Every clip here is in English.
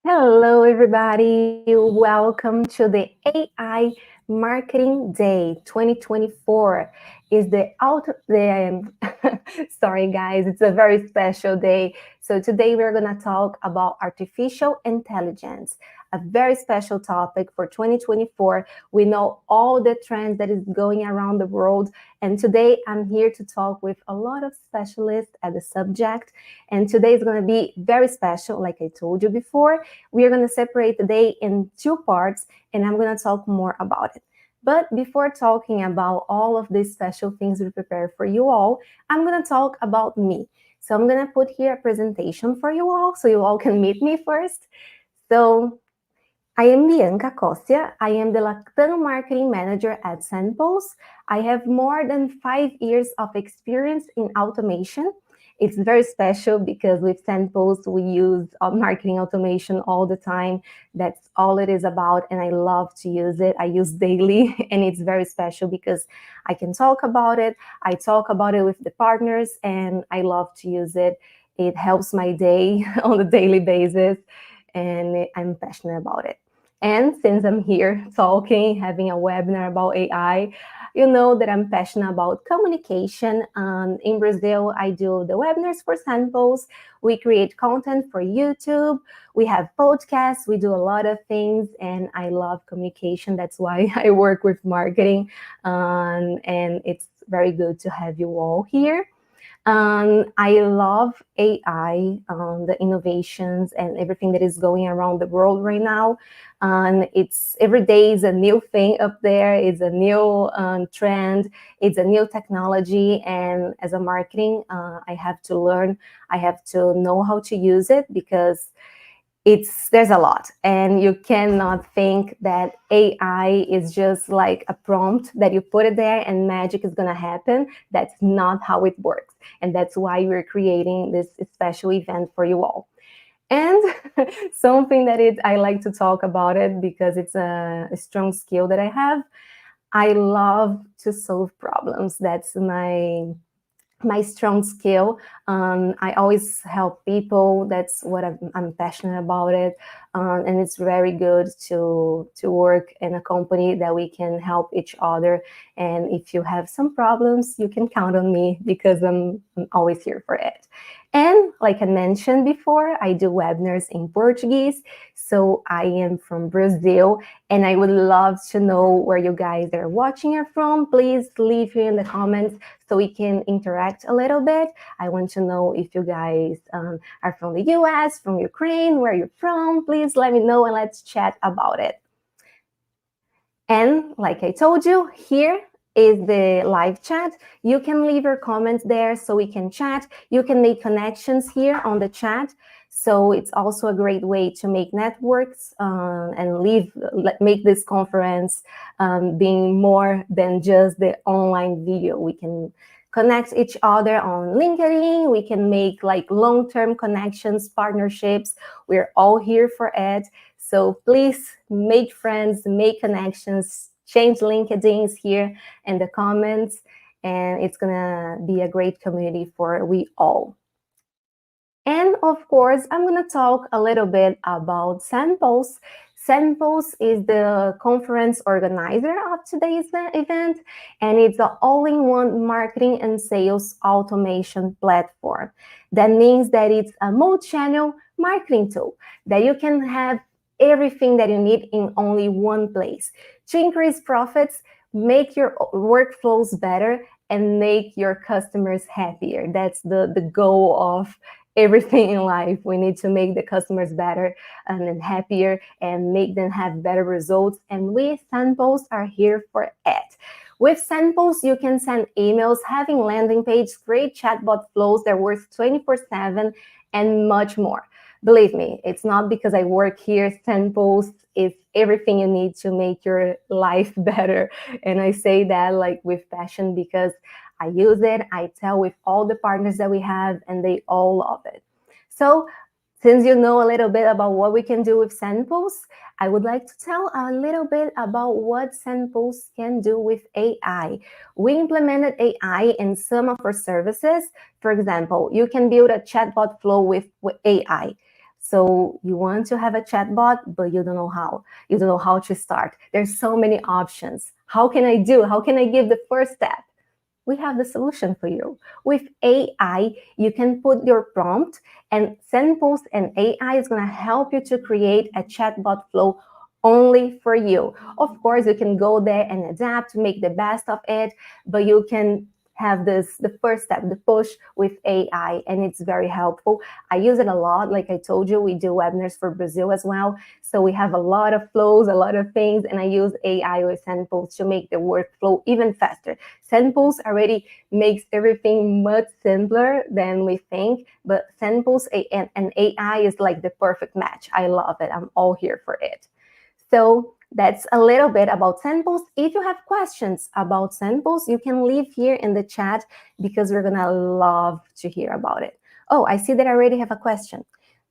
Hello, everybody. Welcome to the AI Marketing Day 2024. Is the out the sorry guys, it's a very special day. So today we're going to talk about artificial intelligence, a very special topic for 2024. We know all the trends that is going around the world, and today I'm here to talk with a lot of specialists at the subject. And today is going to be very special, like I told you before. We are going to separate the day in two parts, and I'm going to talk more about it. But before talking about all of these special things we prepare for you all, I'm going to talk about me. So I'm going to put here a presentation for you all, so you all can meet me first. So I am Bianca Costia. I am the Latam Marketing Manager at SendPulse. I have more than 5 years of experience in automation. It's very special because with SendPulse, we use marketing automation all the time. That's all it is about, and I love to use it. I use daily, and it's very special because I can talk about it. I talk about it with the partners, and I love to use it. It helps my day on a daily basis, and I'm passionate about it. And since I'm here talking, having a webinar about AI, you know that I'm passionate about communication. In Brazil, I do the webinars for SendPulse. We create content for YouTube. We have podcasts. We do a lot of things, and I love communication. That's why I work with marketing, and it's very good to have you all here. I love AI, the innovations and everything that is going around the world right now. It's every day is a new thing up there. It's a new trend. It's a new technology. And as a marketing, I have to learn. I have to know how to use it because there's a lot, and you cannot think that AI is just like a prompt that you put it there and magic is going to happen. That's not how it works, and that's why we're creating this special event for you all. And something that I like to talk about it because it's a strong skill that I have. I love to solve problems. That's my strong skill. I always help people. That's what I'm passionate about it. And it's very good to work in a company that we can help each other. And if you have some problems, you can count on me because I'm always here for it. And like I mentioned before, I do webinars in Portuguese. So I am from Brazil, and I would love to know where you guys are watching it from. Please leave here in the comments so we can interact a little bit. I want to know if you guys are from the US, from Ukraine, where you're from. Please let me know and let's chat about it. And like I told you, here is the live chat. You can leave your comments there so we can chat. You can make connections here on the chat. So it's also a great way to make networks and make this conference being more than just the online video. We can connect each other on LinkedIn. We can make like long-term connections, partnerships. We're all here for it. So please make friends, make connections, change LinkedIn's here in the comments, and it's gonna be a great community for we all. And of course, I'm gonna talk a little bit about SendPulse. SendPulse is the conference organizer of today's event, and it's an all-in-one marketing and sales automation platform. That means that it's a multi-channel marketing tool that you can have everything that you need in only one place to increase profits, make your workflows better, and make your customers happier. That's the goal of everything in life. We need to make the customers better and happier and make them have better results. And we SendPulse are here for it. With SendPulse, you can send emails, having landing page, great chatbot flows that work 24/7, and much more. Believe me, it's not because I work here. SendPulse is everything you need to make your life better. And I say that like with passion because I use it. I tell with all the partners that we have, and they all love it. So since you know a little bit about what we can do with SendPulse, I would like to tell a little bit about what SendPulse can do with AI. We implemented AI in some of our services. For example, you can build a chatbot flow with AI. So you want to have a chatbot, but you don't know how. You don't know how to start. There's so many options. How can I do? How can I give the first step? We have the solution for you. With AI, you can put your prompt, and SendPulse and AI is going to help you to create a chatbot flow only for you. Of course, you can go there and adapt to make the best of it, but you can have the first step, the push with AI, and it's very helpful. I use it a lot. Like I told you, we do webinars for Brazil as well. So we have a lot of flows, a lot of things, and I use AI with SendPulse to make the workflow even faster. SendPulse already makes everything much simpler than we think, but SendPulse and AI is like the perfect match. I love it. I'm all here for it. So that's a little bit about SendPulse. If you have questions about SendPulse, you can leave here in the chat because we're gonna love to hear about it. Oh, I see that I already have a question.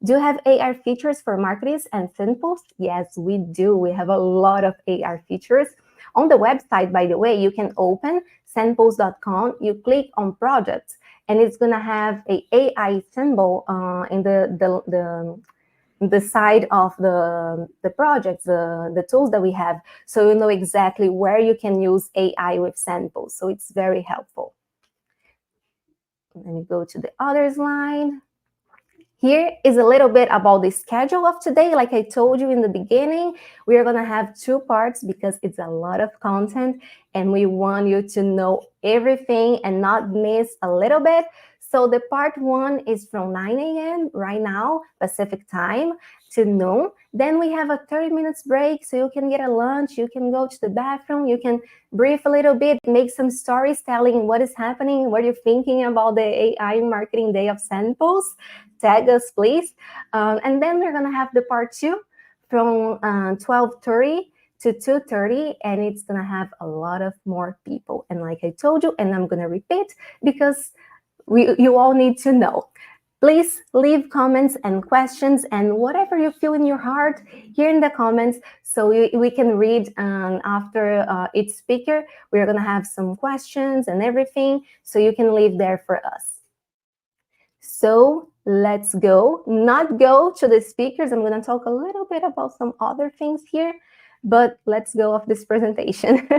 Do you have AR features for marketers and SendPulse? Yes, we do. We have a lot of AR features. On the website, by the way, you can open sendpulse.com, you click on projects, and it's gonna have a AI symbol in the side of the projects, the tools that we have, so you know exactly where you can use AI with SendPulse. So it's very helpful. Let me go to the other slide. Here is a little bit about the schedule of today. Like I told you in the beginning, we are going to have 2 parts because it's a lot of content and we want you to know everything and not miss a little bit. So the part 1 is from 9 a.m. right now, Pacific time, to noon. Then we have a 30 minutes break, so you can get a lunch, you can go to the bathroom, you can breathe a little bit, make some stories telling what is happening, what you're thinking about the AI Marketing Day of SendPulse. Tag us, please. And then we're going to have the part 2 from 12:30 to 2:30, and it's going to have a lot of more people. And like I told you, and I'm going to repeat because you all need to know. Please leave comments and questions and whatever you feel in your heart here in the comments so we can read after each speaker. We're going to have some questions and everything, so you can leave there for us. So let's not go to the speakers. I'm going to talk a little bit about some other things here, but let's go off this presentation.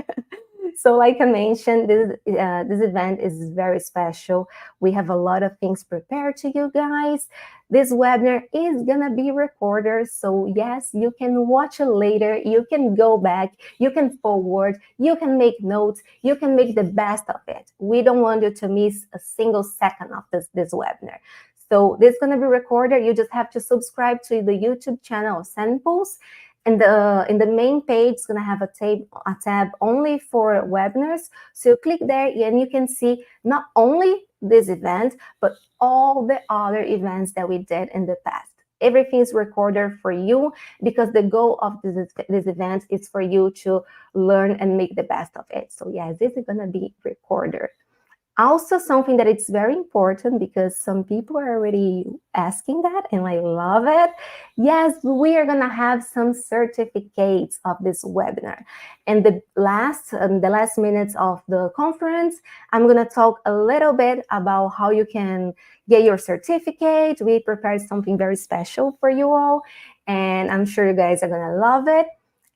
So like I mentioned, this event is very special. We have a lot of things prepared to you guys. This webinar is gonna be recorded, so yes, you can watch it later, you can go back, you can forward, you can make notes, you can make the best of it. We don't want you to miss a single second of this webinar. So this is gonna be recorded. You just have to subscribe to the YouTube channel of SendPulse. And in the main page, it's going to have a tab only for webinars. So you click there and you can see not only this event, but all the other events that we did in the past. Everything is recorded for you because the goal of this event is for you to learn and make the best of it. So yes, this is going to be recorded. Also, something that it's very important because some people are already asking that and I love it. Yes, we are going to have some certificates of this webinar. And the last minutes of the conference, I'm going to talk a little bit about how you can get your certificate. We prepared something very special for you all, and I'm sure you guys are going to love it.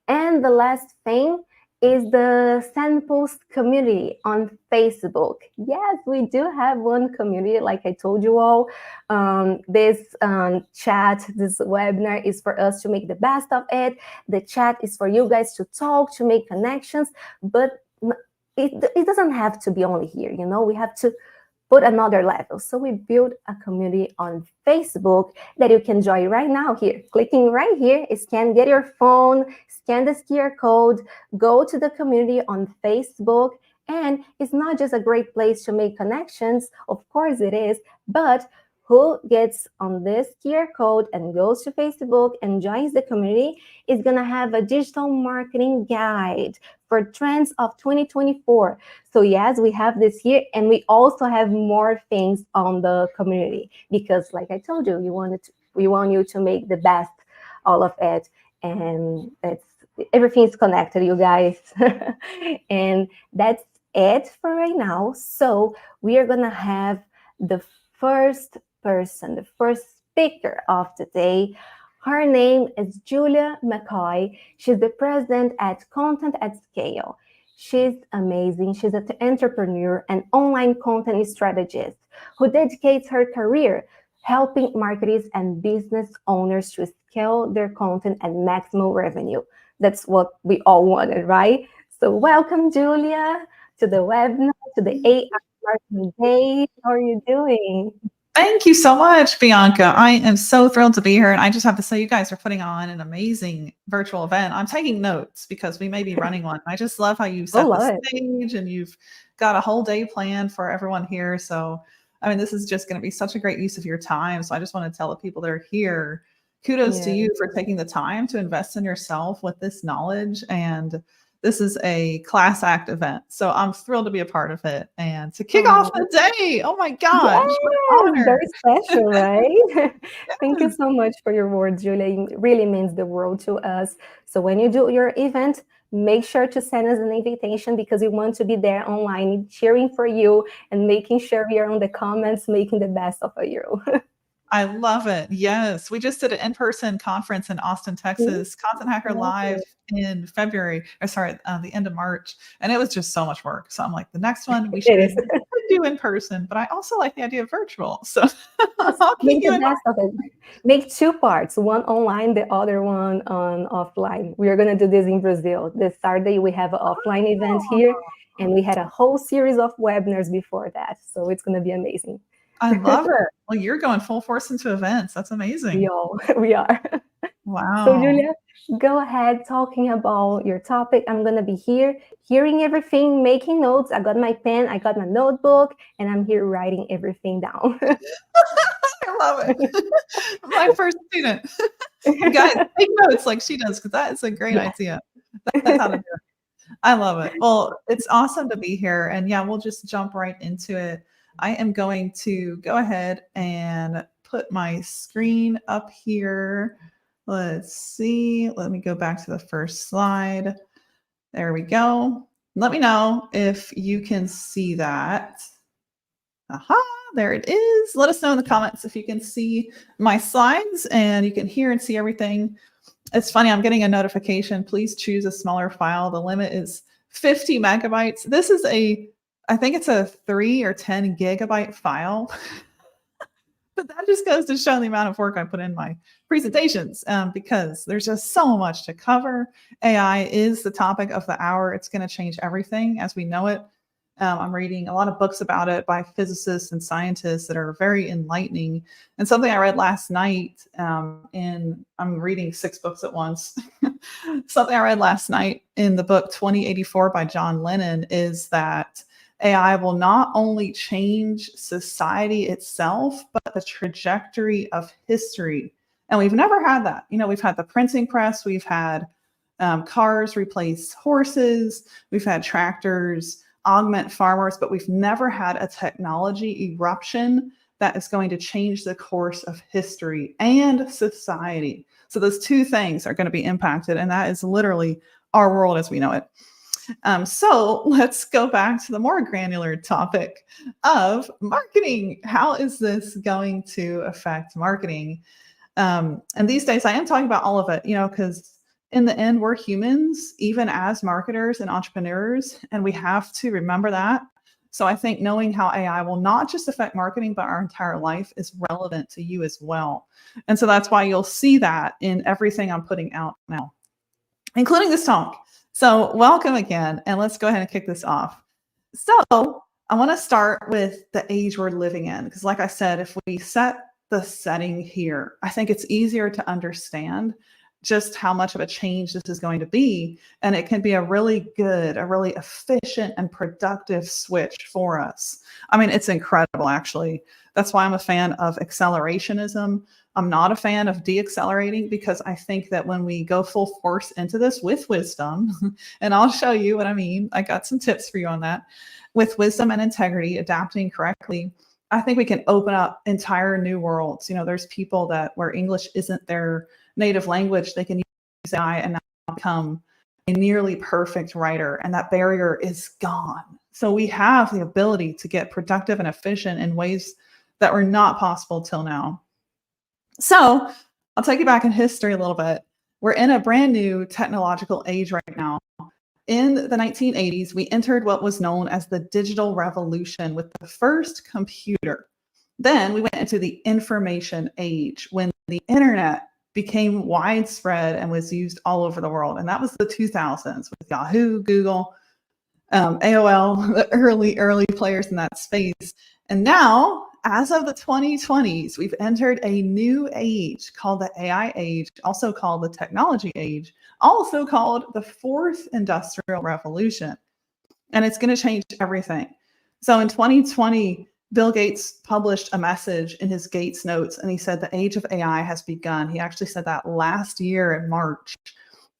And the last thing is the SendPulse community on Facebook. Yes, we do have one community, like I told you all. This chat, this webinar is for us to make the best of it. The chat is for you guys to talk, to make connections, but it doesn't have to be only here, you know, we have to put another level. So we built a community on Facebook that you can join right now here. Clicking right here, get your phone, scan this QR code, go to the community on Facebook. And it's not just a great place to make connections, of course it is, but who gets on this QR code and goes to Facebook and joins the community is gonna have a digital marketing guide for trends of 2024. So yes, we have this here, and we also have more things on the community because, like I told you, we want you to make the best all of it, and everything is connected, you guys. And that's it for right now. So we are gonna have the first speaker of the day. Her name is Julia McCoy. She's the president at Content at Scale. She's amazing. She's an entrepreneur and online content strategist who dedicates her career helping marketers and business owners to scale their content and maximum revenue. That's what we all wanted, right? So welcome, Julia, to the webinar, to the AI Marketing Day. How are you doing? Thank you so much, Bianca. I am so thrilled to be here. And I just have to say, you guys are putting on an amazing virtual event. I'm taking notes because we may be running one. I just love how you set the stage and you've got a whole day planned for everyone here. So, I mean, this is just going to be such a great use of your time. So I just want to tell the people that are here, kudos to you for taking the time to invest in yourself with this knowledge. And this is a class act event. So I'm thrilled to be a part of it and to kick off the day. Oh my gosh. Yes, very special, right? Thank you so much for your words, Julia. It really means the world to us. So when you do your event, make sure to send us an invitation because we want to be there online cheering for you and making sure we are on the comments, making the best of you. I love it. Yes. We just did an in-person conference in Austin, Texas, Content Hacker Live in February, or sorry, the end of March. And it was just so much work. So I'm like, the next one we should do in person, but I also like the idea of virtual. So I'll keep you in mind. Make two parts, one online, the other one on offline. We are going to do this in Brazil. This Saturday, we have an offline event here, and we had a whole series of webinars before that. So it's going to be amazing. I love it. Well, you're going full force into events. That's amazing. We are. Wow. So Julia, go ahead talking about your topic. I'm going to be here hearing everything, making notes. I got my pen, I got my notebook, and I'm here writing everything down. I love it. My first student. You guys, take notes like she does because that is a great idea. That's how to do it. I love it. Well, it's awesome to be here. And yeah, we'll just jump right into it. I am going to go ahead and put my screen up here. Let's see. Let me go back to the first slide. There we go. Let me know if you can see that. Aha, there it is. Let us know in the comments if you can see my slides and you can hear and see everything. It's funny, I'm getting a notification. Please choose a smaller file. The limit is 50 megabytes. This is I think it's a 3 or 10 gigabyte file. But that just goes to show the amount of work I put in my presentations because there's just so much to cover. AI is the topic of the hour. It's going to change everything as we know it. I'm reading a lot of books about it by physicists and scientists that are very enlightening. And something I read last night I'm reading 6 books at once. Something I read last night in the book 2084 by John Lennon is that AI will not only change society itself, but the trajectory of history. And we've never had that. You know, we've had the printing press, we've had cars replace horses, we've had tractors augment farmers, but we've never had a technology eruption that is going to change the course of history and society. So those two things are going to be impacted, and that is literally our world as we know it. So let's go back to the more granular topic of marketing. How is this going to affect marketing? And these days I am talking about all of it, you know, because in the end, we're humans, even as marketers and entrepreneurs, and we have to remember that. So I think knowing how AI will not just affect marketing, but our entire life is relevant to you as well. And so that's why you'll see that in everything I'm putting out now, including this talk. So welcome again, and let's go ahead and kick this off. So I want to start with the age we're living in, because like I said, if we set the setting here, I think it's easier to understand just how much of a change this is going to be. And it can be a really good, a really efficient and productive switch for us. I mean, it's incredible, actually. That's why I'm a fan of accelerationism. I'm not a fan of deaccelerating, because I think that when we go full force into this with wisdom, and I'll show you what I mean, I got some tips for you on that, with wisdom and integrity, adapting correctly, I think we can open up entire new worlds. You know, there's people that where English isn't their native language, they can use AI and now become a nearly perfect writer, and that barrier is gone. So we have the ability to get productive and efficient in ways that were not possible till now. So I'll take you back in history a little bit. We're in a brand new technological age right now. In the 1980s, we entered what was known as the digital revolution with the first computer. Then we went into the information age when the internet became widespread and was used all over the world. And that was the 2000s with Yahoo, Google, AOL, the early players in that space. And now, as of the 2020s, we've entered a new age called the AI age, also called the technology age, also called the fourth industrial revolution. And it's going to change everything. So in 2020, Bill Gates published a message in his Gates notes, and he said the age of AI has begun. He actually said that last year in March.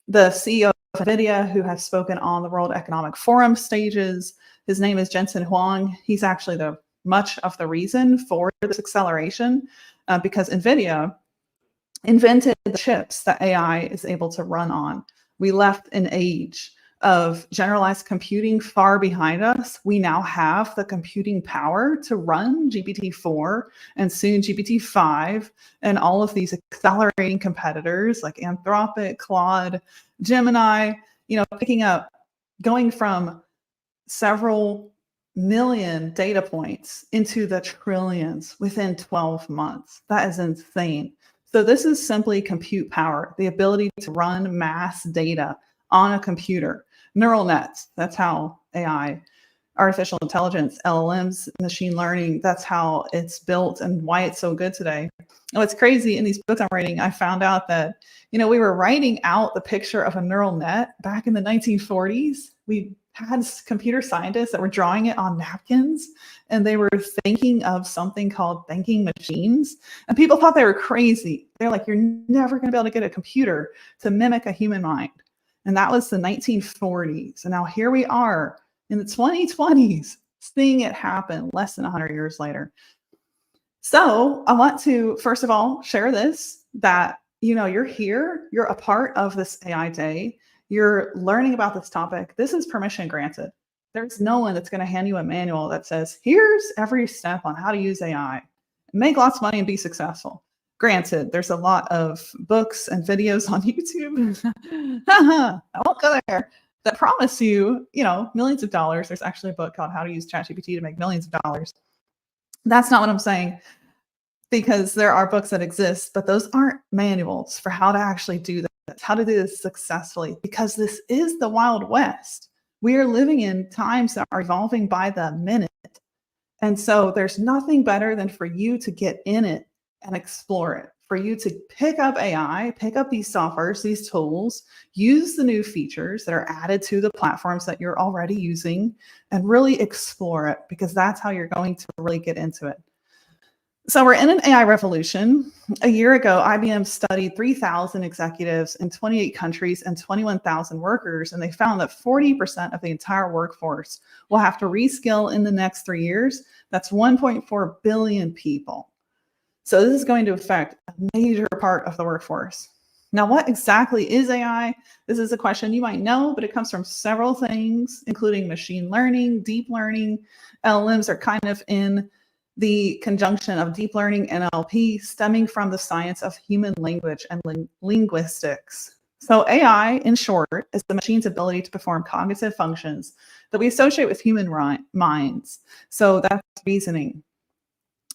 The CEO of NVIDIA, who has spoken on the World Economic Forum stages, his name is Jensen Huang. He's actually much of the reason for this acceleration because NVIDIA invented the chips that AI is able to run on. We left an age of generalized computing far behind us. We now have the computing power to run GPT-4 and soon GPT-5 and all of these accelerating competitors like Anthropic, Claude, Gemini, picking up, going from several million data points into the trillions within 12 months. That is insane. So this is simply compute power, the ability to run mass data on a computer. Neural nets, that's how AI, artificial intelligence, LLMs, machine learning, that's how it's built and why it's so good today. And what's crazy, in these books I'm writing, I found out that, we were writing out the picture of a neural net back in the 1940s. We had computer scientists that were drawing it on napkins, and they were thinking of something called thinking machines. And people thought they were crazy. They're like, you're never going to be able to get a computer to mimic a human mind. And that was the 1940s. And now here we are in the 2020s, seeing it happen less than 100 years later. So I want to, first of all, share this, that, you're here, you're a part of this AI day. You're learning about this topic. This is permission granted. There's no one that's going to hand you a manual that says, here's every step on how to use AI, make lots of money and be successful. Granted, there's a lot of books and videos on YouTube. I won't go there. That promise you, millions of dollars. There's actually a book called How to Use ChatGPT to Make Millions of Dollars. That's not what I'm saying, because there are books that exist, but those aren't manuals for how to actually do this, how to do this successfully, because this is the Wild West. We are living in times that are evolving by the minute. And so there's nothing better than for you to get in it and explore it, for you to pick up AI, pick up these softwares, these tools, use the new features that are added to the platforms that you're already using, and really explore it, because that's how you're going to really get into it. So we're in an AI revolution. A year ago, IBM studied 3,000 executives in 28 countries and 21,000 workers, and they found that 40% of the entire workforce will have to reskill in the next 3 years. That's 1.4 billion people. So this is going to affect a major part of the workforce. Now, what exactly is AI? This is a question you might know, but it comes from several things, including machine learning, deep learning. LLMs are kind of in the conjunction of deep learning and NLP, stemming from the science of human language and linguistics. So AI, in short, is the machine's ability to perform cognitive functions that we associate with human minds. So that's reasoning.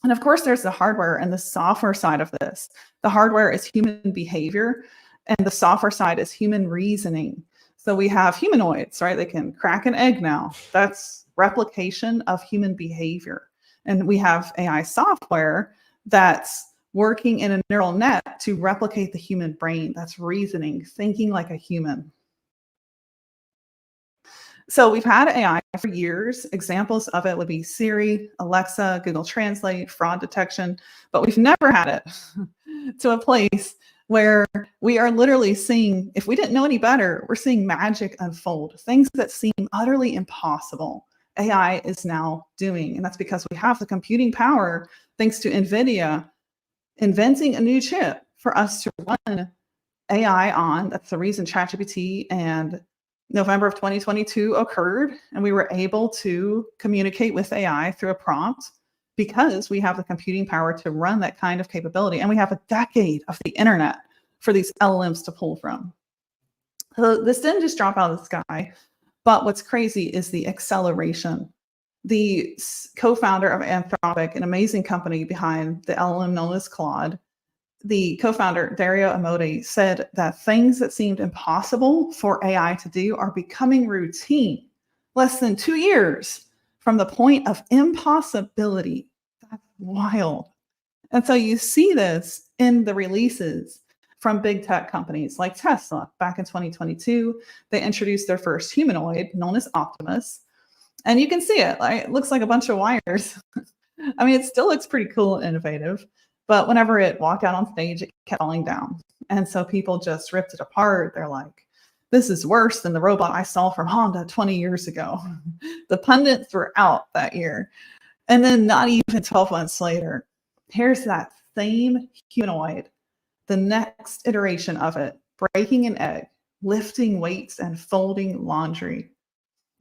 And of course, there's the hardware and the software side of this. The hardware is human behavior, and the software side is human reasoning. So we have humanoids, right? They can crack an egg now. That's replication of human behavior. And we have AI software that's working in a neural net to replicate the human brain. That's reasoning, thinking like a human. So we've had AI for years. Examples of it would be Siri, Alexa, Google Translate, fraud detection, but we've never had it to a place where we are literally seeing, if we didn't know any better, we're seeing magic unfold. Things that seem utterly impossible, AI is now doing. And that's because we have the computing power, thanks to NVIDIA inventing a new chip for us to run AI on. That's the reason ChatGPT and November of 2022 occurred, and we were able to communicate with AI through a prompt because we have the computing power to run that kind of capability. And we have a decade of the internet for these LLMs to pull from. So this didn't just drop out of the sky, but what's crazy is the acceleration. The co-founder of Anthropic, an amazing company behind the LLM known as Claude, the co-founder, Dario Amodei, said that things that seemed impossible for AI to do are becoming routine. Less than 2 years from the point of impossibility. That's wild. And so you see this in the releases from big tech companies like Tesla. Back in 2022, they introduced their first humanoid known as Optimus. And you can see it, right? It looks like a bunch of wires. I mean, it still looks pretty cool and innovative, but whenever it walked out on stage, it kept falling down. And so people just ripped it apart. They're like, this is worse than the robot I saw from Honda 20 years ago. The pundits were out that year. And then not even 12 months later, here's that same humanoid, the next iteration of it, breaking an egg, lifting weights, and folding laundry.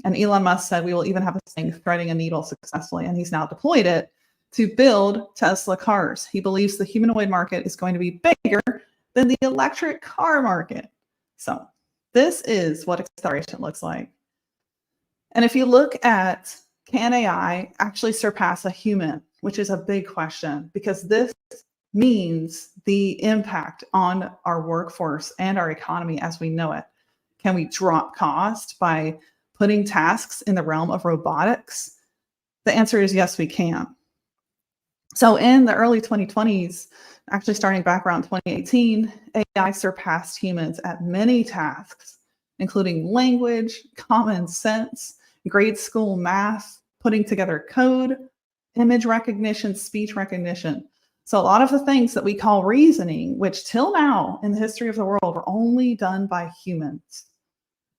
And Elon Musk said we will even have this thing threading a needle successfully, and he's now deployed it to build Tesla cars. He believes the humanoid market is going to be bigger than the electric car market. So this is what acceleration looks like. And if you look at, can AI actually surpass a human, which is a big question, because this means the impact on our workforce and our economy as we know it. Can we drop cost by putting tasks in the realm of robotics? The answer is yes, we can. So in the early 2020s, actually starting back around 2018, AI surpassed humans at many tasks, including language, common sense, grade school math, putting together code, image recognition, speech recognition. So a lot of the things that we call reasoning, which till now in the history of the world were only done by humans.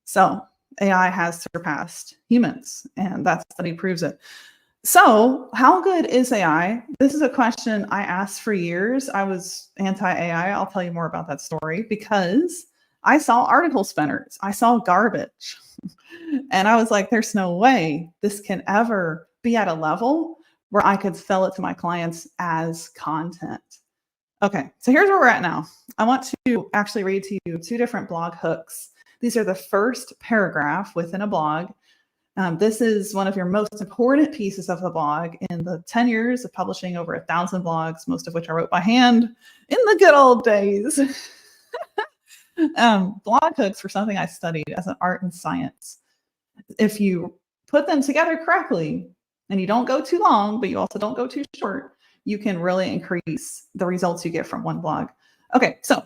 So AI has surpassed humans, and that study proves it. So how good is AI? This is a question I asked for years. I was anti-AI. I'll tell you more about that story because I saw article spinners. I saw garbage. And I was like, there's no way this can ever be at a level where I could sell it to my clients as content. Okay, so here's where we're at now. I want to actually read to you 2 different blog hooks. These are the first paragraph within a blog. This is one of your most important pieces of the blog in the 10 years of publishing over 1,000 blogs, most of which I wrote by hand in the good old days. Blog hooks were something I studied as an art and science. If you put them together correctly, and you don't go too long, but you also don't go too short, you can really increase the results you get from one blog. Okay, so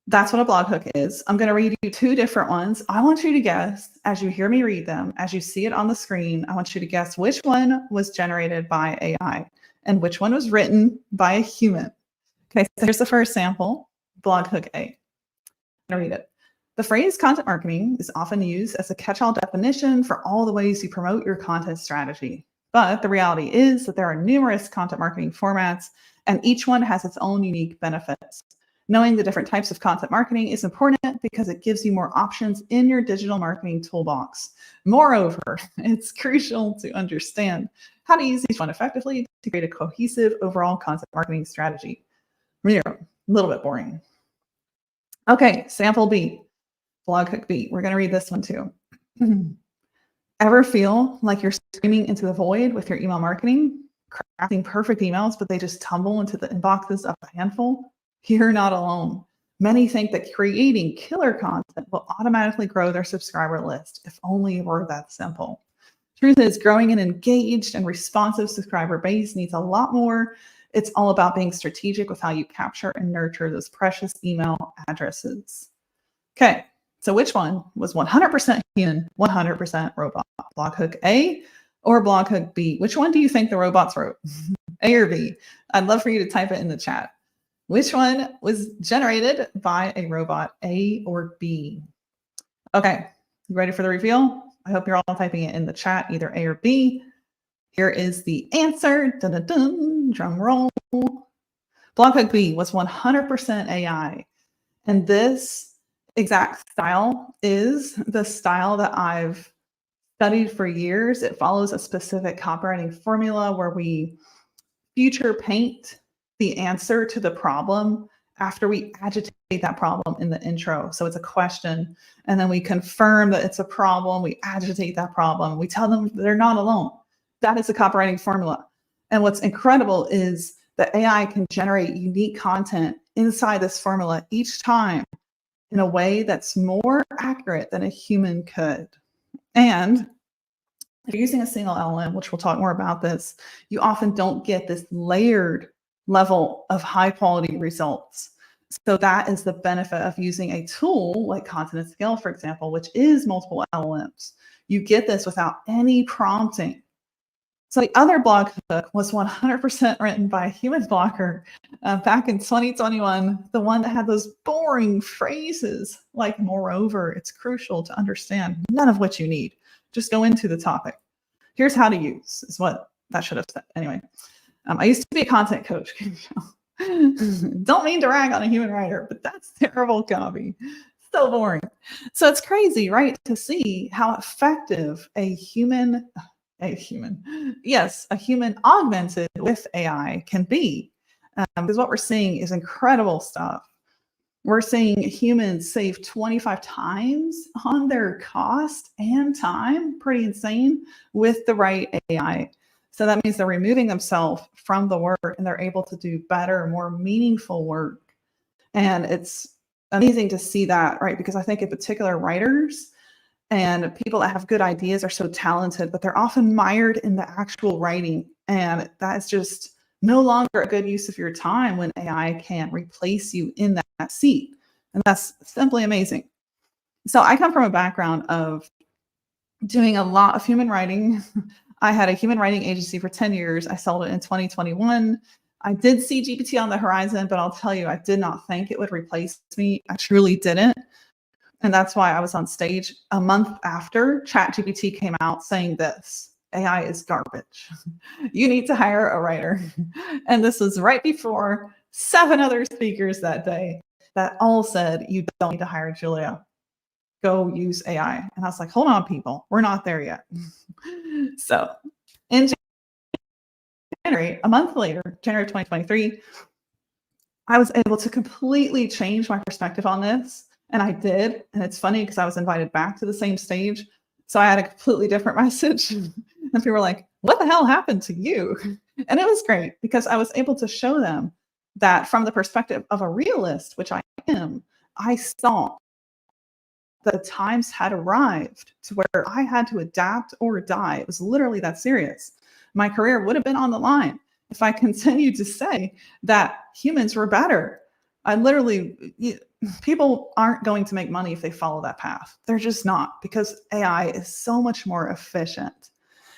that's what a blog hook is. I'm going to read you 2 different ones. I want you to guess, as you hear me read them, as you see it on the screen, I want you to guess which one was generated by AI and which one was written by a human. Okay, so here's the first sample, blog hook A. I'm going to read it. The phrase content marketing is often used as a catch-all definition for all the ways you promote your content strategy. But the reality is that there are numerous content marketing formats, and each one has its own unique benefits. Knowing the different types of content marketing is important because it gives you more options in your digital marketing toolbox. Moreover, it's crucial to understand how to use each one effectively to create a cohesive overall content marketing strategy. A little bit boring. Okay, sample B, blog hook B. We're going to read this one too. Ever feel like you're screaming into the void with your email marketing, crafting perfect emails, but they just tumble into the inboxes of a handful? You're not alone. Many think that creating killer content will automatically grow their subscriber list, if only it were that simple. Truth is, growing an engaged and responsive subscriber base needs a lot more. It's all about being strategic with how you capture and nurture those precious email addresses. Okay, so which one was 100% human, 100% robot? Blog hook A or blog hook B? Which one do you think the robots wrote? A or B? I'd love for you to type it in the chat. Which one was generated by a robot, A or B? Okay, you ready for the reveal? I hope you're all typing it in the chat, either A or B. Here is the answer. Dun, dun, dun, drum roll. Blog hook B was 100% AI. And this exact style is the style that I've studied for years. It follows a specific copywriting formula where we future paint the answer to the problem after we agitate that problem in the intro. So it's a question, and then we confirm that it's a problem. We agitate that problem. We tell them they're not alone. That is the copywriting formula. And what's incredible is that AI can generate unique content inside this formula each time in a way that's more accurate than a human could. And if you're using a single LLM, which we'll talk more about this, you often don't get this layered level of high quality results. So that is the benefit of using a tool like Content at Scale, for example, which is multiple LLMs. You get this without any prompting. So the other blog hook was 100% written by a human blogger back in 2021, the one that had those boring phrases like, moreover, it's crucial to understand, none of which you need. Just go into the topic. Here's how to use, is what that should have said. Anyway, I used to be a content coach. Don't mean to rag on a human writer, but that's terrible copy. So boring. So it's crazy, right, to see how effective a human augmented with AI can be. Because what we're seeing is incredible stuff. We're seeing humans save 25 times on their cost and time, pretty insane, with the right AI. So that means they're removing themselves from the work and they're able to do better, more meaningful work. And it's amazing to see that, right? Because I think in particular writers and people that have good ideas are so talented, but they're often mired in the actual writing. And that's just no longer a good use of your time when AI can replace you in that seat. And that's simply amazing. So I come from a background of doing a lot of human writing. I had a human writing agency for 10 years. I sold it in 2021. I did see GPT on the horizon, but I'll tell you, I did not think it would replace me. I truly didn't. And that's why I was on stage a month after ChatGPT came out saying this: AI is garbage. You need to hire a writer. And this was right before 7 other speakers that day that all said, you don't need to hire Julia. Go use AI. And I was like, hold on, people. We're not there yet. So in January, a month later, January 2023, I was able to completely change my perspective on this. And I did. And it's funny because I was invited back to the same stage. So I had a completely different message. And people were like, what the hell happened to you? And it was great because I was able to show them that from the perspective of a realist, which I am, I saw that the times had arrived to where I had to adapt or die. It was literally that serious. My career would have been on the line if I continued to say that humans were better. People aren't going to make money if they follow that path. They're just not, because AI is so much more efficient.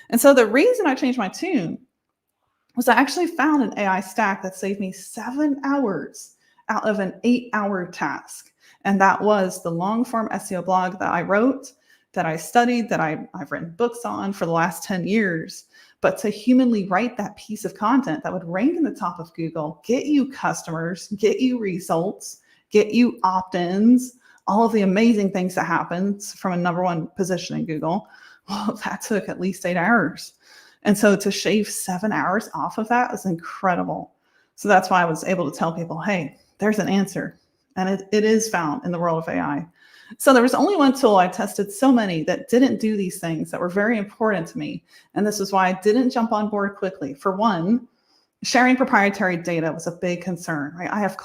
And so the reason I changed my tune was I actually found an AI stack that saved me 7 hours out of an 8-hour task. And that was the long form SEO blog that I wrote, that I studied, that I've written books on for the last 10 years. But to humanly write that piece of content that would rank in the top of Google, get you customers, get you results, get you opt-ins, all of the amazing things that happens from a #1 position in Google, well, that took at least 8 hours. And so to shave 7 hours off of that was incredible. So that's why I was able to tell people, hey, there's an answer. And it is found in the world of AI. So there was only one tool. I tested so many that didn't do these things that were very important to me. And this is why I didn't jump on board quickly. For one, sharing proprietary data was a big concern, right? I have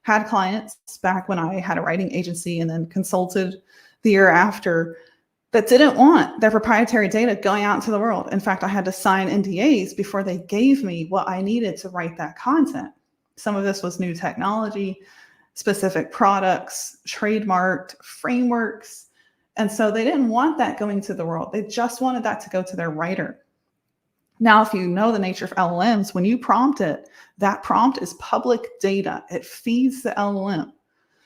had clients back when I had a writing agency and then consulted the year after that didn't want their proprietary data going out into the world. In fact, I had to sign NDAs before they gave me what I needed to write that content. Some of this was new technology, specific products, trademarked frameworks. And so they didn't want that going to the world. They just wanted that to go to their writer. Now, if you know the nature of LLMs, when you prompt it, that prompt is public data. It feeds the LLM.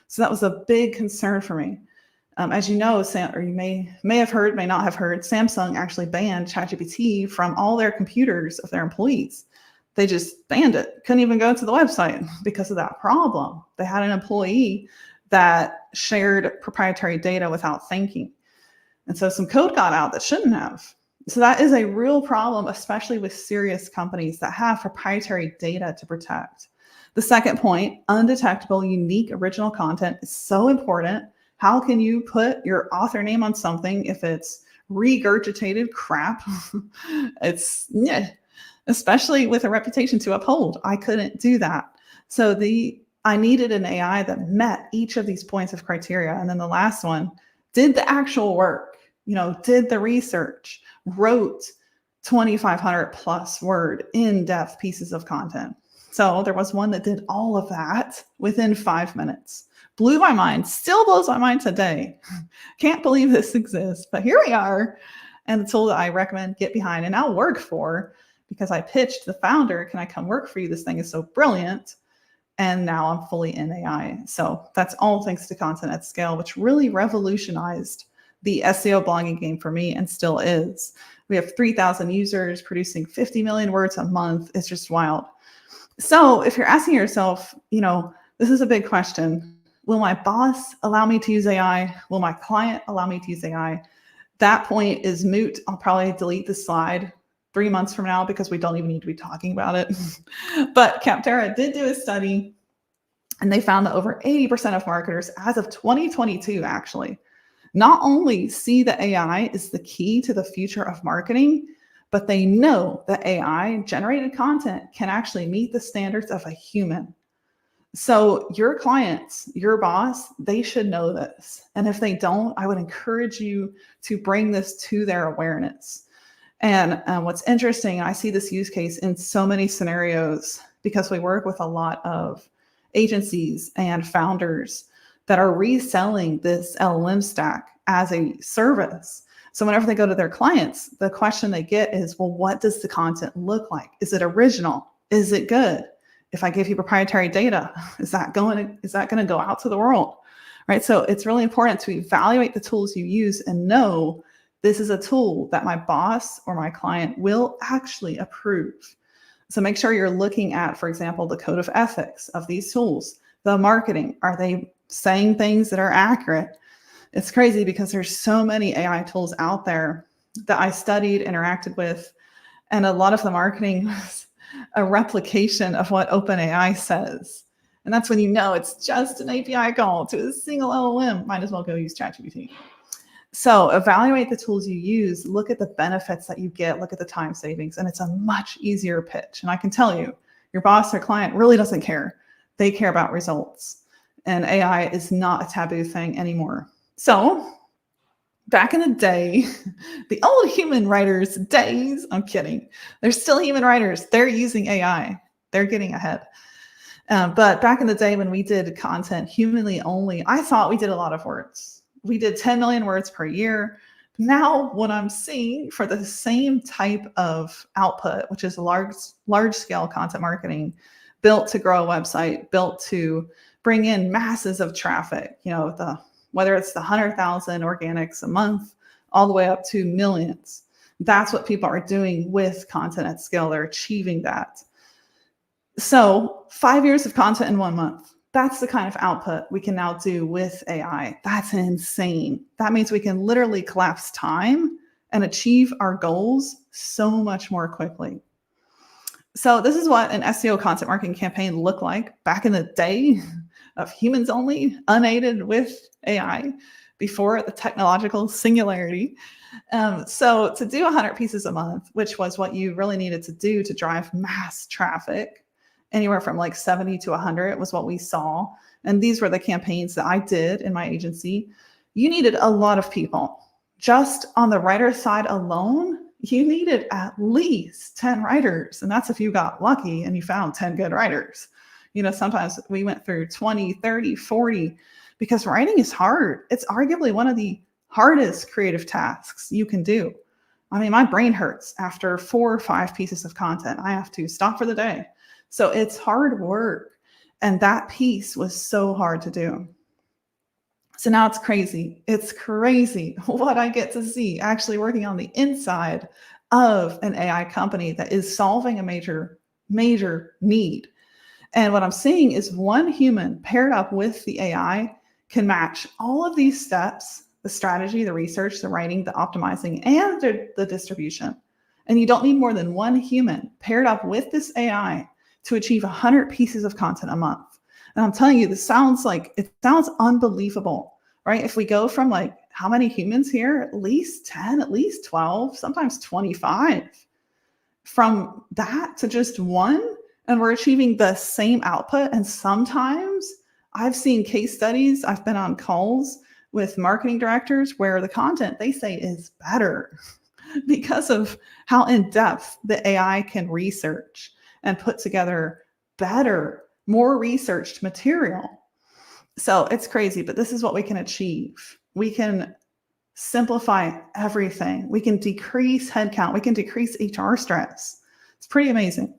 So that was a big concern for me. As you know, or you may have heard, may not have heard, Samsung actually banned ChatGPT from all their computers of their employees. They just banned it. Couldn't even go to the website because of that problem. They had an employee that shared proprietary data without thinking. And so some code got out that shouldn't have. So that is a real problem, especially with serious companies that have proprietary data to protect. The second point, undetectable, unique, original content is so important. How can you put your author name on something if it's regurgitated crap? It's, yeah, especially with a reputation to uphold. I couldn't do that. So I needed an AI that met each of these points of criteria. And then the last one did the actual work, did the research, wrote 2,500 plus word in-depth pieces of content. So there was one that did all of that within 5 minutes. Blew my mind, still blows my mind today. Can't believe this exists, but here we are. And the tool that I recommend, get behind, and now work for, because I pitched the founder, can I come work for you? This thing is so brilliant. And now I'm fully in AI. So that's all thanks to Content at Scale, which really revolutionized the SEO blogging game for me and still is. We have 3,000 users producing 50 million words a month. It's just wild. So if you're asking yourself, this is a big question. Will my boss allow me to use AI? Will my client allow me to use AI? That point is moot. I'll probably delete the slide 3 months from now because we don't even need to be talking about it. But Capterra did do a study, and they found that over 80% of marketers, as of 2022, actually, not only see that AI is the key to the future of marketing, but they know that AI generated content can actually meet the standards of a human. So your clients, your boss, they should know this. And if they don't, I would encourage you to bring this to their awareness. And what's interesting, I see this use case in so many scenarios because we work with a lot of agencies and founders that are reselling this LLM stack as a service. So whenever they go to their clients, the question they get is, well, what does the content look like? Is it original? Is it good? If I give you proprietary data, is that going to go out to the world? Right? So it's really important to evaluate the tools you use and know this is a tool that my boss or my client will actually approve. So make sure you're looking at, for example, the code of ethics of these tools, the marketing. Are they saying things that are accurate? It's crazy because there's so many AI tools out there that I studied, interacted with, and a lot of the marketing was a replication of what OpenAI says. And that's when it's just an API call to a single LLM. Might as well go use ChatGPT. So evaluate the tools you use, look at the benefits that you get, look at the time savings, and it's a much easier pitch. And I can tell you, your boss or client really doesn't care. They care about results. And AI is not a taboo thing anymore. So back in the day, the old human writers days, I'm kidding. There's still human writers. They're using AI. They're getting ahead. But back in the day when we did content humanly only, I thought we did a lot of words. We did 10 million words per year. Now what I'm seeing for the same type of output, which is large scale content marketing, built to grow a website, built to bring in masses of traffic, whether it's the 100,000 organics a month, all the way up to millions. That's what people are doing with Content at Scale. They're achieving that. So 5 years of content in 1 month. That's the kind of output we can now do with AI. That's insane. That means we can literally collapse time and achieve our goals so much more quickly. So this is what an SEO content marketing campaign looked like back in the day of humans only, unaided with AI, before the technological singularity. So to do 100 pieces a month, which was what you really needed to do to drive mass traffic, anywhere from like 70 to 100 was what we saw. And these were the campaigns that I did in my agency. You needed a lot of people. Just on the writer side alone, you needed at least 10 writers. And that's if you got lucky and you found 10 good writers. Sometimes we went through 20, 30, 40, because writing is hard. It's arguably one of the hardest creative tasks you can do. I mean, my brain hurts after 4 or 5 pieces of content. I have to stop for the day. So it's hard work. And that piece was so hard to do. So now it's crazy. It's crazy what I get to see actually working on the inside of an AI company that is solving a major, major need. And what I'm seeing is one human paired up with the AI can match all of these steps the strategy, the research, the writing, the optimizing, and the distribution. And you don't need more than one human paired up with this AI to achieve 100 pieces of content a month. And I'm telling you, it sounds unbelievable, right? If we go from like how many humans here, at least 10, at least 12, sometimes 25, from that to just one, and we're achieving the same output. And sometimes I've seen case studies, I've been on calls with marketing directors where the content they say is better because of how in depth the AI can research and put together better, more researched material. So it's crazy, but this is what we can achieve. We can simplify everything. We can decrease headcount. We can decrease HR stress. It's pretty amazing.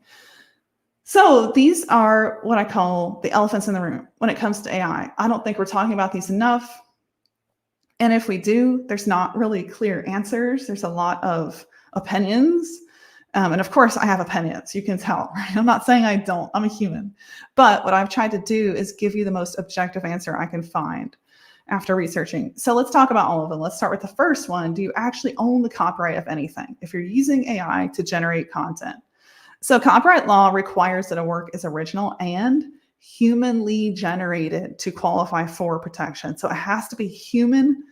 So these are what I call the elephants in the room when it comes to AI. I don't think we're talking about these enough. And if we do, there's not really clear answers. There's a lot of opinions. And of course, I have opinions. You can tell, right? I'm not saying I don't. I'm a human. But what I've tried to do is give you the most objective answer I can find after researching. So let's talk about all of them. Let's start with the first one. Do you actually own the copyright of anything if you're using AI to generate content? So copyright law requires that a work is original and humanly generated to qualify for protection. So it has to be human.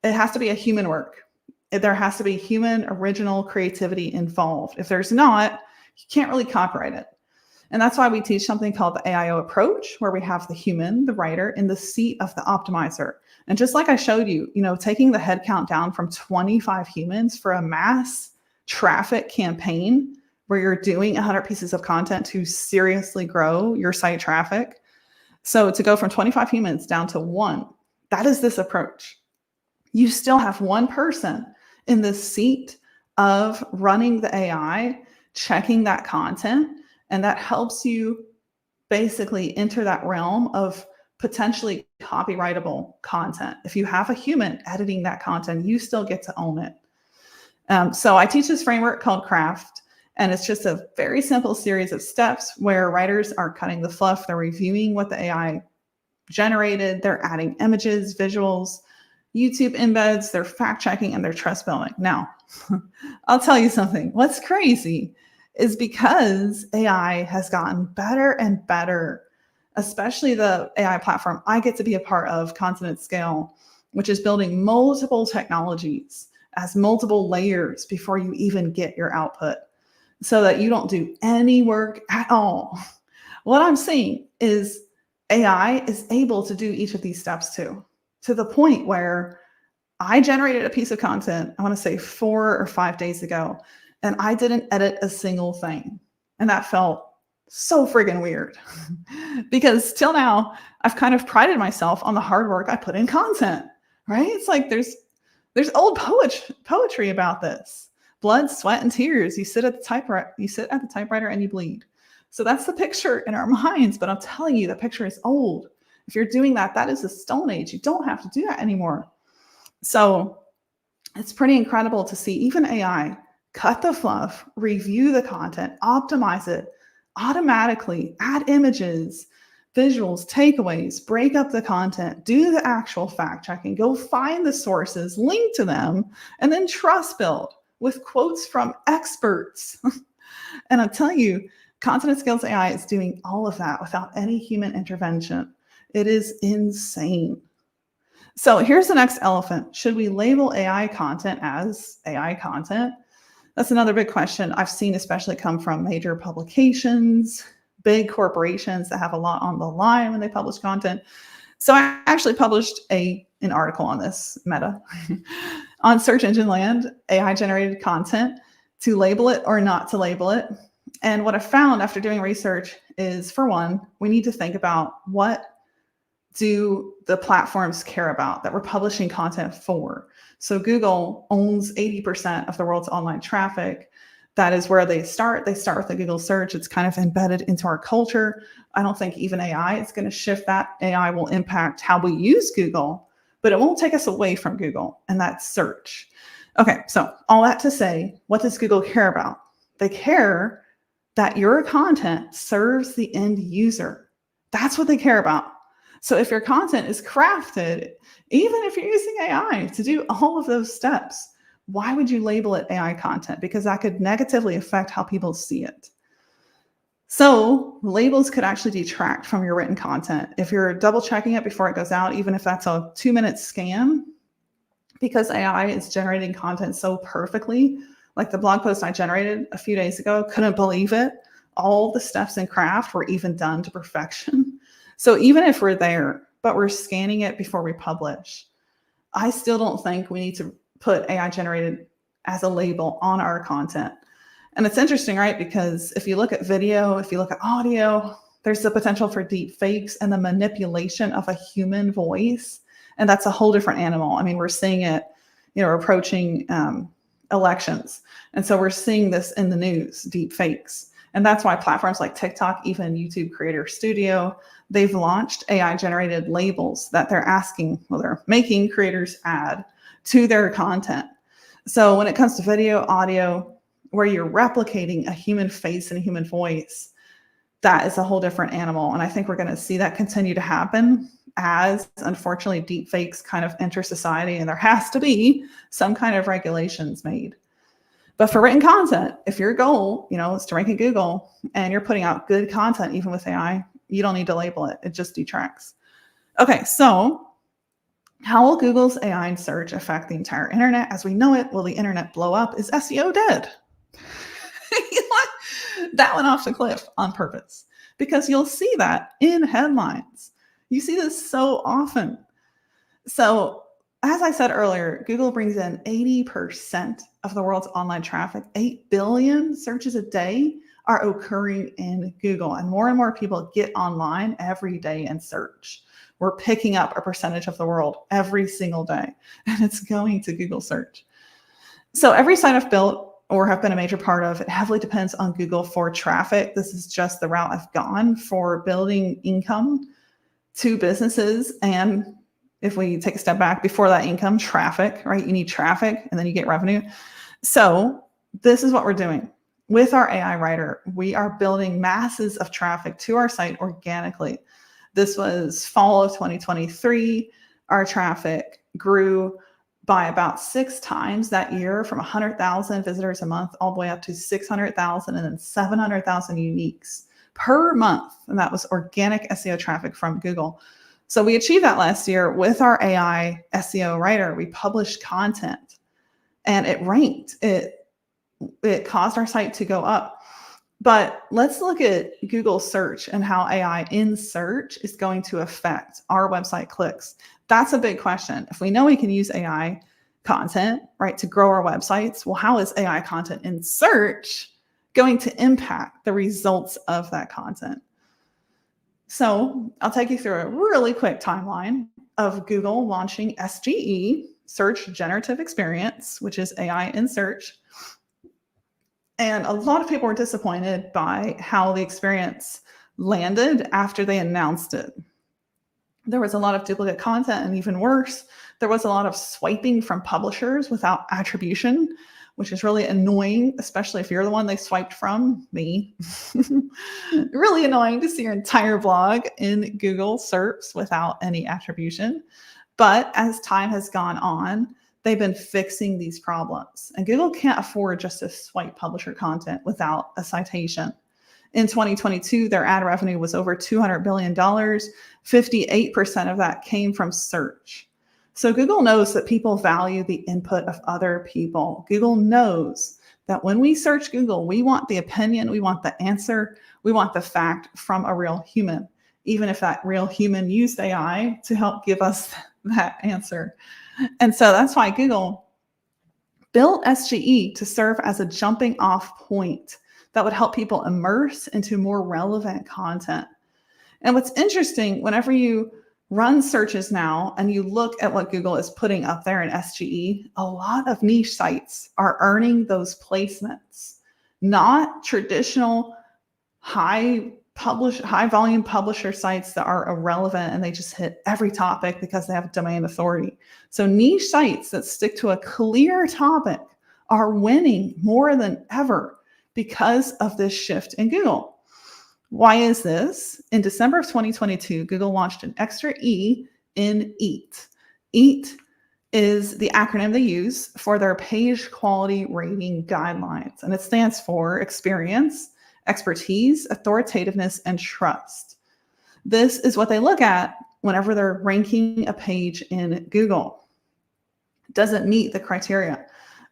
It has to be a human work. There has to be human original creativity involved. If there's not, you can't really copyright it. And that's why we teach something called the AIO approach, where we have the human, the writer, in the seat of the optimizer. And just like I showed you, taking the head count down from 25 humans for a mass traffic campaign where you're doing 100 pieces of content to seriously grow your site traffic. So to go from 25 humans down to one, that is this approach. You still have one person in the seat of running the AI, checking that content, and that helps you basically enter that realm of potentially copyrightable content. If you have a human editing that content, you still get to own it. So I teach this framework called CRAFT, and it's just a very simple series of steps where writers are cutting the fluff, they're reviewing what the AI generated, they're adding images, visuals, YouTube embeds, they're fact checking, and they're trust building. Now, I'll tell you something. What's crazy is because AI has gotten better and better, especially the AI platform I get to be a part of, Content at Scale, which is building multiple technologies as multiple layers before you even get your output so that you don't do any work at all. What I'm seeing is AI is able to do each of these steps too, to the point where I generated a piece of content, I want to say 4 or 5 days ago, and I didn't edit a single thing. And that felt so friggin' weird because till now, I've kind of prided myself on the hard work I put in content, right? It's like there's old poetry about this. Blood, sweat, and tears. You sit at the typewriter and you bleed. So that's the picture in our minds, but I'm telling you, the picture is old. If you're doing that, that is the Stone Age. You don't have to do that anymore. So it's pretty incredible to see even AI cut the fluff, review the content, optimize it automatically, add images, visuals, takeaways, break up the content, do the actual fact checking, go find the sources, link to them, and then trust build with quotes from experts. And I'm telling you, Content at Scale's AI is doing all of that without any human intervention. It is insane. So here's the next elephant. Should we label AI content as AI content? That's another big question I've seen especially come from major publications, big corporations that have a lot on the line when they publish content. So I actually published an article on this, Meta, on Search Engine Land, AI-generated content, to label it or not to label it. And what I found after doing research is, for one, we need to think about what do the platforms care about that we're publishing content for. So Google owns 80% of the world's online traffic. That is where they start. They start with the Google search. It's kind of embedded into our culture. I don't think even AI is going to shift that. AI will impact how we use Google, but it won't take us away from Google, and that's search. Okay, so all that to say, what does Google care about? They care that your content serves the end user. That's what they care about. So if your content is crafted, even if you're using AI to do all of those steps, why would you label it AI content? Because that could negatively affect how people see it. So labels could actually detract from your written content. If you're double checking it before it goes out, even if that's a 2-minute scan, because AI is generating content so perfectly, like the blog post I generated a few days ago, couldn't believe it. All the steps in craft were even done to perfection. So even if we're there, but we're scanning it before we publish, I still don't think we need to put AI generated as a label on our content. And it's interesting, right? Because if you look at video, if you look at audio, there's the potential for deep fakes and the manipulation of a human voice. And that's a whole different animal. I mean, we're seeing it, approaching elections. And so we're seeing this in the news, deep fakes. And that's why platforms like TikTok, even YouTube Creator Studio, they've launched AI generated labels that they're making creators add to their content. So when it comes to video, audio, where you're replicating a human face and a human voice, that is a whole different animal. And I think we're going to see that continue to happen as, unfortunately, deep fakes kind of enter society, and there has to be some kind of regulations made. But for written content, if your goal, is to rank in Google and you're putting out good content, even with AI, you don't need to label it. It just detracts. Okay, so how will Google's AI and search affect the entire internet as we know it? Will the internet blow up? Is SEO dead? That went off the cliff on purpose, because you'll see that in headlines. You see this so often. So as I said earlier, Google brings in 80% of the world's online traffic. 8 billion searches a day are occurring in Google, and more people get online every day and search. We're picking up a percentage of the world every single day, and it's going to Google search. So every site I've built or have been a major part of, it heavily depends on Google for traffic. This is just the route I've gone for building income to businesses. And if we take a step back, before that income, traffic, right? You need traffic and then you get revenue. So this is what we're doing. With our AI writer, we are building masses of traffic to our site organically. This was fall of 2023. Our traffic grew by about 6 times that year, from 100,000 visitors a month all the way up to 600,000 and then 700,000 uniques per month. And that was organic SEO traffic from Google. So we achieved that last year with our AI SEO writer. We published content and it ranked. It caused our site to go up. But let's look at Google search and how AI in search is going to affect our website clicks. That's a big question. If we know we can use AI content, right, to grow our websites, well, how is AI content in search going to impact the results of that content? So I'll take you through a really quick timeline of Google launching SGE, Search Generative Experience, which is AI in search. And a lot of people were disappointed by how the experience landed after they announced it. There was a lot of duplicate content, and even worse, there was a lot of swiping from publishers without attribution, which is really annoying, especially if you're the one they swiped from, me. Really annoying to see your entire blog in Google SERPs without any attribution. But as time has gone on, they've been fixing these problems. And Google can't afford just to swipe publisher content without a citation. In 2022, their ad revenue was over $200 billion. 58% of that came from search. So Google knows that people value the input of other people. Google knows that when we search Google, we want the opinion, we want the answer, we want the fact from a real human, even if that real human used AI to help give us that answer. And so that's why Google built SGE to serve as a jumping off point that would help people immerse into more relevant content. And what's interesting, whenever you run searches now and you look at what Google is putting up there in SGE, a lot of niche sites are earning those placements, not traditional high volume publisher sites that are irrelevant and they just hit every topic because they have domain authority. So niche sites that stick to a clear topic are winning more than ever because of this shift in Google. Why is this? In December of 2022, Google launched an extra E in EAT. EAT is the acronym they use for their page quality rating guidelines, and it stands for experience, expertise, authoritativeness, and trust. This is what they look at whenever they're ranking a page in Google. Does it meet the criteria?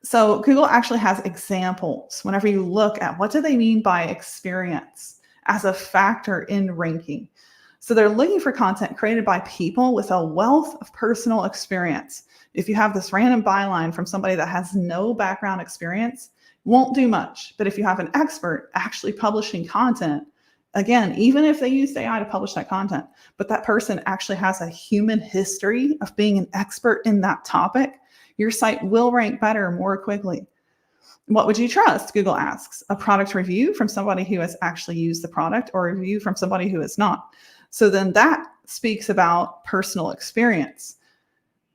So Google actually has examples whenever you look at what do they mean by experience as a factor in ranking. So they're looking for content created by people with a wealth of personal experience. If you have this random byline from somebody that has no background experience, won't do much. But if you have an expert actually publishing content, again, even if they used AI to publish that content, but that person actually has a human history of being an expert in that topic, your site will rank better more quickly. What would you trust? Google asks. A product review from somebody who has actually used the product, or a review from somebody who has not. So then that speaks about personal experience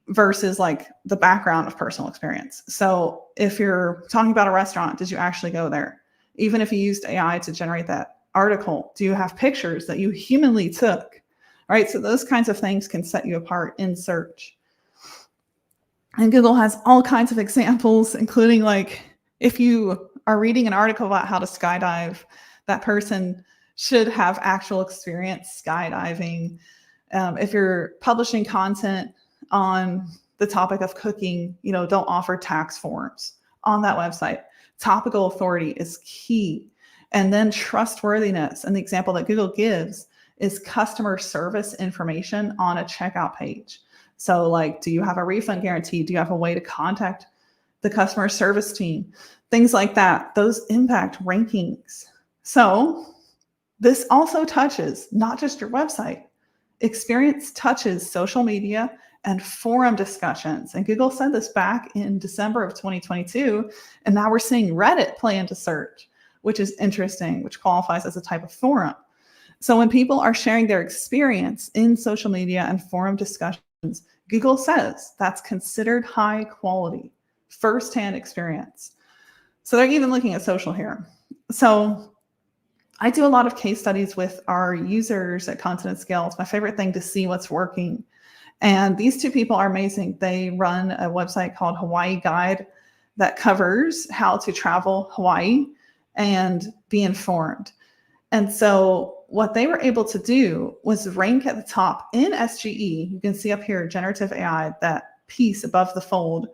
versus like the background of personal experience. So if you're talking about a restaurant, did you actually go there? Even if you used AI to generate that article, do you have pictures that you humanly took? Right? So those kinds of things can set you apart in search. And Google has all kinds of examples, including like if you are reading an article about how to skydive, that person should have actual experience skydiving. If you're publishing content on the topic of cooking, don't offer tax forms on that website. Topical authority is key. And then trustworthiness. And the example that Google gives is customer service information on a checkout page. So like, do you have a refund guarantee? Do you have a way to contact the customer service team? Things like that. Those impact rankings. So this also touches not just your website. Experience touches social media and forum discussions. And Google said this back in December of 2022. And now we're seeing Reddit play into search, which is interesting, which qualifies as a type of forum. So when people are sharing their experience in social media and forum discussions, Google says that's considered high quality, firsthand experience. So they're even looking at social here. So I do a lot of case studies with our users at Content at Scale. It's my favorite thing to see what's working. And these two people are amazing. They run a website called Hawaii Guide that covers how to travel Hawaii and be informed. And so what they were able to do was rank at the top in SGE. You can see up here, generative AI, that piece above the fold.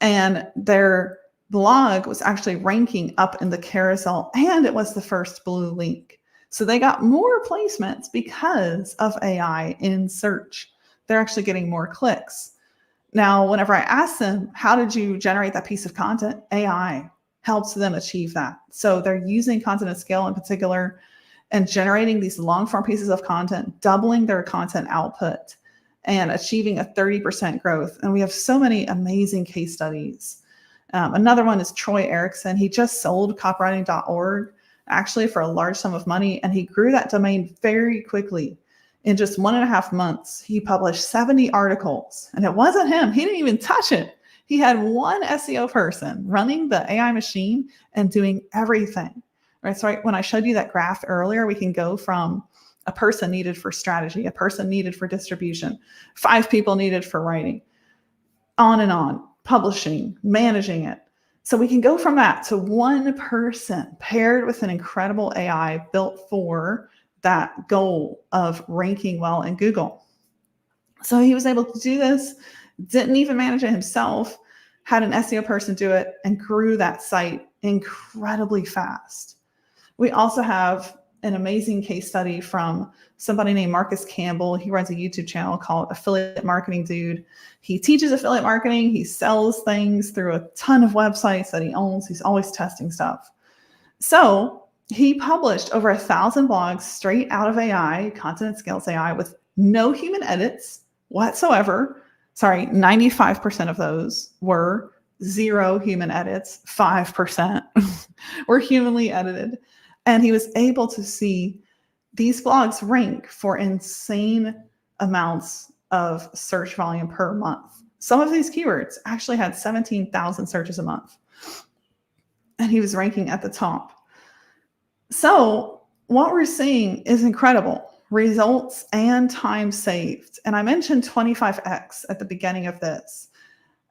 And their blog was actually ranking up in the carousel, and it was the first blue link. So they got more placements because of AI in search. They're actually getting more clicks. Now, whenever I ask them, how did you generate that piece of content? AI helps them achieve that. So they're using Content at Scale in particular and generating these long form pieces of content, doubling their content output and achieving a 30% growth. And we have so many amazing case studies. Another one is Troy Erickson. He just sold copywriting.org actually for a large sum of money, and he grew that domain very quickly. In just 1.5 months, he published 70 articles, and it wasn't him. He didn't even touch it. He had one SEO person running the AI machine and doing everything, right? So when I showed you that graph earlier, we can go from a person needed for strategy, a person needed for distribution, 5 people needed for writing, on, publishing, managing it. So we can go from that to one person paired with an incredible AI built for that goal of ranking well in Google. So he was able to do this, didn't even manage it himself, had an SEO person do it, and grew that site incredibly fast. We also have an amazing case study from somebody named Marcus Campbell. He runs a YouTube channel called Affiliate Marketing Dude. He teaches affiliate marketing. He sells things through a ton of websites that he owns. He's always testing stuff. So he published over 1,000 blogs straight out of AI, Content at Scale AI, with no human edits whatsoever. 95% of those were 0 human edits, 5% were humanly edited. And he was able to see these blogs rank for insane amounts of search volume per month. Some of these keywords actually had 17,000 searches a month. And he was ranking at the top. So what we're seeing is incredible results and time saved. And I mentioned 25x at the beginning of this.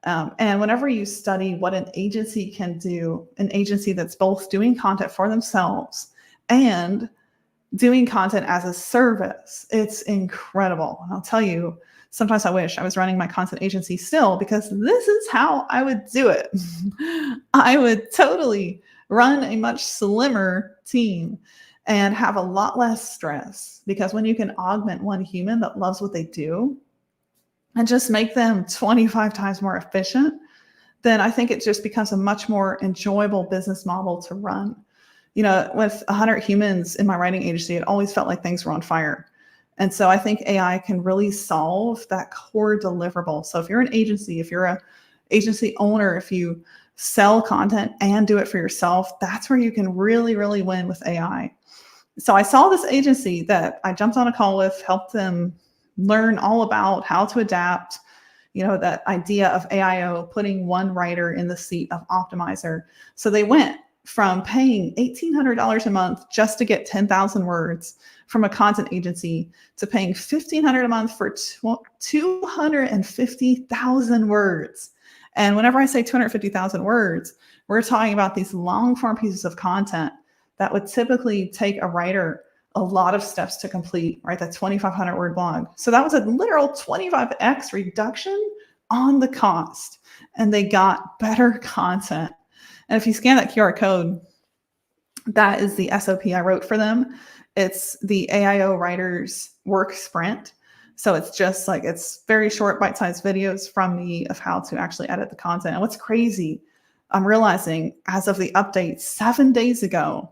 And whenever you study what an agency can do, an agency that's both doing content for themselves and doing content as a service, it's incredible. And I'll tell you, sometimes I wish I was running my content agency still, because this is how I would do it. I would totally run a much slimmer team and have a lot less stress, because when you can augment one human that loves what they do and just make them 25 times more efficient, then I think it just becomes a much more enjoyable business model to run. You know, with 100 humans in my writing agency, it always felt like things were on fire. And so I think AI can really solve that core deliverable. So if you're an agency, if you're a agency owner, if you sell content and do it for yourself, that's where you can really, really win with AI. So I saw this agency that I jumped on a call with, helped them learn all about how to adapt, you know, that idea of AIO, putting one writer in the seat of optimizer. So they went from paying $1,800 a month just to get 10,000 words from a content agency to paying $1,500 a month for 250,000 words. And whenever I say 250,000 words, we're talking about these long form pieces of content that would typically take a writer a lot of steps to complete, right? That 2,500 word blog. So that was a literal 25x reduction on the cost, and they got better content. And if you scan that QR code, that is the SOP I wrote for them. It's the AIO Writers Work Sprint. So it's just like, it's very short bite-sized videos from me of how to actually edit the content. And what's crazy, I'm realizing as of the update 7 days ago,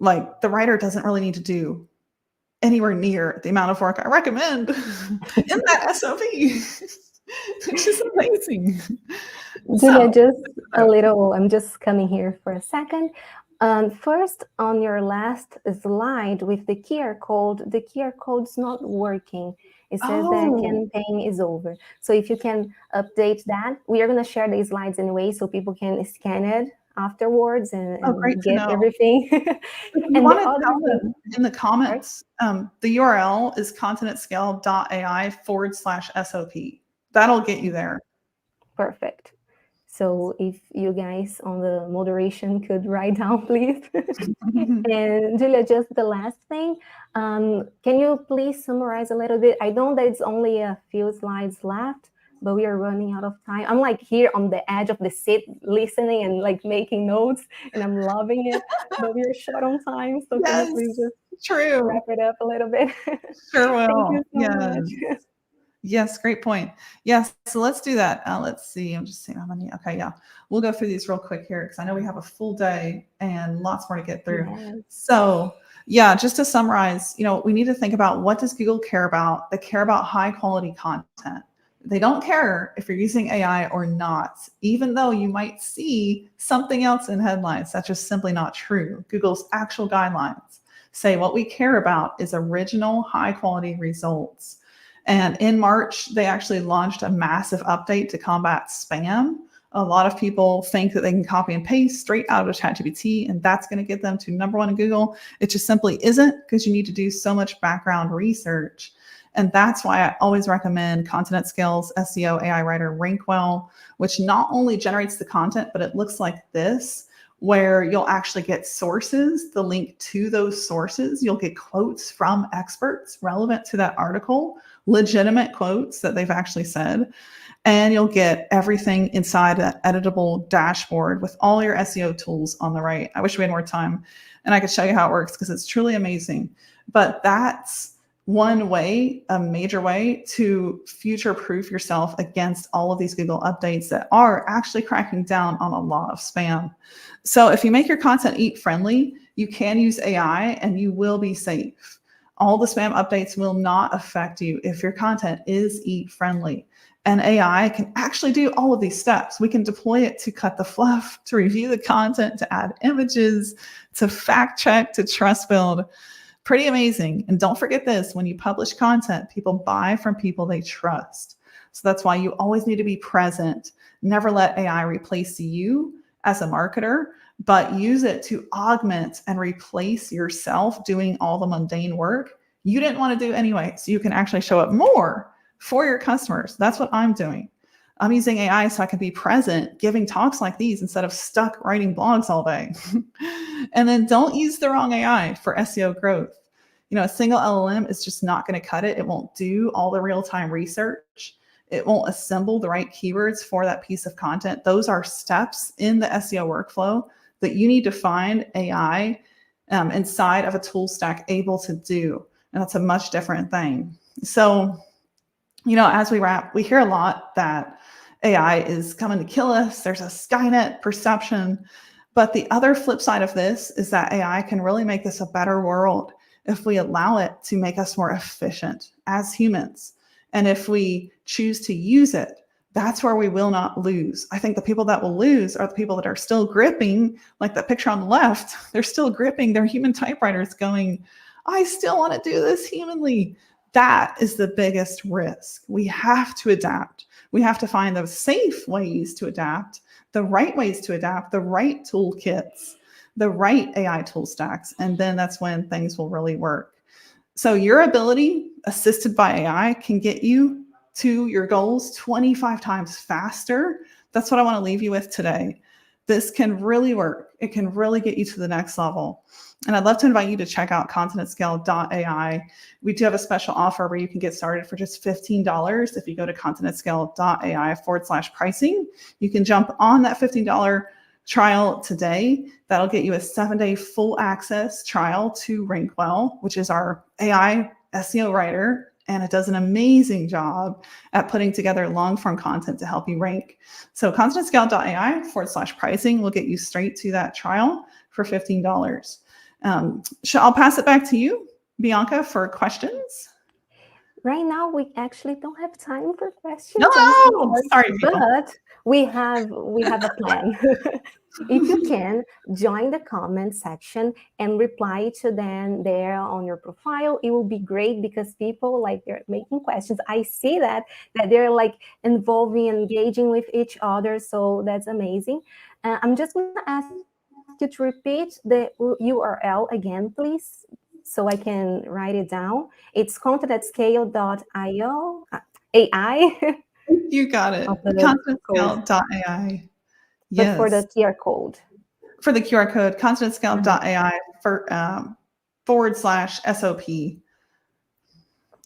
like the writer doesn't really need to do anywhere near the amount of work I recommend in that SOP, which is amazing. Julia, just a little, I'm just coming here for a second. First, on your last slide with the QR code, the QR code's not working. It says that campaign is over. So if you can update that, we are going to share the slides anyway, so people can scan it afterwards and get everything. And the other in the comments, the URL is contentscale.ai/SOP. That'll get you there. Perfect. So if you guys on the moderation could write down, please. And Julia, just the last thing, can you please summarize a little bit? I know that it's only a few slides left, but we are running out of time. I'm like here on the edge of the seat listening and like making notes, and I'm loving it, but we're short on time. So can you please just wrap it up a little bit? Sure will. Thank you so much. Yes, great point. Yes, so let's do that. Let's see. I'm just seeing how many. Okay, yeah. We'll go through these real quick here because I know we have a full day and lots more to get through. Yes. So yeah, just to summarize, you know, we need to think about, what does Google care about? They care about high quality content. They don't care if you're using AI or not, even though you might see something else in headlines. That's just simply not true. Google's actual guidelines say what we care about is original high quality results. And in March, they actually launched a massive update to combat spam. A lot of people think that they can copy and paste straight out of ChatGPT, and that's going to get them to #1 in Google. It just simply isn't, because you need to do so much background research. And that's why I always recommend Content Skills SEO AI Writer Rank Well, which not only generates the content, but it looks like this, where you'll actually get sources, the link to those sources. You'll get quotes from experts relevant to that article, legitimate quotes that they've actually said. And you'll get everything inside that editable dashboard with all your SEO tools on the right. I wish we had more time and I could show you how it works, because it's truly amazing. But that's one way, a major way to future-proof yourself against all of these Google updates that are actually cracking down on a lot of spam. So if you make your content EAT friendly, you can use AI and you will be safe. All the spam updates will not affect you if your content is EAT friendly. And AI can actually do all of these steps. We can deploy it to cut the fluff, to review the content, to add images, to fact check, to trust build. Pretty amazing. And don't forget this, when you publish content, people buy from people they trust. So that's why you always need to be present. Never let AI replace you, as a marketer, but use it to augment and replace yourself doing all the mundane work you didn't want to do anyway. So you can actually show up more for your customers. That's what I'm doing. I'm using AI so I can be present, giving talks like these instead of stuck writing blogs all day. And then don't use the wrong AI for SEO growth. A single LLM is just not going to cut it. It won't do all the real-time research. It won't assemble the right keywords for that piece of content. Those are steps in the SEO workflow that you need to find AI inside of a tool stack able to do. And that's a much different thing. So, as we wrap, we hear a lot that AI is coming to kill us. There's a Skynet perception. But the other flip side of this is that AI can really make this a better world if we allow it to make us more efficient as humans. And if we choose to use it, that's where we will not lose. I think the people that will lose are the people that are still gripping, like the picture on the left, they're still gripping their human typewriters going, I still want to do this humanly. That is the biggest risk. We have to adapt. We have to find those safe ways to adapt, the right ways to adapt, the right toolkits, the right AI tool stacks. And then that's when things will really work. So your ability, assisted by AI, can get you to your goals 25 times faster. That's what I want to leave you with today. This can really work. It can really get you to the next level. And I'd love to invite you to check out continentscale.ai. We do have a special offer where you can get started for just $15. If you go to continentscale.ai/pricing, you can jump on that $15 trial today. That'll get you a 7-day full access trial to RankWell, which is our AI SEO writer. And it does an amazing job at putting together long-form content to help you rank. So continentscale.ai/pricing will get you straight to that trial for $15. I'll pass it back to you, Bianca, for questions. Right now, we actually don't have time for questions. No, sorry, but we have a plan. If you can, join the comment section and reply to them there on your profile. It will be great because people they're making questions. I see that they're involving, engaging with each other. So that's amazing. I'm just going to ask you to repeat the URL again, please, so I can write it down. It's continentscale.io AI. You got it. Continentscale.ai. Yes. But for the QR code. For the QR code, continentscale.ai /SOP.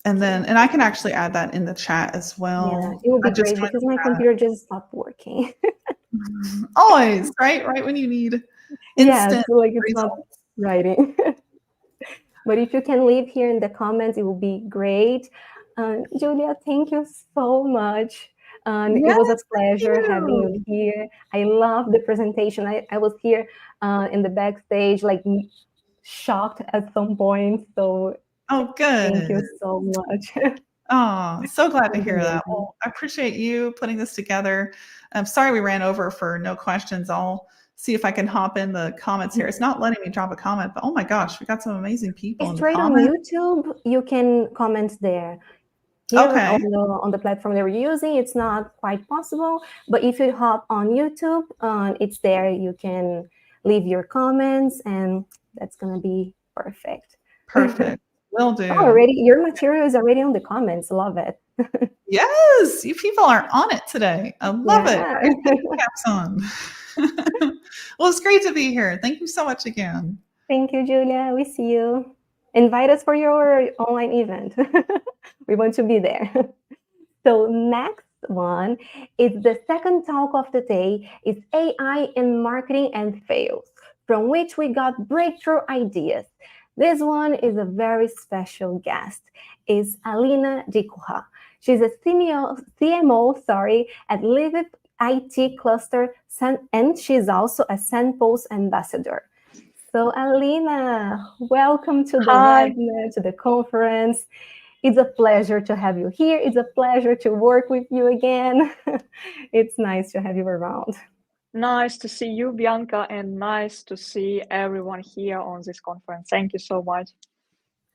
And I can actually add that in the chat as well. Yeah, it would be great because my computer just stopped working. Always, right when you need instant it's results. not writing. But if you can leave here in the comments, it will be great. Julia, thank you so much. It was a pleasure having you here. I love the presentation. I was here in the backstage, shocked at some point. So good. Thank you so much. Oh, so glad to hear that. Well, I appreciate you putting this together. I'm sorry we ran over for no questions. I'll see if I can hop in the comments here. It's not letting me drop a comment, but oh my gosh, we got some amazing people in the comments. On YouTube, you can comment there. Here on the platform they were using, it's not quite possible. But if you hop on YouTube, it's there. You can leave your comments, and that's going to be perfect. Perfect. Will do. Already, your material is already on the comments. Love it. Yes, you people are on it today. I love it. Caps on. Well, it's great to be here. Thank you so much again. Thank you, Julia. We see you. Invite us for your online event. We want to be there. So next one is the second talk of the day. It's AI in marketing and fails, from which we got breakthrough ideas. This one is a very special guest. It's ALINA DYKUHA. She's a CMO at Lviv IT cluster, and she's also a SendPulse ambassador. So ALINA, welcome to the webinar, to the conference. It's a pleasure to have you here. It's a pleasure to work with you again. It's nice to have you around. Nice to see you, Bianca, and nice to see everyone here on this conference. Thank you so much.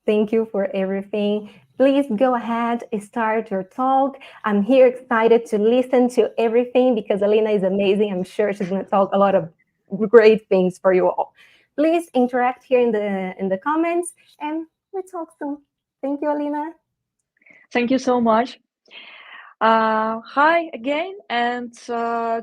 Thank you for everything. Please go ahead, start your talk. I'm here excited to listen to everything because ALINA is amazing. I'm sure she's going to talk a lot of great things for you all. Please interact here in the comments, and let's talk soon. Thank you, ALINA. Thank you so much. Hi again, and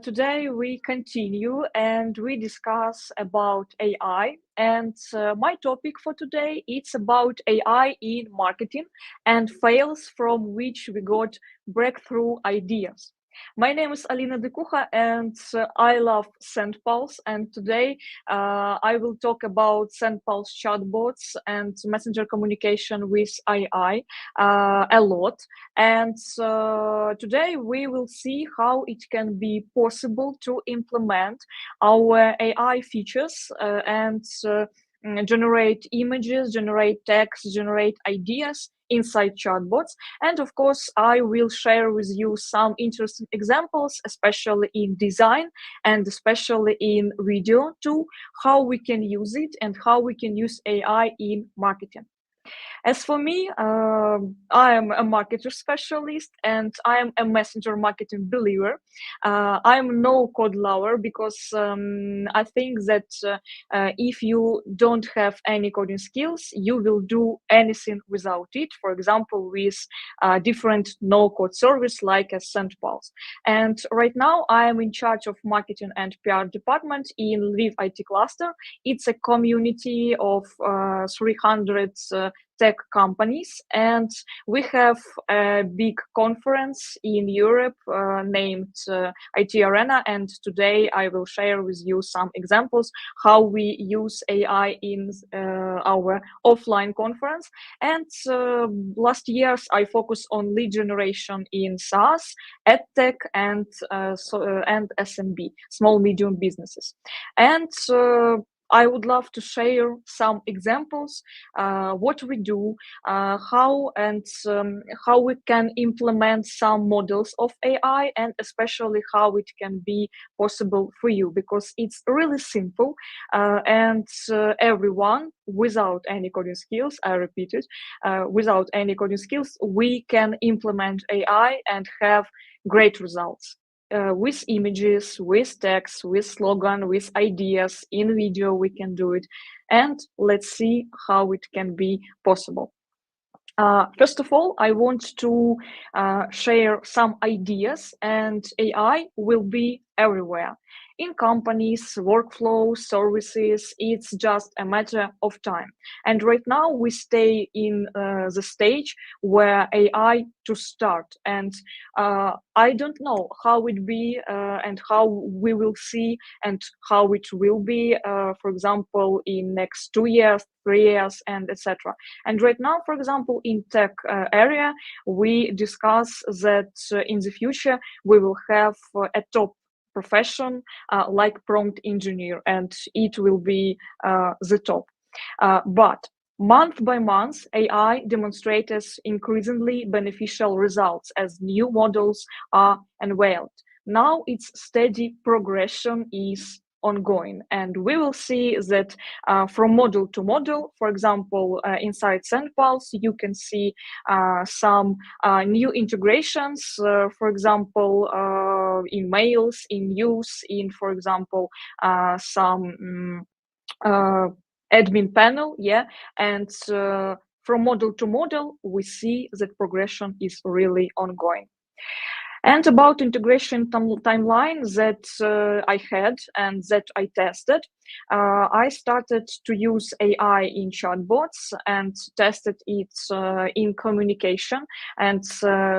today we continue and we discuss about AI. And my topic for today it's about AI in marketing and fails from which we got breakthrough ideas. My name is ALINA DYKUHA, and I love SendPulse. And today I will talk about SendPulse chatbots and messenger communication with AI a lot. And today we will see how it can be possible to implement our AI features and generate images, generate text, generate ideas inside chatbots. And of course, I will share with you some interesting examples, especially in design and especially in video too, how we can use it and how we can use AI in marketing. As for me, I am a marketer specialist and I am a messenger marketing believer. I am no code lover because I think that if you don't have any coding skills, you will do anything without it. For example, with different no-code service like a SendPulse. And right now, I am in charge of marketing and PR department in Lviv IT cluster. It's a community of 300 tech companies, and we have a big conference in Europe named IT Arena, and today I will share with you some examples how we use AI in our offline conference. And last years I focused on lead generation in SaaS, EdTech, and SMB, small medium businesses. And I would love to share some examples, what we do, how we can implement some models of AI, and especially how it can be possible for you, because it's really simple and everyone without any coding skills, I repeat it, without any coding skills, we can implement AI and have great results. With images, with text, with slogan, with ideas, in video we can do it. And let's see how it can be possible. First of all, I want to share some ideas, and AI will be everywhere. In companies, workflows, services, it's just a matter of time. And right now we stay in the stage where AI to start. And I don't know how it be and how we will see and how it will be, for example, in next 2 years, 3 years, and etc. And right now, for example, in tech area, we discuss that in the future we will have a top profession like prompt engineer, and it will be the top. But month by month, AI demonstrates increasingly beneficial results as new models are unveiled. Now its steady progression is ongoing, and we will see that from model to model, for example, inside SendPulse, you can see some new integrations, for example, in mails, in news, in, for example, some admin panel, and from model to model, we see that progression is really ongoing. And about integration timeline that I had and that I tested, I started to use AI in chatbots and tested it in communication and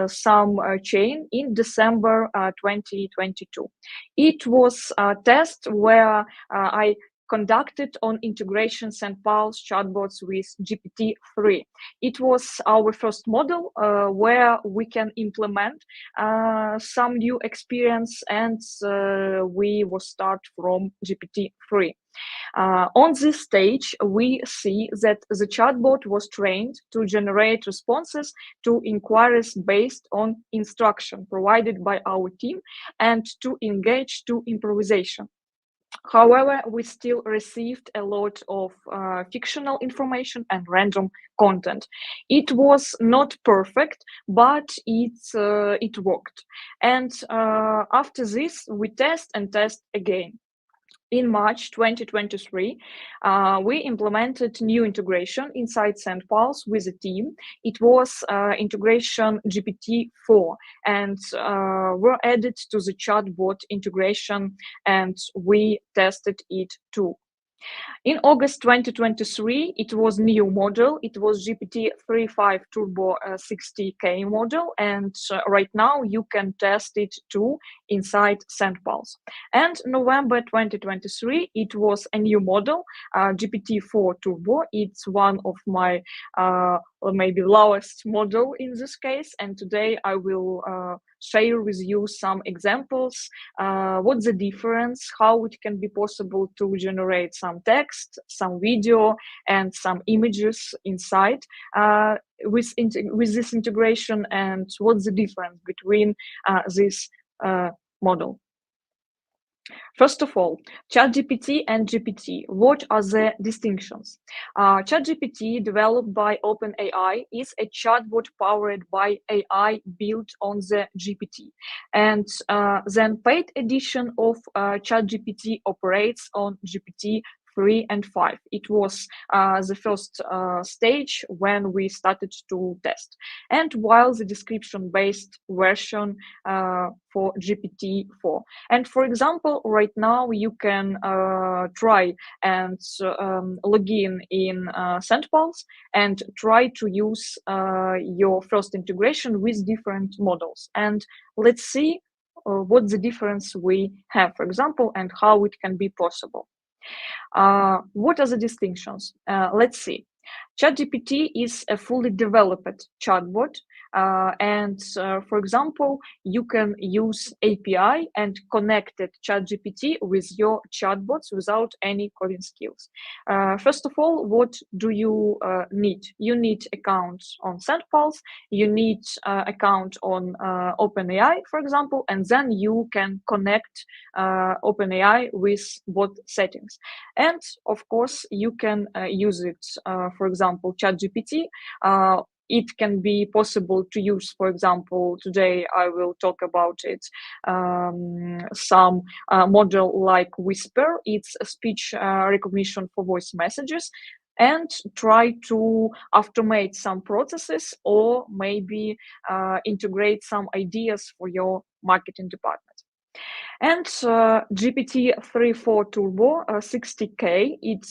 some chain in December 2022. It was a test where I conducted on integration SendPulse chatbots with GPT-3. It was our first model where we can implement some new experience, and we will start from GPT-3. On this stage, we see that the chatbot was trained to generate responses to inquiries based on instruction provided by our team and to engage to improvisation. However, we still received a lot of fictional information and random content. It was not perfect, but it worked. And after this, we test and test again. In March 2023, we implemented new integration inside SendPulse with a team. It was integration GPT-4, and were added to the chatbot integration, and we tested it too. In August 2023, it was new model. It was GPT-3.5 Turbo 60K model, and right now you can test it too inside SendPulse. And November 2023, it was a new model, GPT-4 Turbo. It's one of my maybe lowest model in this case, and today I will share with you some examples, what's the difference, how it can be possible to generate some text, some video, and some images inside with this integration, and what's the difference between this model. First of all, ChatGPT and GPT. What are the distinctions? ChatGPT, developed by OpenAI, is a chatbot powered by AI built on the GPT. And then paid edition of ChatGPT operates on GPT 3 and 5. It was the first stage when we started to test. And while the description-based version for GPT-4. And for example, right now you can try and log in SendPulse and try to use your first integration with different models. And let's see what the difference we have, for example, and how it can be possible. What are the distinctions? Let's see. ChatGPT is a fully developed chatbot, and for example, you can use API and connect ChatGPT with your chatbots without any coding skills. First of all, what do you need? You need accounts on SendPulse, you need account on OpenAI, for example, and then you can connect OpenAI with bot settings. And of course, you can use it, for example, ChatGPT. It can be possible to use, for example, today I will talk about it, some model like Whisper. It's a speech recognition for voice messages, and try to automate some processes or maybe integrate some ideas for your marketing department. And GPT-3.4 Turbo 60K, it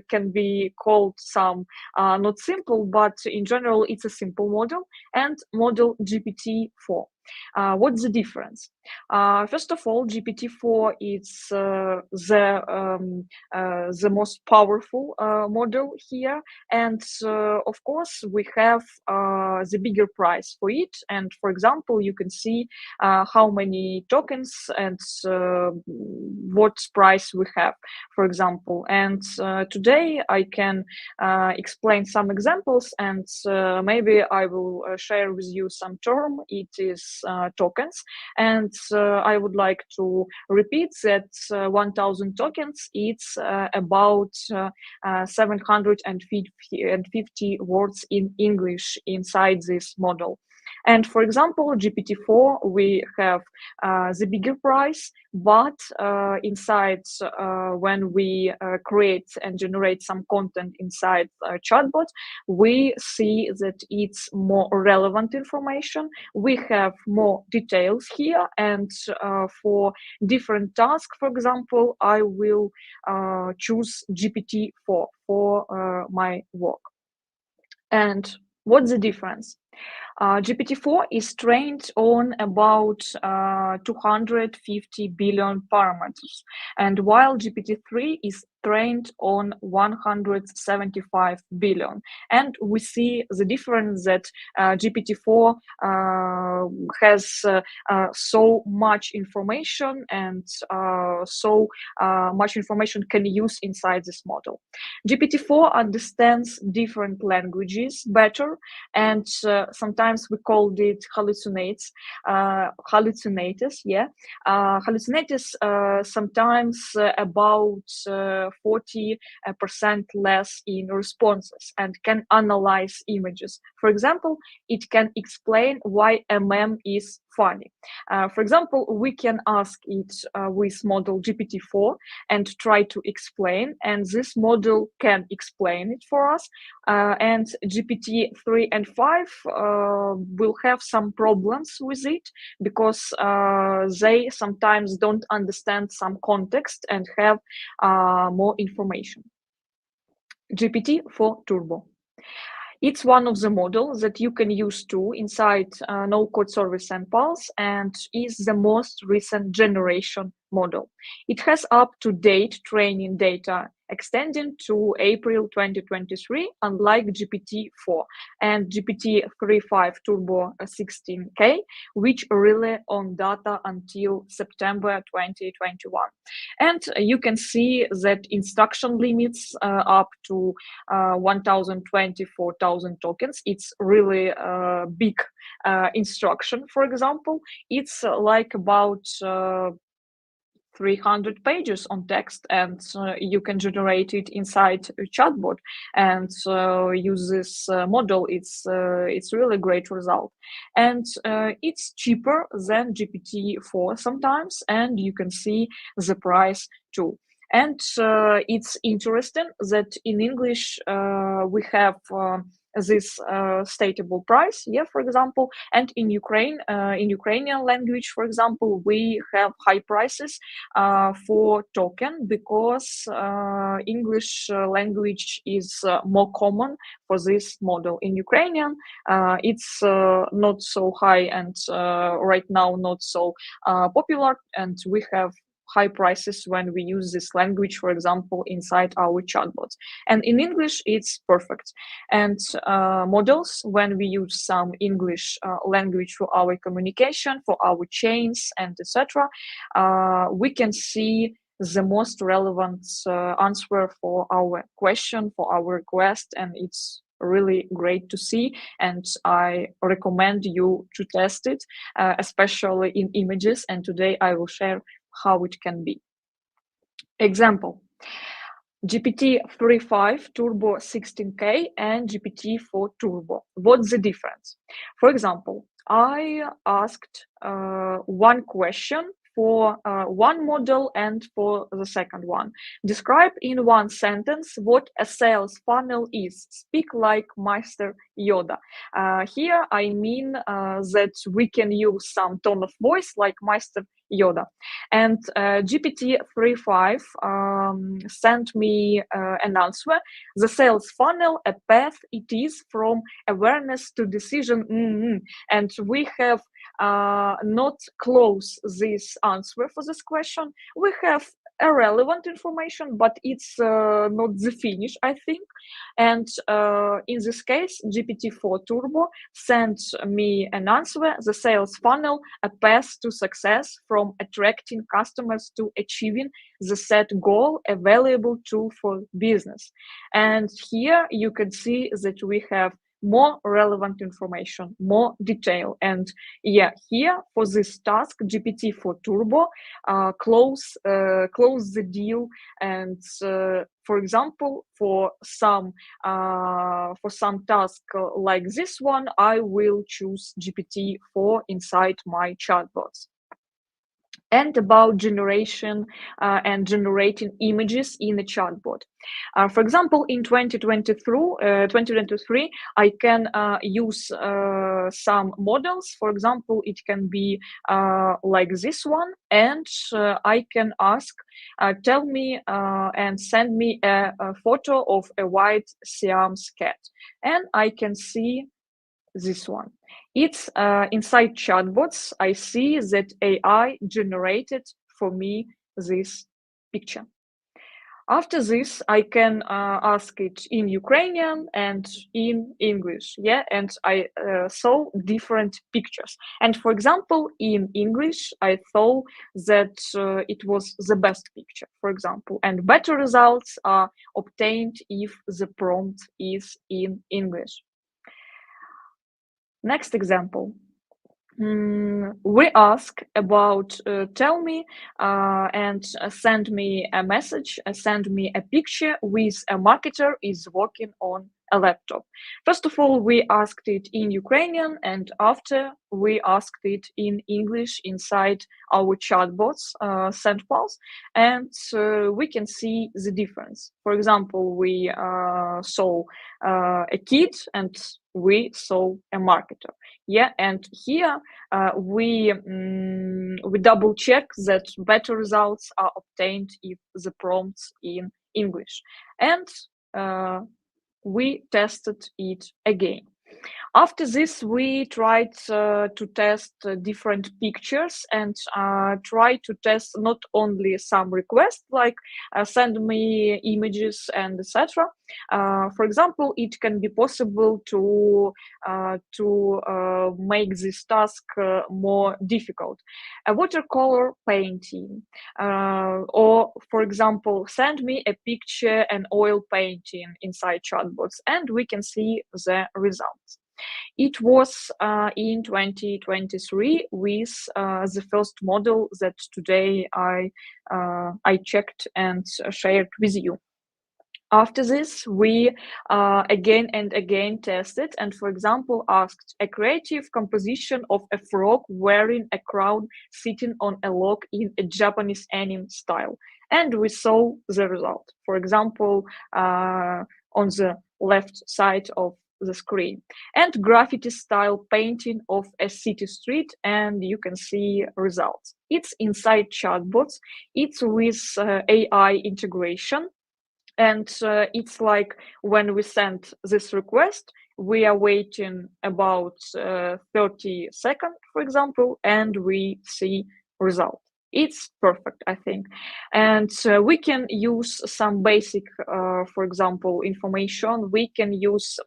can be called some not simple, but in general it's a simple model, and model GPT-4. What's the difference? First of all, GPT-4 is the most powerful model here, and of course we have the bigger price for it. And for example, you can see how many tokens and what price we have, for example. And today I can explain some examples, and maybe I will share with you some term. It is tokens, and I would like to repeat that 1000 tokens, it's about 750 words in English inside this model. And for example, GPT-4, we have the bigger price, but inside when we create and generate some content inside chatbot, we see that it's more relevant information. We have more details here, and for different tasks, for example, I will choose GPT-4 for my work. And what's the difference? GPT-4 is trained on about 250 billion parameters, and while GPT-3 is trained on 175 billion. And we see the difference that GPT-4 has so much information and so much information can use inside this model. GPT-4 understands different languages better, and sometimes we called it hallucinates, hallucinators, yeah. Hallucinators sometimes about 40% less in responses and can analyze images. For example, it can explain why a meme is funny. For example, we can ask it with model GPT-4 and try to explain, and this model can explain it for us. And GPT-3 and 5 will have some problems with it because they sometimes don't understand some context and have more information. GPT-4 Turbo. It's one of the models that you can use too inside no-code service SendPulse, and is the most recent generation model. It has up-to-date training data extending to April 2023, unlike GPT-4 and GPT-3.5 Turbo 16K, which rely on data until September 2021. And you can see that instruction limits up to 1,024,000 tokens. It's really a big instruction. For example, it's like about 300 pages on text, and you can generate it inside a chatbot and use this model. It's really great result, and it's cheaper than GPT-4 sometimes, and you can see the price too. And it's interesting that in English we have this stateable price, yeah, for example, and in Ukrainian language, for example, we have high prices for token because English language is more common for this model. In Ukrainian, it's not so high and right now not so popular, and we have high prices when we use this language, for example, inside our chatbots. And in English, it's perfect. And models, when we use some English language for our communication, for our chains, and etc., we can see the most relevant answer for our question, for our request, and it's really great to see, and I recommend you to test it, especially in images, and today I will share how it can be. Example, GPT-3.5 Turbo 16K and GPT-4 Turbo. What's the difference? For example, I asked one question for one model and for the second one. Describe in one sentence what a sales funnel is. Speak like Master Yoda. Here I mean that we can use some tone of voice like Master Yoda. And GPT-3.5 sent me an answer. The sales funnel, a path it is from awareness to decision. And we have not close this answer for this question. We have irrelevant information, but it's not the finish, I think. And in this case, GPT-4 Turbo sends me an answer, the sales funnel, a path to success from attracting customers to achieving the set goal, available tool for business. And here you can see that we have more relevant information, more detail. And yeah, here for this task, GPT-4 Turbo close the deal. And for example, for some task like this one, I will choose GPT-4 inside my chatbots. And about generation and generating images in a chatbot. For example, in 2023, I can use some models. For example, it can be like this one, and I can ask, tell me and send me a photo of a white Siamese cat, and I can see this one. It's inside chatbots. I see that AI generated for me this picture. After this, I can ask it in Ukrainian and in English, yeah, and I saw different pictures. And for example, in English, I thought that it was the best picture, for example, and better results are obtained if the prompt is in English. Next example. We ask about tell me and send me a message, send me a picture with a marketer is working on a laptop. First of all, we asked it in Ukrainian, and after we asked it in English inside our chatbots, SendPulse, and we can see the difference. For example, we saw a kid and we saw a marketer. Yeah, and here we double check that better results are obtained if the prompts in English, and we tested it again. After this, we tried to test different pictures and try to test not only some requests like send me images and etc. For example, it can be possible to make this task more difficult. A watercolor painting, or for example, send me a picture and oil painting inside chatbots, and we can see the results. It was in 2023 with the first model that today I checked and shared with you. After this, we again and again tested and, for example, asked a creative composition of a frog wearing a crown sitting on a log in a Japanese anime style. And we saw the result. For example, on the left side of the screen, and graffiti style painting of a city street, and you can see results. It's inside chatbots. It's with AI integration. And it's like when we send this request, we are waiting about 30 seconds, for example, and we see result. It's perfect, I think. And we can use some basic, for example, information. We can use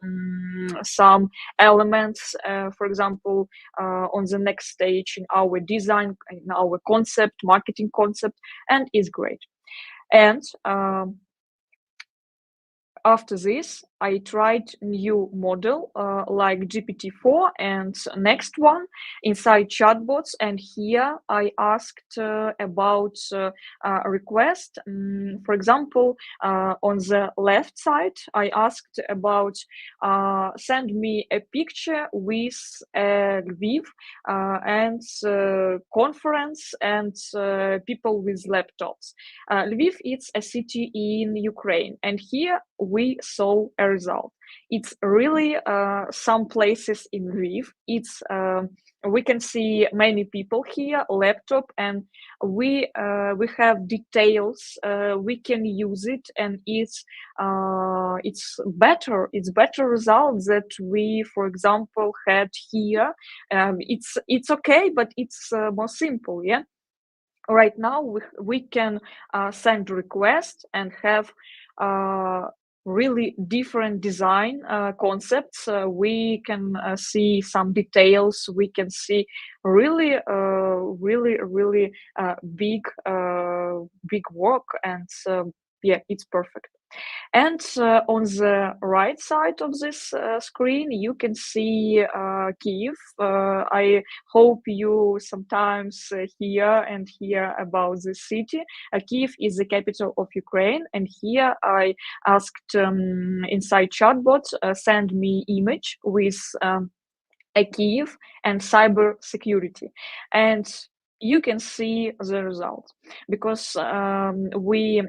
some elements, for example, on the next stage in our design, in our concept, marketing concept, and it's great. And after this, I tried new model like GPT-4 and next one inside chatbots. And here I asked about a request. For example, on the left side, I asked about send me a picture with Lviv and conference and people with laptops. Lviv is a city in Ukraine, and here we saw a result. It's really some places in Lviv. It's we can see many people here, laptop, and we have details. We can use it, and it's better. It's better results that we, for example, had here. It's okay, but it's more simple. Yeah. Right now we can send requests and have really different design concepts. We can see some details. We can see really big work, and yeah, it's perfect. And on the right side of this screen, you can see Kyiv. I hope you sometimes hear about the city. Kyiv is the capital of Ukraine, and here I asked inside chatbot, send me image with a Kyiv and cyber security. And you can see the result because we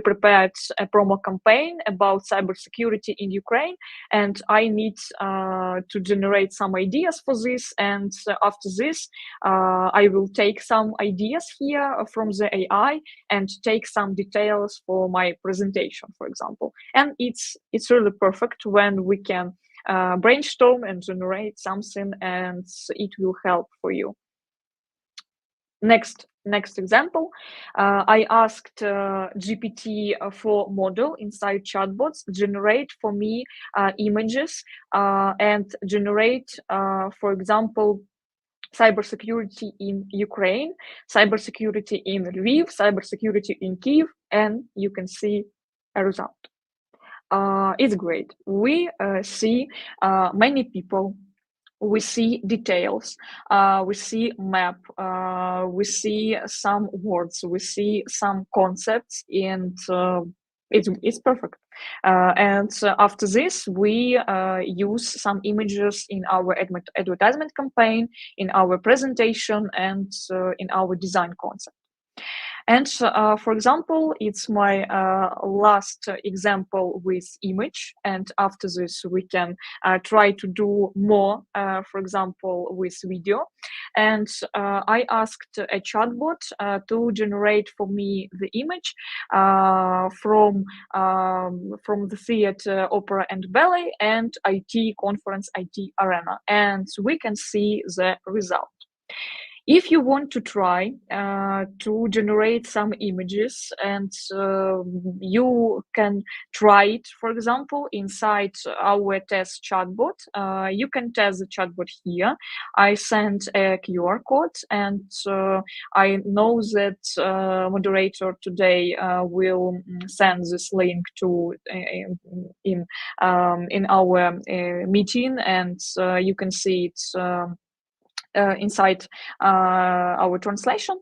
prepared a promo campaign about cybersecurity in Ukraine, and I need to generate some ideas for this. And after this, I will take some ideas here from the AI and take some details for my presentation, for example. And it's really perfect when we can brainstorm and generate something, and it will help for you. Next example, I asked GPT for model inside chatbots generate for me images and generate, for example, cybersecurity in Ukraine, cybersecurity in Lviv, cybersecurity in Kiev, and you can see a result. It's great. We see many people, we see details, we see map, we see some words, we see some concepts, and it's perfect. And after this, we use some images in our advertisement campaign, in our presentation, and in our design concept. And for example, it's my last example with image. And after this, we can try to do more, for example, with video. And I asked a chatbot to generate for me the image from the theater, opera and ballet, and IT conference, IT arena. And we can see the result. If you want to try to generate some images, and you can try it, for example, inside our test chatbot. You can test the chatbot here. I sent a QR code, and I know that moderator today will send this link to in our meeting, and you can see it inside our translation,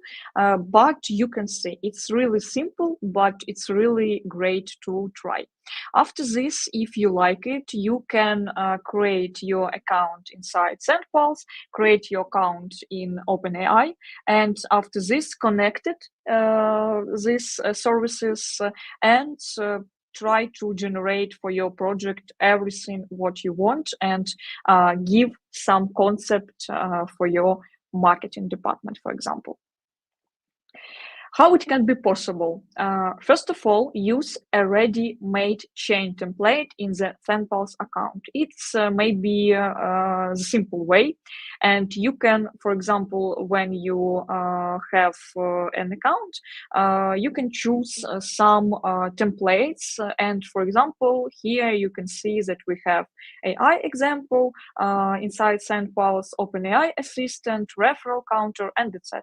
but you can see it's really simple, but it's really great to try. After this, if you like it, you can create your account inside SendPulse, create your account in OpenAI, and after this, connect it, these services, and try to generate for your project everything what you want, and give some concept for your marketing department, for example. How it can be possible? First of all, use a ready-made chain template in the SendPulse account. It's maybe the simple way, and you can, for example, when you have an account, you can choose some templates. And for example, here you can see that we have AI example inside SendPulse, OpenAI assistant, referral counter, and etc.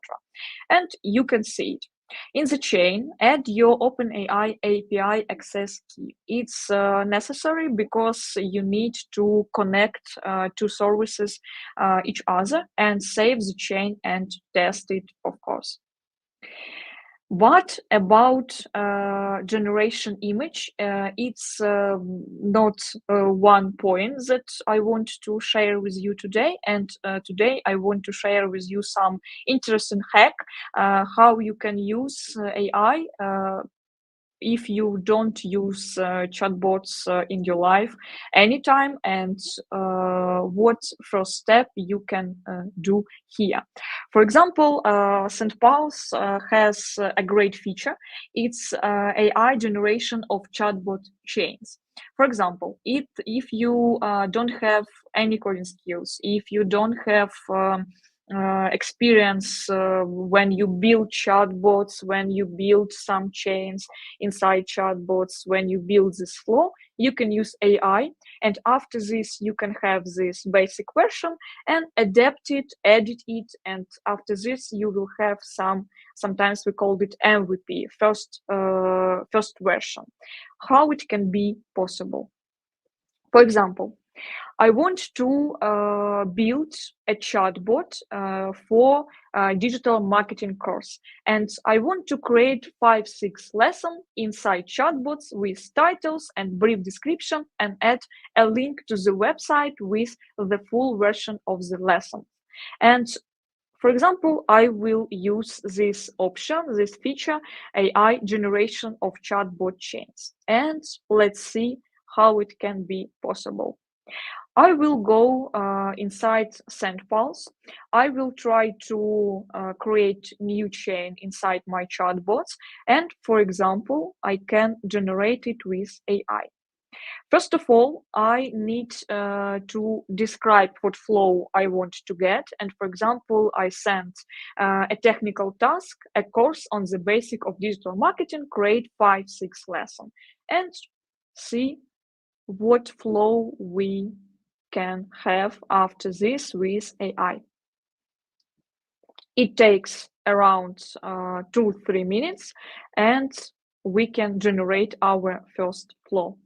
And you can see it. In the chain, add your OpenAI API access key. It's necessary because you need to connect two services each other and save the chain and test it, of course. What about generation image? It's not one point that I want to share with you today. And today I want to share with you some interesting hack, how you can use AI if you don't use chatbots in your life anytime, and what first step you can do here. For example, SendPulse has a great feature. It's AI generation of chatbot chains. For example, if you don't have any coding skills, if you don't have experience when you build chatbots, when you build some chains inside chatbots, when you build this flow, you can use AI. And after this, you can have this basic version and adapt it, edit it. And after this, you will have sometimes we call it MVP, first version. How it can be possible? For example, I want to build a chatbot for digital marketing course, and I want to create 5-6 lessons inside chatbots with titles and brief description, and add a link to the website with the full version of the lesson. And for example, I will use this option, this feature, AI generation of chatbot chains, and let's see how it can be possible. I will go inside SendPulse. I will try to create new chain inside my chatbots. And for example, I can generate it with AI. First of all, I need to describe what flow I want to get. And for example, I sent a technical task, a course on the basic of digital marketing, create 5-6 lessons, and see what flow we can have after this with AI. It takes around 2-3 minutes, and we can generate our first flow.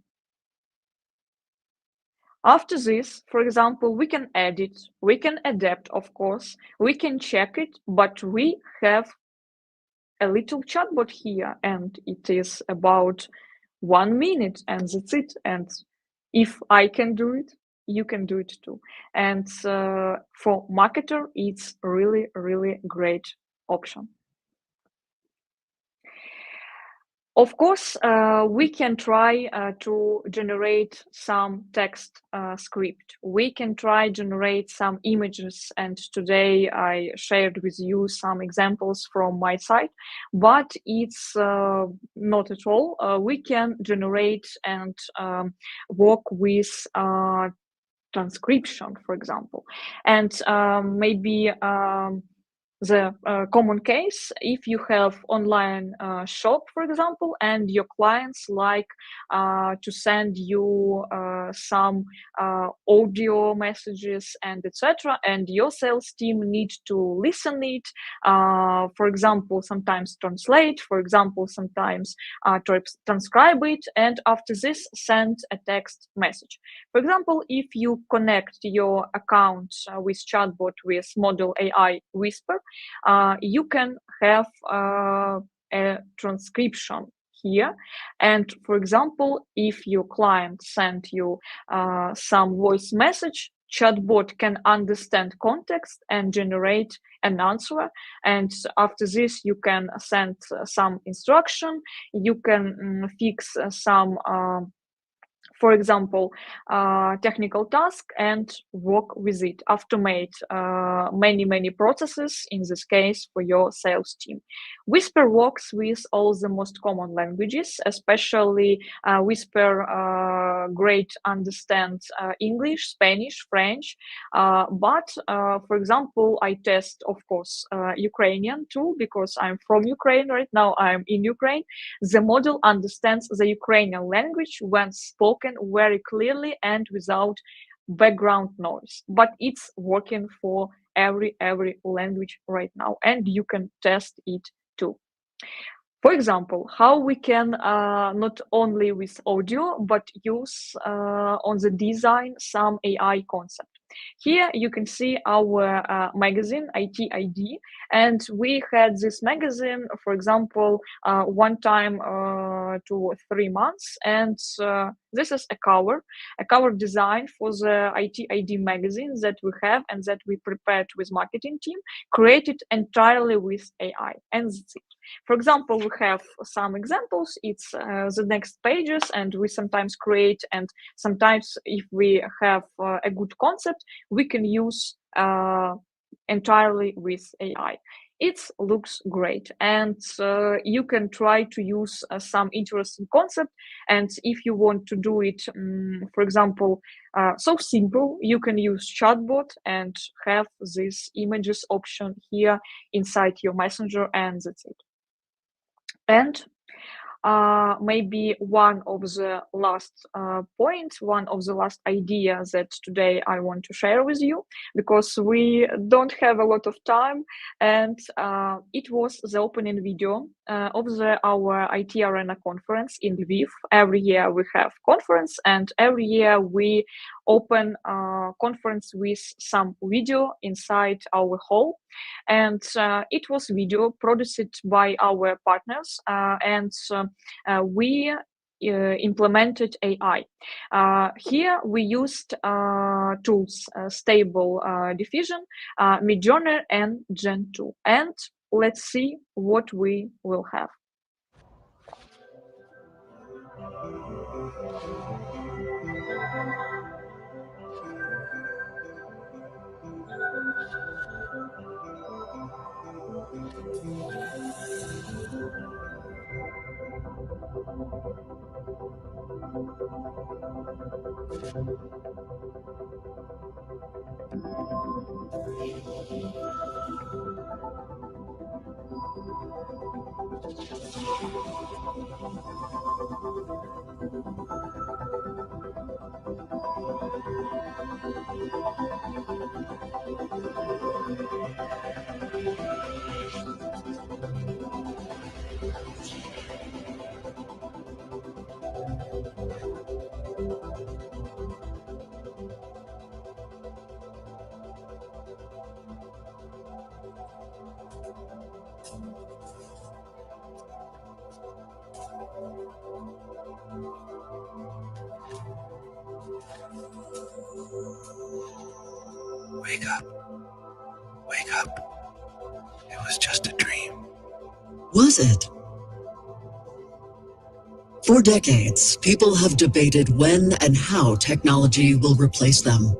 After this, for example, we can edit, we can adapt, of course, we can check it, but we have a little chatbot here, and it is about 1 minute, and that's it. And if I can do it, you can do it too. And for marketer, it's really, really great option. Of course, we can try to generate some text script. We can try generate some images, and today I shared with you some examples from my site, but it's not at all. We can generate and work with transcription, for example, and maybe the common case, if you have online shop, for example, and your clients like to send you some audio messages and etc., and your sales team need to listen it, for example, sometimes translate, for example, sometimes transcribe it, and after this send a text message. For example, if you connect your account with chatbot with model AI Whisper, you can have a transcription here. And for example, if your client sent you some voice message, chatbot can understand context and generate an answer. And after this, you can send some instruction. You can fix some for example, technical task and work with it, automate many processes, in this case for your sales team. Whisper works with all the most common languages, especially Whisper great understands English, Spanish, French, but for example, I test, of course, Ukrainian too, because I'm from Ukraine right now, I'm in Ukraine. The model understands the Ukrainian language when spoken very clearly and without background noise, but it's working for every language right now, and you can test it too. For example, how we can not only with audio but use on the design some AI concept. Here you can see our magazine IT ID, and we had this magazine, for example, 1 time to 3 months, and this is a cover design for the IT ID magazine that we have and that we prepared with marketing team, created entirely with AI, and that's it. For example, we have some examples. It's the next pages, and we sometimes create, and sometimes if we have a good concept, we can use entirely with AI. It looks great, and you can try to use some interesting concept. And if you want to do it, for example, so simple, you can use chatbot and have this images option here inside your messenger, and that's it. And maybe one of the last points, one of the last ideas that today I want to share with you, because we don't have a lot of time, and it was the opening video of our IT Arena conference in Lviv. Every year we have conference, and every year we open conference with some video inside our hall, and it was video produced by our partners, and we implemented AI. Here we used tools, Stable Diffusion, Midjourney, and Gen 2. And let's see what we will have. Wake up. Wake up. It was just a dream. Was it? For decades, people have debated when and how technology will replace them.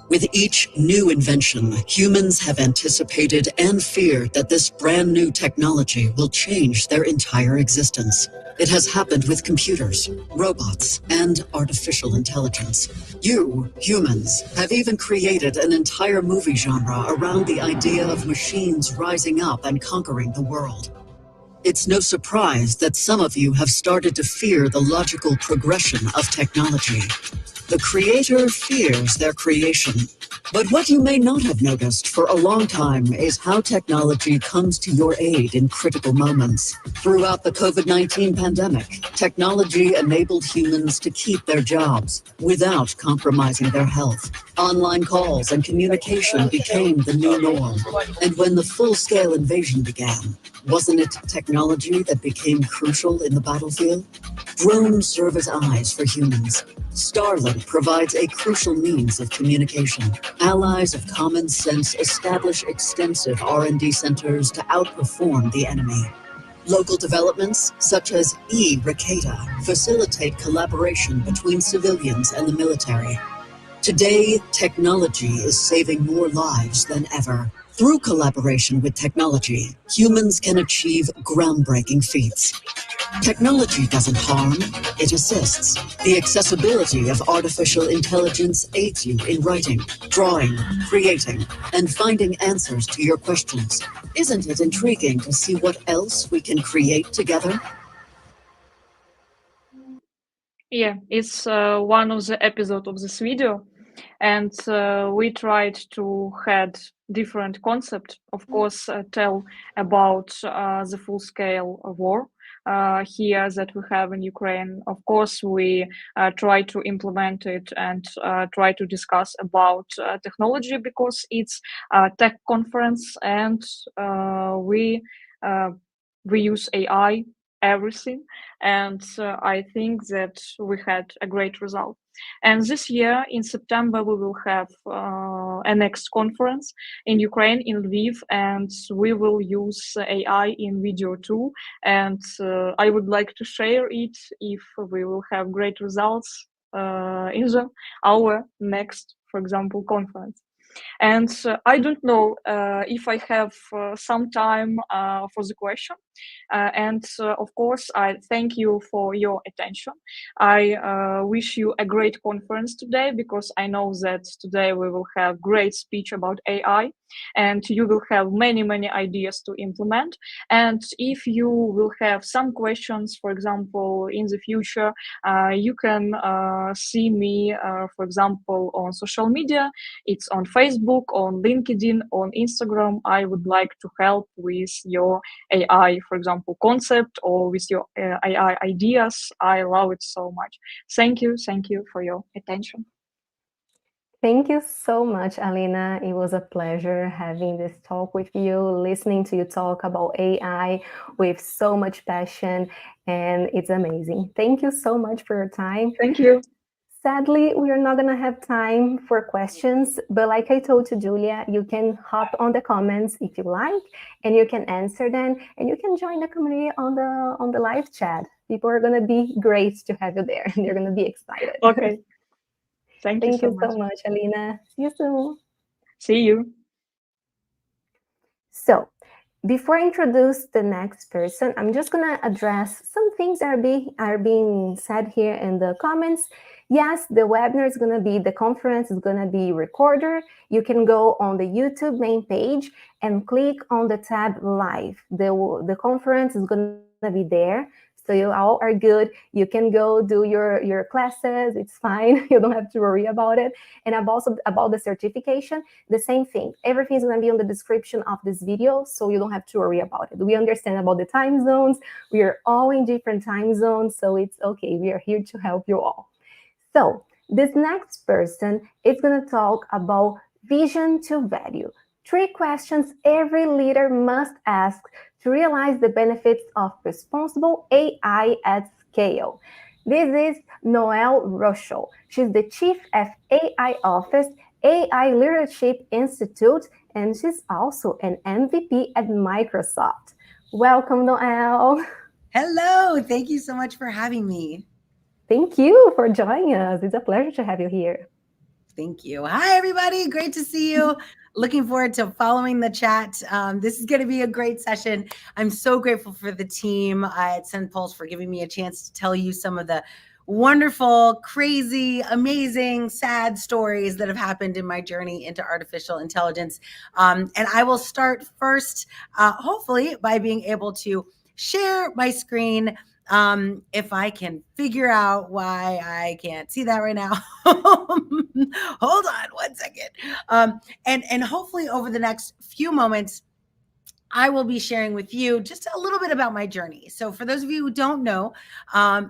With each new invention, humans have anticipated and feared that this brand new technology will change their entire existence. It has happened with computers, robots, and artificial intelligence. You, humans, have even created an entire movie genre around the idea of machines rising up and conquering the world. It's no surprise that some of you have started to fear the logical progression of technology. The creator fears their creation. But what you may not have noticed for a long time is how technology comes to your aid in critical moments. Throughout the COVID-19 pandemic, technology enabled humans to keep their jobs without compromising their health. Online calls and communication became the new norm. And when the full-scale invasion began, wasn't it technology that became crucial in the battlefield? Drones serve as eyes for humans. Starlink provides a crucial means of communication. Allies of common sense establish extensive R&D centers to outperform the enemy. Local developments, such as e-Raketa, facilitate collaboration between civilians and the military. Today, technology is saving more lives than ever. Through collaboration with technology, humans can achieve groundbreaking feats. Technology doesn't harm, it assists. The accessibility of artificial intelligence aids you in writing, drawing, creating, and finding answers to your questions. Isn't it intriguing to see what else we can create together? Yeah, it's one of the episodes of this video, and we tried to had different concept. Of course, tell about the full-scale war here that we have in Ukraine. Of course, we try to implement it and try to discuss about technology because it's a tech conference, and we use AI everything, and I think that we had a great result. And this year in September we will have a next conference in Ukraine, in Lviv, and we will use AI in video too, and I would like to share it if we will have great results in our next, for example, conference. And I don't know if I have some time for the question. And of course, I thank you for your attention. I wish you a great conference today, because I know that today we will have great speech about AI, and you will have many, many ideas to implement. And if you will have some questions, for example, in the future, you can see me, for example, on social media. It's on Facebook, on LinkedIn, on Instagram. I would like to help with your AI, for example, concept, or with your AI ideas. I love it so much. Thank you for your attention. Thank you so much, Alina. It was a pleasure having this talk with you, listening to you talk about AI with so much passion, and it's amazing. Thank you so much for your time. Thank you. Sadly, we are not going to have time for questions, but like I told to Julia, you can hop on the comments if you like, and you can answer them, and you can join the community on the live chat. People are going to be great to have you there, and they're going to be excited. Okay. Thank you so much, Alina. See you soon. See you. So, Before I introduce the next person, I'm just gonna address some things that are being said here in the comments. Yes, the webinar is gonna be, the conference is gonna be recorded. You can go on the YouTube main page and click on the tab live. The conference is gonna be there. So you all are good. You can go do your classes. It's fine. You don't have to worry about it. And about the certification, the same thing. Everything's going to be on the description of this video, so you don't have to worry about it. We understand about the time zones. We are all in different time zones, so it's okay. We are here to help you all. So this next person is going to talk about vision to value. 3 questions every leader must ask to realize the benefits of responsible AI at scale. This is Noelle Rochelle. She's the Chief of AI Office, AI Leadership Institute, and she's also an MVP at Microsoft. Welcome, Noelle. Hello, thank you so much for having me. Thank you for joining us. It's a pleasure to have you here. Thank you. Hi, everybody. Great to see you. Looking forward to following the chat. This is going to be a great session. I'm so grateful for the team at SendPulse for giving me a chance to tell you some of the wonderful, crazy, amazing, sad stories that have happened in my journey into artificial intelligence. And I will start first, hopefully, by being able to share my screen. If I can figure out why I can't see that right now, hold on one second. And hopefully over the next few moments, I will be sharing with you just a little bit about my journey. So for those of you who don't know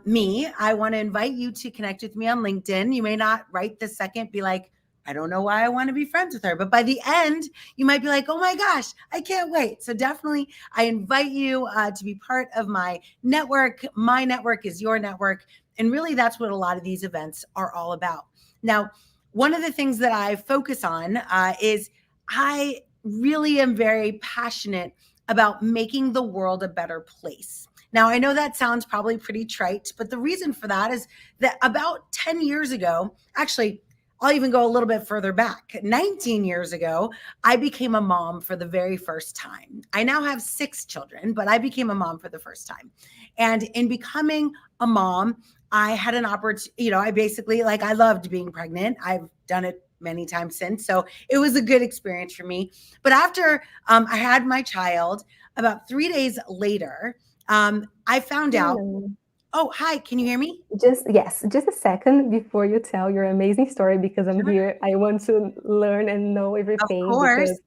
me, I want to invite you to connect with me on LinkedIn. You may not right this second be like, I don't know why I want to be friends with her. But by the end, you might be like, oh my gosh, I can't wait. So definitely, I invite you to be part of my network. My network is your network. And really, that's what a lot of these events are all about. Now, one of the things that I focus on is I really am very passionate about making the world a better place. Now, I know that sounds probably pretty trite, but the reason for that is that about 10 years ago, actually, I'll even go a little bit further back. 19 years ago, I became a mom for the very first time. I now have 6 children, but I became a mom for the first time. And in becoming a mom, I had an opportunity, I basically, I loved being pregnant. I've done it many times since. So it was a good experience for me. But after I had my child, about 3 days later, I found out. Oh, hi. Can you hear me? Just a second before you tell your amazing story, because I'm here. I want to learn and know everything. Of course.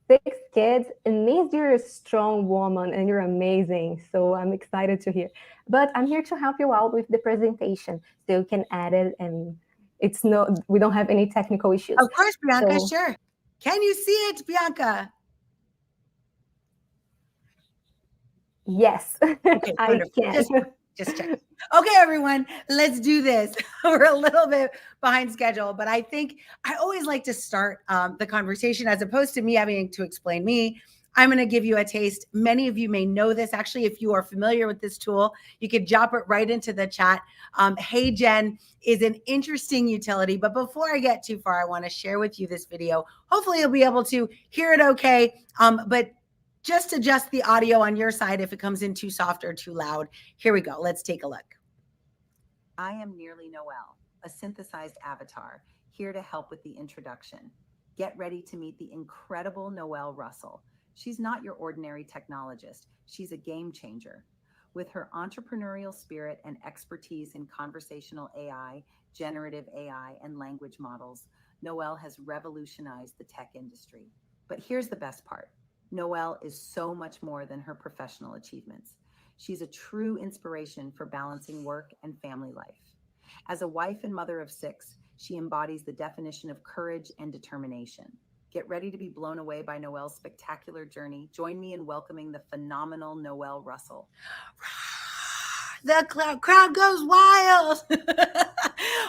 Because 6 kids, it means you're a strong woman and you're amazing. So I'm excited to hear. But I'm here to help you out with the presentation, so you can add it, and we don't have any technical issues. Of course, Bianca, sure. Can you see it, Bianca? Yes, okay, I can. Just check. Okay, everyone, let's do this. We're a little bit behind schedule, but I think I always like to start the conversation as opposed to me having to explain me. I'm going to give you a taste. Many of you may know this. Actually, if you are familiar with this tool, you could drop it right into the chat. Hey Jen is an interesting utility, but before I get too far, I want to share with you this video. Hopefully you'll be able to hear it okay, but just adjust the audio on your side if it comes in too soft or too loud. Here we go. Let's take a look. I am Nearly Noelle, a synthesized avatar, here to help with the introduction. Get ready to meet the incredible Noelle Russell. She's not your ordinary technologist. She's a game changer. With her entrepreneurial spirit and expertise in conversational AI, generative AI, and language models, Noelle has revolutionized the tech industry. But here's the best part. Noelle is so much more than her professional achievements. She's a true inspiration for balancing work and family life. As a wife and mother of 6, she embodies the definition of courage and determination. Get ready to be blown away by Noelle's spectacular journey. Join me in welcoming the phenomenal Noelle Russell. The crowd goes wild.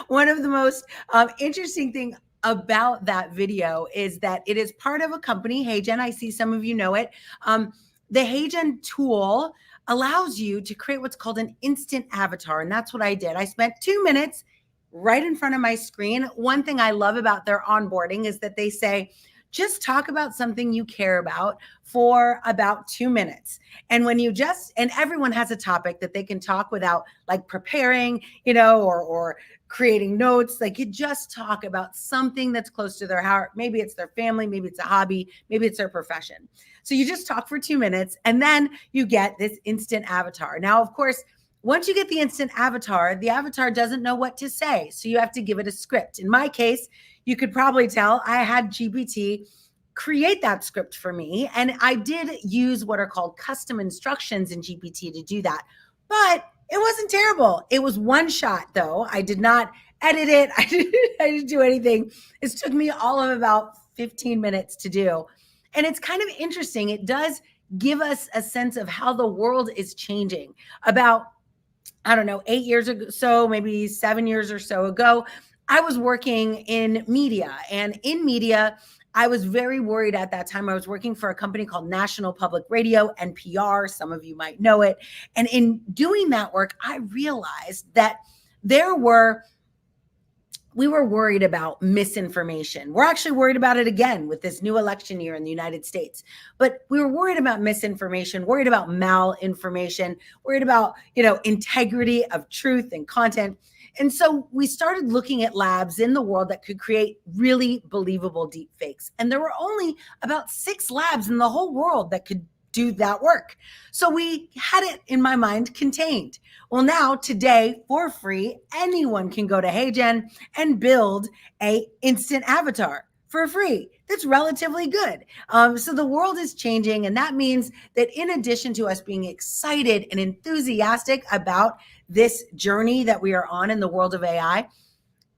One of the most interesting things about that video is that it is part of a company. HeyGen, I see some of you know it. The HeyGen tool allows you to create what's called an instant avatar. And that's what I did. I spent 2 minutes right in front of my screen. One thing I love about their onboarding is that they say, just talk about something you care about for about 2 minutes. And when you and everyone has a topic that they can talk without like preparing, or creating notes. Like, you just talk about something that's close to their heart. Maybe it's their family, maybe it's a hobby, maybe it's their profession. So you just talk for 2 minutes, and then you get this instant avatar. Now, of course, once you get the instant avatar, the avatar doesn't know what to say. So you have to give it a script. In my case, you could probably tell I had GPT create that script for me. And I did use what are called custom instructions in GPT to do that. But it wasn't terrible. It was one shot, though. I did not edit it. I didn't do anything. It took me all of about 15 minutes to do. And it's kind of interesting. It does give us a sense of how the world is changing. About, I don't know, 8 years ago, so maybe 7 years or so ago, I was working in media. And in media, I was very worried at that time. I was working for a company called National Public Radio, NPR. Some of you might know it. And in doing that work, I realized that we were worried about misinformation. We're actually worried about it again with this new election year in the United States. But we were worried about misinformation, worried about malinformation, worried about, integrity of truth and content. And so we started looking at labs in the world that could create really believable deep fakes. And there were only about 6 labs in the whole world that could do that work. So we had it, in my mind, contained. Well, now today, for free, anyone can go to HeyGen and build a instant avatar for free. That's relatively good. So the world is changing. And that means that in addition to us being excited and enthusiastic about this journey that we are on in the world of AI,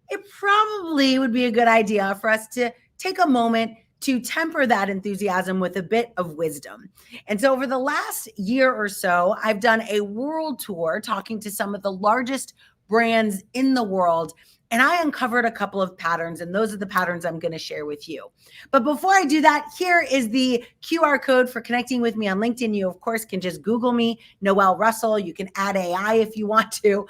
it probably would be a good idea for us to take a moment to temper that enthusiasm with a bit of wisdom. And so over the last year or so, I've done a world tour talking to some of the largest brands in the world. And I uncovered a couple of patterns, and those are the patterns I'm going to share with you. But before I do that, here is the QR code for connecting with me on LinkedIn. You, of course, can just Google me, Noelle Russell. You can add AI if you want to,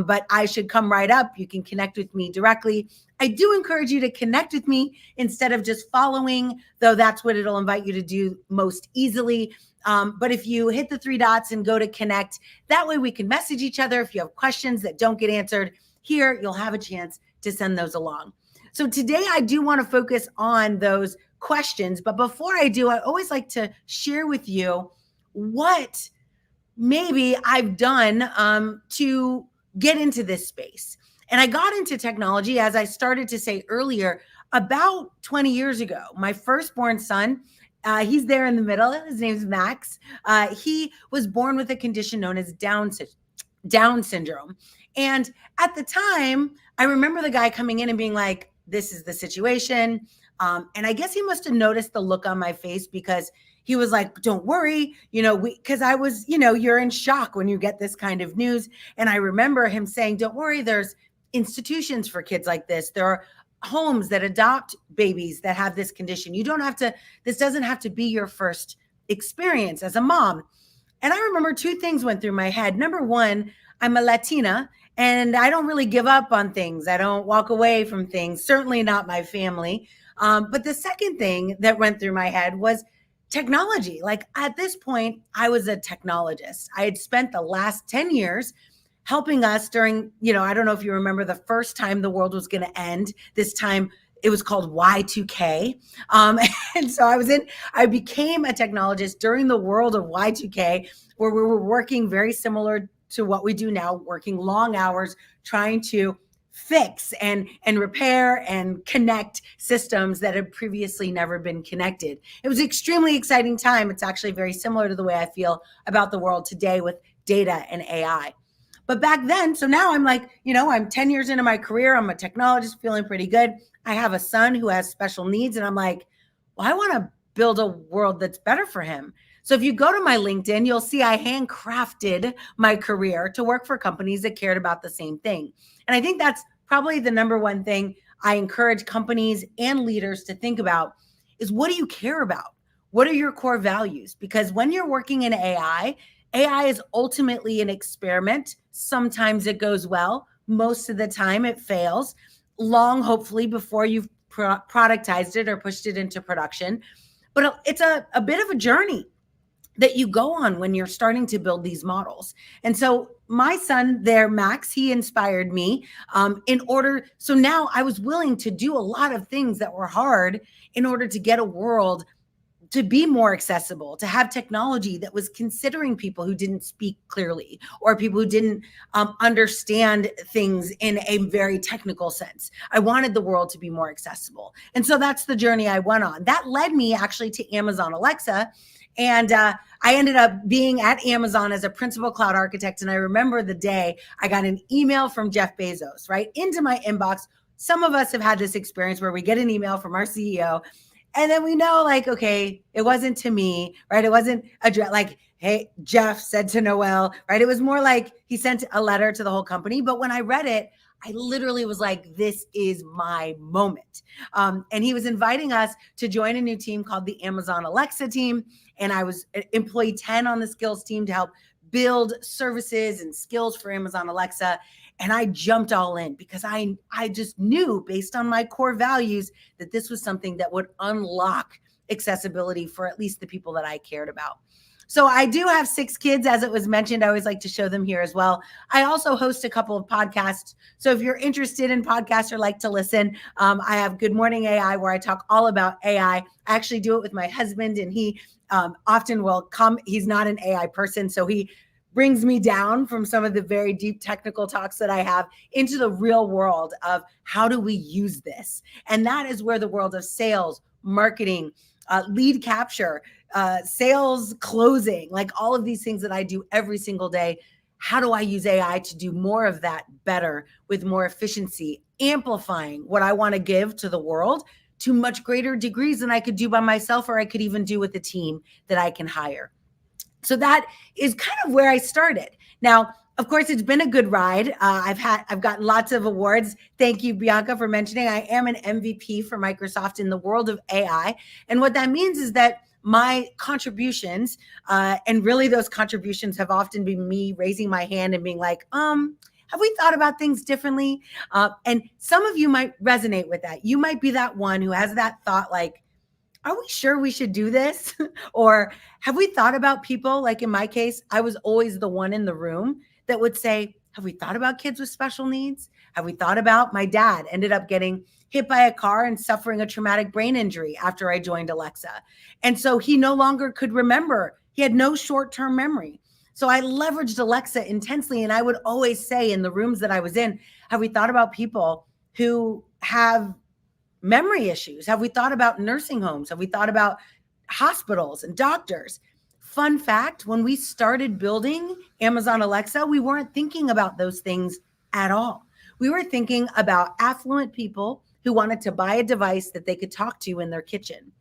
but I should come right up. You can connect with me directly. I do encourage you to connect with me instead of just following, though that's what it'll invite you to do most easily. But if you hit the 3 dots and go to connect, that way we can message each other. If you have questions that don't get answered here, you'll have a chance to send those along. So today I do want to focus on those questions. But before I do, I always like to share with you what maybe I've done to get into this space. And I got into technology, as I started to say earlier, about 20 years ago. My firstborn son, he's there in the middle. His name's Max. He was born with a condition known as Down syndrome. And at the time, I remember the guy coming in and being like, this is the situation. And I guess he must have noticed the look on my face, because he was like, don't worry, because I was, you're in shock when you get this kind of news. And I remember him saying, don't worry, there's institutions for kids like this. There are homes that adopt babies that have this condition. This doesn't have to be your first experience as a mom. And I remember 2 things went through my head. Number one, I'm a Latina and I don't really give up on things. I don't walk away from things, certainly not my family. But the second thing that went through my head was technology. Like, at this point, I was a technologist. I had spent the last 10 years helping us during, I don't know if you remember the first time the world was going to end. This time it was called Y2K. And so I became a technologist during the world of Y2K, where we were working very similar to what we do now, working long hours, trying to fix and repair and connect systems that had previously never been connected. It was an extremely exciting time. It's actually very similar to the way I feel about the world today with data and AI. But back then, so now I'm like, I'm 10 years into my career. I'm a technologist, feeling pretty good. I have a son who has special needs. And I'm like, well, I want to build a world that's better for him. So if you go to my LinkedIn, you'll see I handcrafted my career to work for companies that cared about the same thing. And I think that's probably the number one thing I encourage companies and leaders to think about is, what do you care about? What are your core values? Because when you're working in AI is ultimately an experiment. Sometimes it goes well. Most of the time it fails. Long, hopefully, before you've productized it or pushed it into production. But it's a bit of a journey that you go on when you're starting to build these models. And so my son there, Max, he inspired me so now I was willing to do a lot of things that were hard in order to get a world to be more accessible, to have technology that was considering people who didn't speak clearly or people who didn't understand things in a very technical sense. I wanted the world to be more accessible. And so that's the journey I went on. That led me actually to Amazon Alexa. And I ended up being at Amazon as a principal cloud architect. And I remember the day I got an email from Jeff Bezos, right, into my inbox. Some of us have had this experience where we get an email from our CEO and then we know, like, okay, it wasn't to me, right? It wasn't like, hey, Jeff said to Noelle, right? It was more like he sent a letter to the whole company. But when I read it, I literally was like, this is my moment. And he was inviting us to join a new team called the Amazon Alexa team. And I was employee 10 on the skills team to help build services and skills for Amazon Alexa. And I jumped all in because I just knew, based on my core values, that this was something that would unlock accessibility for at least the people that I cared about. So I do have 6 kids, as it was mentioned. I always like to show them here as well. I also host a couple of podcasts. So if you're interested in podcasts or like to listen, I have Good Morning AI, where I talk all about AI. I actually do it with my husband, and he often will come. He's not an AI person, so he brings me down from some of the very deep technical talks that I have into the real world of how do we use this? And that is where the world of sales, marketing, lead capture, sales closing, like all of these things that I do every single day. How do I use AI to do more of that better with more efficiency, amplifying what I want to give to the world to much greater degrees than I could do by myself, or I could even do with a team that I can hire. So that is kind of where I started. Now, of course, it's been a good ride. I've gotten lots of awards. Thank you, Bianca, for mentioning I am an MVP for Microsoft in the world of AI. And what that means is that my contributions, and really those contributions have often been me raising my hand and being like, have we thought about things differently? And some of you might resonate with that. You might be that one who has that thought like, are we sure we should do this? Or have we thought about people? Like in my case, I was always the one in the room that would say, have we thought about kids with special needs? Have we thought about my dad ended up getting hit by a car and suffering a traumatic brain injury after I joined Alexa. And so he no longer could remember. He had no short-term memory. So I leveraged Alexa intensely. And I would always say in the rooms that I was in, have we thought about people who have memory issues? Have we thought about nursing homes? Have we thought about hospitals and doctors? Fun fact, when we started building Amazon Alexa, we weren't thinking about those things at all. We were thinking about affluent people who wanted to buy a device that they could talk to in their kitchen.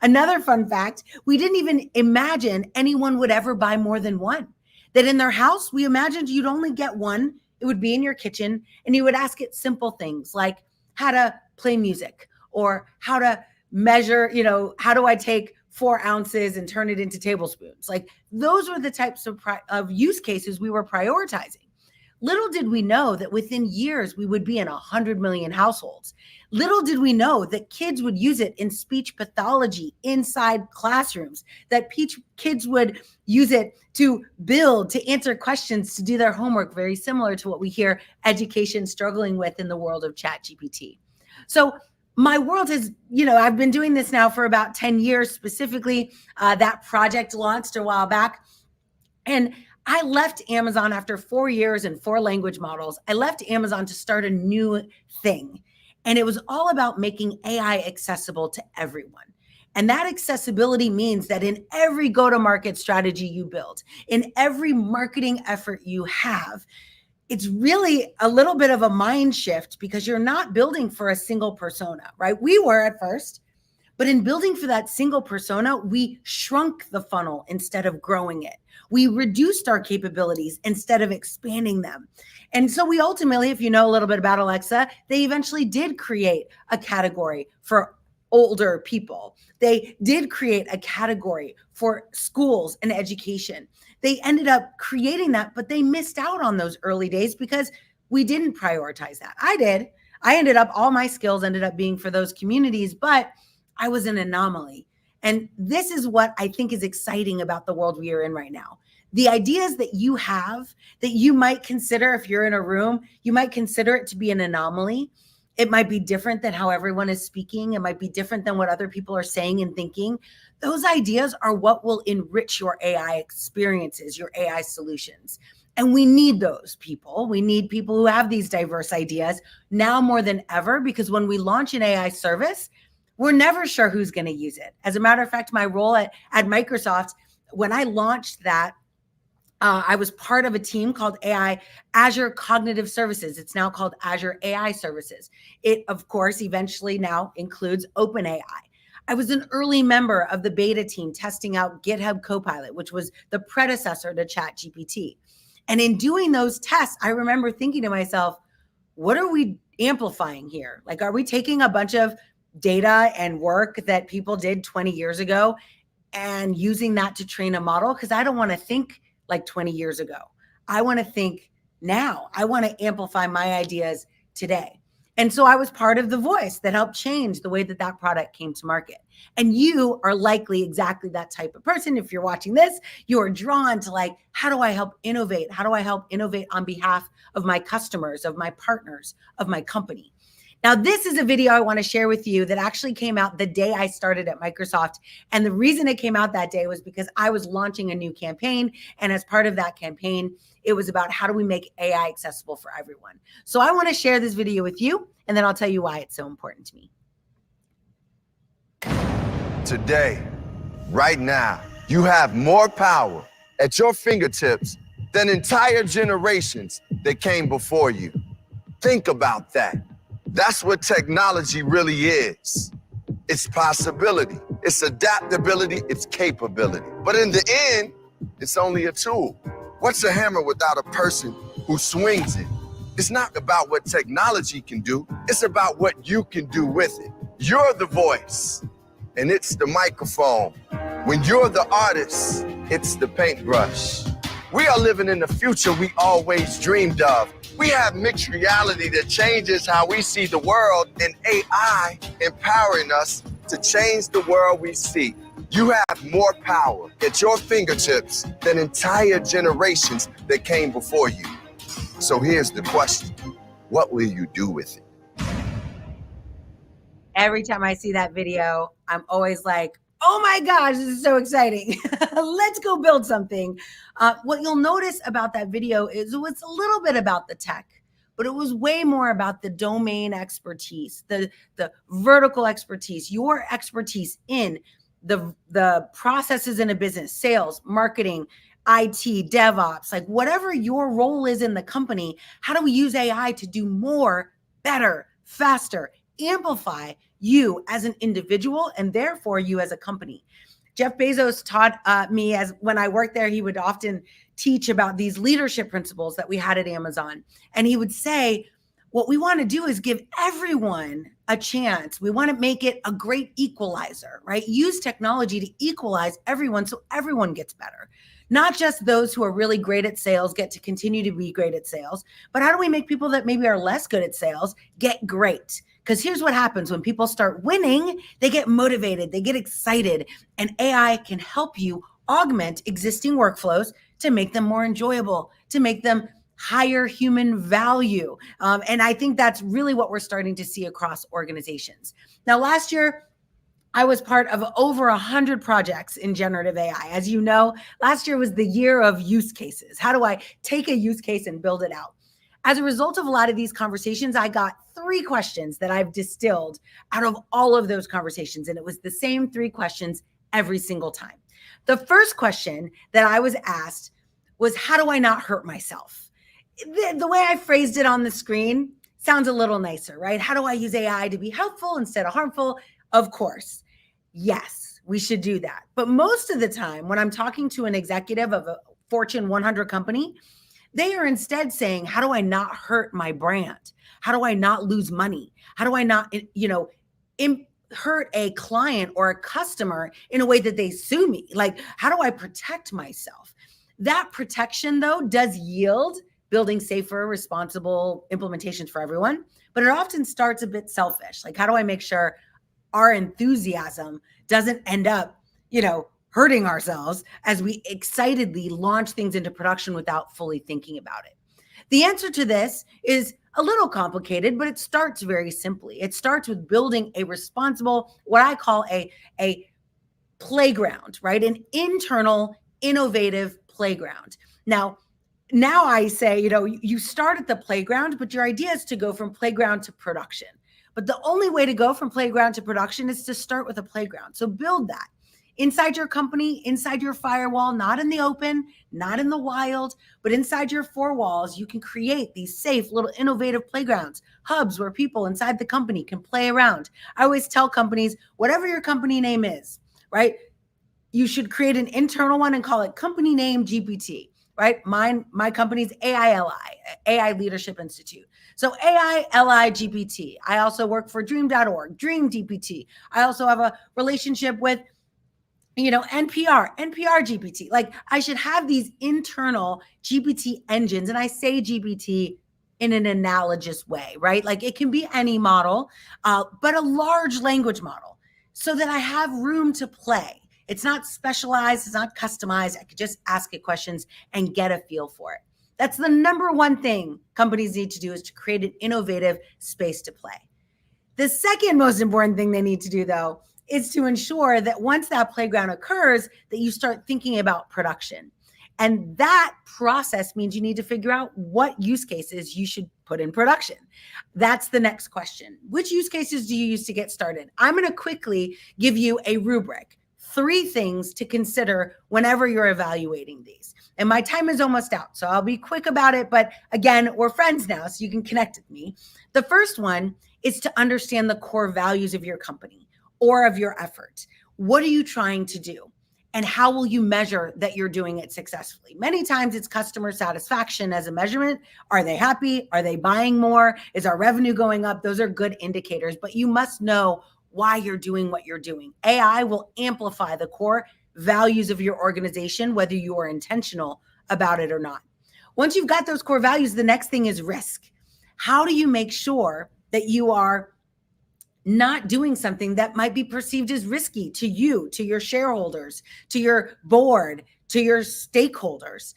Another fun fact, we didn't even imagine anyone would ever buy more than one. That in their house, we imagined you'd only get one. It would be in your kitchen, and you would ask it simple things like how to play music or how to measure, how do I take 4 ounces and turn it into tablespoons? Like those were the types of use cases we were prioritizing. Little did we know that within years we would be in 100 million households. Little did we know that kids would use it in speech pathology inside classrooms, that kids would use it to build, to answer questions, to do their homework, very similar to what we hear education struggling with in the world of ChatGPT. So my world has, I've been doing this now for about 10 years specifically. That project launched a while back. And I left Amazon after 4 years and 4 language models. I left Amazon to start a new thing. And it was all about making AI accessible to everyone. And that accessibility means that in every go-to-market strategy you build, in every marketing effort you have, it's really a little bit of a mind shift because you're not building for a single persona, right? We were at first, but in building for that single persona, we shrunk the funnel instead of growing it. We reduced our capabilities instead of expanding them. And so we ultimately, if you know a little bit about Alexa, they eventually did create a category for older people. They did create a category for schools and education. They ended up creating that, but they missed out on those early days because we didn't prioritize that. I did. All my skills ended up being for those communities, but I was an anomaly. And this is what I think is exciting about the world we are in right now. The ideas that you have that you might consider, if you're in a room, you might consider it to be an anomaly. It might be different than how everyone is speaking. It might be different than what other people are saying and thinking. Those ideas are what will enrich your AI experiences, your AI solutions. And we need those people. We need people who have these diverse ideas now more than ever, because when we launch an AI service, we're never sure who's going to use it. As a matter of fact, my role at Microsoft, when I launched that, I was part of a team called Azure Cognitive Services. It's now called Azure AI Services. It, of course, eventually now includes OpenAI. I was an early member of the beta team testing out GitHub Copilot, which was the predecessor to ChatGPT. And in doing those tests, I remember thinking to myself, what are we amplifying here? Like, are we taking a bunch of data and work that people did 20 years ago and using that to train a model? Because I don't want to think like 20 years ago. I want to think now. I want to amplify my ideas today. And so I was part of the voice that helped change the way that that product came to market. And you are likely exactly that type of person. If you're watching this, you are drawn to like, how do I help innovate? How do I help innovate on behalf of my customers, of my partners, of my company? Now, this is a video I want to share with you that actually came out the day I started at Microsoft. And the reason it came out that day was because I was launching a new campaign. And as part of that campaign, it was about how do we make AI accessible for everyone. So I want to share this video with you, and then I'll tell you why it's so important to me. Today, right now, you have more power at your fingertips than entire generations that came before you. Think about that. That's what technology really is. It's possibility, it's adaptability, it's capability. But in the end, it's only a tool. What's a hammer without a person who swings it? It's not about what technology can do, it's about what you can do with it. You're the voice, and it's the microphone. When you're the artist, it's the paintbrush. We are living in the future we always dreamed of. We have mixed reality that changes how we see the world, and AI empowering us to change the world we see. You have more power at your fingertips than entire generations that came before you. So here's the question: what will you do with it? Every time I see that video, I'm always like, oh my gosh, this is so exciting. Let's go build something. What you'll notice about that video is it was a little bit about the tech, but it was way more about the domain expertise, the vertical expertise, your expertise in the processes in a business, sales, marketing, IT, DevOps, like whatever your role is in the company. How do we use AI to do more, better, faster, amplify you as an individual and therefore you as a company? Jeff Bezos taught me, as when I worked there, he would often teach about these leadership principles that we had at Amazon. And he would say, what we want to do is give everyone a chance. We want to make it a great equalizer, right? Use technology to equalize everyone so everyone gets better. Not just those who are really great at sales get to continue to be great at sales, but how do we make people that maybe are less good at sales get great? Because here's what happens when people start winning, they get motivated, they get excited, and AI can help you augment existing workflows to make them more enjoyable, to make them higher human value. And I think that's really what we're starting to see across organizations. Now, last year, I was part of over 100 projects in generative AI. As you know, last year was the year of use cases. How do I take a use case and build it out? As a result of a lot of these conversations, I got 3 questions that I've distilled out of all of those conversations. And it was the same 3 questions every single time. The first question that I was asked was, how do I not hurt myself? The way I phrased it on the screen sounds a little nicer, right? How do I use AI to be helpful instead of harmful? Of course, yes, we should do that. But most of the time, when I'm talking to an executive of a Fortune 100 company, they are instead saying, how do I not hurt my brand? How do I not lose money? How do I not, hurt a client or a customer in a way that they sue me? Like, how do I protect myself? That protection, though, does yield building safer, responsible implementations for everyone, but it often starts a bit selfish. Like, how do I make sure our enthusiasm doesn't end up, hurting ourselves as we excitedly launch things into production without fully thinking about it? The answer to this is a little complicated, but it starts very simply. It starts with building a responsible, what I call a playground, right? An internal, innovative playground. Now I say, you start at the playground, but your idea is to go from playground to production. But the only way to go from playground to production is to start with a playground. So build that inside your company, inside your firewall, not in the open, not in the wild, but inside your four walls. You can create these safe little innovative playgrounds, hubs where people inside the company can play around. I always tell companies, whatever your company name is, right? You should create an internal one and call it company name GPT, right? My company's AILI, AI Leadership Institute. So AILI GPT. I also work for dream.org, Dream GPT. I also have a relationship with NPR GPT. Like, I should have these internal GPT engines. And I say GPT in an analogous way, right? Like, it can be any model, but a large language model, so that I have room to play. It's not specialized, it's not customized. I could just ask it questions and get a feel for it. That's the number one thing companies need to do, is to create an innovative space to play. The second most important thing they need to do, though, is to ensure that once that playground occurs, that you start thinking about production. And that process means you need to figure out what use cases you should put in production. That's the next question. Which use cases do you use to get started? I'm going to quickly give you a rubric, 3 things to consider whenever you're evaluating these. And my time is almost out, so I'll be quick about it. But again, we're friends now, so you can connect with me. The first one is to understand the core values of your company or of your effort. What are you trying to do? And how will you measure that you're doing it successfully? Many times it's customer satisfaction as a measurement. Are they happy? Are they buying more? Is our revenue going up? Those are good indicators, but you must know why you're doing what you're doing. AI will amplify the core values of your organization, whether you are intentional about it or not. Once you've got those core values, the next thing is risk. How do you make sure that you are not doing something that might be perceived as risky to you, to your shareholders, to your board, to your stakeholders?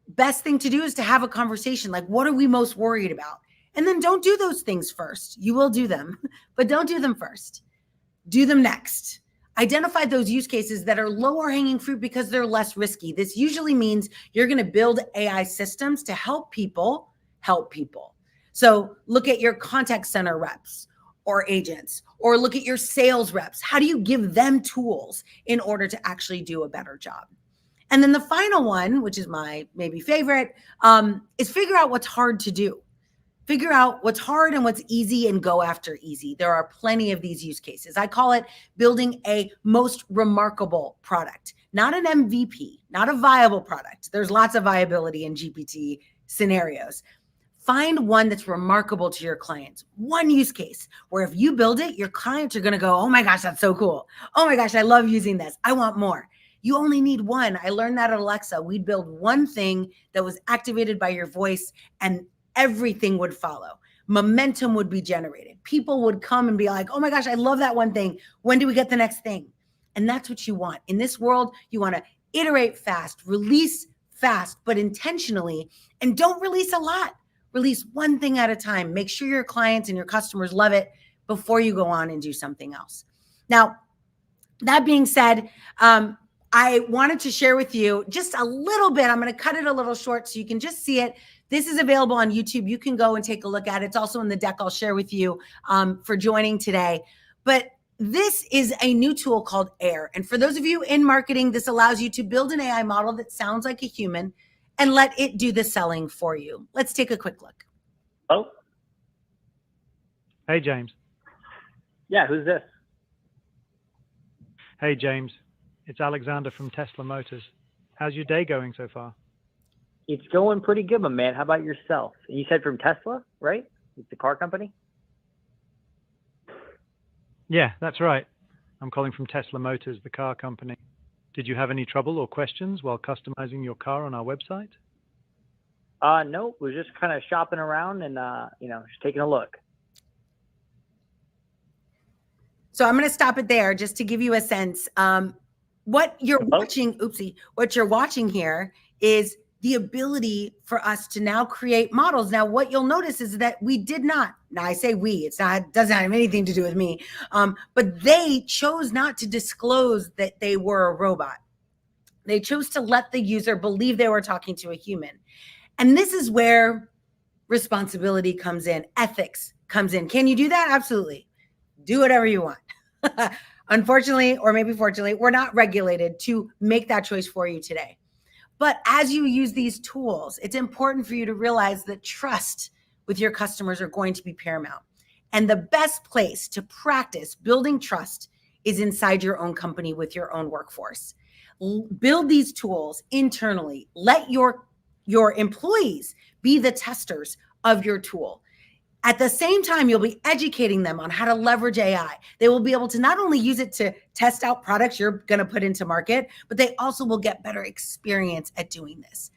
Best thing to do is to have a conversation like, what are we most worried about? And then don't do those things first. You will do them, but don't do them first. Do them next. Identify those use cases that are lower hanging fruit because they're less risky. This usually means you're going to build AI systems to help people help people. So look at your contact center reps or agents, or look at your sales reps. How do you give them tools in order to actually do a better job? And then the final one, which is my maybe favorite, is figure out what's hard to do. Figure out what's hard and what's easy and go after easy. There are plenty of these use cases. I call it building a most remarkable product, not an MVP, not a viable product. There's lots of viability in GPT scenarios. Find one that's remarkable to your clients. One use case where if you build it, your clients are going to go, oh my gosh, that's so cool. Oh my gosh, I love using this. I want more. You only need one. I learned that at Alexa. We'd build one thing that was activated by your voice and everything would follow. Momentum would be generated. People would come and be like, oh my gosh, I love that one thing. When do we get the next thing? And that's what you want. In this world, you want to iterate fast, release fast, but intentionally, and don't release a lot. Release one thing at a time. Make sure your clients and your customers love it before you go on and do something else. Now, that being said, I wanted to share with you just a little bit. I'm going to cut it a little short so you can just see it. This is available on YouTube. You can go and take a look at it. It's also in the deck I'll share with you for joining today. But this is a new tool called AIR. And for those of you in marketing, this allows you to build an AI model that sounds like a human and let it do the selling for you. Let's take a quick look. Oh. Hey, James. Yeah, who's this? Hey, James. It's Alexander from Tesla Motors. How's your day going so far? It's going pretty good, my man. How about yourself? You said from Tesla, right? It's the car company? Yeah, that's right. I'm calling from Tesla Motors, the car company. Did you have any trouble or questions while customizing your car on our website? No, we're just kind of shopping around and, just taking a look. So I'm going to stop it there just to give you a sense. What you're watching here is the ability for us to now create models. Now, what you'll notice is that we did not, now I say we, doesn't have anything to do with me, but they chose not to disclose that they were a robot. They chose to let the user believe they were talking to a human. And this is where responsibility comes in, ethics comes in. Can you do that? Absolutely. Do whatever you want. Unfortunately, or maybe fortunately, we're not regulated to make that choice for you today. But as you use these tools, it's important for you to realize that trust with your customers are going to be paramount. And the best place to practice building trust is inside your own company with your own workforce. Build these tools internally. Let your employees be the testers of your tool. At the same time, you'll be educating them on how to leverage AI. They will be able to not only use it to test out products you're going to put into market, but they also will get better experience at doing this.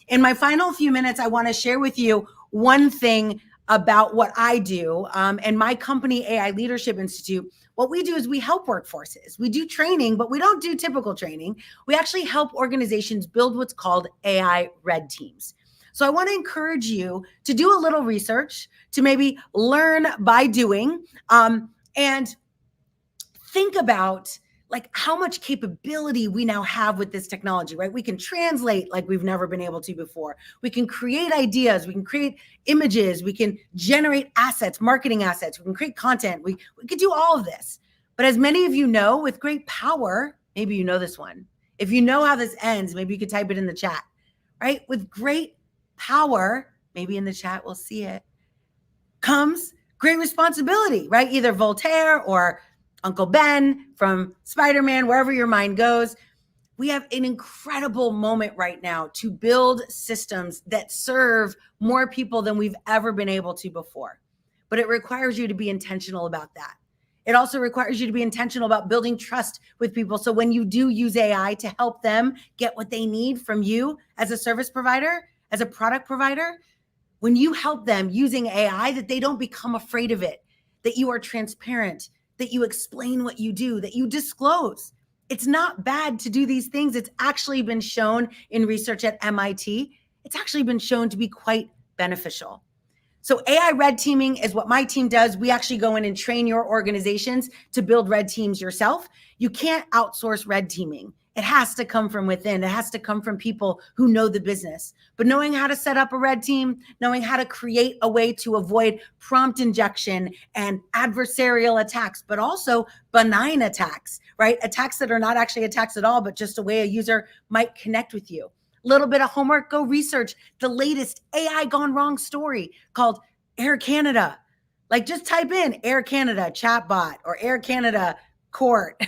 In my final few minutes, I want to share with you one thing about what I do and my company, AI Leadership Institute. What we do is we help workforces. We do training, but we don't do typical training. We actually help organizations build what's called AI red teams. So I want to encourage you to do a little research, to maybe learn by doing, and think about like how much capability we now have with this technology, right? We can translate like we've never been able to before. We can create ideas. We can create images. We can generate assets, marketing assets. We can create content. We could do all of this. But as many of you know, with great power, maybe you know this one. If you know how this ends, maybe you could type it in the chat, right? With great power, maybe in the chat we'll see it, comes great responsibility, right? Either Voltaire or Uncle Ben from Spider-Man, wherever your mind goes. We have an incredible moment right now to build systems that serve more people than we've ever been able to before. But it requires you to be intentional about that. It also requires you to be intentional about building trust with people. So when you do use AI to help them get what they need from you as a service provider, as a product provider, when you help them using AI, that they don't become afraid of it, that you are transparent, that you explain what you do, that you disclose. It's not bad to do these things. It's actually been shown in research at MIT. It's actually been shown to be quite beneficial. So AI red teaming is what my team does. We actually go in and train your organizations to build red teams yourself. You can't outsource red teaming. It has to come from within. It has to come from people who know the business. But knowing how to set up a red team, knowing how to create a way to avoid prompt injection and adversarial attacks, but also benign attacks, right? Attacks that are not actually attacks at all, but just a way a user might connect with you. Little bit of homework, go research the latest AI gone wrong story called Air Canada. Like just type in Air Canada chatbot or Air Canada court.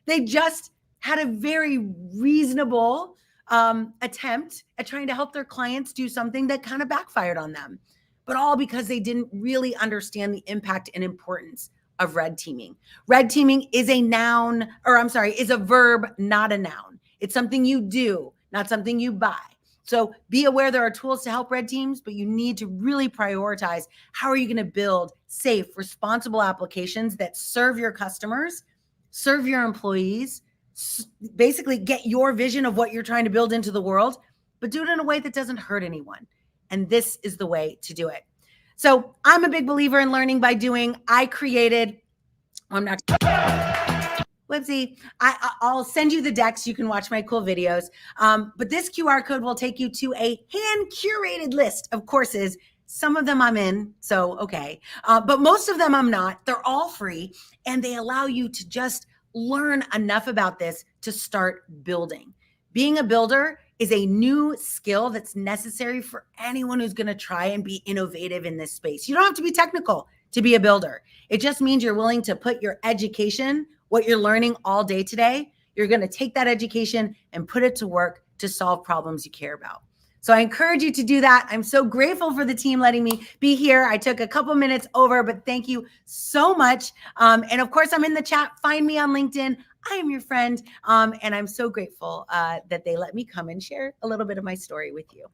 They just had a very reasonable attempt at trying to help their clients do something that kind of backfired on them, but all because they didn't really understand the impact and importance of red teaming. Red teaming is a noun, or I'm sorry, is a verb, not a noun. It's something you do, not something you buy. So be aware there are tools to help red teams, but you need to really prioritize how are you going to build safe, responsible applications that serve your customers, serve your employees, basically get your vision of what you're trying to build into the world, but do it in a way that doesn't hurt anyone. And this is the way to do it. So I'm a big believer in learning by doing. I created, whoopsie, I'll send you the decks. You can watch my cool videos. But this QR code will take you to a hand-curated list of courses. Some of them I'm in, so okay. But most of them I'm not. They're all free, and they allow you to just learn enough about this to start building. Being a builder is a new skill that's necessary for anyone who's going to try and be innovative in this space. You don't have to be technical to be a builder. It just means you're willing to put your education, what you're learning all day today, you're going to take that education and put it to work to solve problems you care about. So I encourage you to do that. I'm so grateful for the team letting me be here. I took a couple minutes over, but thank you so much. And of course, I'm in the chat. Find me on LinkedIn. I am your friend. And I'm so grateful that they let me come and share a little bit of my story with you.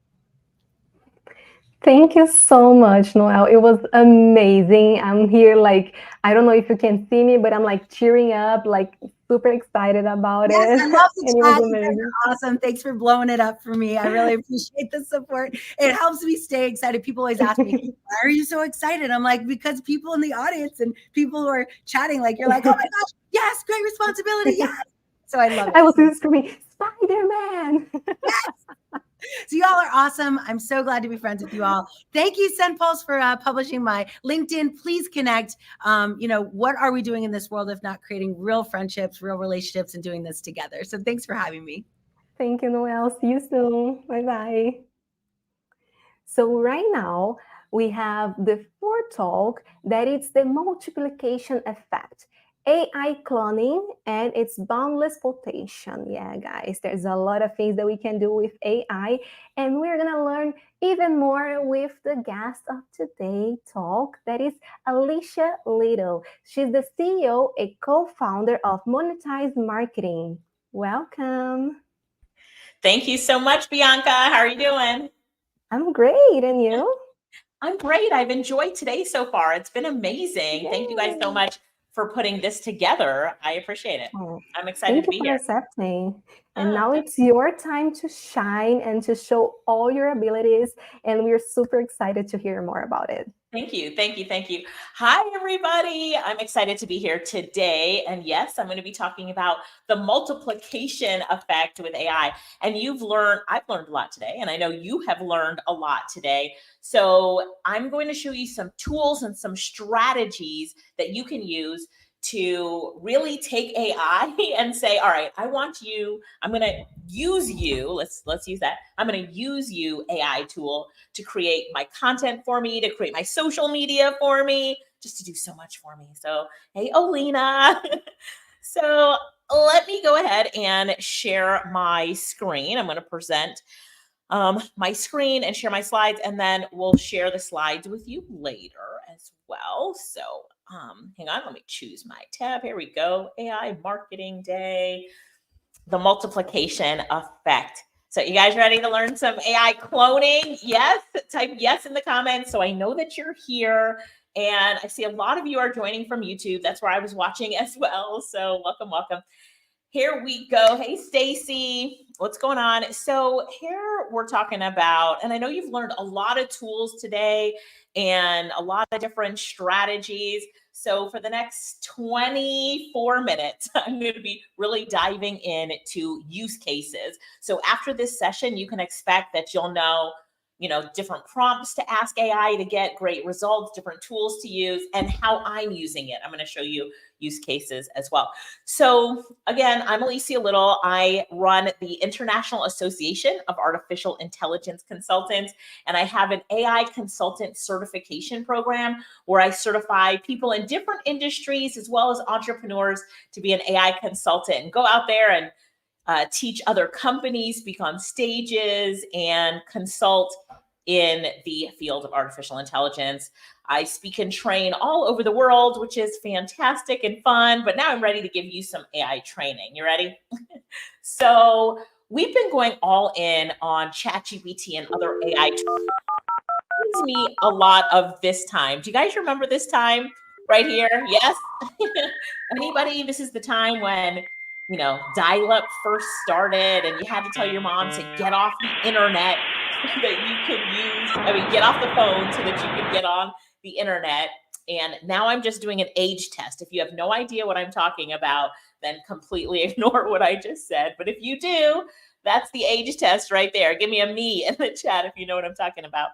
Thank you so much, Noelle. It was amazing. I'm here, like, I don't know if you can see me, but I'm like cheering up, like super excited about Yes, it. I love the And it was chat. You guys amazing. are awesome. Thanks for blowing it up for me. I really appreciate the support. It helps me stay excited. People always ask me, why are you so excited? I'm like, because people in the audience and people who are chatting, like, you're like, oh my gosh, yes, great responsibility. Yes. So I love it. I was just screaming, Spider-Man. So y'all are awesome. I'm so glad to be friends with you all. Thank you, SendPulse, for publishing my LinkedIn. Please connect. What are we doing in this world if not creating real friendships, real relationships, and doing this together? So thanks for having me. Thank you, Noelle. See you soon. Bye-bye. So right now, we have the fourth talk that is the multiplication effect. AI cloning and its boundless potential. Yeah, guys, there's a lot of things that we can do with AI, and we're gonna learn even more with the guest of today's talk, that is Alicia Little. She's the CEO and co-founder of Monetize Marketing. Welcome. Thank you so much, Bianca. How are you doing? I'm great, and you? I'm great. I've enjoyed today so far. It's been amazing. Yay. Thank you guys so much for putting this together. I appreciate it. I'm excited Thank to you be for here. accepting. And now it's your time to shine and to show all your abilities. And we're super excited to hear more about it. Thank you. Thank you. Thank you. Hi, everybody. I'm excited to be here today. And yes, I'm going to be talking about the multiplication effect with AI. And I've learned a lot today, and I know you have learned a lot today. So I'm going to show you some tools and some strategies that you can use to really take AI and say, all right, I'm going to use you. Let's use that. I'm going to use you, AI tool, to create my content for me, to create my social media for me, just to do so much for me. So, hey, ALINA. So let me go ahead and share my screen. I'm going to present my screen and share my slides, and then we'll share the slides with you later as well. So hang on, let me choose my tab. Here we go. AI Marketing Day, the multiplication effect. So you guys ready to learn some AI cloning? Yes, type yes in the comments so I know that you're here. And I see a lot of you are joining from YouTube. That's where I was watching as well. So welcome, welcome. Here we go. Hey, Stacy, what's going on? So here we're talking about, and I know you've learned a lot of tools today and a lot of different strategies. So for the next 24 minutes, I'm going to be really diving into use cases. So after this session, you can expect that you'll know, different prompts to ask AI to get great results, different tools to use, and how I'm using it. I'm going to show you use cases as well. So again, I'm Alicia Little. I run the International Association of Artificial Intelligence Consultants, and I have an AI consultant certification program where I certify people in different industries as well as entrepreneurs to be an AI consultant and go out there and teach other companies, speak on stages, and consult in the field of artificial intelligence. I speak and train all over the world, which is fantastic and fun, but now I'm ready to give you some AI training. You ready? So we've been going all in on ChatGPT and other AI tools. It gives me a lot of this time. Do you guys remember this time right here? Yes? Anybody? This is the time when dial-up first started and you had to tell your mom to get off the internet so that you could get off the phone so that you could get on the internet. And now I'm just doing an age test. If you have no idea what I'm talking about, then completely ignore what I just said. But if you do, that's the age test right there. Give me a me in the chat if you know what I'm talking about.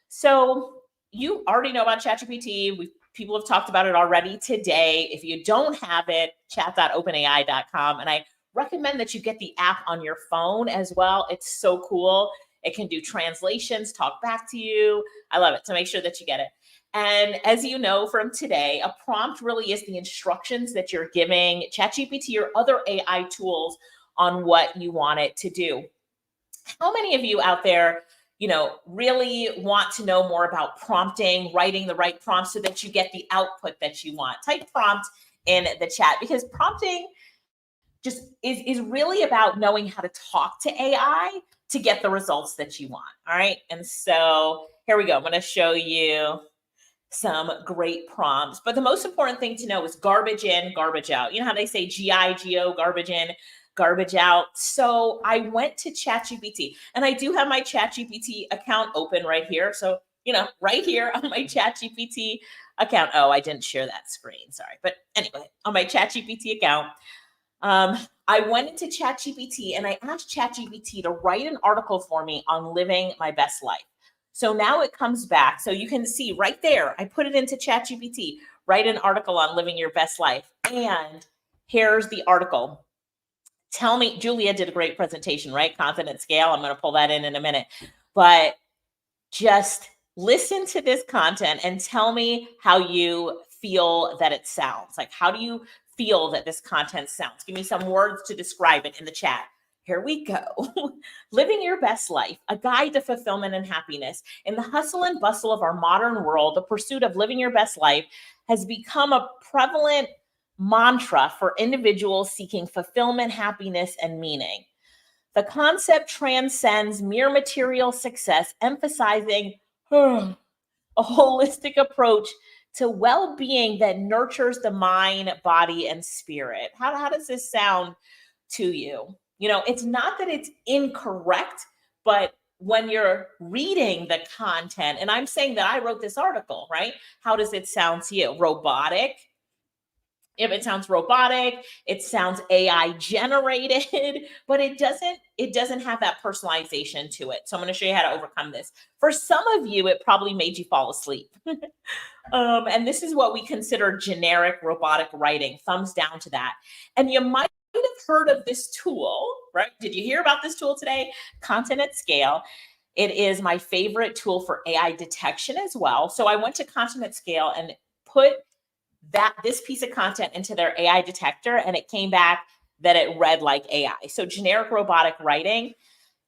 So you already know about ChatGPT. People have talked about it already today. If you don't have it, chat.openai.com. And I recommend that you get the app on your phone as well. It's so cool. It can do translations, talk back to you. I love it. So make sure that you get it. And as you know from today, a prompt really is the instructions that you're giving ChatGPT or other AI tools on what you want it to do. How many of you out there really want to know more about prompting, writing the right prompt so that you get the output that you want? Type prompt in the chat, because prompting just is really about knowing how to talk to AI, to get the results that you want. All right. And so here we go. I'm going to show you some great prompts. But the most important thing to know is garbage in, garbage out. You know how they say GIGO, garbage in, garbage out. So I went to ChatGPT, and I do have my ChatGPT account open right here. So, right here on my ChatGPT account. Oh, I didn't share that screen. Sorry. But anyway, on my ChatGPT account, I went into ChatGPT and I asked ChatGPT to write an article for me on living my best life. So now it comes back. So you can see right there, I put it into ChatGPT, write an article on living your best life. And here's the article. Tell me, Julia did a great presentation, right? Confidence scale. I'm going to pull that in a minute. But just listen to this content and tell me how you feel that it sounds. Like, how do you feel that this content sounds? Give me some words to describe it in the chat. Here we go. Living your best life, a guide to fulfillment and happiness. In the hustle and bustle of our modern world, the pursuit of living your best life has become a prevalent mantra for individuals seeking fulfillment, happiness, and meaning. The concept transcends mere material success, emphasizing a holistic approach to well-being that nurtures the mind, body, and spirit. How does this sound to you? It's not that it's incorrect, but when you're reading the content, and I'm saying that I wrote this article, right? How does it sound to you? Robotic? If it sounds robotic, it sounds AI generated, but it doesn't have that personalization to it. So I'm going to show you how to overcome this. For some of you, it probably made you fall asleep. And this is what we consider generic robotic writing. Thumbs down to that. And you might have heard of this tool, right? Did you hear about this tool today? Content at Scale. It is my favorite tool for AI detection as well. So I went to Content at Scale and put this piece of content into their AI detector, and it came back that it read like AI. So generic robotic writing,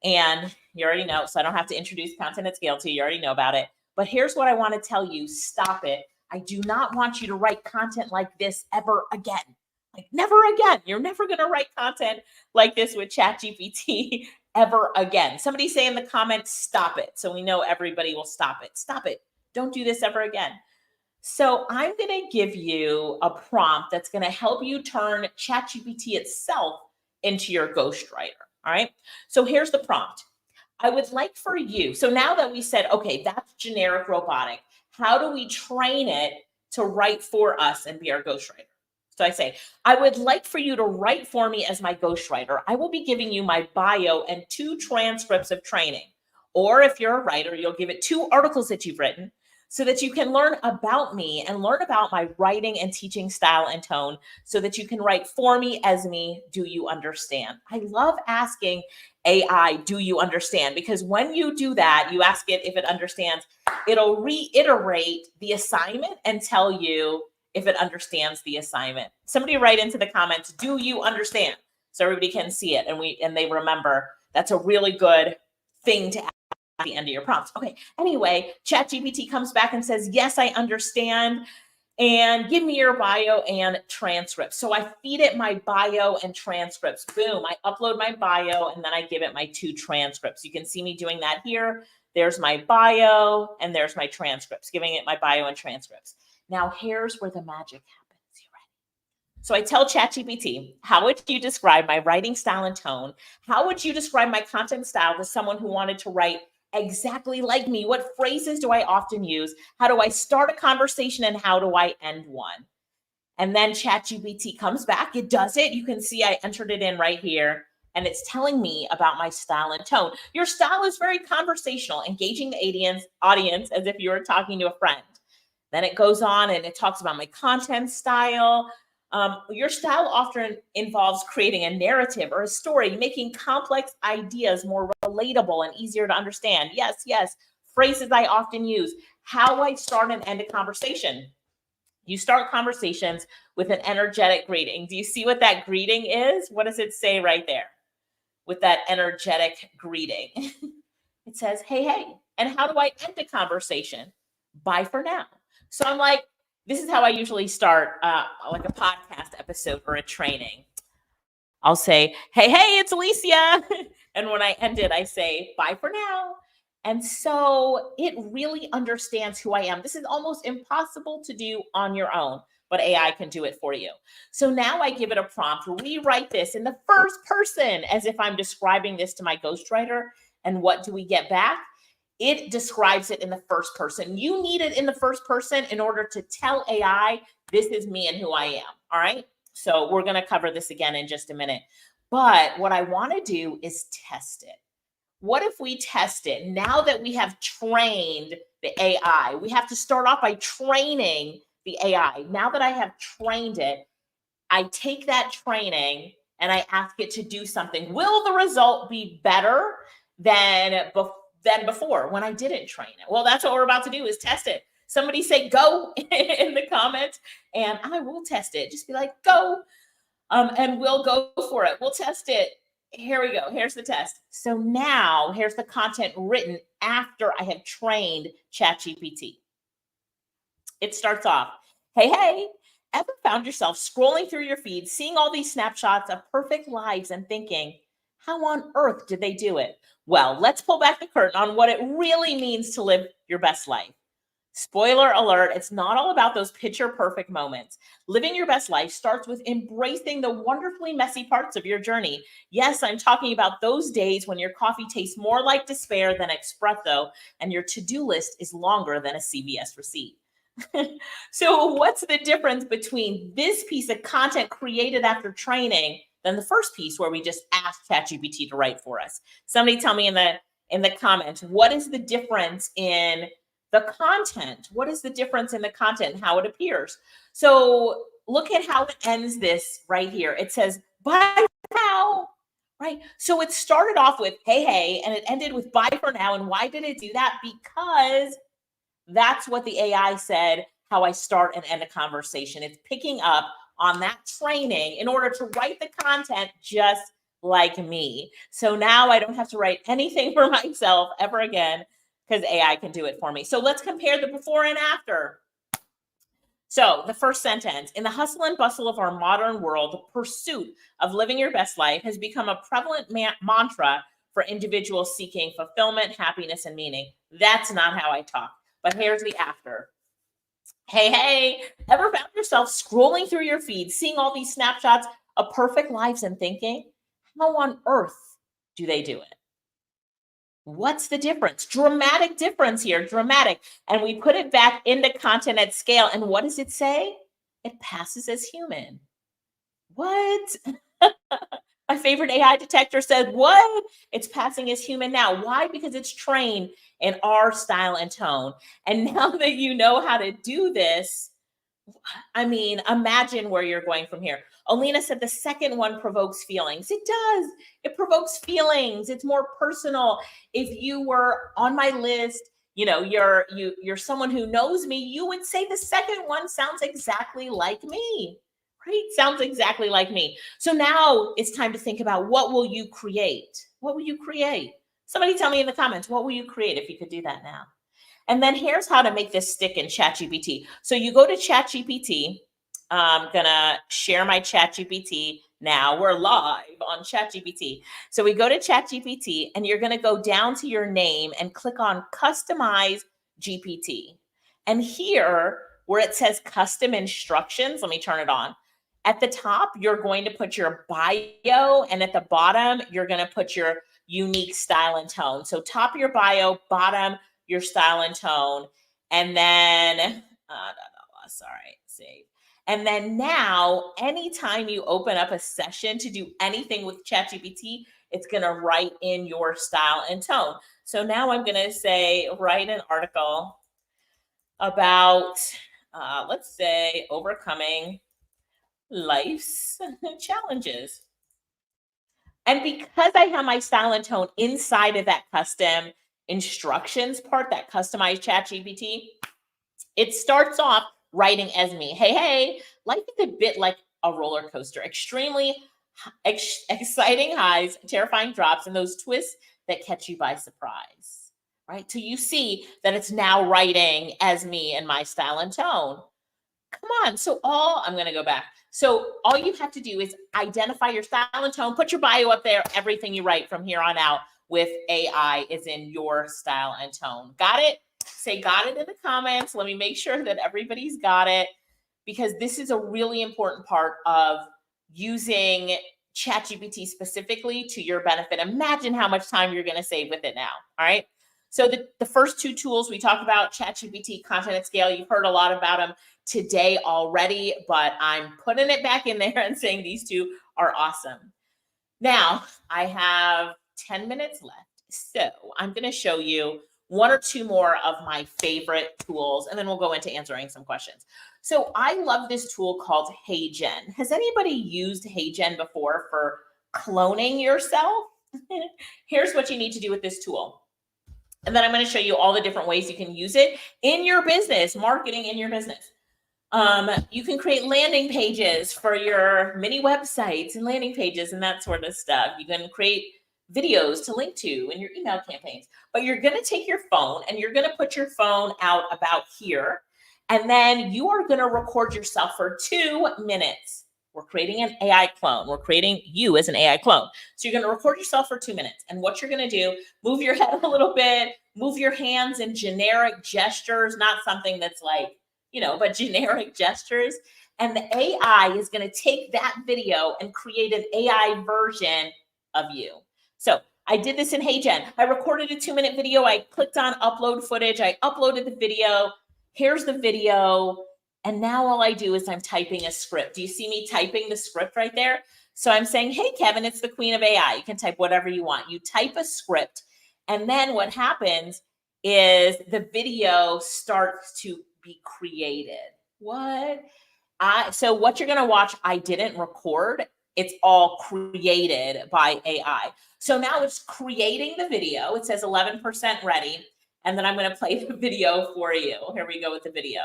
and you already know, so I don't have to introduce Content at Scale to you. You already know about it. But here's what I want to tell you. Stop it. I do not want you to write content like this ever again. Like, never again. You're never going to write content like this with ChatGPT ever again. Somebody say in the comments, stop it. So we know everybody will stop it. Stop it. Don't do this ever again. So I'm going to give you a prompt that's going to help you turn ChatGPT itself into your ghostwriter. All right. So here's the prompt. I would like for you. So now that we said, okay, that's generic robotic, how do we train it to write for us and be our ghostwriter? So I say, I would like for you to write for me as my ghostwriter. I will be giving you my bio and 2 transcripts of training. Or if you're a writer, you'll give it 2 articles that you've written, so that you can learn about me and learn about my writing and teaching style and tone, so that you can write for me as me. Do you understand? I love asking AI, do you understand? Because when you do that, you ask it if it understands, it'll reiterate the assignment and tell you if it understands the assignment. Somebody write into the comments, do you understand? So everybody can see it and they remember. That's a really good thing to ask at the end of your prompts. Okay. Anyway, ChatGPT comes back and says, yes, I understand. And give me your bio and transcripts. So I feed it my bio and transcripts. Boom. I upload my bio and then I give it my 2 transcripts. You can see me doing that here. There's my bio and there's my transcripts, giving it my bio and transcripts. Now here's where the magic happens. You ready? So I tell ChatGPT, how would you describe my writing style and tone? How would you describe my content style to someone who wanted to write exactly like me? What phrases do I often use? How do I start a conversation and how do I end one? And then ChatGPT comes back. It does it. You can see I entered it in right here. And it's telling me about my style and tone. Your style is very conversational, engaging the audience as if you were talking to a friend. Then it goes on and it talks about my content style. Your style often involves creating a narrative or a story, making complex ideas more relatable and easier to understand. Yes, yes. Phrases I often use. How I start and end a conversation. You start conversations with an energetic greeting. Do you see what that greeting is? What does it say right there with that energetic greeting? It says, hey, hey. And how do I end a conversation? Bye for now. So I'm like, this is how I usually start like a podcast episode or a training. I'll say, hey, hey, it's Alicia. And when I end it, I say, bye for now. And so it really understands who I am. This is almost impossible to do on your own, but AI can do it for you. So now I give it a prompt, rewrite this in the first person as if I'm describing this to my ghostwriter. And what do we get back? It describes it in the first person. You need it in the first person in order to tell AI, this is me and who I am. All right. So we're going to cover this again in just a minute. But what I want to do is test it. What if we test it now that we have trained the AI? We have to start off by training the AI. Now that I have trained it, I take that training and I ask it to do something. Will the result be better than before when I didn't train it? Well, that's what we're about to do, is test it. Somebody say go in the comments and I will test it. Just be like, go, and we'll go for it. We'll test it. Here we go. Here's the test. So now here's the content written after I have trained ChatGPT. It starts off, hey, ever found yourself scrolling through your feed, seeing all these snapshots of perfect lives and thinking, how on earth did they do it? Well, let's pull back the curtain on what it really means to live your best life. Spoiler alert, it's not all about those picture perfect moments. Living your best life starts with embracing the wonderfully messy parts of your journey. Yes, I'm talking about those days when your coffee tastes more like despair than espresso and your to-do list is longer than a CVS receipt. So what's the difference between this piece of content created after training than the first piece where we just asked ChatGPT to write for us? Somebody tell me in the comments, what is the difference in the content? What is the difference in the content and how it appears? So look at how it ends this right here. It says, bye for now, right? So it started off with, hey, and it ended with bye for now. And why did it do that? Because that's what the AI said, how I start and end a conversation. It's picking up on that training in order to write the content just like me. So now I don't have to write anything for myself ever again, because AI can do it for me. So let's compare the before and after. So the first sentence, in the hustle and bustle of our modern world, the pursuit of living your best life has become a prevalent mantra for individuals seeking fulfillment, happiness, and meaning. That's not how I talk. But here's the after. Hey, ever found yourself scrolling through your feed, seeing all these snapshots of perfect lives and thinking, how on earth do they do it? What's the difference? Dramatic difference here, dramatic. And we put it back into content at scale. And what does it say? It passes as human. What? My favorite AI detector said, what? It's passing as human now. Why? Because it's trained in our style and tone. And now that you know how to do this, I mean, imagine where you're going from here. ALINA said the second one provokes feelings. It does. It provokes feelings. It's more personal. If you were on my list, you know, you're someone who knows me, you would say the second one sounds exactly like me, right? Sounds exactly like me. So now it's time to think about, what will you create? What will you create? Somebody tell me in the comments, what will you create if you could do that now? And then here's how to make this stick in ChatGPT. So you go to ChatGPT. I'm gonna share my ChatGPT now. We're live on ChatGPT. So we go to ChatGPT and you're gonna go down to your name and click on Customize GPT. And here, where it says Custom Instructions, let me turn it on. At the top, you're going to put your bio, and at the bottom, you're gonna put your unique style and tone. So top of your bio, bottom, your style and tone, and then, sorry, save. And then now, anytime you open up a session to do anything with ChatGPT, it's gonna write in your style and tone. So now I'm gonna say, write an article about, let's say, overcoming life's challenges. And because I have my style and tone inside of that custom instructions part, that customized ChatGPT, it starts off writing as me. Hey, life is a bit like a roller coaster. Extremely exciting highs, terrifying drops, and those twists that catch you by surprise, right? So you see that it's now writing as me in my style and tone. Come on. So I'm going to go back. So all you have to do is identify your style and tone, put your bio up there. Everything you write from here on out with AI is in your style and tone. Got it? Say got it in the comments. Let me make sure that everybody's got it, because this is a really important part of using ChatGPT specifically to your benefit. Imagine how much time you're going to save with it now. All right. So the first two tools we talked about, ChatGPT, Content at Scale, you've heard a lot about them today already, but I'm putting it back in there and saying these two are awesome. Now, I have 10 minutes left, so I'm going to show you one or two more of my favorite tools, and then we'll go into answering some questions. So I love this tool called HeyGen. Has anybody used HeyGen before for cloning yourself? Here's what you need to do with this tool. And then I'm going to show you all the different ways you can use it in your business, marketing in your business. You can create landing pages for your mini websites and landing pages and that sort of stuff. You can create videos to link to in your email campaigns. But you're going to take your phone and you're going to put your phone out about here. And then you are going to record yourself for 2 minutes. We're creating an AI clone. We're creating you as an AI clone. So you're going to record yourself for 2 minutes. And what you're going to do, move your head a little bit, move your hands in generic gestures, not something that's like, you know, but generic gestures. And the AI is going to take that video and create an AI version of you. So I did this in HeyGen. I recorded a 2-minute video. I clicked on upload footage. I uploaded the video. Here's the video. And now all I do is I'm typing a script. Do you see me typing the script right there? So I'm saying, hey, Kevin, it's the queen of AI. You can type whatever you want. You type a script. And then what happens is the video starts to be created. What? So what you're going to watch, I didn't record. It's all created by AI. So now it's creating the video. It says 11% ready. And then I'm going to play the video for you. Here we go with the video.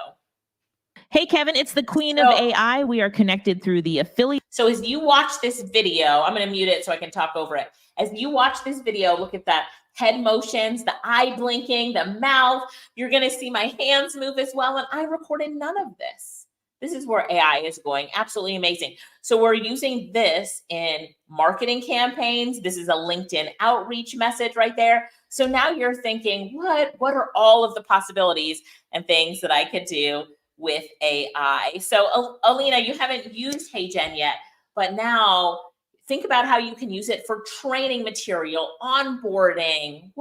Hey, Kevin, it's the queen of AI. We are connected through the affiliate. So as you watch this video, I'm going to mute it so I can talk over it. As you watch this video, look at the head motions, the eye blinking, the mouth. You're going to see my hands move as well. And I recorded none of this. This is where AI is going. Absolutely amazing. So we're using this in marketing campaigns. This is a LinkedIn outreach message right there. So now you're thinking, what are all of the possibilities and things that I could do with AI? So Alina, you haven't used HeyGen yet, but now think about how you can use it for training material, onboarding,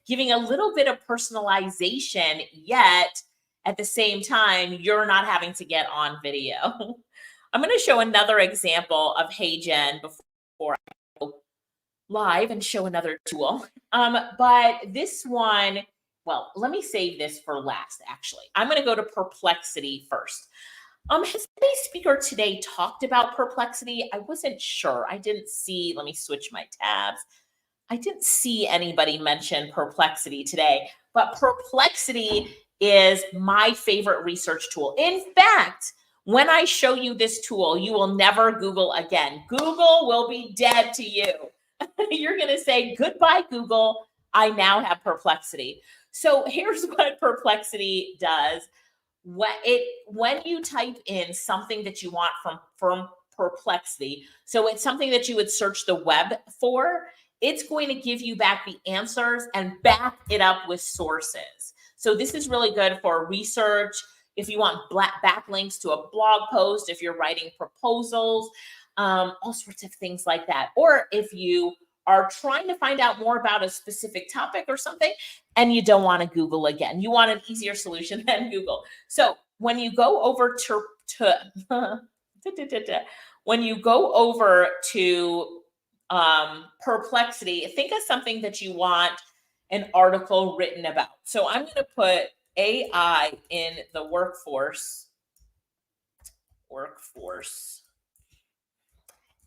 giving a little bit of personalization, yet at the same time, you're not having to get on video. I'm going to show another example of HeyGen before I go live and show another tool. But this one, well, let me save this for last, actually. I'm going to go to Perplexity first. Has any speaker today talked about Perplexity? I wasn't sure. I didn't see, let me switch my tabs. I didn't see anybody mention Perplexity today, but Perplexity is my favorite research tool. In fact, when I show you this tool, you will never Google again. Google will be dead to you. You're going to say, goodbye, Google. I now have Perplexity. So here's what Perplexity does. When you type in something that you want from Perplexity, so it's something that you would search the web for, it's going to give you back the answers and back it up with sources. So this is really good for research. If you want backlinks to a blog post, if you're writing proposals, all sorts of things like that. Or if you are trying to find out more about a specific topic or something, and you don't want to Google again. You want an easier solution than Google. So when you go over to Perplexity, think of something that you want an article written about. So I'm going to put AI in the workforce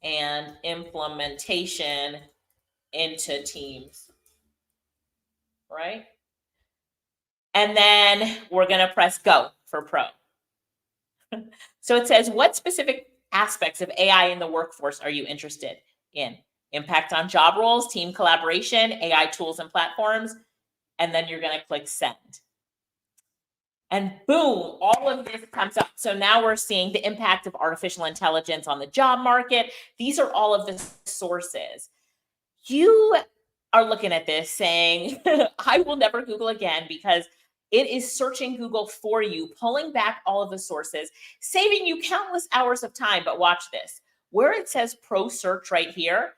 and implementation into teams, right? And then we're going to press go for pro. So it says, what specific aspects of AI in the workforce are you interested in? Impact on job roles, team collaboration, AI tools and platforms, and then you're going to click send. And boom, all of this comes up. So now we're seeing the impact of artificial intelligence on the job market. These are all of the sources. You are looking at this saying, I will never Google again, because it is searching Google for you, pulling back all of the sources, saving you countless hours of time. But watch this. Where it says pro search right here,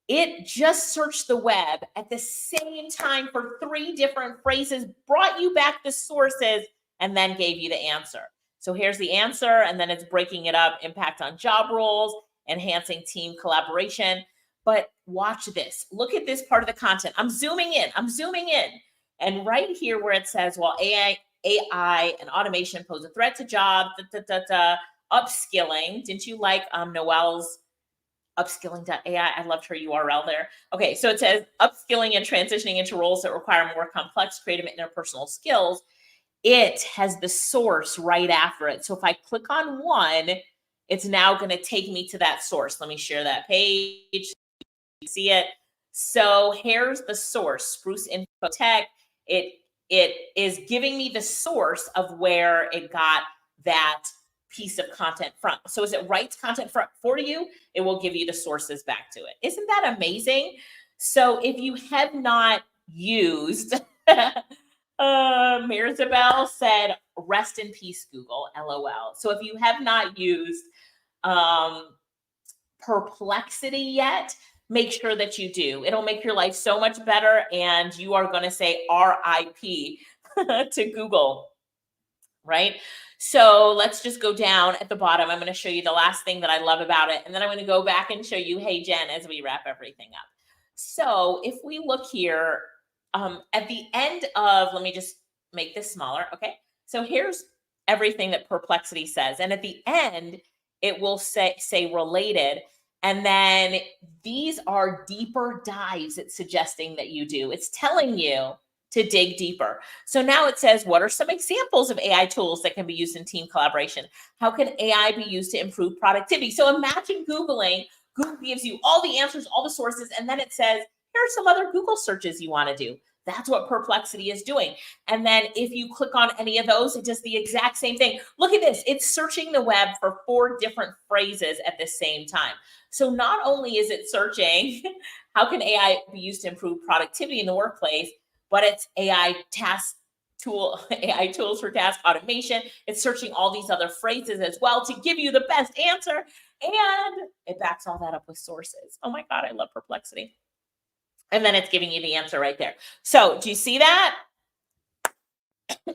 it just searched the web at the same time for 3 different phrases, brought you back the sources, and then gave you the answer. So here's the answer, and then it's breaking it up: impact on job roles, enhancing team collaboration. But watch this. Look at this part of the content. I'm zooming in. And right here where it says, well, AI and automation pose a threat to jobs, upskilling. Didn't you like Noelle's upskilling.ai? I loved her URL there. Okay, so it says upskilling and transitioning into roles that require more complex, creative, and interpersonal skills. It has the source right after it. So if I click on one, it's now going to take me to that source. Let me share that page. You see it? So here's the source, Spruce Info Tech. It is giving me the source of where it got that piece of content from. So as it writes content for you, it will give you the sources back to it. Isn't that amazing? So if you have not used, Mirzabel said, rest in peace, Google, LOL. So if you have not used Perplexity yet, make sure that you do. It'll make your life so much better, and you are going to say RIP to Google, right? So let's just go down at the bottom. I'm going to show you the last thing that I love about it, and then I'm going to go back and show you Hey Jen as we wrap everything up. So if we look here, at the end of, let me just make this smaller, okay? So here's everything that Perplexity says, and at the end, it will say related. And then these are deeper dives it's suggesting that you do. It's telling you to dig deeper. So now it says, what are some examples of AI tools that can be used in team collaboration? How can AI be used to improve productivity? So imagine Googling. Google gives you all the answers, all the sources, and then it says, here are some other Google searches you want to do. That's what Perplexity is doing. And then if you click on any of those, it does the exact same thing. Look at this. It's searching the web for 4 different phrases at the same time. So not only is it searching, how can AI be used to improve productivity in the workplace, but it's AI tools for task automation. It's searching all these other phrases as well to give you the best answer. And it backs all that up with sources. Oh my God, I love Perplexity. And then it's giving you the answer right there. So do you see that?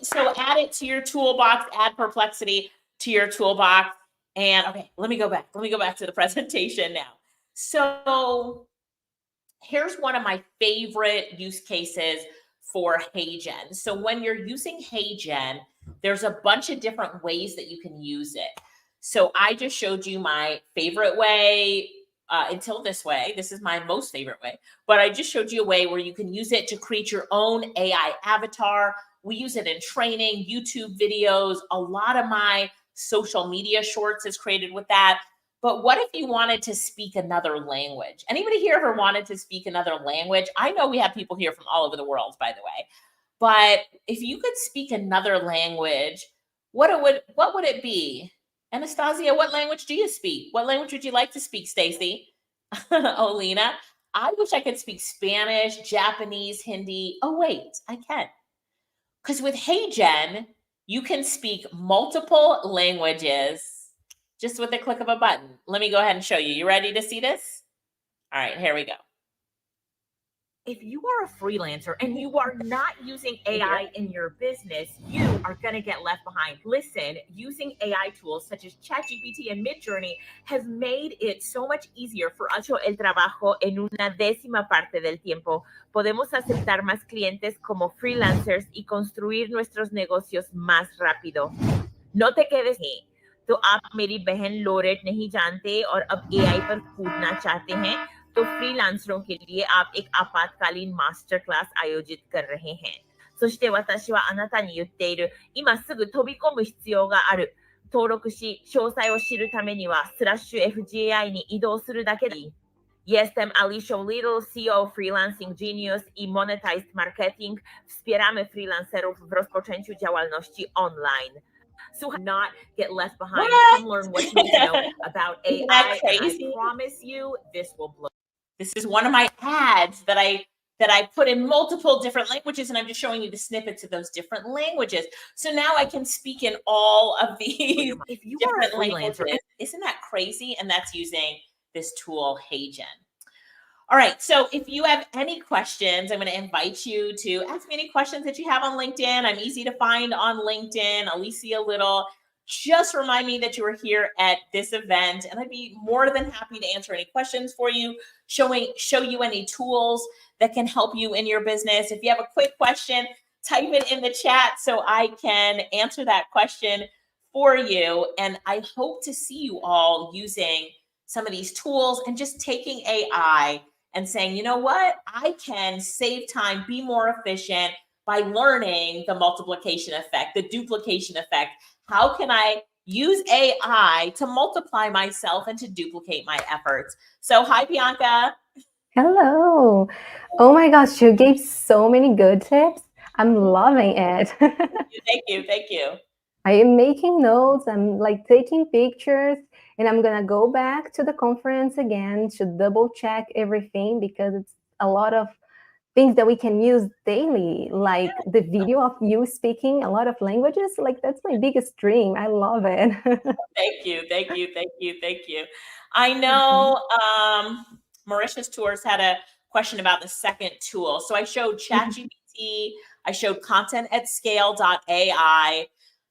So add it to your toolbox, add Perplexity to your toolbox. And okay, let me go back. Let me go back to the presentation now. So here's one of my favorite use cases for HeyGen. So when you're using HeyGen, there's a bunch of different ways that you can use it. So I just showed you my favorite way until this way. This is my most favorite way, but I just showed you a way where you can use it to create your own AI avatar. We use it in training, YouTube videos. A lot of my social media shorts is created with that. But what if you wanted to speak another language? Anybody here ever wanted to speak another language? I know we have people here from all over the world, by the way. But if you could speak another language, what would it be? Anastasia, what language do you speak? What language would you like to speak, Stacy? Alina, I wish I could speak Spanish, Japanese, Hindi. Oh, wait, I can. Because with HeyGen, you can speak multiple languages just with the click of a button. Let me go ahead and show you. You ready to see this? All right, here we go. If you are a freelancer and you are not using AI in your business, you are going to get left behind. Listen, using AI tools such as ChatGPT and Midjourney has made it so much easier for us. El trabajo en una décima parte del tiempo. Podemos aceptar más clientes como freelancers y construir nuestros negocios más rápido. No te quedes ahí. तो आप मेरी बहन laureth नहीं जानते और अब AI पर कूदना चाहते हैं तो फ्रीलांसरों के लिए आप एक आपातकालीन मास्टर क्लास आयोजित कर रहे हैंそして私はあなたに言っている今すぐ飛び込む必要がある登録し詳細を知るためには/FGAI に移動するだけでいい Jestem Alicią Little, CEO Freelancing Genius i Monetized Marketing. Wspieramy freelancerów w rozpoczęciu działalności online. So not get left behind. Come learn what you need to know about Isn't that AI, and I crazy? promise you, this will blow. This is one of my ads that I put in multiple different languages, and I'm just showing you the snippets of those different languages. So now I can speak in all of these If you different are a freelancer, languages. Isn't that crazy? And that's using this tool, HeyGen. All right, so if you have any questions, I'm going to invite you to ask me any questions that you have on LinkedIn. I'm easy to find on LinkedIn, Alicia Little. Just remind me that you were here at this event, and I'd be more than happy to answer any questions for you, show you any tools that can help you in your business. If you have a quick question, type it in the chat so I can answer that question for you. And I hope to see you all using some of these tools and just taking AI and saying, you know what, I can save time, be more efficient by learning the multiplication effect, the duplication effect. How can I use AI to multiply myself and to duplicate my efforts? So hi, Bianca. Hello. Oh my gosh, you gave so many good tips. I'm loving it. Thank you. Thank you. I am making notes. I'm like taking pictures, and I'm gonna go back to the conference again to double check everything, because it's a lot of things that we can use daily, like the video of you speaking a lot of languages. Like, that's my biggest dream. I love it. Thank you. Thank you. Thank you. Thank you. I know Mauritius Tours had a question about the second tool. So I showed ChatGPT, I showed content@scale.ai.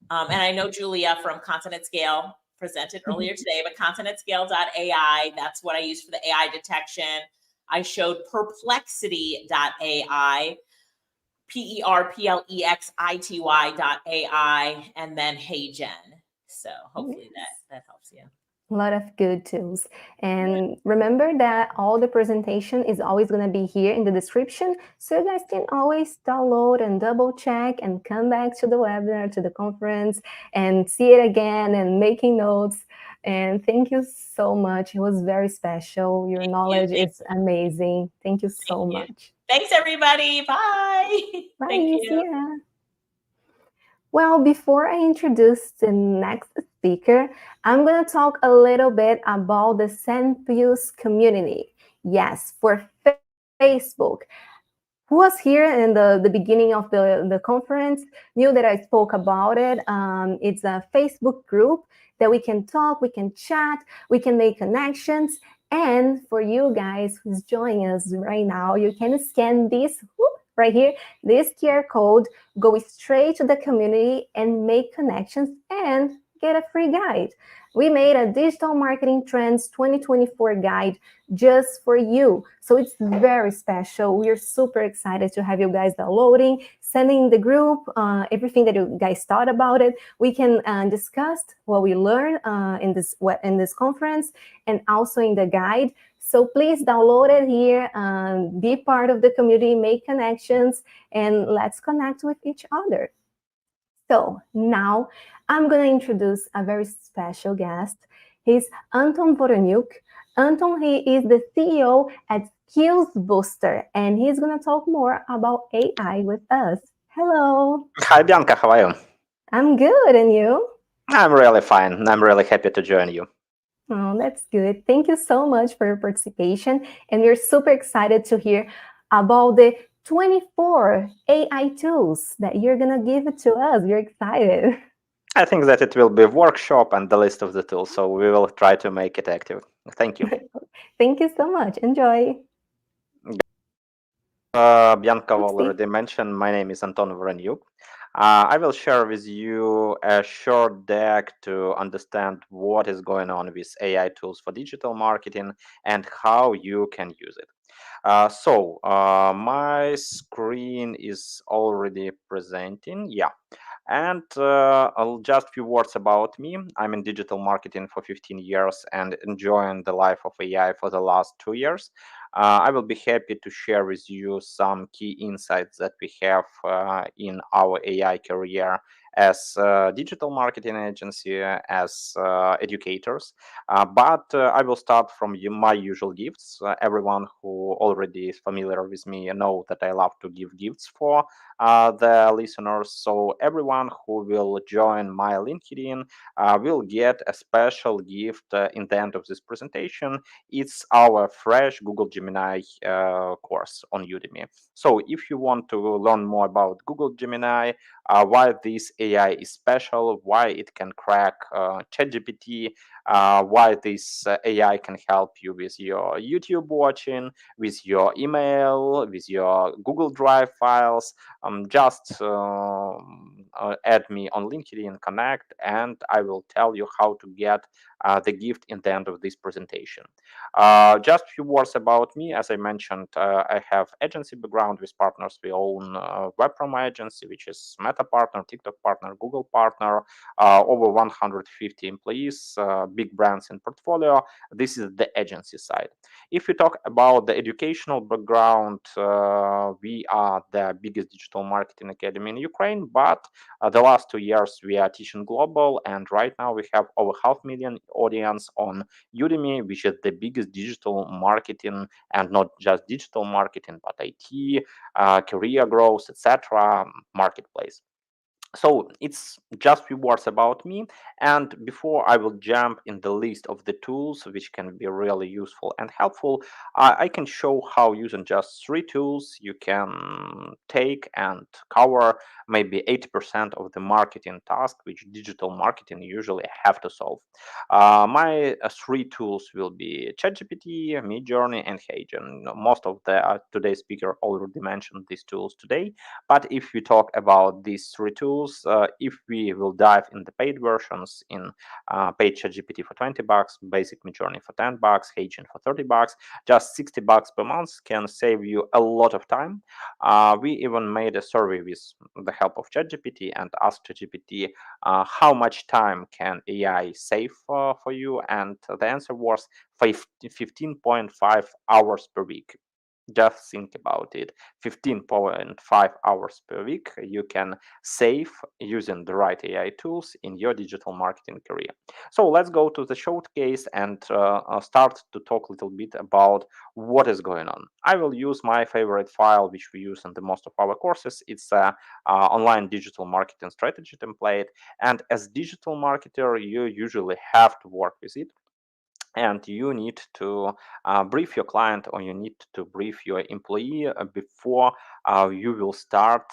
And I know Julia from Content at Scale presented earlier today, but content@scale.ai, that's what I use for the AI detection. I showed perplexity.ai, perplexity.ai, and then HeyGen. So hopefully that helps you. A lot of good tools. And remember that all the presentation is always going to be here in the description, so you guys can always download and double check and come back to the webinar, to the conference, and see it again and making notes. And thank you so much. It was very special. Your knowledge is amazing. Thank you so much. Thanks, everybody. Bye. Bye. Thank you. See ya. Well, before I introduce the next speaker, I'm going to talk a little bit about the SendPulse community. Yes, for Facebook. Who was here in the beginning of the conference knew that I spoke about it. It's a Facebook group that we can talk, we can chat, we can make connections. And for you guys who's joining us right now, you can scan this right here, this QR code, go straight to the community and make connections and get a free guide. We made a Digital Marketing Trends 2024 guide just for you. So it's very special. We're super excited to have you guys downloading, sending the group, everything that you guys thought about it. We can discuss what we learned in this conference and also in the guide. So please download it here, be part of the community, make connections, and let's connect with each other. So now I'm going to introduce a very special guest. He's Anton Voroniuk. Anton, he is the CEO at Skills Booster, and he's going to talk more about AI with us. Hello. Hi, Bianca. How are you? I'm good. And you? I'm really fine. I'm really happy to join you. Oh, that's good. Thank you so much for your participation. And we're super excited to hear about the 24 AI tools that you're going to give it to us. We're excited. I think that it will be a workshop and the list of the tools, so we will try to make it active. Thank you. Thank you so much. Enjoy. Bianca already mentioned, my name is Anton Voroniuk. I will share with you a short deck to understand what is going on with AI tools for digital marketing and how you can use it. My screen is already presenting. Yeah. And just a few words about me. I'm in digital marketing for 15 years and enjoying the life of AI for the last 2 years. I will be happy to share with you some key insights that we have in our AI career as a digital marketing agency, as educators. But I will start from my usual gifts. Everyone who already is familiar with me know that I love to give gifts for the listeners. So everyone who will join my LinkedIn will get a special gift in the end of this presentation. It's our fresh Google Gemini course on Udemy. So if you want to learn more about Google Gemini, why this AI is special, why it can crack ChatGPT, why this AI can help you with your YouTube watching, with your email, with your Google Drive files, just add me on LinkedIn, connect, and I will tell you how to get the gift in the end of this presentation. Just a few words about me. As I mentioned, I have agency background with partners. We own WebProm agency, which is Meta partner, TikTok partner, Google partner, over 150 employees, big brands in portfolio. This is the agency side. If we talk about the educational background, we are the biggest digital marketing academy in Ukraine, but the last 2 years we are teaching global, and right now we have over 500,000 audience on Udemy, which is the biggest digital marketing, and not just digital marketing, but IT, career growth, etc. marketplace. So it's just few words about me, and before I will jump in the list of the tools which can be really useful and helpful, I can show how using just 3 tools you can take and cover maybe 80% of the marketing task which digital marketing usually have to solve. My 3 tools will be ChatGPT, Midjourney, and Hagen. Most of the today's speaker already mentioned these tools today, but if we talk about these 3 tools, if we will dive in the paid versions, in paid ChatGPT for $20, basic Midjourney for $10, Hagen for $30, just $60 per month can save you a lot of time. We even made a survey with the help of ChatGPT and asked ChatGPT how much time can AI save for you, and the answer was 15.5 hours per week. Just think about it. 15.5 hours per week you can save using the right AI tools in your digital marketing career. So let's go to the showcase and start to talk a little bit about what is going on. I will use my favorite file, which we use in the most of our courses. It's a online digital marketing strategy template. And as digital marketer, you usually have to work with it, and you need to brief your client, or you need to brief your employee before you will start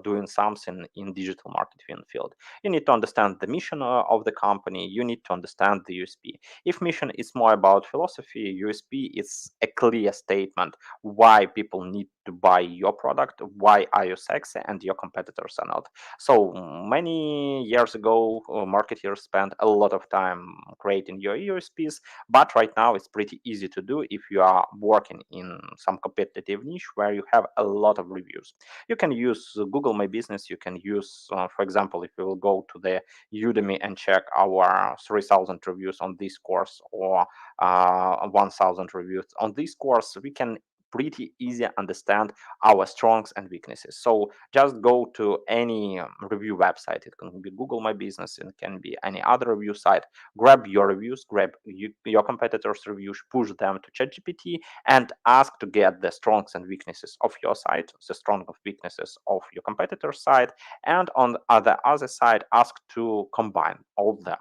doing something in digital marketing field. You need to understand the mission of the company. You need to understand the USP. If mission is more about philosophy, USP is a clear statement why people need to buy your product, why are you sexy and your competitors are not. So many years ago, marketers spent a lot of time creating your USPs, but right now it's pretty easy to do if you are working in some competitive niche where you have a lot of reviews. You can use Google My Business. You can use, for example, if you will go to the Udemy and check our 3,000 reviews on this course, or 1,000 reviews on this course, we can pretty easy understand our strengths and weaknesses. So just go to any review website. It can be Google My Business, it can be any other review site. Grab your reviews, grab your competitors' reviews, push them to ChatGPT, and ask to get the strengths and weaknesses of your site, the strengths and weaknesses of your competitor's site, and on the other side, ask to combine all of them.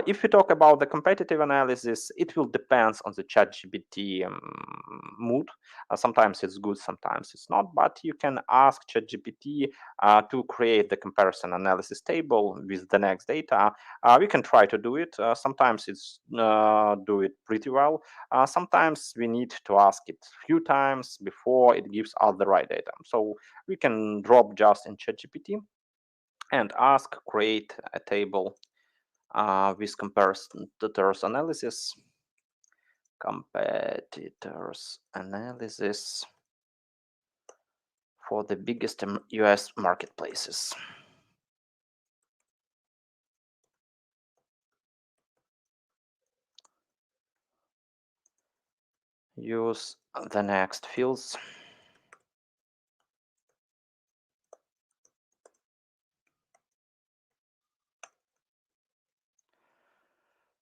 If we talk about the competitive analysis, it will depend on the ChatGPT mood. Sometimes it's good, sometimes it's not, but you can ask ChatGPT to create the comparison analysis table with the next data. We can try to do it. Sometimes it's do it pretty well. Sometimes we need to ask it a few times before it gives us the right data. So we can drop just in ChatGPT and ask create a table with competitors analysis for the biggest US marketplaces. Use the next fields.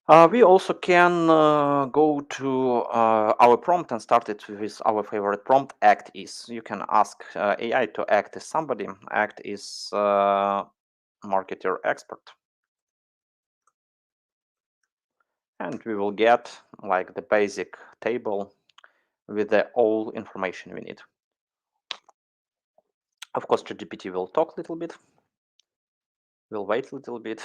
We also can go to our prompt and start it with our favorite prompt, act is. You can ask AI to act as somebody. Act is marketer expert. And we will get like the basic table with the all information we need. Of course, ChatGPT will talk a little bit. We'll wait a little bit.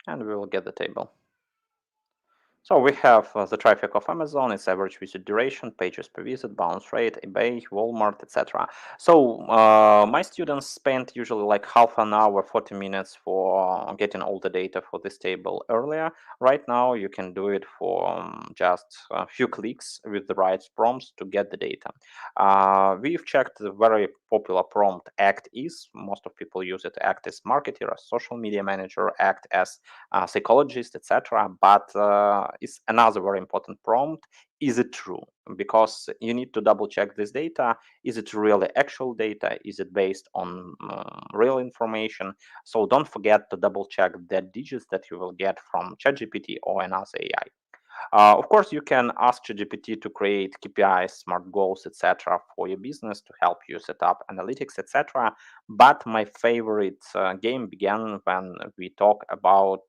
And we will get the table. So we have the traffic of Amazon, its average visit duration, pages per visit, bounce rate, eBay, Walmart, etc. So my students spend usually like half an hour, 40 minutes for getting all the data for this table earlier. Right now, you can do it for just a few clicks with the right prompts to get the data. We've checked the very popular prompt act is. Most of people use it. Act as marketer, as social media manager, act as psychologist, etc. But it's another very important prompt. Is it true? Because you need to double check this data. Is it really actual data? Is it based on real information? So don't forget to double check the digits that you will get from ChatGPT or another AI. Of course, you can ask ChatGPT to create KPIs, smart goals, etc. for your business to help you set up analytics, etc. But my favorite game began when we talk about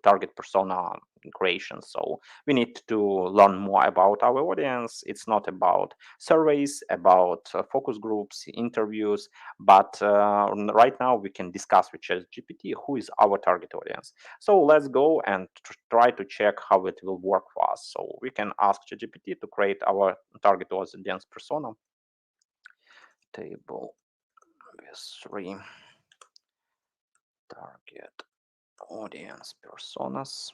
target persona creation. So we need to learn more about our audience. It's not about surveys, about focus groups, interviews, but right now we can discuss with ChatGPT who is our target audience. So let's go and try to check how it will work for us. So we can ask ChatGPT to create our target audience persona table with 3 target audience personas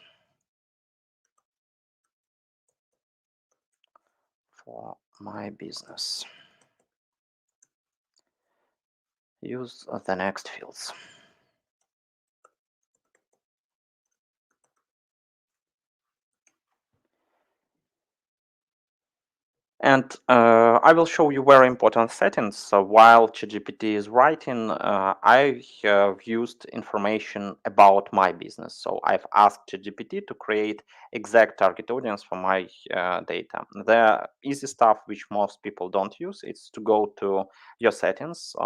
for my business. Use the next fields. And I will show you very important settings. So while ChatGPT is writing, I have used information about my business. So I've asked ChatGPT to create exact target audience for my data. The easy stuff which most people don't use is to go to your settings,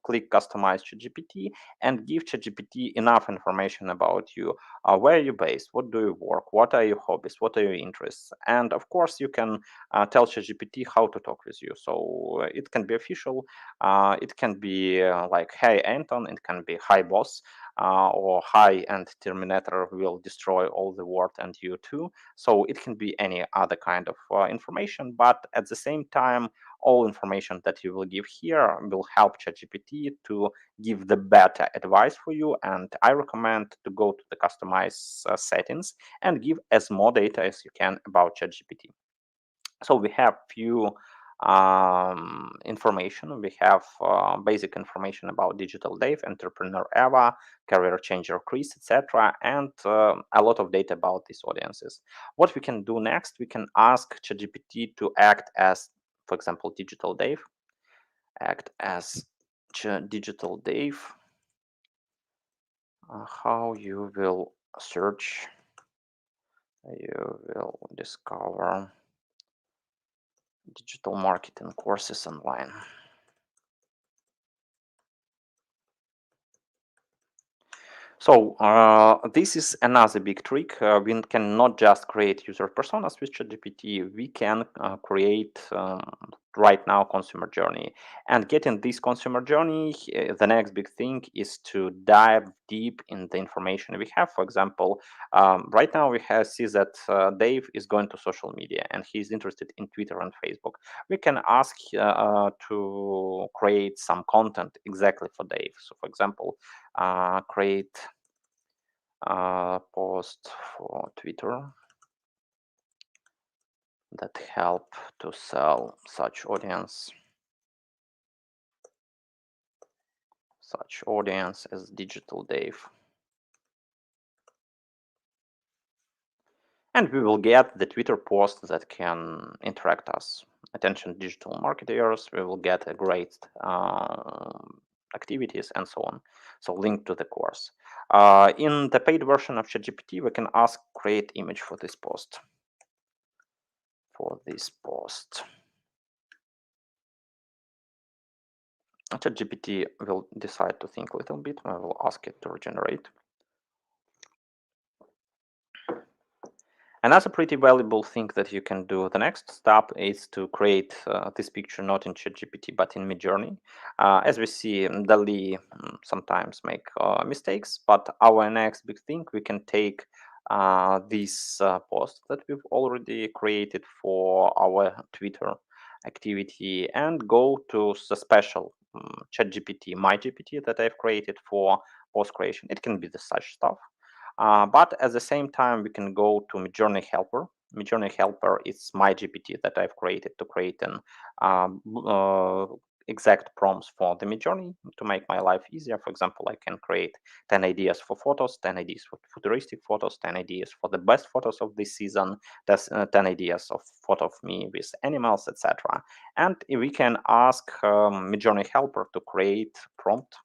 click Customize ChatGPT, and give ChatGPT enough information about you. Where are you based? What do you work? What are your hobbies? What are your interests? And of course, you can tell ChatGPT how to talk with you. So it can be official, it can be like, hey, Anton, it can be hi, boss, or hi, and Terminator will destroy all the world and you too. So it can be any other kind of information, but at the same time, all information that you will give here will help ChatGPT to give the better advice for you. And I recommend to go to the customize settings and give as more data as you can about ChatGPT. So we have few information. We have basic information about Digital Dave, Entrepreneur Eva, Career Changer Chris, etc., and a lot of data about these audiences. What we can do next, we can ask ChatGPT to act as, for example, Digital Dave. Act as Digital Dave. How you will search, you will discover digital marketing courses online. So this is another big trick. We can not just create user personas with ChatGPT. We can create right now consumer journey. And getting this consumer journey, the next big thing is to dive deep in the information we have. For example, right now we see that Dave is going to social media and he's interested in Twitter and Facebook. We can ask to create some content exactly for Dave. So for example, create post for Twitter that help to sell such audience as Digital Dave. And we will get the Twitter post that can interact us. Attention digital marketers, we will get a great activities and so on. So link to the course. In the paid version of ChatGPT, we can ask create image for this post. ChatGPT will decide to think a little bit. I will ask it to regenerate. Another pretty valuable thing that you can do, the next step, is to create this picture not in ChatGPT but in Midjourney. As we see, DALL-E sometimes make mistakes, but our next big thing, we can take this post that we've already created for our Twitter activity and go to the special ChatGPT, MyGPT that I've created for post creation. It can be the such stuff. But at the same time, we can go to Midjourney Helper. Midjourney Helper is my GPT that I've created to create an exact prompts for the Midjourney to make my life easier. For example, I can create 10 ideas for photos, 10 ideas for futuristic photos, 10 ideas for the best photos of this season, 10 ideas of photo of me with animals, etc. And we can ask Midjourney Helper to create prompt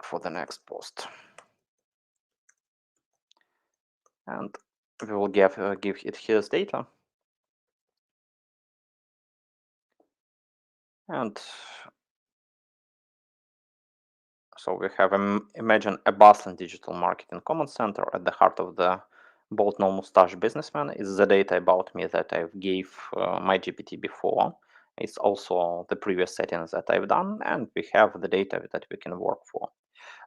for the next post. And we will give it his data. And so we have imagine a bustling digital marketing command center at the heart of the bold no mustache businessman. Is the data about me that I gave my GPT before. It's also the previous settings that I've done, and we have the data that we can work for.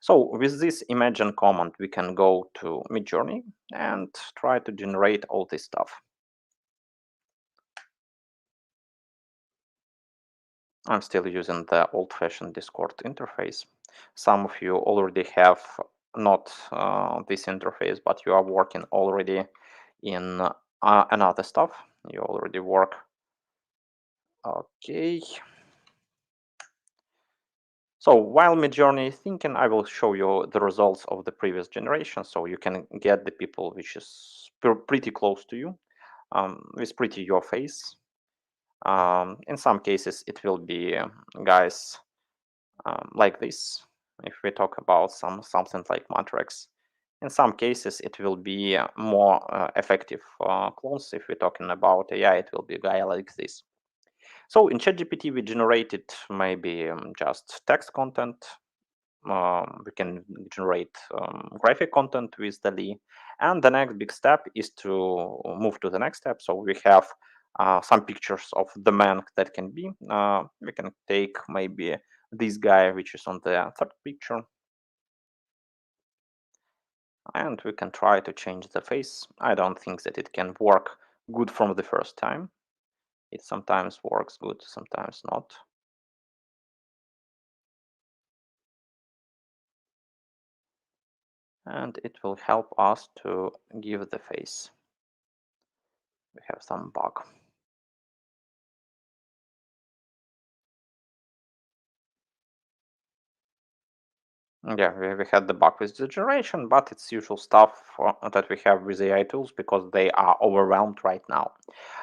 So with this imagine command, we can go to Midjourney and try to generate all this stuff. I'm still using the old-fashioned Discord interface. Some of you already have not this interface, but you are working already in another stuff. You already work. Okay. So while Midjourney is thinking, I will show you the results of the previous generation, so you can get the people which is pretty close to you, with pretty your face. In some cases, it will be guys like this. If we talk about something like Matrix, in some cases it will be more effective clones. If we're talking about AI, it will be a guy like this. So in ChatGPT, we generated maybe just text content. We can generate graphic content with DALL-E. And the next big step is to move to the next step. So we have some pictures of the man that can be. We can take maybe this guy, which is on the third picture. And we can try to change the face. I don't think that it can work good from the first time. It sometimes works good, sometimes not. And it will help us to give the face. We have some bug. Yeah, we had the bug with the generation, but it's usual stuff that we have with AI tools because they are overwhelmed right now.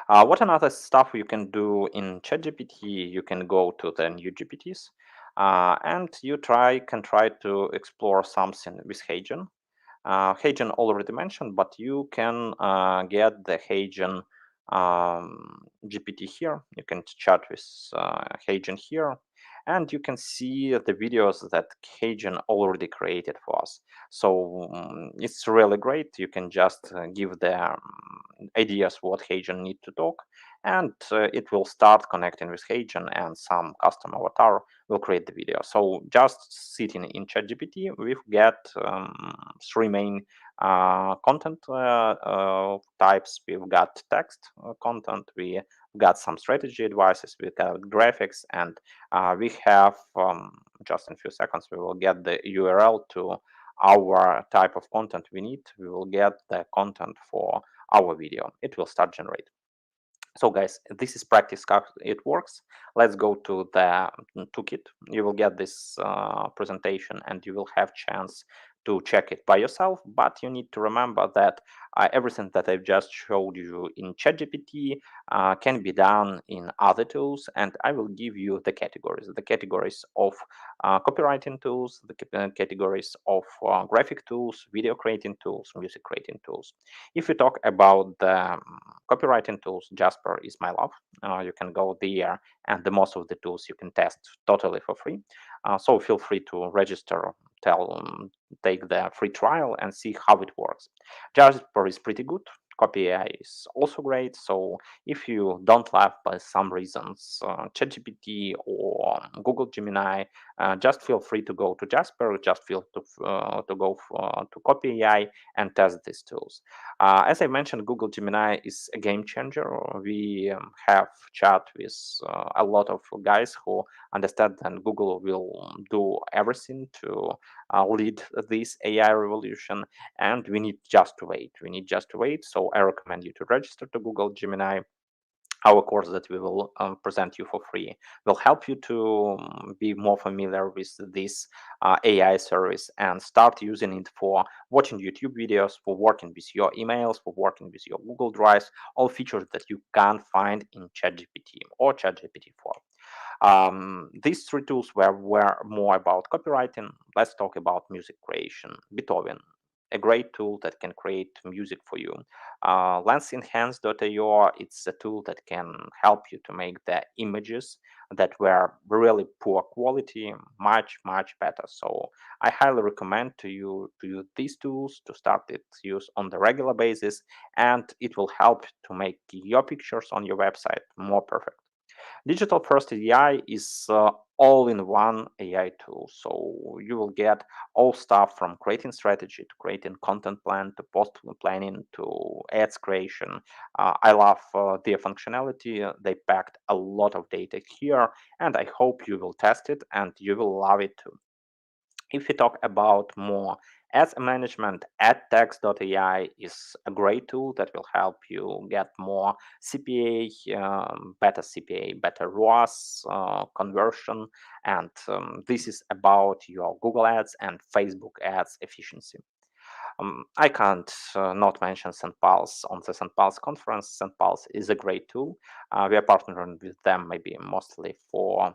What another stuff you can do in ChatGPT? You can go to the new GPTs and you can try to explore something with Heijen. Heijen already mentioned, but you can get the Heijen GPT here. You can chat with Heijen here. And you can see the videos that Heijen already created for us. So it's really great. You can just give the ideas what Heijen need to talk, and it will start connecting with Heijen, and some custom avatar will create the video. So just sitting in ChatGPT, we've got three main content types. We've got text content, we got some strategy advices, we got graphics, and we have just in a few seconds we will get the URL to our type of content we need. We will get the content for our video. It will start generate. So guys, this is practice how it works. Let's go to the toolkit. You will get this presentation and you will have chance to check it by yourself, but you need to remember that everything that I've just showed you in ChatGPT can be done in other tools, and I will give you the categories of copywriting tools, the categories of graphic tools, video creating tools, music creating tools. If we talk about the copywriting tools, Jasper is my love. You can go there, and the most of the tools you can test totally for free. So feel free to register, take the free trial and see how it works. Jasper is pretty good. Copy AI is also great. So if you don't love by some reasons ChatGPT or Google Gemini, just feel free to go to Jasper. Just feel to go to Copy AI and test these tools. As I mentioned, Google Gemini is a game changer. We have chat with a lot of guys who understand that Google will do everything to lead this AI revolution, and we need just to wait. So I recommend you to register to Google Gemini. Our course that we will present you for free will help you to be more familiar with this AI service and start using it for watching YouTube videos, for working with your emails, for working with your Google Drives, all features that you can't find in ChatGPT or ChatGPT 4. These three tools were more about copywriting. Let's talk about music creation. Beethoven, a great tool that can create music for you. LensEnhance.io, it's a tool that can help you to make the images that were really poor quality much better. So I highly recommend to you to use these tools, to start its use on the regular basis, and it will help to make your pictures on your website more perfect. Digital First AI is all-in-one AI tool. So you will get all stuff from creating strategy to creating content plan to post planning to ads creation. I love their functionality. They packed a lot of data here, and I hope you will test it and you will love it too. If we talk about more ads management, adtext.ai is a great tool that will help you get more CPA, better ROAS conversion, and this is about your Google Ads and Facebook Ads efficiency. I can't not mention SendPulse on the SendPulse conference. SendPulse is a great tool. We are partnering with them maybe mostly for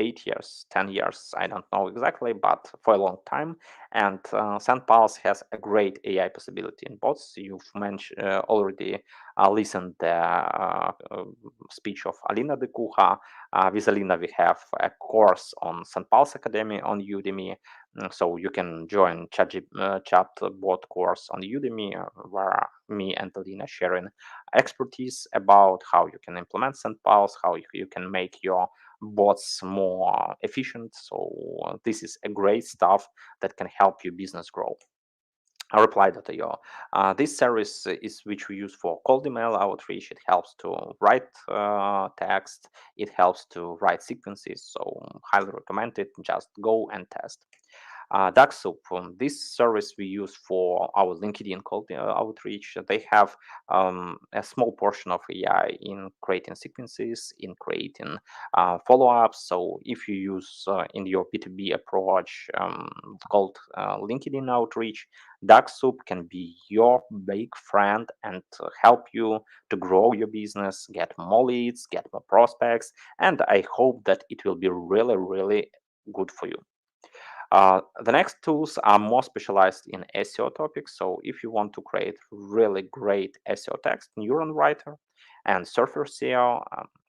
8 years, 10 years, I don't know exactly, but for a long time. And SendPulse has a great AI possibility in bots. You've mentioned already listened the speech of ALINA DYKUHA. With ALINA, we have a course on SendPulse Academy on Udemy. So you can join chatbot course on Udemy, where me and Alina sharing expertise about how you can implement SendPulse, how you can make your bots more efficient. So this is a great stuff that can help your business grow. Reply.io. This service is which we use for cold email outreach. It helps to write text. It helps to write sequences. So highly recommend it. Just go and test. DAXSoup, this service we use for our LinkedIn cold outreach. They have a small portion of AI in creating sequences, in creating follow-ups. So if you use in your B2B approach called LinkedIn outreach, DAXSoup can be your big friend and help you to grow your business, get more leads, get more prospects, and I hope that it will be really good for you. The next tools are more specialized in SEO topics. So if you want to create really great SEO text, Neuron Writer and Surfer SEO,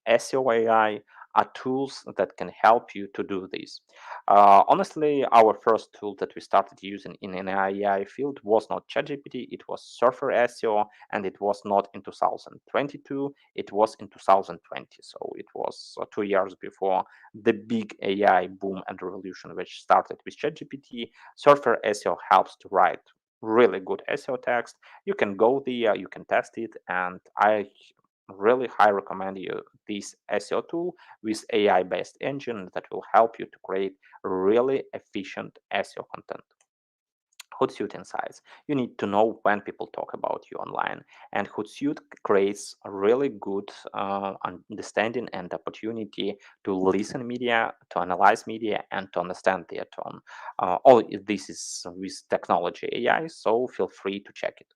SEO AI are tools that can help you to do this. Honestly, our first tool that we started using in an AI field was not ChatGPT, it was Surfer SEO, and it was not in 2022, it was in 2020. So it was 2 years before the big AI boom and revolution, which started with ChatGPT. Surfer SEO helps to write really good SEO text. You can go there, you can test it, and I really highly recommend you this SEO tool with AI-based engine that will help you to create really efficient SEO content. Hootsuite Insights. You need to know when people talk about you online, and Hootsuite creates a really good understanding and opportunity to listen media, to analyze media, and to understand their tone. All this is with technology AI, so feel free to check it.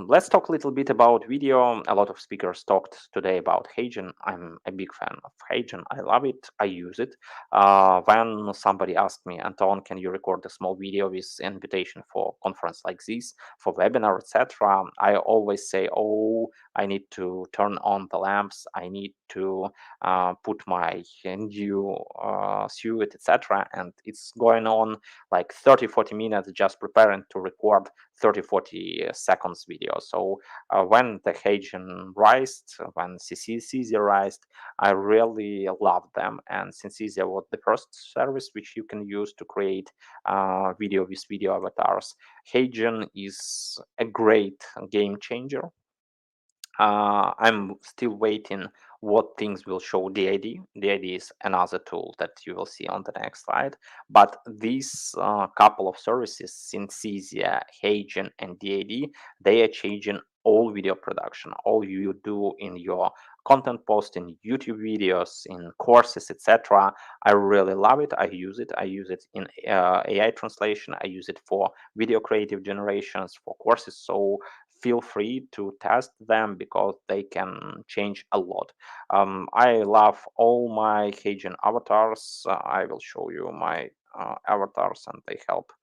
Let's talk a little bit about video. A lot of speakers talked today about Hagen. I'm a big fan of Hagen. I love it. I use it. When somebody asked me, Anton, can you record a small video with invitation for conference like this, for webinar, etc., I always say, oh, I need to turn on the lamps. I need to put my new suit, etc. And it's going on like 30-40 minutes just preparing to record 30-40 seconds video. So when the Hagen rised, when Synthesia rised, I really loved them. And Synthesia was the first service which you can use to create video with video avatars. Hagen is a great game changer. I'm still waiting what things will show DID. DID is another tool that you will see on the next slide. But these couple of services, Synthesia, Hagen, and DID, they are changing all video production, all you do in your content post, in YouTube videos, in courses, etc. I really love it. I use it. I use it in AI translation. I use it for video creative generations, for courses. So feel free to test them because they can change a lot. I love all my Hagen avatars. I will show you my avatars, and they help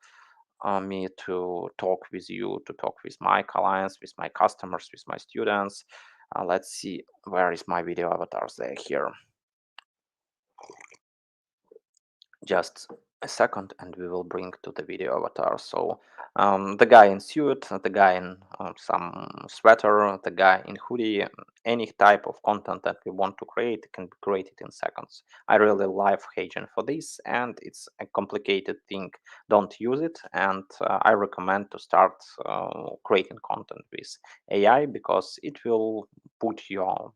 me to talk with you, to talk with my clients, with my customers, with my students. Let's see, where is my video avatars? They're here. Just a second and we will bring to the video avatar. So the guy in suit, the guy in some sweater, the guy in hoodie, any type of content that we want to create can be created in seconds. I really love Hagen for this, and it's a complicated thing. Don't use it, and I recommend to start creating content with AI because it will put your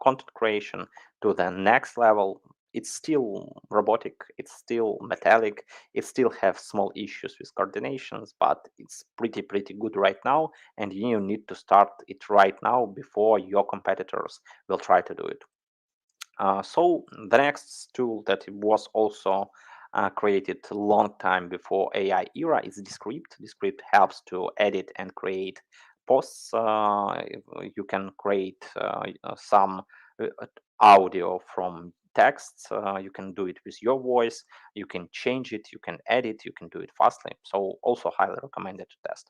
content creation to the next level. It's still robotic, it's still metallic, it still have small issues with coordinations, but it's pretty good right now, and you need to start it right now before your competitors will try to do it. So the next tool that was also created a long time before AI era is Descript. Descript helps to edit and create posts. You can create some audio from texts. You can do it with your voice. You can change it. You can edit. You can do it fastly. So also highly recommended to test.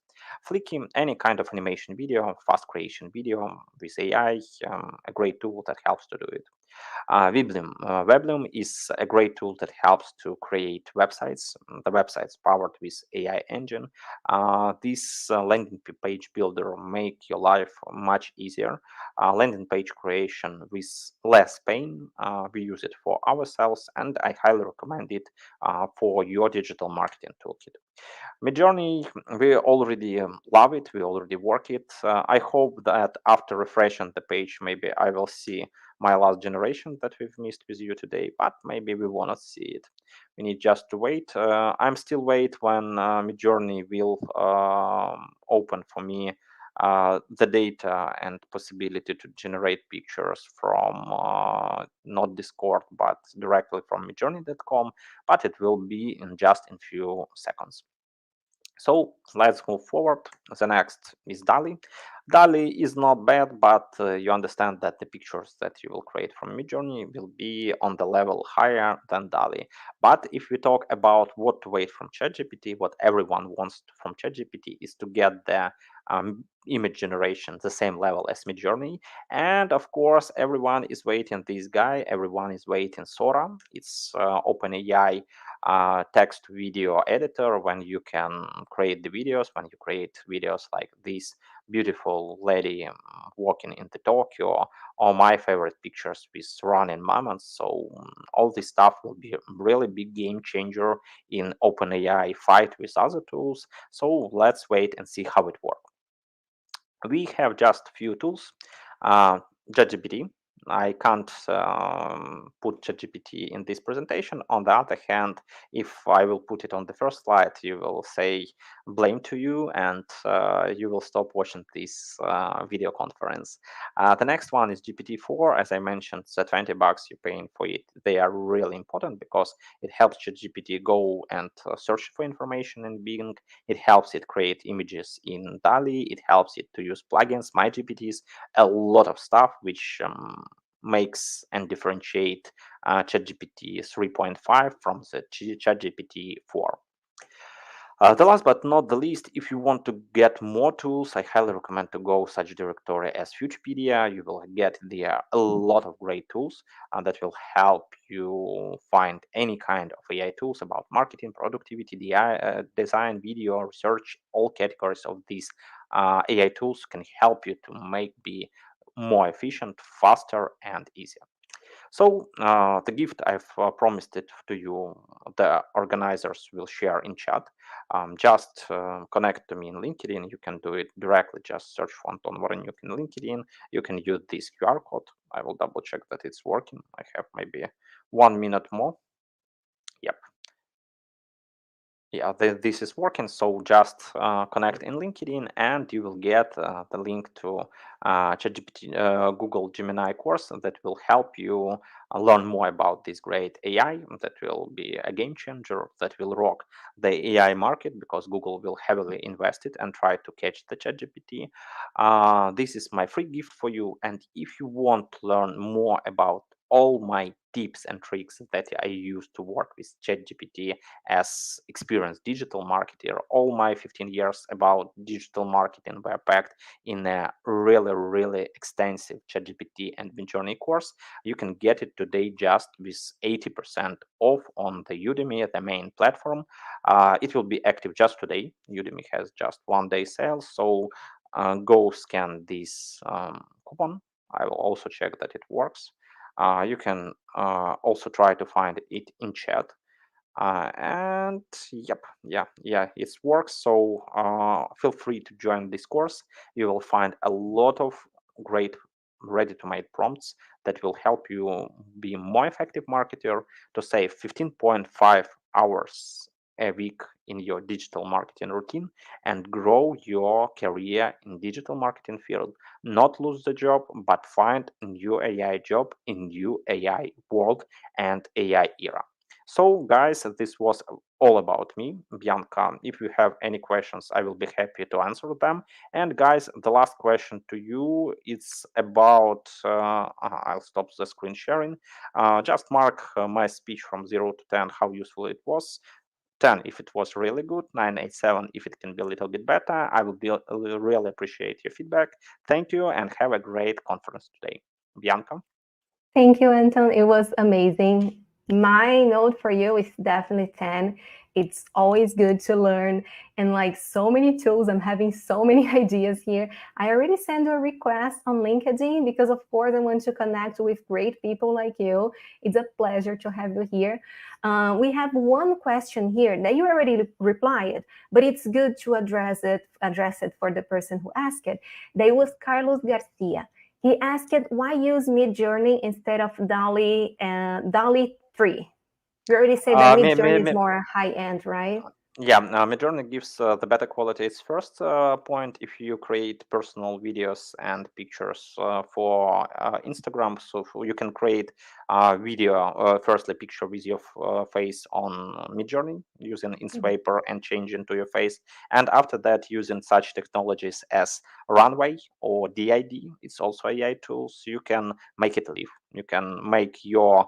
Flicky, any kind of animation video, fast creation video with AI, a great tool that helps to do it. Webloom. Webloom is a great tool that helps to create websites. The websites powered with AI engine. This landing page builder make your life much easier. Landing page creation with less pain. We use it for ourselves, and I highly recommend it for your digital marketing toolkit. Midjourney, we already love it. We already work it. I hope that after refreshing the page, maybe I will see my last generation that we've missed with you today, but maybe we want to see it. We need just to wait. I'm still wait when Midjourney will open for me the data and possibility to generate pictures from not Discord, but directly from midjourney.com, but it will be in just in few seconds. So let's move forward. The next is DALL-E. DALL-E is not bad, but you understand that the pictures that you will create from Midjourney will be on the level higher than DALL-E. But if we talk about what to wait from ChatGPT, what everyone wants from ChatGPT is to get the image generation the same level as Midjourney. And of course, everyone is waiting this guy. Everyone is waiting Sora. It's OpenAI text video editor when you can create the videos, when you create videos like this beautiful lady walking in the Tokyo, or my favorite pictures with running mammoths. So all this stuff will be a really big game changer in OpenAI fight with other tools. So let's wait and see how it works. We have just a few tools. ChatGPT. I can't put ChatGPT in this presentation. On the other hand, if I will put it on the first slide, you will say, blame to you, and you will stop watching this video conference. The next one is GPT-4. As I mentioned, the $20 you're paying for it, they are really important because it helps ChatGPT go and search for information in Bing. It helps it create images in DALL-E. It helps it to use plugins, MyGPTs, a lot of stuff which makes and differentiate ChatGPT 3.5 from the ChatGPT 4. The last but not the least, if you want to get more tools, I highly recommend to go such directory as Futurepedia. You will get there a lot of great tools that will help you find any kind of AI tools about marketing, productivity, design, video, research. All categories of these AI tools can help you to be more efficient, faster, and easier. So the gift I've promised it to you, the organizers will share in chat. Just connect to me in LinkedIn. You can do it directly. Just search for Anton Voronjuk in LinkedIn. You can use this QR code. I will double check that it's working. I have maybe 1 minute more. Yep. Yeah, this is working. So just connect in LinkedIn and you will get the link to ChatGPT Google Gemini course that will help you learn more about this great AI that will be a game changer, that will rock the AI market because Google will heavily invest it and try to catch the ChatGPT. This is my free gift for you. And if you want to learn more about all my tips and tricks that I use to work with ChatGPT as experienced digital marketer, all my 15 years about digital marketing were packed in a really extensive ChatGPT and Midjourney course. You can get it today just with 80% off on the Udemy, the main platform. It will be active just today. Udemy has just 1 day sale, so go scan this coupon. I will also check that it works. You can also try to find it in chat. And yep, it works. So feel free to join this course. You will find a lot of great ready-to-made prompts that will help you be a more effective marketer, to save 15.5 hours a week in your digital marketing routine and grow your career in digital marketing field. Not lose the job, but find a new AI job in new AI world and AI era. So guys, this was all about me. Bianca, if you have any questions, I will be happy to answer them. And guys, the last question to you, it's about, I'll stop the screen sharing. Just mark my speech from 0 to 10, how useful it was. 10 if it was really good, 9, 8, 7 if it can be a little bit better. I will really appreciate your feedback. Thank you and have a great conference today. Bianca? Thank you, Anton. It was amazing. My note for you is definitely 10. It's always good to learn, and like so many tools, I'm having so many ideas here. I already sent you a request on LinkedIn because of course I want to connect with great people like you. It's a pleasure to have you here. We have one question here that you already replied, but it's good to address it for the person who asked it. That was Carlos Garcia. He asked why use Midjourney instead of DALL-E 3. We already said that Midjourney is more high-end, right? Yeah, Midjourney gives the better quality. Its first point, if you create personal videos and pictures for Instagram, so you can create video, firstly picture with your face on Midjourney using Instapaper and change into your face. And after that, using such technologies as Runway or DID, it's also AI tools, you can make it live. You can make your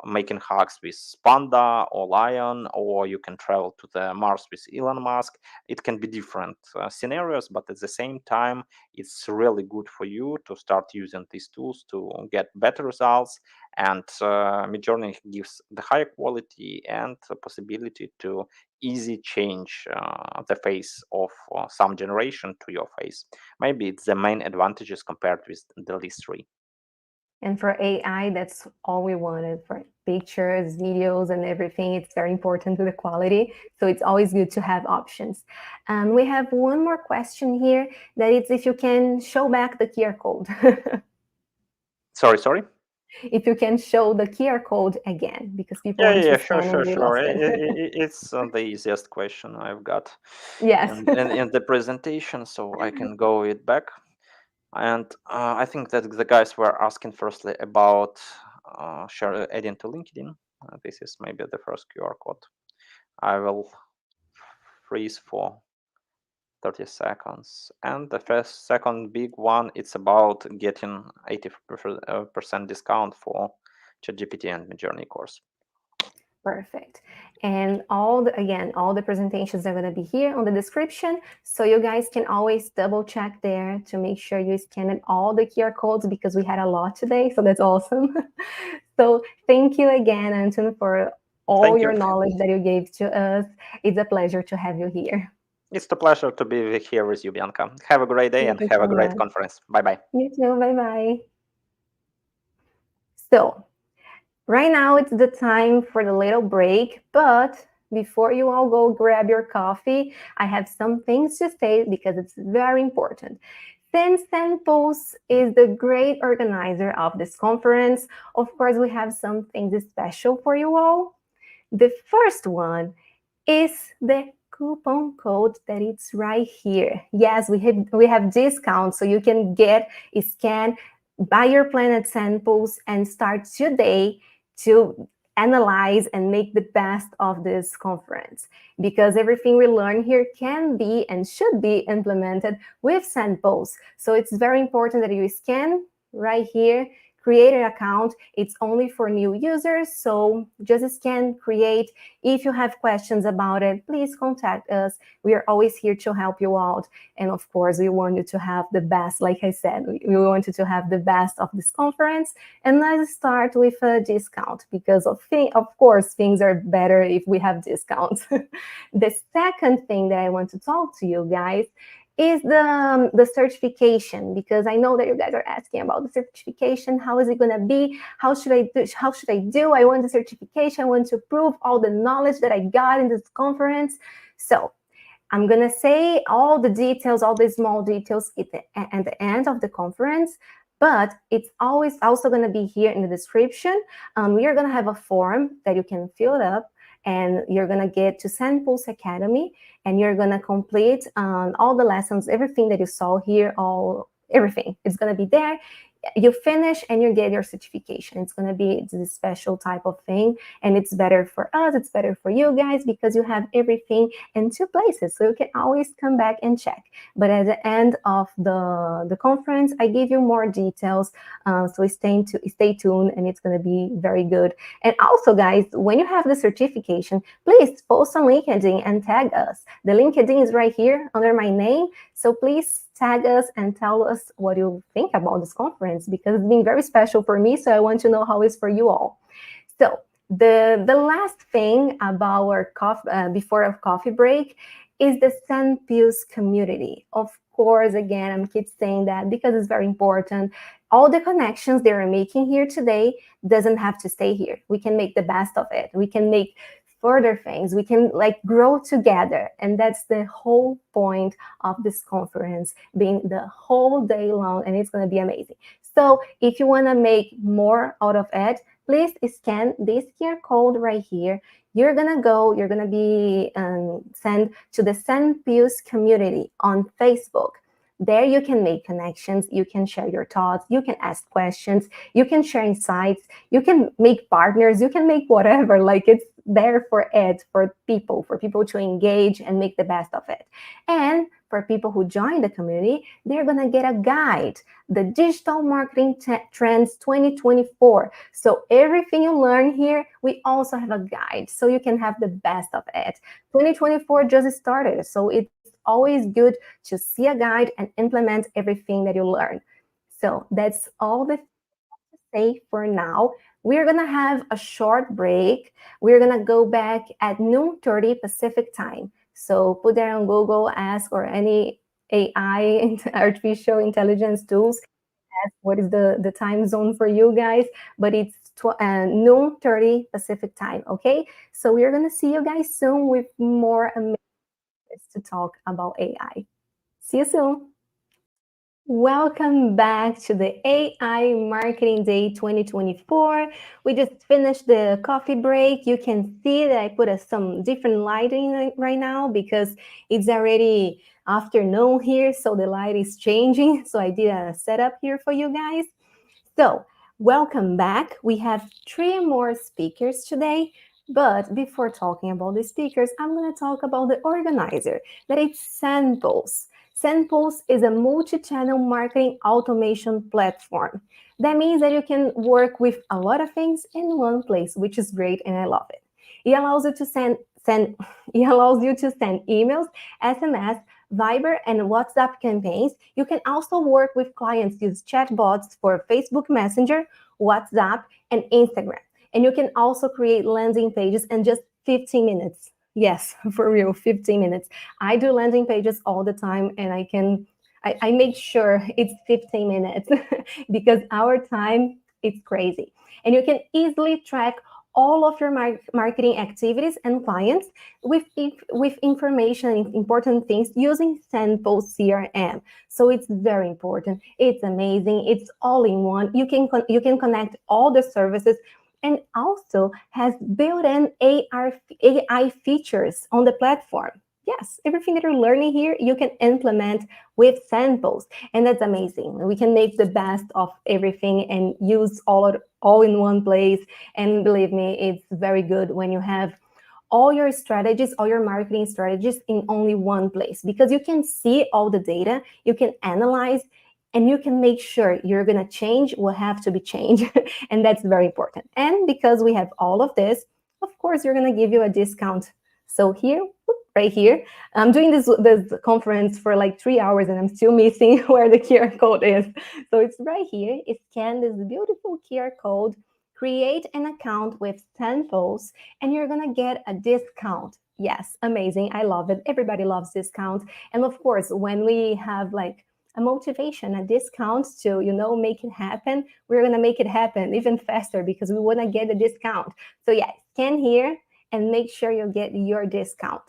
making hugs with Panda or Lion, or you can travel to the Mars with Elon Musk. It can be different scenarios, but at the same time, it's really good for you to start using these tools to get better results. And Midjourney gives the higher quality and the possibility to easy change the face of some generation to your face. Maybe it's the main advantages compared with the list 3. And for AI, that's all we wanted. For pictures, videos, and everything, it's very important to the quality. So it's always good to have options. We have one more question here, that it's if you can show back the QR code. Sorry? if you can show the QR code again, because people Yeah, want yeah, to sure, scan and sure, they sure. lost it. It's the easiest question I've got Yes. in the presentation, so I can go it back. And I think that the guys were asking firstly about adding to LinkedIn. This is maybe the first QR code. I will freeze for 30 seconds. And the second big one, it's about getting 80% discount for ChatGPT and Midjourney course. Perfect. And all the presentations are going to be here on the description. So you guys can always double check there to make sure you scanned all the QR codes, because we had a lot today. So that's awesome. So thank you again, Anton, for all your knowledge that you gave to us. It's a pleasure to have you here. It's a pleasure to be here with you, Bianca. Have a great day and have a great conference. Bye-bye. You too. Bye-bye. So right now it's the time for the little break, but before you all go grab your coffee, I have some things to say because it's very important. Since SendPulse is the great organizer of this conference, of course, we have some things special for you all. The first one is the coupon code that it's right here. Yes, we have discounts, so you can get a scan, buy your plan at SendPulse, and start today to analyze and make the best of this conference, because everything we learn here can be and should be implemented with SendPulse. So it's very important that you scan right here, create an account. It's only for new users, so just scan, create. If you have questions about it, please contact us. We are always here to help you out. And of course, we want you to have the best. Like I said, we want you to have the best of this conference. And let's start with a discount, because of course, things are better if we have discounts. The second thing that I want to talk to you guys is the certification, because I know that you guys are asking about the certification. How is it going to be? How should I do? I want the certification. I want to prove all the knowledge that I got in this conference. So I'm going to say all the details, all the small details at the end of the conference, but it's always also going to be here in the description. We are going to have a form that you can fill it up, and you're going to get to SendPulse Academy, and you're going to complete all the lessons, everything that you saw here, everything. It's going to be there. You finish and you get your certification. It's going to be this special type of thing, and it's better for us, it's better for you guys, because you have everything in two places, so you can always come back and check. But at the end of the conference, I give you more details, so stay tuned, and it's going to be very good. And also, guys, when you have the certification, please post on LinkedIn and tag us. The LinkedIn is right here under my name, so please tag us and tell us what you think about this conference, because it's been very special for me, so I want to know how it's for you all. So the last thing about our before a coffee break is the SendPulse community. Of course, again, I'm keep saying that because it's very important. All the connections they are making here today doesn't have to stay here. We can make the best of it. We can make further things. We can grow together. And that's the whole point of this conference, being the whole day long, and it's going to be amazing. So if you want to make more out of it, please scan this QR code right here. You're going to be sent to the SendPulse community on Facebook. There you can make connections, you can share your thoughts, you can ask questions, you can share insights, you can make partners, you can make whatever. It's there for people to engage and make the best of it. And for people who join the community, they're going to get a guide, the Digital Marketing Trends 2024. So everything you learn here, we also have a guide, so you can have the best of it. 2024 just started, so it's always good to see a guide and implement everything that you learn. So that's all the things I have to say for now. We're going to have a short break. We're going to go back at noon 30 Pacific time. So put that on Google, ask, or any AI, artificial intelligence tools, ask what is the time zone for you guys, but it's noon 30 Pacific time, okay? So we're going to see you guys soon with more amazing to talk about AI. See you soon. Welcome back to the AI Marketing Day 2024. We just finished the coffee break. You can see that I put some different lighting right now because it's already afternoon here, so the light is changing. So I did a setup here for you guys. So welcome back. We have 3 more speakers today. But before talking about the speakers, I'm going to talk about the organizer, that is SendPulse. SendPulse is a multi-channel marketing automation platform. That means that you can work with a lot of things in one place, which is great, and I love it. It allows you to send emails, SMS, Viber, and WhatsApp campaigns. You can also work with clients, use chatbots for Facebook Messenger, WhatsApp, and Instagram. And you can also create landing pages in just 15 minutes. Yes, for real, 15 minutes. I do landing pages all the time, and I make sure it's 15 minutes because our time is crazy. And you can easily track all of your marketing activities and clients with information, important things using SendPulse CRM. So it's very important. It's amazing. It's all in one. You can connect all the services, and also has built-in AI features on the platform. Yes, everything that you're learning here, you can implement with SendPulse, and that's amazing. We can make the best of everything and use all in one place. And believe me, it's very good when you have all your strategies, all your marketing strategies in only one place, because you can see all the data, you can analyze, and you can make sure you're going to change what have to be changed. And that's very important. And because we have all of this, of course, you're going to give you a discount. So here, right here, I'm doing this conference for like 3 hours and I'm still missing where the QR code is. So it's right here. Scan this beautiful QR code, create an account with SendPulse, and you're going to get a discount. Yes, amazing. I love it. Everybody loves discounts. And of course, when we have like a motivation, a discount to, make it happen, we're going to make it happen even faster because we want to get a discount. So yeah, scan here and make sure you get your discount.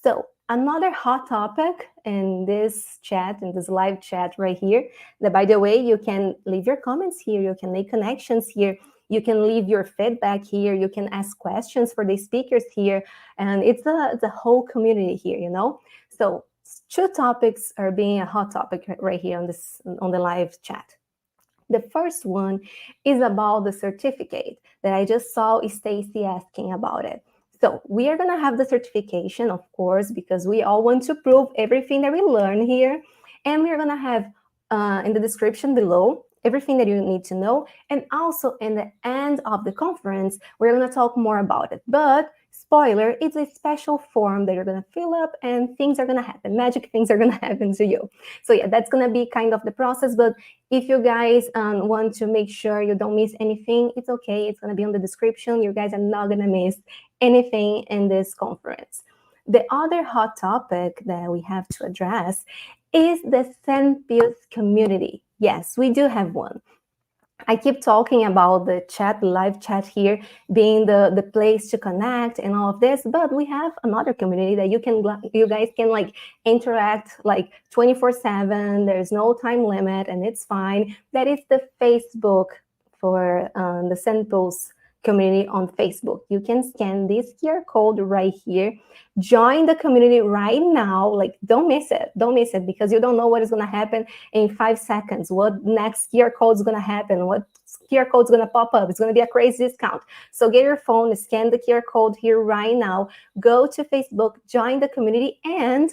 So another hot topic in this chat, in this live chat right here, that by the way, you can leave your comments here, you can make connections here, you can leave your feedback here, you can ask questions for the speakers here, and it's the whole community here, So 2 topics are being a hot topic right here on the live chat. The first one is about the certificate that I just saw Stacy asking about it. So we are going to have the certification, of course, because we all want to prove everything that we learn here. And we're going to have in the description below everything that you need to know. And also in the end of the conference, we're going to talk more about it. But spoiler, it's a special form that you're going to fill up and things are going to happen. Magic things are going to happen to you. So yeah, that's going to be kind of the process. But if you guys want to make sure you don't miss anything, it's okay. It's going to be on the description. You guys are not going to miss anything in this conference. The other hot topic that we have to address is the SendPulse community. Yes, we do have one. I keep talking about the chat, live chat here being the place to connect and all of this, but we have another community that you guys can like interact like 24/7. There's no time limit and it's fine. That is the Facebook for the SendPulse community on Facebook. You can scan this QR code right here, join the community right now. Like, don't miss it because you don't know what is going to happen in 5 seconds. What next QR code is going to happen? What QR code is going to pop up? It's going to be a crazy discount. So get your phone, scan the QR code here right now, go to Facebook, join the community, and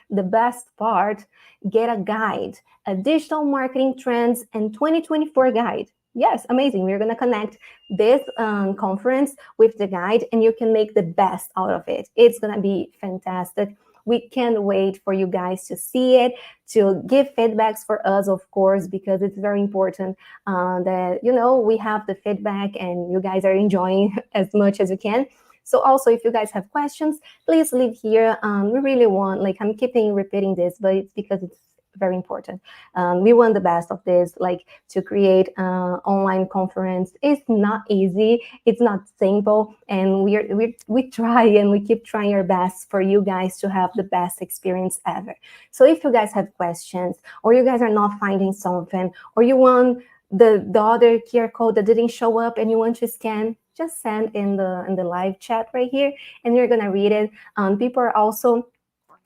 the best part, get a guide, a digital marketing trends and 2024 guide. Yes, amazing. We're going to connect this conference with the guide and you can make the best out of it. It's going to be fantastic. We can't wait for you guys to see it, to give feedbacks for us, of course, because it's very important that, we have the feedback and you guys are enjoying as much as you can. So also, if you guys have questions, please leave here. We really want, I'm keeping repeating this, but it's because it's very important. We want the best of this, like to create an online conference. It's not easy, it's not simple, and we try and we keep trying our best for you guys to have the best experience ever. So if you guys have questions, or you guys are not finding something, or you want the other QR code that didn't show up and you want to scan, just send in the live chat right here, and you're gonna read it. People are also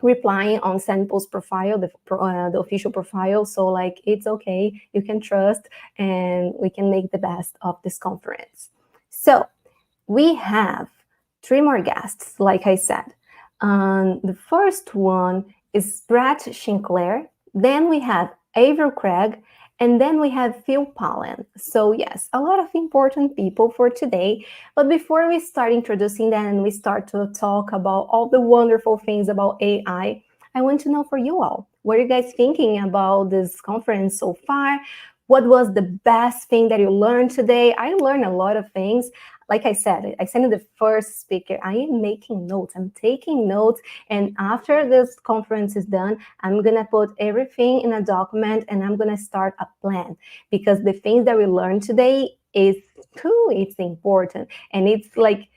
replying on SendPulse profile, the official profile. So like, it's okay, you can trust, and we can make the best of this conference. So we have 3 more guests, like I said. The first one is Brett Shinkler. Then we have Avril Craig, and then we have Phil Pollen. So yes, a lot of important people for today. But before we start introducing them and we start to talk about all the wonderful things about AI, I want to know for you all, what are you guys thinking about this conference so far? What was the best thing that you learned today? I learned a lot of things. Like I said the first speaker, I am making notes, I'm taking notes, and after this conference is done, I'm gonna put everything in a document and I'm gonna start a plan, because the things that we learned today it's important, and it's like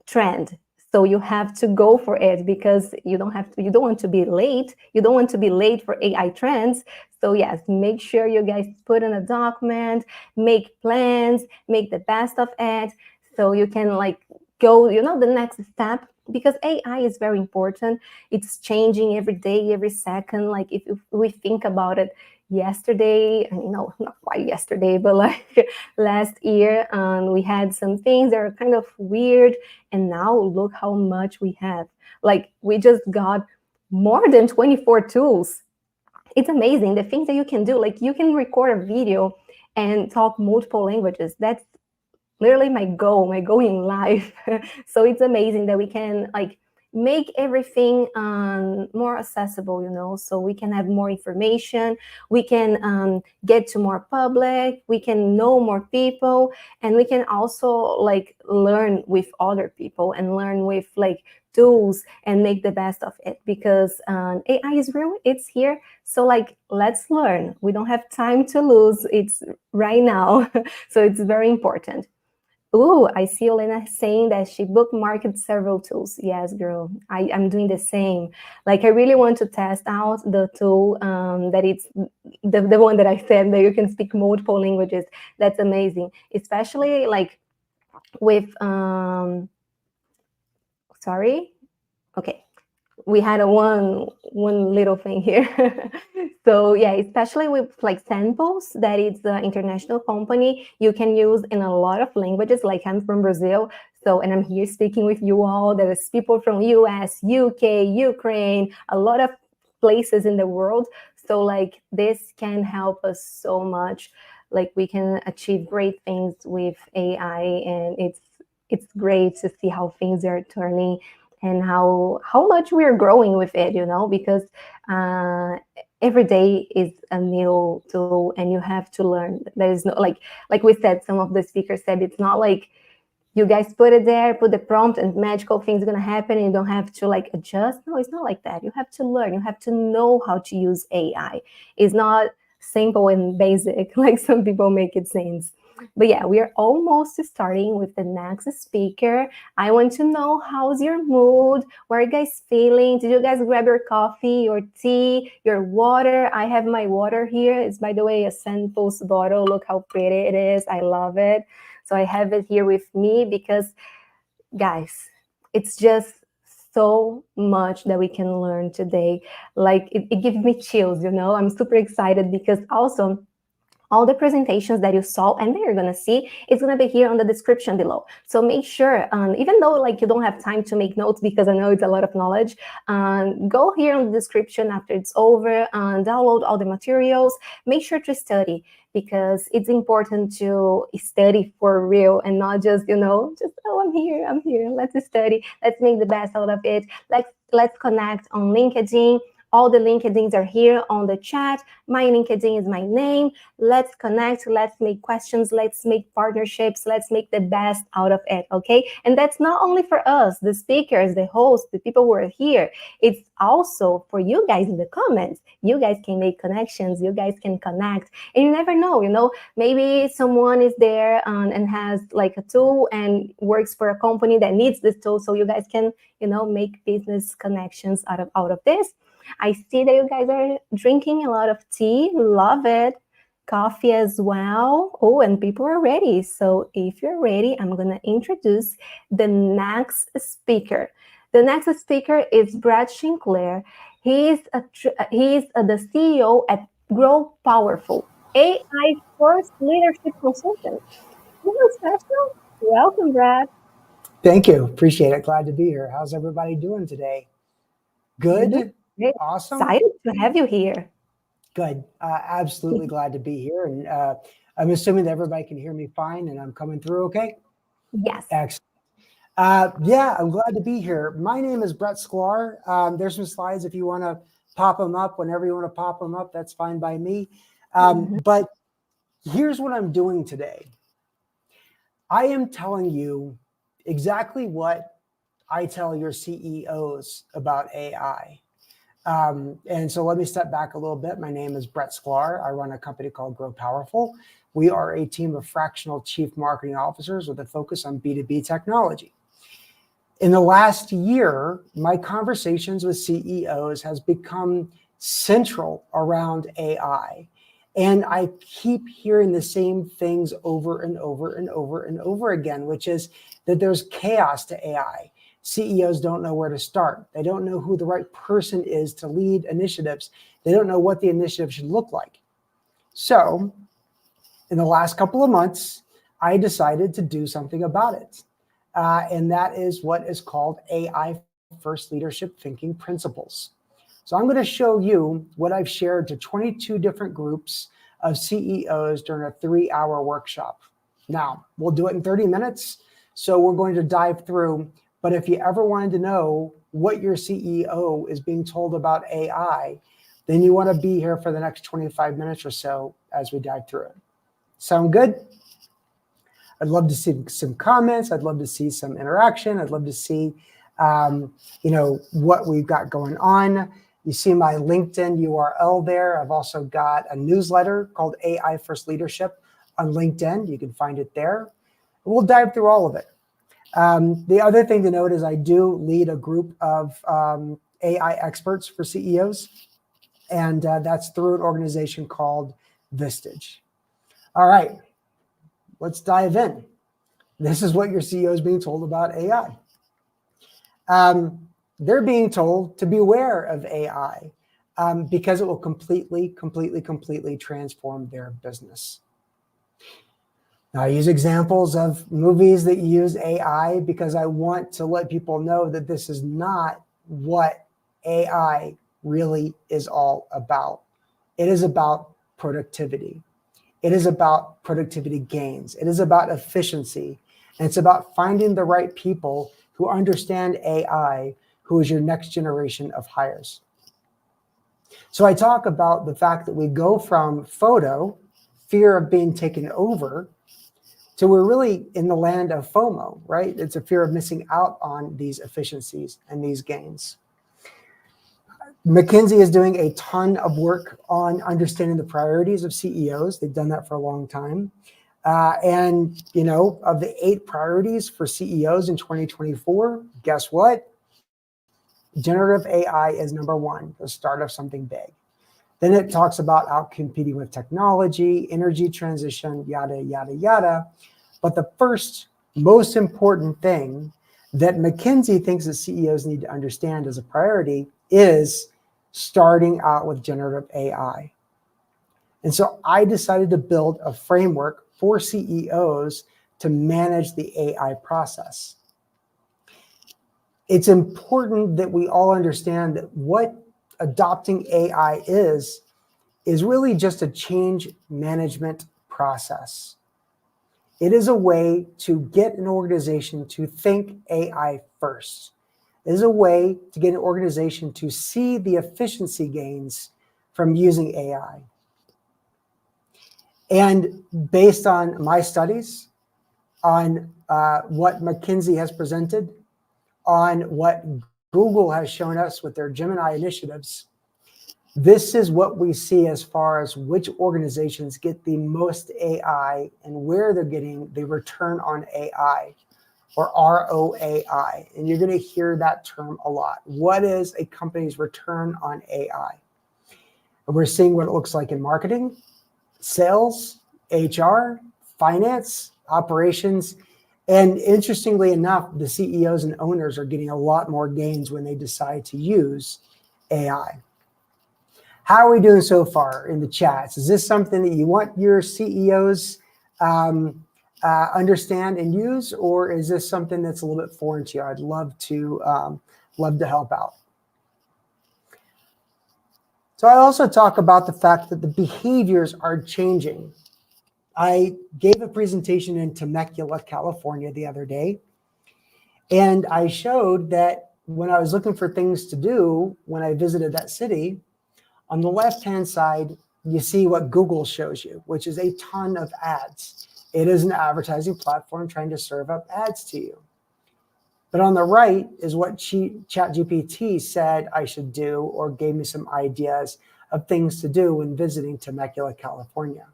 trend. So you have to go for it, because you don't want to be late. You don't want to be late for AI trends. So yes, make sure you guys put in a document, make plans, make the best of it, so you can like go, the next step, because AI is very important. It's changing every day, every second. Like if we think about it, yesterday, not quite yesterday, but like last year, we had some things that are kind of weird, and now look how much we have. Like we just got more than 24 tools. It's amazing the things that you can do. Like you can record a video and talk multiple languages. That's literally my goal in life. So it's amazing that we can like make everything more accessible, so we can have more information, we can get to more public, we can know more people, and we can also like learn with other people and learn with like tools and make the best of it, because AI is real, it's here. So like, let's learn. We don't have time to lose, it's right now. So it's very important. Oh, I see Elena saying that she bookmarked several tools. Yes, girl, I'm doing the same. Like, I really want to test out the tool that it's the one that I said that you can speak multiple languages. That's amazing, especially like with sorry. Okay. We had one little thing here. So yeah, especially with like SendPulse, that is the international company, you can use in a lot of languages. Like I'm from Brazil, so, and I'm here speaking with you all. There's people from US, UK, Ukraine, a lot of places in the world. So like this can help us so much. Like we can achieve great things with AI, and it's great to see how things are turning and how much we are growing with it, because every day is a new tool and you have to learn. There is no, like we said, some of the speakers said, it's not like you guys put it there, put the prompt and magical things are going to happen and you don't have to like adjust. No, it's not like that. You have to learn. You have to know how to use AI. It's not simple and basic like some people make it seem. But yeah, we are almost starting with the next speaker. I want to know, how's your mood? What are you guys feeling? Did you guys grab your coffee, your tea, your water? I have my water here. It's, by the way, a SendPulse bottle. Look how pretty it is. I love it. So I have it here with me because, guys, it's just so much that we can learn today. Like it gives me chills, I'm super excited because also all the presentations that you saw and that you're going to see, it's going to be here on the description below. So make sure, even though like you don't have time to make notes because I know it's a lot of knowledge, go here on the description after it's over and download all the materials. Make sure to study, because it's important to study for real and not just, oh, I'm here, let's study, let's make the best out of it. Let's connect on LinkedIn, All the LinkedIns are here on the chat. My LinkedIn is my name. Let's connect. Let's make questions. Let's make partnerships. Let's make the best out of it, okay? And that's not only for us, the speakers, the hosts, the people who are here. It's also for you guys in the comments. You guys can make connections. You guys can connect. And you never know, maybe someone is there and has like a tool and works for a company that needs this tool. So you guys can, make business connections out of this. I see that you guys are drinking a lot of tea. Love it. Coffee as well. Oh, and people are ready. So if you're ready, I'm going to introduce the next speaker. The next speaker is Brad Sinclair. He's the CEO at Grow Powerful, AI First Leadership Consultant. Hello, special. Welcome, Brad. Thank you. Appreciate it. Glad to be here. How's everybody doing today? Good? Awesome. Excited to have you here. Good. Absolutely glad to be here. And I'm assuming that everybody can hear me fine and I'm coming through okay? Yes. Excellent. Yeah, I'm glad to be here. My name is Brett Sklar. There's some slides if you want to pop them up. Whenever you want to pop them up, that's fine by me. But here's what I'm doing today. I am telling you exactly what I tell your CEOs about AI. And so let me step back a little bit. My name is Brett Sklar. I run a company called Grow Powerful. We are a team of fractional chief marketing officers with a focus on B2B technology. In the last year, my conversations with CEOs has become central around AI. And I keep hearing the same things over and over and over and over again, which is that there's chaos to AI. CEOs don't know where to start. They don't know who the right person is to lead initiatives. They don't know what the initiative should look like. So in the last couple of months, I decided to do something about it. And that is what is called AI First Leadership Thinking Principles. So I'm going to show you what I've shared to 22 different groups of CEOs during a 3-hour workshop. Now, we'll do it in 30 minutes. So we're going to dive through. But if you ever wanted to know what your CEO is being told about AI, then you want to be here for the next 25 minutes or so as we dive through it. Sound good? I'd love to see some comments. I'd love to see some interaction. I'd love to see, what we've got going on. You see my LinkedIn URL there. I've also got a newsletter called AI First Leadership on LinkedIn. You can find it there. We'll dive through all of it. The other thing to note is I do lead a group of AI experts for CEOs, and that's through an organization called Vistage. All right, let's dive in. This is what your CEO is being told about AI. They're being told to beware of AI because it will completely transform their business. Now, I use examples of movies that use AI because I want to let people know that this is not what AI really is all about. It is about productivity. It is about productivity gains. It is about efficiency. And it's about finding the right people who understand AI, who is your next generation of hires. So I talk about the fact that we go from photo, fear of being taken over, to we're really in the land of FOMO, right? It's a fear of missing out on these efficiencies and these gains. McKinsey is doing a ton of work on understanding the priorities of CEOs. They've done that for a long time. And, of the 8 priorities for CEOs in 2024, guess what? Generative AI is number 1, the start of something big. Then it talks about outcompeting with technology, energy transition, yada, yada, yada. But the first most important thing that McKinsey thinks that CEOs need to understand as a priority is starting out with generative AI. And so I decided to build a framework for CEOs to manage the AI process. It's important that we all understand that what adopting AI is really just a change management process. It is a way to get an organization to think AI first. is a way to get an organization to see the efficiency gains from using AI. And based on my studies, on what McKinsey has presented, on what Google has shown us with their Gemini initiatives, this is what we see as far as which organizations get the most AI and where they're getting the return on AI, or ROAI. And you're going to hear that term a lot. What is a company's return on AI? And we're seeing what it looks like in marketing, sales, HR, finance, operations. And interestingly enough, the CEOs and owners are getting a lot more gains when they decide to use AI. How are we doing so far in the chats? Is this something that you want your CEOs understand and use, or is this something that's a little bit foreign to you? I'd love to help out. So I also talk about the fact that the behaviors are changing. I gave a presentation in Temecula, California the other day, and I showed that when I was looking for things to do when I visited that city, on the left-hand side, you see what Google shows you, which is a ton of ads. It is an advertising platform trying to serve up ads to you. But on the right is what ChatGPT said I should do, or gave me some ideas of things to do when visiting Temecula, California.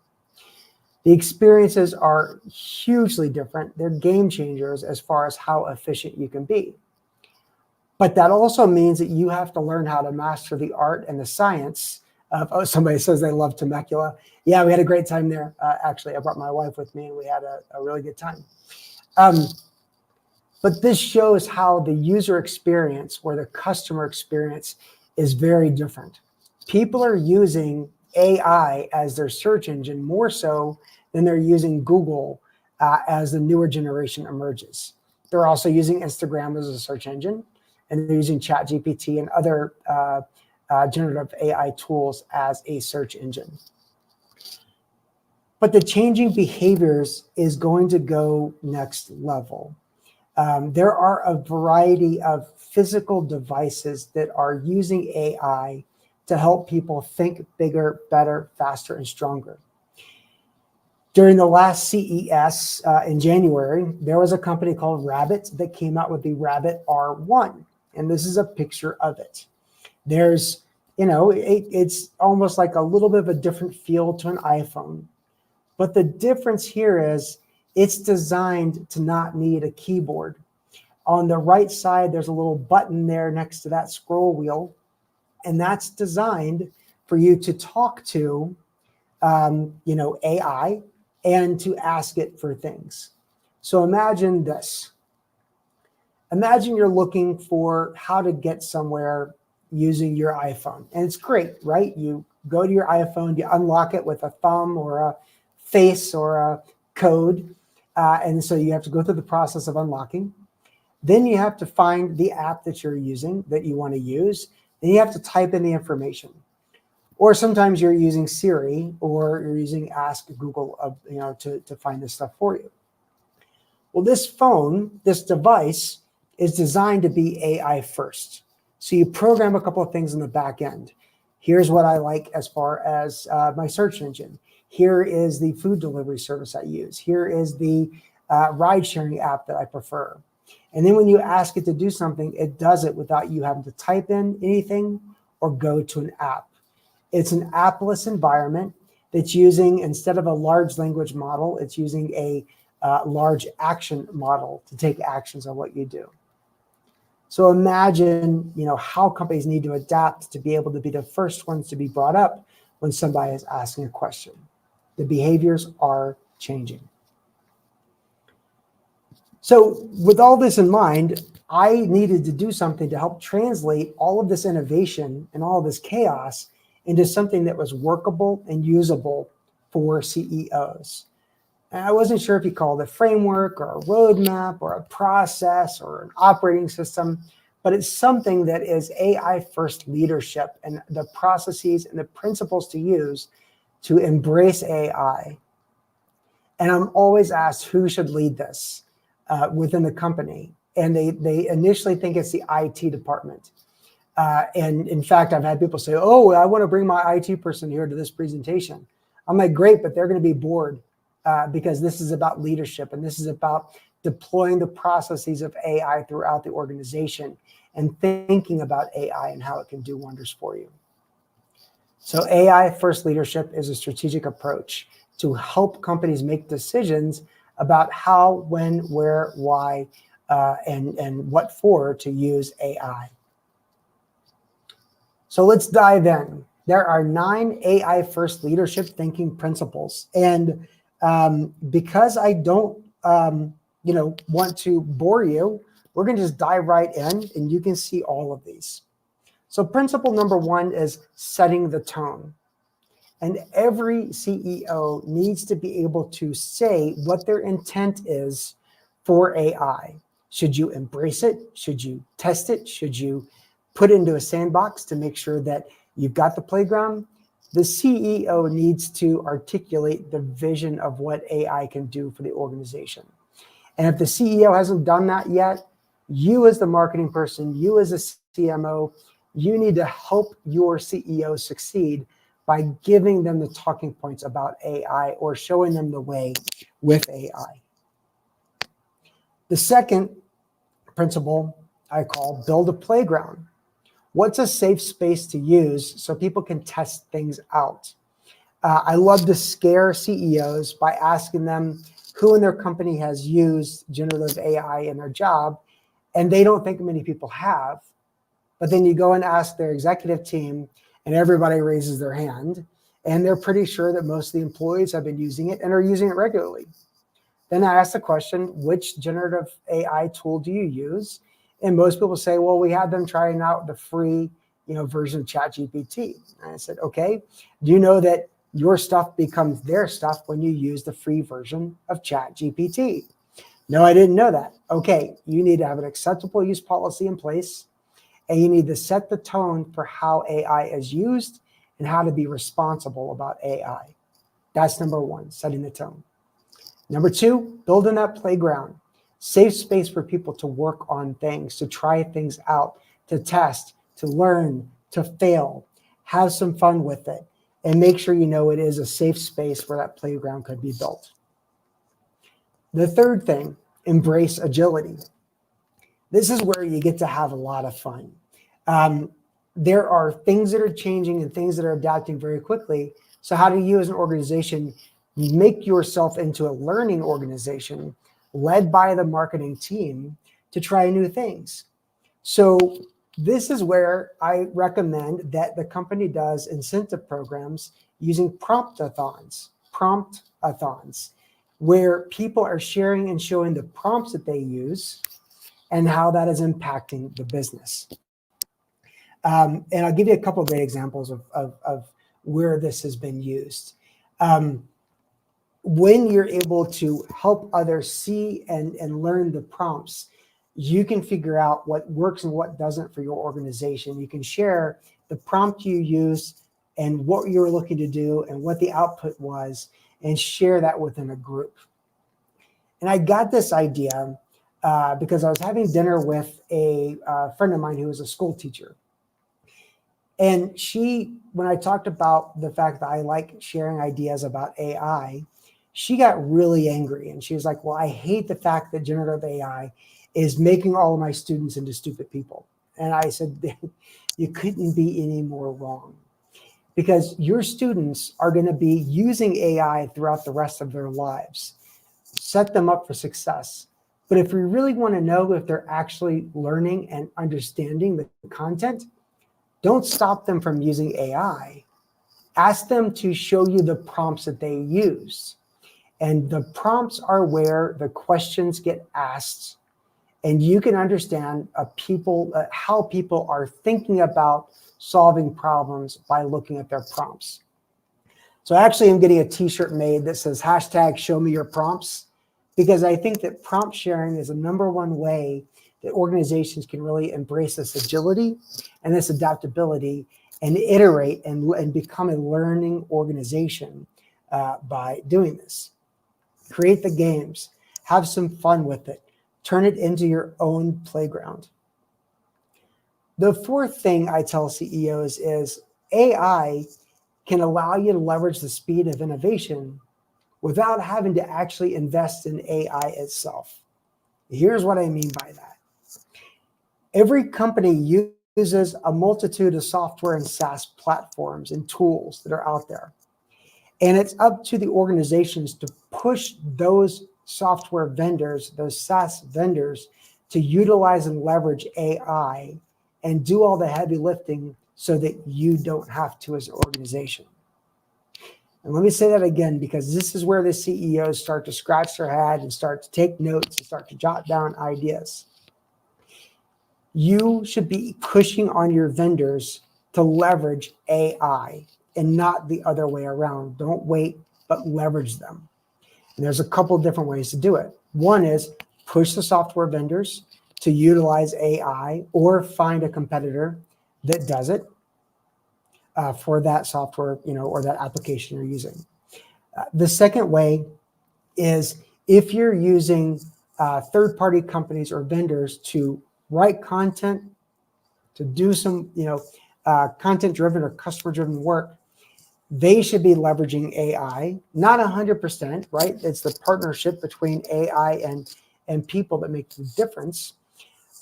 The experiences are hugely different. They're game changers as far as how efficient you can be. But that also means that you have to learn how to master the art and the science of, oh, somebody says they love Temecula. Yeah, we had a great time there. Actually, I brought my wife with me and we had a really good time. But this shows how the user experience or the customer experience is very different. People are using AI as their search engine more so than they're using Google as the newer generation emerges. They're also using Instagram as a search engine, and they're using ChatGPT and other generative AI tools as a search engine. But the changing behaviors is going to go next level. There are a variety of physical devices that are using AI to help people think bigger, better, faster, and stronger. During the last CES in January, there was a company called Rabbit that came out with the Rabbit R1. And this is a picture of it. There's, it's almost like a little bit of a different feel to an iPhone. But the difference here is it's designed to not need a keyboard. On the right side, there's a little button there next to that scroll wheel. And that's designed for you to talk to, AI and to ask it for things. So imagine this. Imagine you're looking for how to get somewhere using your iPhone. And it's great, right? You go to your iPhone, you unlock it with a thumb or a face or a code. And so you have to go through the process of unlocking. Then you have to find the app that you're using that you want to use. Then you have to type in the information. Or sometimes you're using Siri or you're using Ask Google, to find this stuff for you. Well, this phone, this device, is designed to be AI first. So you program a couple of things in the back end. Here's what I like as far as my search engine. Here is the food delivery service I use. Here is the ride sharing app that I prefer. And then when you ask it to do something, it does it without you having to type in anything or go to an app. It's an appless environment that's using, instead of a large language model, it's using a large action model to take actions on what you do. So imagine, how companies need to adapt to be able to be the first ones to be brought up when somebody is asking a question. The behaviors are changing. So with all this in mind, I needed to do something to help translate all of this innovation and all of this chaos into something that was workable and usable for CEOs. And I wasn't sure if you call it a framework or a roadmap or a process or an operating system, but it's something that is AI first leadership and the processes and the principles to use to embrace AI. And I'm always asked who should lead this within the company. and they initially think it's the IT department. And in fact, I've had people say, oh, I want to bring my IT person here to this presentation. I'm like, great, but they're going to be bored because this is about leadership, and this is about deploying the processes of AI throughout the organization and thinking about AI and how it can do wonders for you. So AI first leadership is a strategic approach to help companies make decisions about how, when, where, why, and what for to use AI. So let's dive in. There are 9 AI first leadership thinking principles. And because I don't want to bore you, we're going to just dive right in, and you can see all of these. So principle number 1 is setting the tone. And every CEO needs to be able to say what their intent is for AI. Should you embrace it? Should you test it? Should you put it into a sandbox to make sure that you've got the playground? The CEO needs to articulate the vision of what AI can do for the organization. And if the CEO hasn't done that yet, you as the marketing person, you as a CMO, you need to help your CEO succeed by giving them the talking points about AI or showing them the way with AI. The second principle I call build a playground. What's a safe space to use so people can test things out? I love to scare CEOs by asking them who in their company has used generative AI in their job, and they don't think many people have. But then you go and ask their executive team, and everybody raises their hand, and they're pretty sure that most of the employees have been using it and are using it regularly. Then I ask the question, which generative AI tool do you use? And most people say, well, we had them trying out the free version of ChatGPT. And I said, okay, do you know that your stuff becomes their stuff when you use the free version of ChatGPT? No, I didn't know that. Okay, you need to have an acceptable use policy in place, and you need to set the tone for how AI is used and how to be responsible about AI. That's number 1, setting the tone. Number 2, building that playground. Safe space for people to work on things, to try things out, to test, to learn, to fail, have some fun with it, and make sure you know it is a safe space where that playground could be built. The third thing, embrace agility. This is where you get to have a lot of fun. There are things that are changing and things that are adapting very quickly. So how do you as an organization make yourself into a learning organization led by the marketing team to try new things? So this is where I recommend that the company does incentive programs using prompt-a-thons, where people are sharing and showing the prompts that they use and how that is impacting the business. And I'll give you a couple of great examples of where this has been used. When you're able to help others see and learn the prompts, you can figure out what works and what doesn't for your organization. You can share the prompt you used and what you were looking to do and what the output was, and share that within a group. And I got this idea because I was having dinner with a friend of mine who was a school teacher. And when I talked about the fact that I like sharing ideas about AI, she got really angry. And she was like, well, I hate the fact that generative AI is making all of my students into stupid people. And I said, you couldn't be any more wrong, because your students are going to be using AI throughout the rest of their lives. Set them up for success. But if we really want to know if they're actually learning and understanding the content, don't stop them from using AI. Ask them to show you the prompts that they use. And the prompts are where the questions get asked, and you can understand how people are thinking about solving problems by looking at their prompts. So actually, I'm getting a t-shirt made that says #ShowMeYourPrompts, because I think that prompt sharing is the #1 way that organizations can really embrace this agility and this adaptability and iterate and become a learning organization by doing this. Create the games, have some fun with it, turn it into your own playground. The fourth thing I tell CEOs is AI can allow you to leverage the speed of innovation without having to actually invest in AI itself. Here's what I mean by that. Every company uses a multitude of software and SaaS platforms and tools that are out there. And it's up to the organizations to push those software vendors, those SaaS vendors, to utilize and leverage AI and do all the heavy lifting so that you don't have to as an organization. And let me say that again, because this is where the CEOs start to scratch their head and start to take notes and start to jot down ideas. You should be pushing on your vendors to leverage AI and not the other way around. Don't wait, but leverage them. And there's a couple of different ways to do it. One is push the software vendors to utilize AI or find a competitor that does it for that software, or that application you're using. The second way is if you're using third-party companies or vendors to write content, to do some, content-driven or customer-driven work, they should be leveraging AI, not 100%, right? It's the partnership between AI and people that make the difference.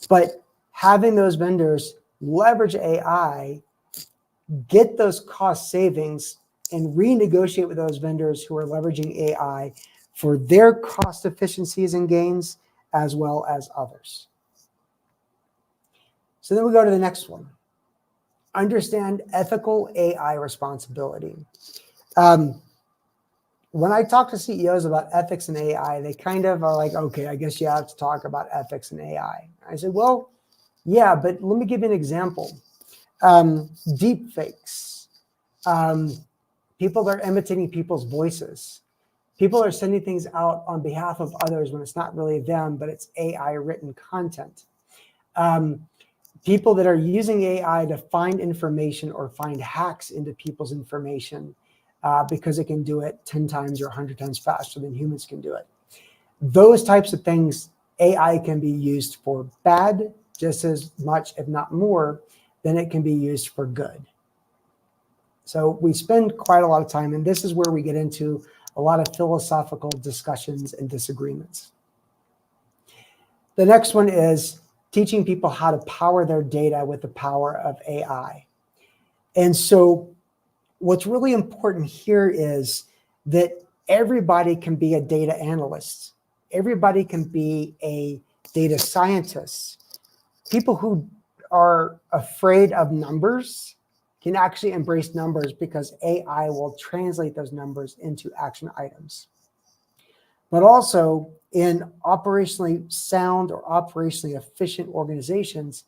But having those vendors leverage AI, get those cost savings, and renegotiate with those vendors who are leveraging AI for their cost efficiencies and gains, as well as others. So then we go to the next one. Understand ethical AI responsibility. When I talk to CEOs about ethics and AI, they kind of are like, okay, I guess you have to talk about ethics and AI. I said, well, yeah, but let me give you an example. Deep fakes. People are imitating people's voices. People are sending things out on behalf of others when it's not really them, but it's AI written content. People that are using AI to find information or find hacks into people's information because it can do it 10 times or 100 times faster than humans can do it. Those types of things, AI can be used for bad just as much, if not more, than it can be used for good. So we spend quite a lot of time, and this is where we get into a lot of philosophical discussions and disagreements. The next one is teaching people how to power their data with the power of AI. And so what's really important here is that everybody can be a data analyst. Everybody can be a data scientist. People who are afraid of numbers can actually embrace numbers because AI will translate those numbers into action items. But also in operationally sound or operationally efficient organizations,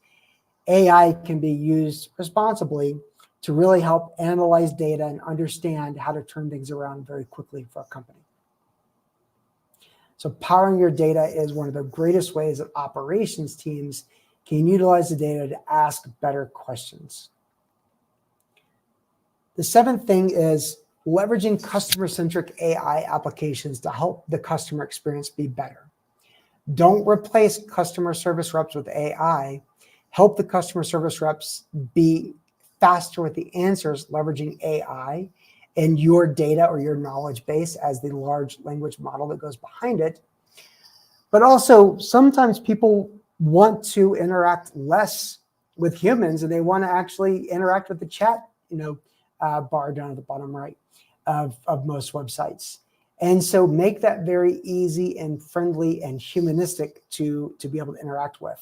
AI can be used responsibly to really help analyze data and understand how to turn things around very quickly for a company. So powering your data is one of the greatest ways that operations teams can utilize the data to ask better questions. The seventh thing is leveraging customer-centric AI applications to help the customer experience be better. Don't replace customer service reps with AI. Help the customer service reps be faster with the answers, leveraging AI and your data or your knowledge base as the large language model that goes behind it. But also, sometimes people want to interact less with humans and they want to actually interact with the chat, bar down at the bottom right of most websites. And so make that very easy and friendly and humanistic to be able to interact with.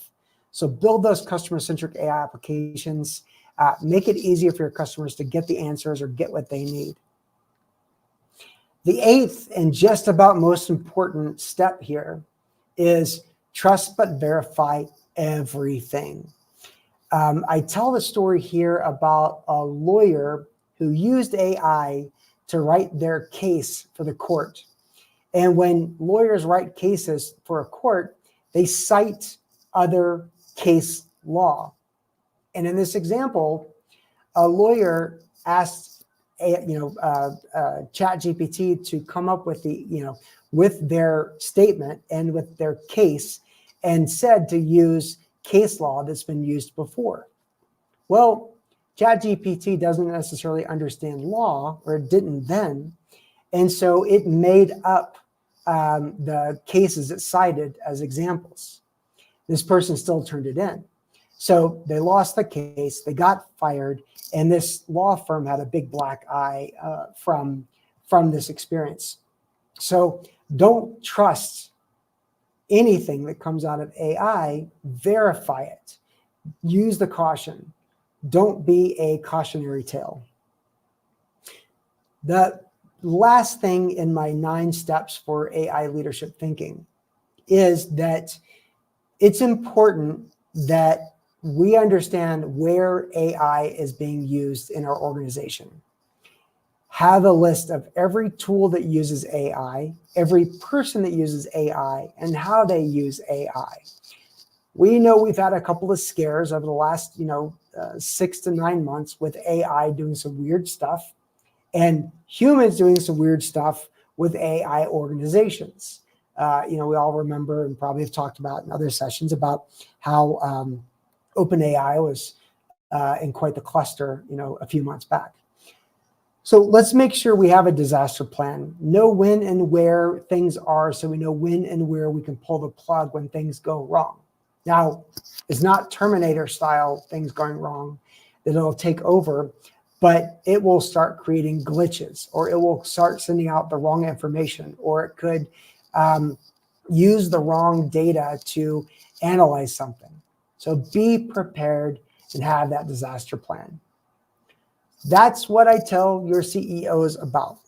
So build those customer-centric AI applications. Make it easier for your customers to get the answers or get what they need. The eighth and just about most important step here is trust but verify everything. I tell the story here about a lawyer who used AI to write their case for the court. And when lawyers write cases for a court, they cite other case law. And in this example, a lawyer asked ChatGPT to come up with with their statement and with their case, and said to use case law that's been used before. Well, ChatGPT doesn't necessarily understand law, or it didn't then, and so it made up the cases it cited as examples. This person still turned it in. So they lost the case, they got fired, and this law firm had a big black eye from this experience. So don't trust anything that comes out of AI, verify it. Use the caution. Don't be a cautionary tale. The last thing in my 9 steps for AI leadership thinking is that it's important that we understand where AI is being used in our organization. Have a list of every tool that uses AI, every person that uses AI, and how they use AI. We know we've had a couple of scares over the last, 6 to 9 months with AI doing some weird stuff and humans doing some weird stuff with AI organizations. We all remember and probably have talked about in other sessions about how OpenAI was in quite the cluster, a few months back. So let's make sure we have a disaster plan, know when and where things are so we know when and where we can pull the plug when things go wrong. Now, it's not Terminator style things going wrong that it'll take over, but it will start creating glitches, or it will start sending out the wrong information, or it could use the wrong data to analyze something. So be prepared and have that disaster plan. That's what I tell your CEOs about.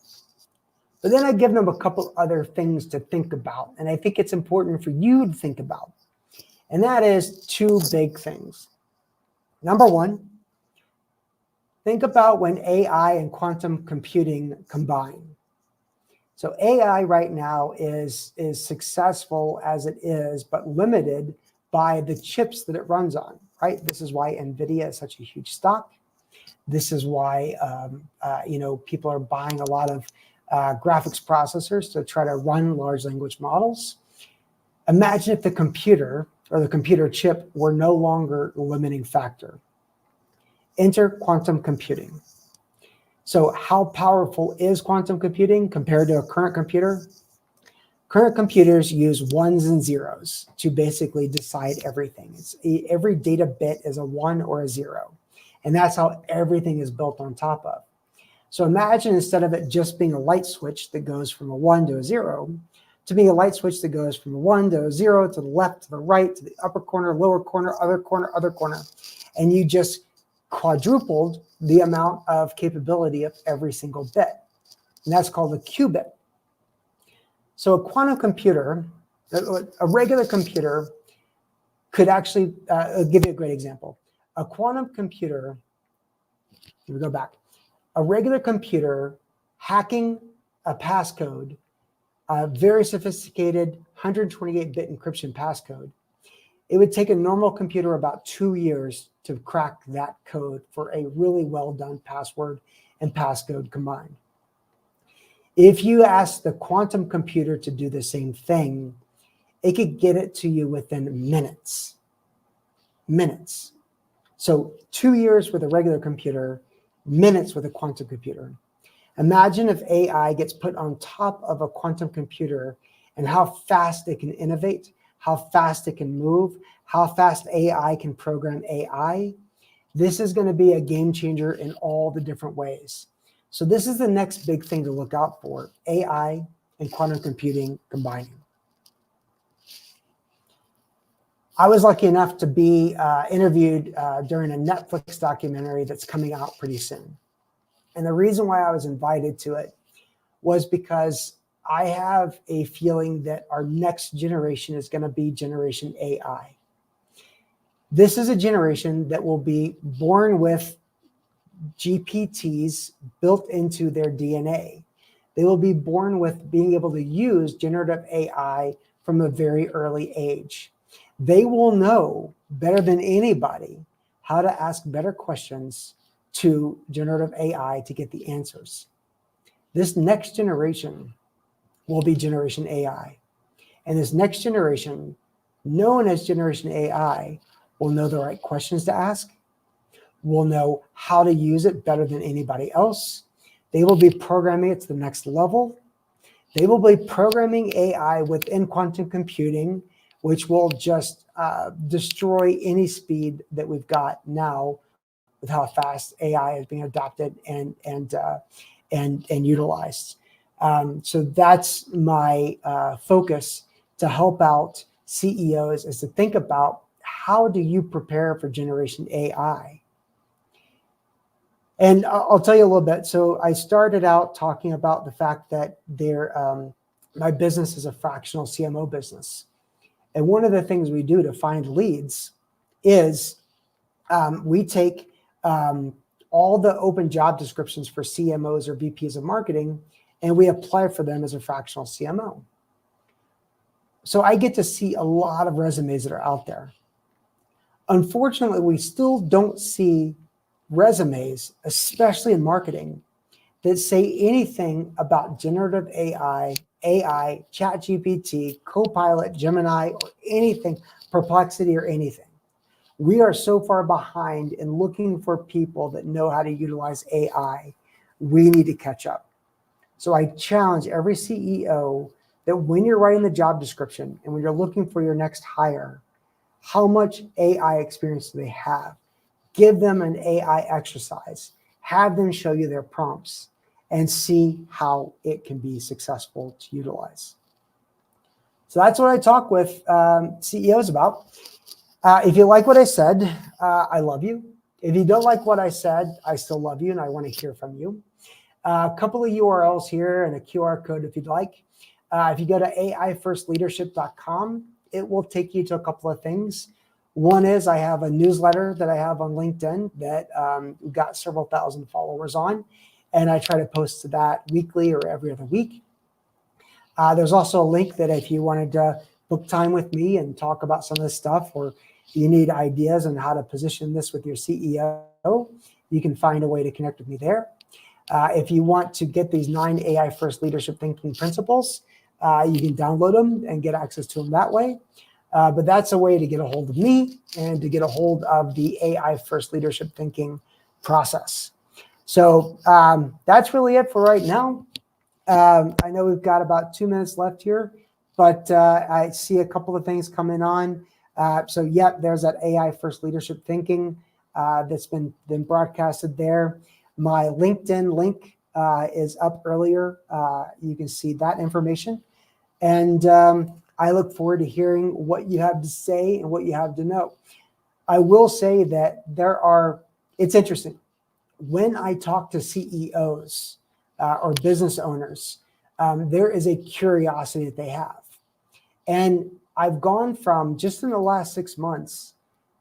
But then I give them a couple other things to think about, and I think it's important for you to think about. And that is 2 big things. Number 1, think about when AI and quantum computing combine. So AI right now is successful as it is, but limited by the chips that it runs on, right? This is why NVIDIA is such a huge stock. This is why people are buying a lot of graphics processors to try to run large language models. Imagine if the computer or the computer chip were no longer the limiting factor. Enter quantum computing. So how powerful is quantum computing compared to a current computer? Current computers use ones and zeros to basically decide everything. Every data bit is a 1 or a 0. And that's how everything is built on top of. So imagine instead of it just being a light switch that goes from a 1 to a 0, to being a light switch that goes from a 1 to a 0, to the left, to the right, to the upper corner, lower corner, other corner. And you just quadrupled the amount of capability of every single bit. And that's called a qubit. So a quantum computer, a regular computer could actually, I'll give you a great example. A quantum computer, here we go back. A regular computer hacking a passcode, a very sophisticated 128-bit encryption passcode, it would take a normal computer about 2 years to crack that code for a really well done password and passcode combined. If you ask the quantum computer to do the same thing, it could get it to you within minutes. Minutes. So 2 years with a regular computer, minutes with a quantum computer. Imagine if AI gets put on top of a quantum computer and how fast it can innovate, how fast it can move, how fast AI can program AI. This is going to be a game changer in all the different ways. So this is the next big thing to look out for, AI and quantum computing combining. I was lucky enough to be interviewed during a Netflix documentary that's coming out pretty soon. And the reason why I was invited to it was because I have a feeling that our next generation is going to be Generation AI. This is a generation that will be born with GPTs built into their DNA. They will be born with being able to use generative AI from a very early age. They will know better than anybody how to ask better questions to generative AI to get the answers. This next generation will be Generation AI. And this next generation No one as Generation AI will know the right questions to ask, will know how to use it better than anybody else. They will be programming it to the next level. They will be programming AI within quantum computing, which will just destroy any speed that we've got now with how fast AI is being adopted and utilized. So that's my focus to help out CEOs, is to think about how do you prepare for Generation AI. And I'll tell you a little bit. So I started out talking about the fact that my business is a fractional CMO business. And one of the things we do to find leads is we take all the open job descriptions for CMOs or VPs of marketing, and we apply for them as a fractional CMO. So I get to see a lot of resumes that are out there. Unfortunately, we still don't see resumes, especially in marketing, that say anything about generative AI, ChatGPT, Copilot, Gemini, or anything, Perplexity or anything. We are so far behind in looking for people that know how to utilize AI. We need to catch up. So I challenge every CEO that when you're writing the job description and when you're looking for your next hire, how much AI experience do they have? Give them an AI exercise. Have them show you their prompts and see how it can be successful to utilize. So that's what I talk with CEOs about. If you like what I said, I love you. If you don't like what I said, I still love you and I want to hear from you. A couple of URLs here and a QR code if you'd like. If you go to aifirstleadership.com, it will take you to a couple of things. One is I have a newsletter that I have on LinkedIn that we've got several thousand followers on, and I try to post to that weekly or every other week. There's also a link that if you wanted to book time with me and talk about some of this stuff, or you need ideas on how to position this with your CEO, you can find a way to connect with me there. If you want to get these 9 AI first leadership thinking principles, you can download them and get access to them that way. But that's a way to get a hold of me and to get a hold of the AI first leadership thinking process. So that's really it for right now. I know we've got about 2 minutes left here, but I see a couple of things coming on. So yeah, there's that AI first leadership thinking that's been broadcasted there. My LinkedIn link is up earlier. You can see that information. And I look forward to hearing what you have to say and what you have to know. I will say that it's interesting. When I talk to CEOs or business owners, there is a curiosity that they have. And I've gone from, just in the last 6 months,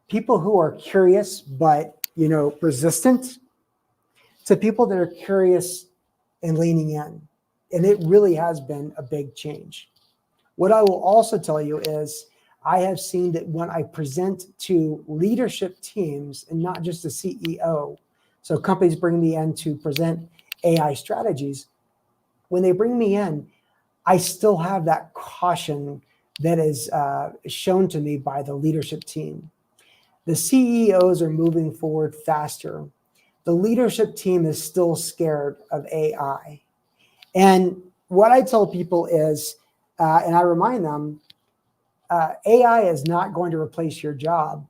people who are curious but resistant, to people that are curious and leaning in. And it really has been a big change. What I will also tell you is I have seen that when I present to leadership teams and not just the CEO, so companies bring me in to present AI strategies, when they bring me in, I still have that caution that is shown to me by the leadership team. The CEOs are moving forward faster. The leadership team is still scared of AI. And what I tell people is, and I remind them, AI is not going to replace your job.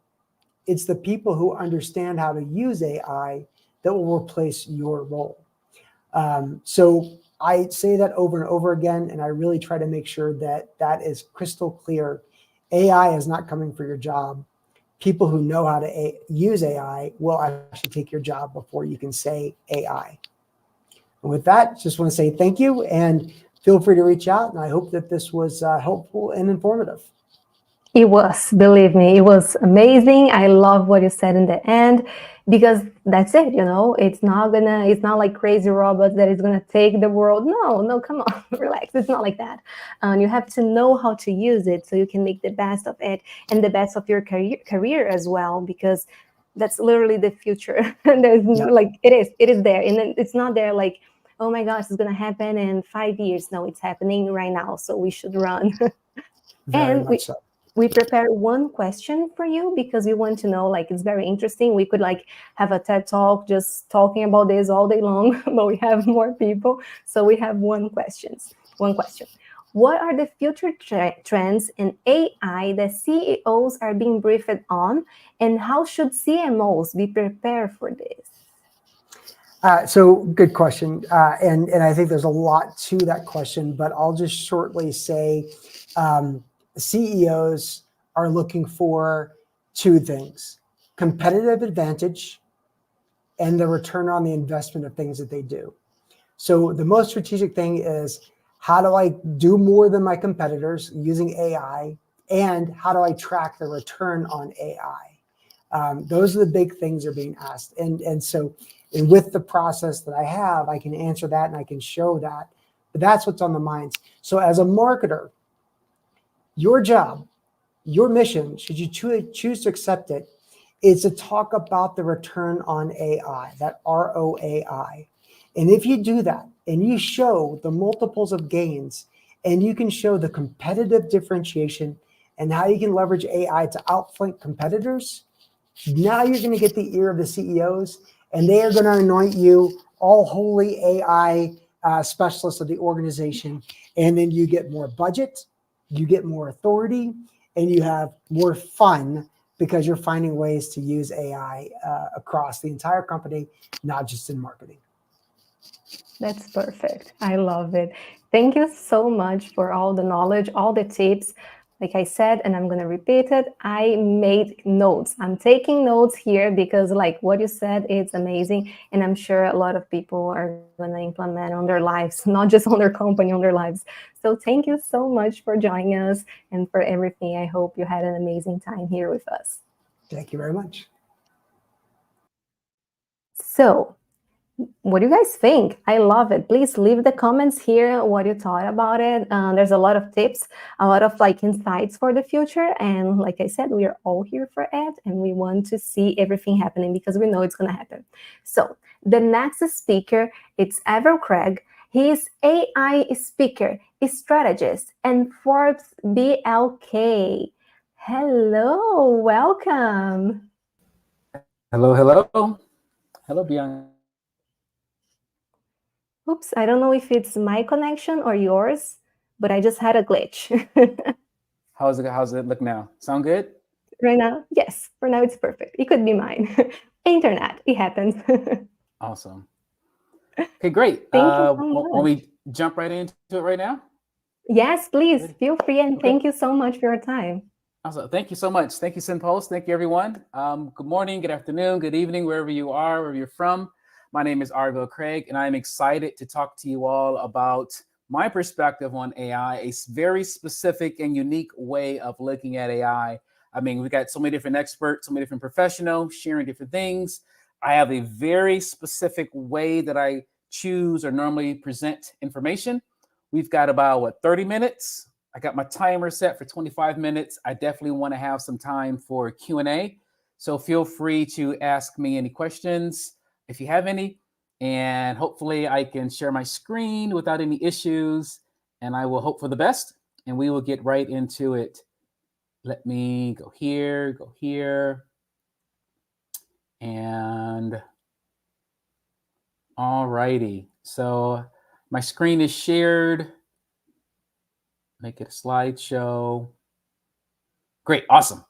It's the people who understand how to use AI that will replace your role. So I say that over and over again, and I really try to make sure that that is crystal clear. AI is not coming for your job. People who know how to use AI will actually take your job before you can say AI. And with that, just want to say thank you and feel free to reach out. And I hope that this was helpful and informative. It was, believe me, it was amazing. I love what you said in the end, because that's it, it's not like crazy robots that is gonna take the world. No, come on, relax. It's not like that. You have to know how to use it so you can make the best of it and the best of your career as well, because that's literally the future. There's like, it is there. And then it's not there like, oh my gosh, it's gonna happen in 5 years. No, it's happening right now. So we should run. Very much so. we prepared one question for you because we want to know, like, it's very interesting. We could like have a TED talk just talking about this all day long, but we have more people. So we have one question. What are the future trends in AI that CEOs are being briefed on, and how should CMOs be prepared for this? So good question. And I think there's a lot to that question, but I'll just shortly say CEOs are looking for two things: competitive advantage and the return on the investment of things that they do. So the most strategic thing is, how do I do more than my competitors using AI? And how do I track the return on AI? Those are the big things that are being asked. And with the process that I have, I can answer that and I can show that. But that's what's on the minds. So as a marketer, your job, your mission, should you choose to accept it, is to talk about the return on AI, that ROAI. And if you do that and you show the multiples of gains, and you can show the competitive differentiation and how you can leverage AI to outflank competitors, now you're going to get the ear of the CEOs, and they are going to anoint you all holy AI specialists of the organization. And then you get more budget, you get more authority, and you have more fun because you're finding ways to use AI across the entire company, not just in marketing. That's perfect. I love it. Thank you so much for all the knowledge, all the tips. Like I said, and I'm going to repeat it, I made notes. I'm taking notes here because like what you said, it's amazing. And I'm sure a lot of people are going to implement on their lives, not just on their company, on their lives. So thank you so much for joining us and for everything. I hope you had an amazing time here with us. Thank you very much. So, what do you guys think? I love it. Please leave the comments here what you thought about it. There's a lot of tips, a lot of like insights for the future. And like I said, we are all here for it. And we want to see everything happening because we know it's going to happen. So the next speaker, it's Avril Craig. He is AI speaker, strategist, and Forbes BLK. Hello, welcome. Hello, hello. Hello, Bianca. Oops, I don't know if it's my connection or yours, but I just had a glitch. How's it look now? Sound good? Right now? Yes, for now it's perfect. It could be mine. Internet, it happens. Awesome. Okay, great. Thank you so much. When we jump right into it right now? Yes, please, feel free, and thank you so much for your time. Also, thank you so much. Thank you, SendPulse. Thank you, everyone. Good morning, good afternoon, good evening, wherever you are, wherever you're from. My name is Avril Craig, and I'm excited to talk to you all about my perspective on AI, a very specific and unique way of looking at AI. I mean, we've got so many different experts, so many different professionals sharing different things. I have a very specific way that I choose or normally present information. We've got about, 30 minutes? I got my timer set for 25 minutes. I definitely want to have some time for Q&A. So feel free to ask me any questions if you have any, and hopefully I can share my screen without any issues, and I will hope for the best, and we will get right into it. Let me go here, and all righty. So my screen is shared. Make it a slideshow. Great, awesome.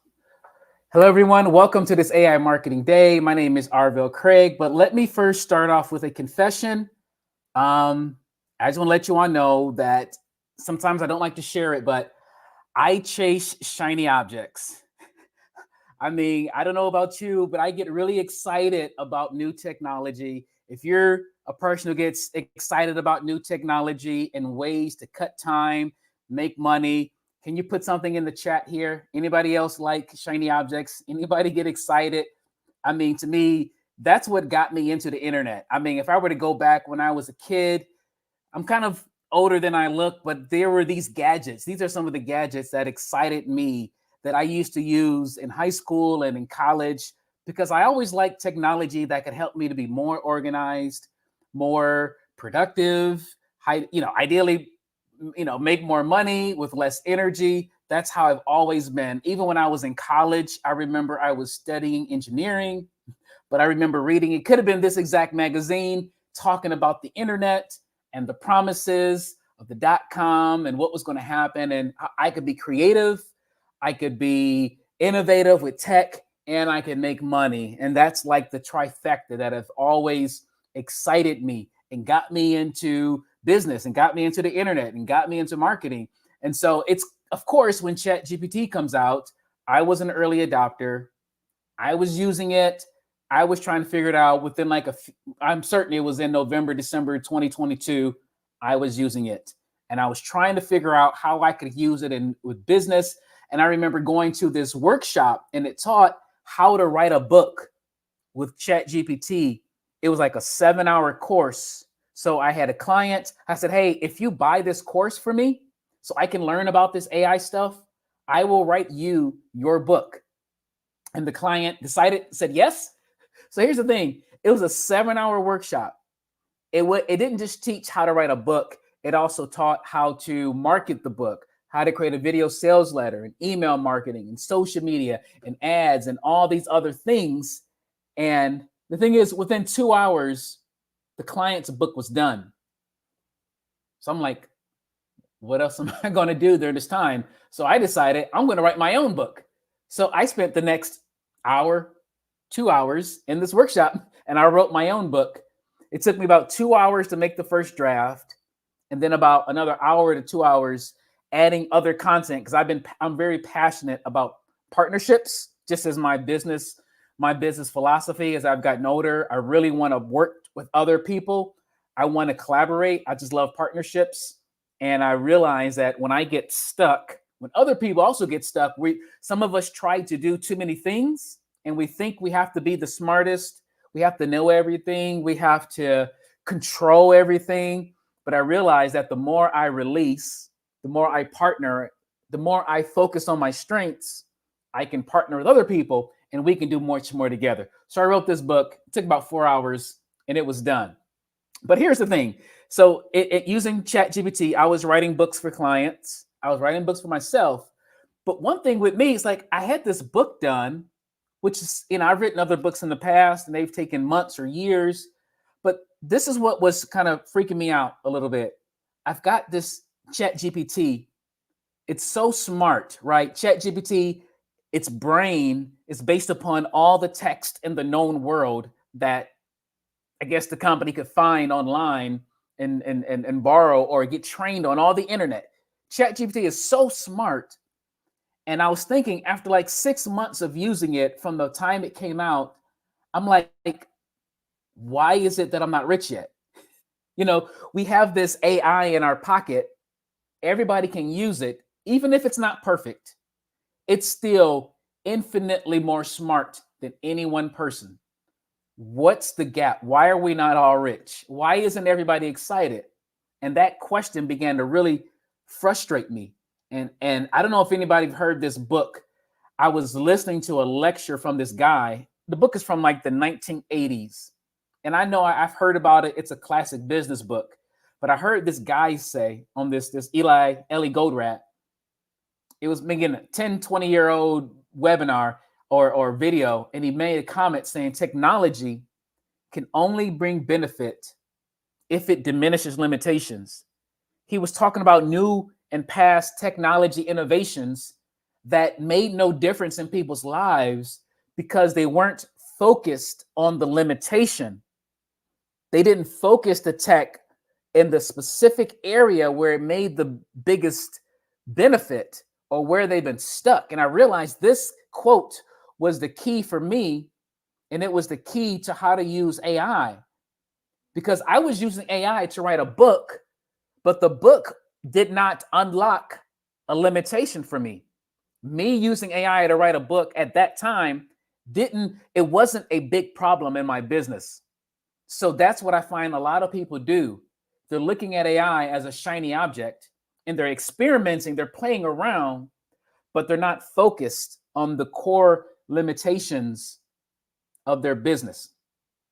Hello, everyone. Welcome to this AI Marketing Day. My name is Avril Craig, but let me first start off with a confession. I just want to let you all know that sometimes I don't like to share it, but I chase shiny objects. I mean, I don't know about you, but I get really excited about new technology. If you're a person who gets excited about new technology and ways to cut time, make money, can you put something in the chat here? Anybody else like shiny objects? Anybody get excited? I mean, to me, that's what got me into the internet. I mean, if I were to go back when I was a kid, I'm kind of older than I look, but there were these gadgets. These are some of the gadgets that excited me that I used to use in high school and in college, because I always liked technology that could help me to be more organized, more productive, ideally, make more money with less energy. That's how I've always been. Even when I was in college, I remember I was studying engineering, but I remember reading, it could have been this exact magazine talking about the internet and the promises of the .com and what was going to happen. And I could be creative, I could be innovative with tech, and I could make money. And that's like the trifecta that have always excited me and got me into business and got me into the internet and got me into marketing. And so it's, of course, when ChatGPT comes out, I was an early adopter. I was using it. I was trying to figure it out within like I'm certain it was in November, December 2022. I was using it and I was trying to figure out how I could use it with business. And I remember going to this workshop and it taught how to write a book with ChatGPT. It was like a 7-hour course. So I had a client. I said, hey, if you buy this course for me so I can learn about this AI stuff, I will write you your book. And the client said yes. So here's the thing. It was a 7-hour workshop. It didn't just teach how to write a book. It also taught how to market the book, how to create a video sales letter and email marketing and social media and ads and all these other things. And the thing is, within 2 hours, the client's book was done. So I'm like, what else am I going to do during this time? So I decided I'm going to write my own book. So I spent the next hour, 2 hours in this workshop, and I wrote my own book. It took me about 2 hours to make the first draft, and then about another hour to 2 hours adding other content, because I'm very passionate about partnerships, just as my business philosophy. As I've gotten older, I really want to work with other people. I want to collaborate. I just love partnerships. And I realize that when I get stuck, when other people also get stuck, some of us try to do too many things and we think we have to be the smartest. We have to know everything. We have to control everything. But I realize that the more I release, the more I partner, the more I focus on my strengths, I can partner with other people and we can do much more together. So I wrote this book. It took about 4 hours and it was done. But here's the thing. So using ChatGPT, I was writing books for clients. I was writing books for myself. But one thing with me is like, I had this book done, which is, I've written other books in the past and they've taken months or years. But this is what was kind of freaking me out a little bit. I've got this ChatGPT. It's so smart, right? ChatGPT, its brain is based upon all the text in the known world that I guess the company could find online and borrow or get trained on all the internet. ChatGPT is so smart. And I was thinking after like 6 months of using it from the time it came out, I'm like, why is it that I'm not rich yet? We have this AI in our pocket. Everybody can use it. Even if it's not perfect, it's still infinitely more smart than any one person. What's the gap? Why are we not all rich? Why isn't everybody excited? And that question began to really frustrate me. And I don't know if anybody heard this book. I was listening to a lecture from this guy. The book is from like the 1980s. And I know I've heard about it. It's a classic business book. But I heard this guy say on this Ellie Goldratt, it was making a 10, 20-year-old webinar or video, and he made a comment saying technology can only bring benefit if it diminishes limitations. He was talking about new and past technology innovations that made no difference in people's lives because they weren't focused on the limitation. They didn't focus the tech in the specific area where it made the biggest benefit or where they've been stuck. And I realized this quote was the key for me, and it was the key to how to use AI, because I was using AI to write a book, but the book did not unlock a limitation for me. Me using AI to write a book at that time it wasn't a big problem in my business. So that's what I find a lot of people do. They're looking at AI as a shiny object and they're experimenting, they're playing around, but they're not focused on the core limitations of their business.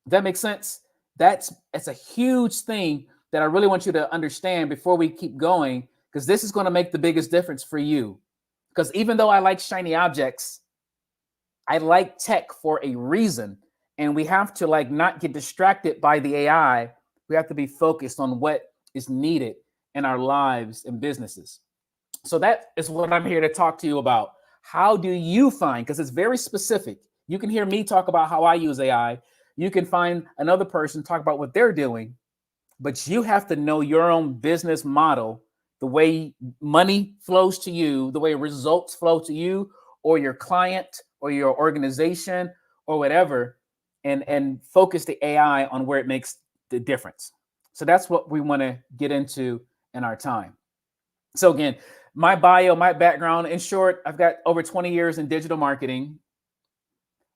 Does that make sense? It's a huge thing that I really want you to understand before we keep going, because this is going to make the biggest difference for you. Because even though I like shiny objects, I like tech for a reason. And we have to like not get distracted by the AI. We have to be focused on what is needed in our lives and businesses. So that is what I'm here to talk to you about. How do you find, because it's very specific. You can hear me talk about how I use AI. You can find another person talk about what they're doing, but you have to know your own business model, the way money flows to you, the way results flow to you or your client or your organization or whatever, and focus the AI on where it makes the difference. So that's what we want to get into in our time. So again, my bio, my background, in short, I've got over 20 years in digital marketing.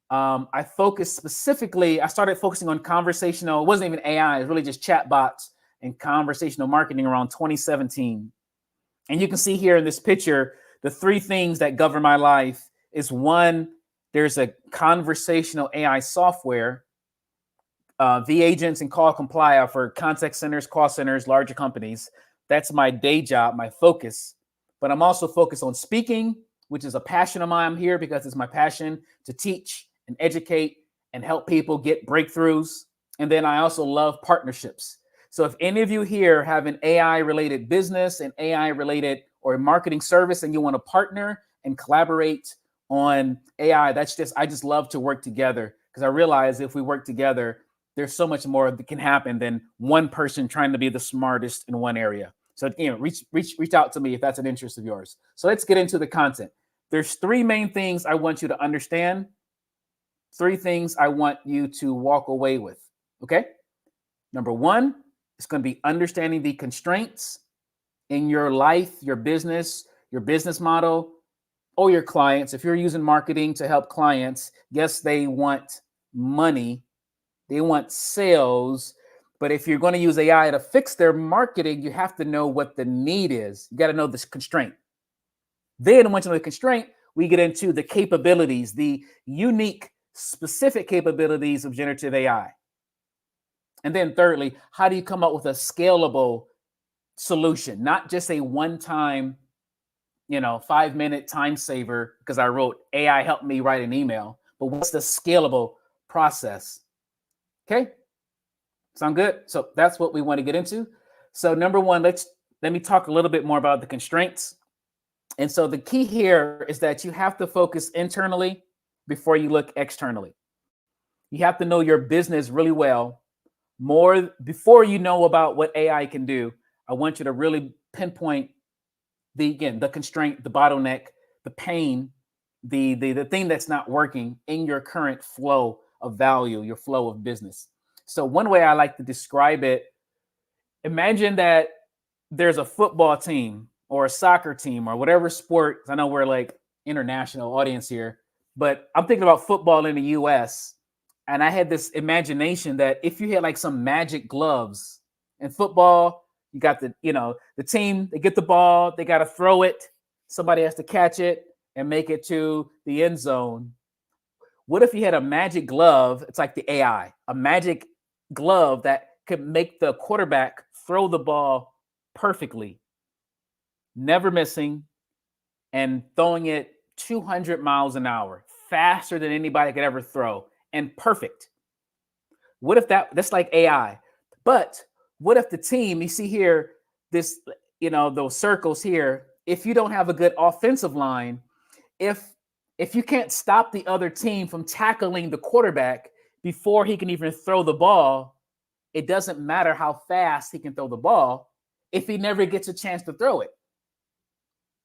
I focused specifically, I started focusing on conversational, it wasn't even AI, it was really just chatbots and conversational marketing around 2017. And you can see here in this picture, the three things that govern my life is one, there's a conversational AI software, V-Agents and Call Comply for contact centers, call centers, larger companies. That's my day job, my focus. But I'm also focused on speaking, which is a passion of mine. I'm here because it's my passion to teach and educate and help people get breakthroughs. And then I also love partnerships. So if any of you here have an AI related business and AI related or marketing service and you want to partner and collaborate on AI, I just love to work together, because I realize if we work together, there's so much more that can happen than one person trying to be the smartest in one area. So reach out to me if that's an interest of yours. So let's get into the content. There's three main things I want you to understand. Three things I want you to walk away with. Okay. Number one, it's going to be understanding the constraints in your life, your business model, or your clients. If you're using marketing to help clients, yes, they want money, they want sales. But if you're going to use AI to fix their marketing, you have to know what the need is. You got to know this constraint. Then once you know the constraint, we get into the capabilities, the unique, specific capabilities of generative AI. And then thirdly, how do you come up with a scalable solution, not just a one-time, 5-minute time saver because I wrote AI helped me write an email, but what's the scalable process? Okay. Sound good? So that's what we want to get into. So number one, let me talk a little bit more about the constraints. And so the key here is that you have to focus internally before you look externally. You have to know your business really well. More before you know about what AI can do, I want you to really pinpoint the constraint, the bottleneck, the pain, the thing that's not working in your current flow of value, your flow of business. So one way I like to describe it, imagine that there's a football team or a soccer team or whatever sport. I know we're like international audience here, but I'm thinking about football in the US. And I had this imagination that if you had like some magic gloves in football, you got the team, they get the ball, they got to throw it. Somebody has to catch it and make it to the end zone. What if you had a magic glove? It's like the AI, a magic glove that could make the quarterback throw the ball perfectly, never missing, and throwing it 200 miles an hour, faster than anybody could ever throw, and perfect. What if that's like AI? But what if the team, you see here, this, those circles here, if you don't have a good offensive line, if you can't stop the other team from tackling the quarterback before he can even throw the ball, it doesn't matter how fast he can throw the ball if he never gets a chance to throw it.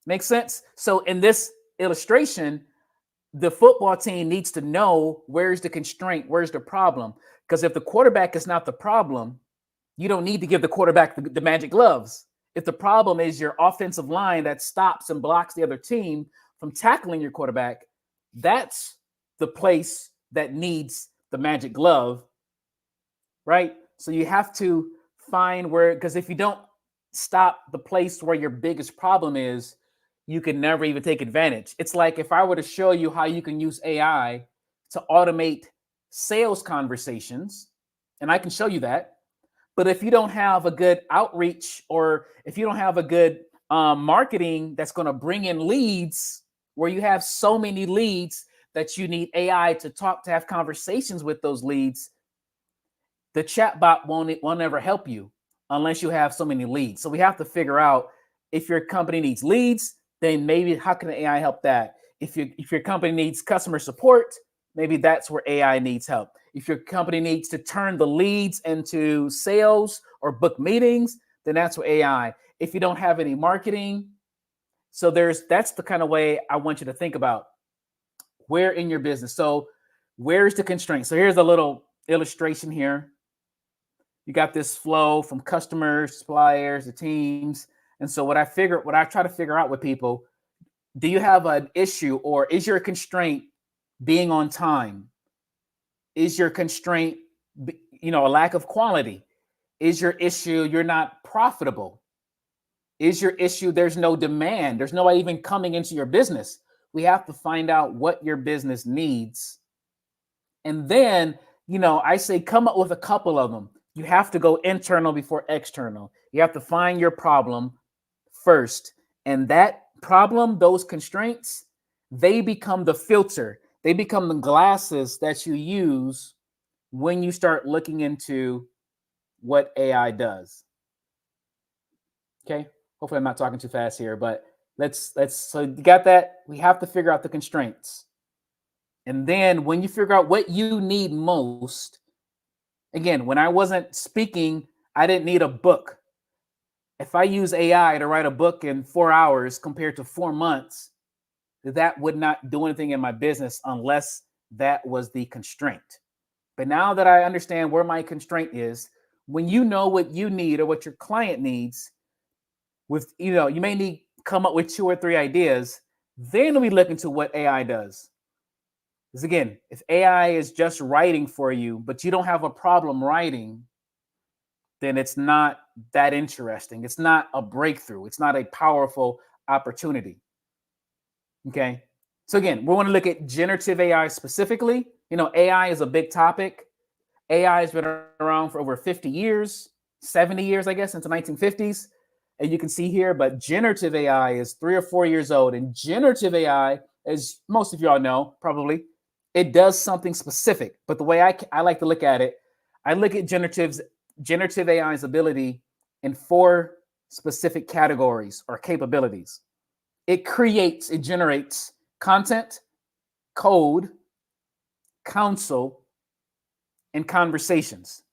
Make sense? So in this illustration, the football team needs to know where's the constraint, where's the problem. Because if the quarterback is not the problem, you don't need to give the quarterback the magic gloves. If the problem is your offensive line that stops and blocks the other team from tackling your quarterback, that's the place that needs the magic glove, right? So you have to find where, because if you don't stop the place where your biggest problem is, you can never even take advantage. It's like if I were to show you how you can use AI to automate sales conversations, and I can show you that, but if you don't have a good outreach or if you don't have a good marketing that's going to bring in leads, where you have so many leads that you need AI to talk, to have conversations with those leads, the chatbot won't ever help you unless you have so many leads. So we have to figure out, if your company needs leads, then maybe how can AI help that? If your company needs customer support, maybe that's where AI needs help. If your company needs to turn the leads into sales or book meetings, then that's where AI. If you don't have any marketing, so that's the kind of way I want you to think about where in your business. So where's the constraint? So here's a little illustration here. You got this flow from customers, suppliers, the teams. And so what I try to figure out with people, do you have an issue, or is your constraint being on time? Is your constraint, a lack of quality? Is your issue you're not profitable? Is your issue there's no demand? There's nobody even coming into your business. We have to find out what your business needs. And then, I say come up with a couple of them. You have to go internal before external. You have to find your problem first. And that problem, those constraints, they become the filter. They become the glasses that you use when you start looking into what AI does. Okay. Hopefully I'm not talking too fast here, but so you got that. We have to figure out the constraints. And then when you figure out what you need most, again, when I wasn't speaking, I didn't need a book. If I use AI to write a book in 4 hours compared to 4 months, that would not do anything in my business unless that was the constraint. But now that I understand where my constraint is, when you know what you need or what your client needs, you may come up with 2 or 3 ideas, then we look into what AI does. Because again, if AI is just writing for you, but you don't have a problem writing, then it's not that interesting. It's not a breakthrough. It's not a powerful opportunity. Okay. So again, we want to look at generative AI specifically. AI is a big topic. AI has been around for over 50 years, 70 years, I guess, since the 1950s. And you can see here, but generative AI is 3 or 4 years old. And generative AI, as most of y'all know, probably, it does something specific. But the way I like to look at it, I look at generative AI's ability in 4 specific categories or capabilities. It generates content, code, counsel, and conversations.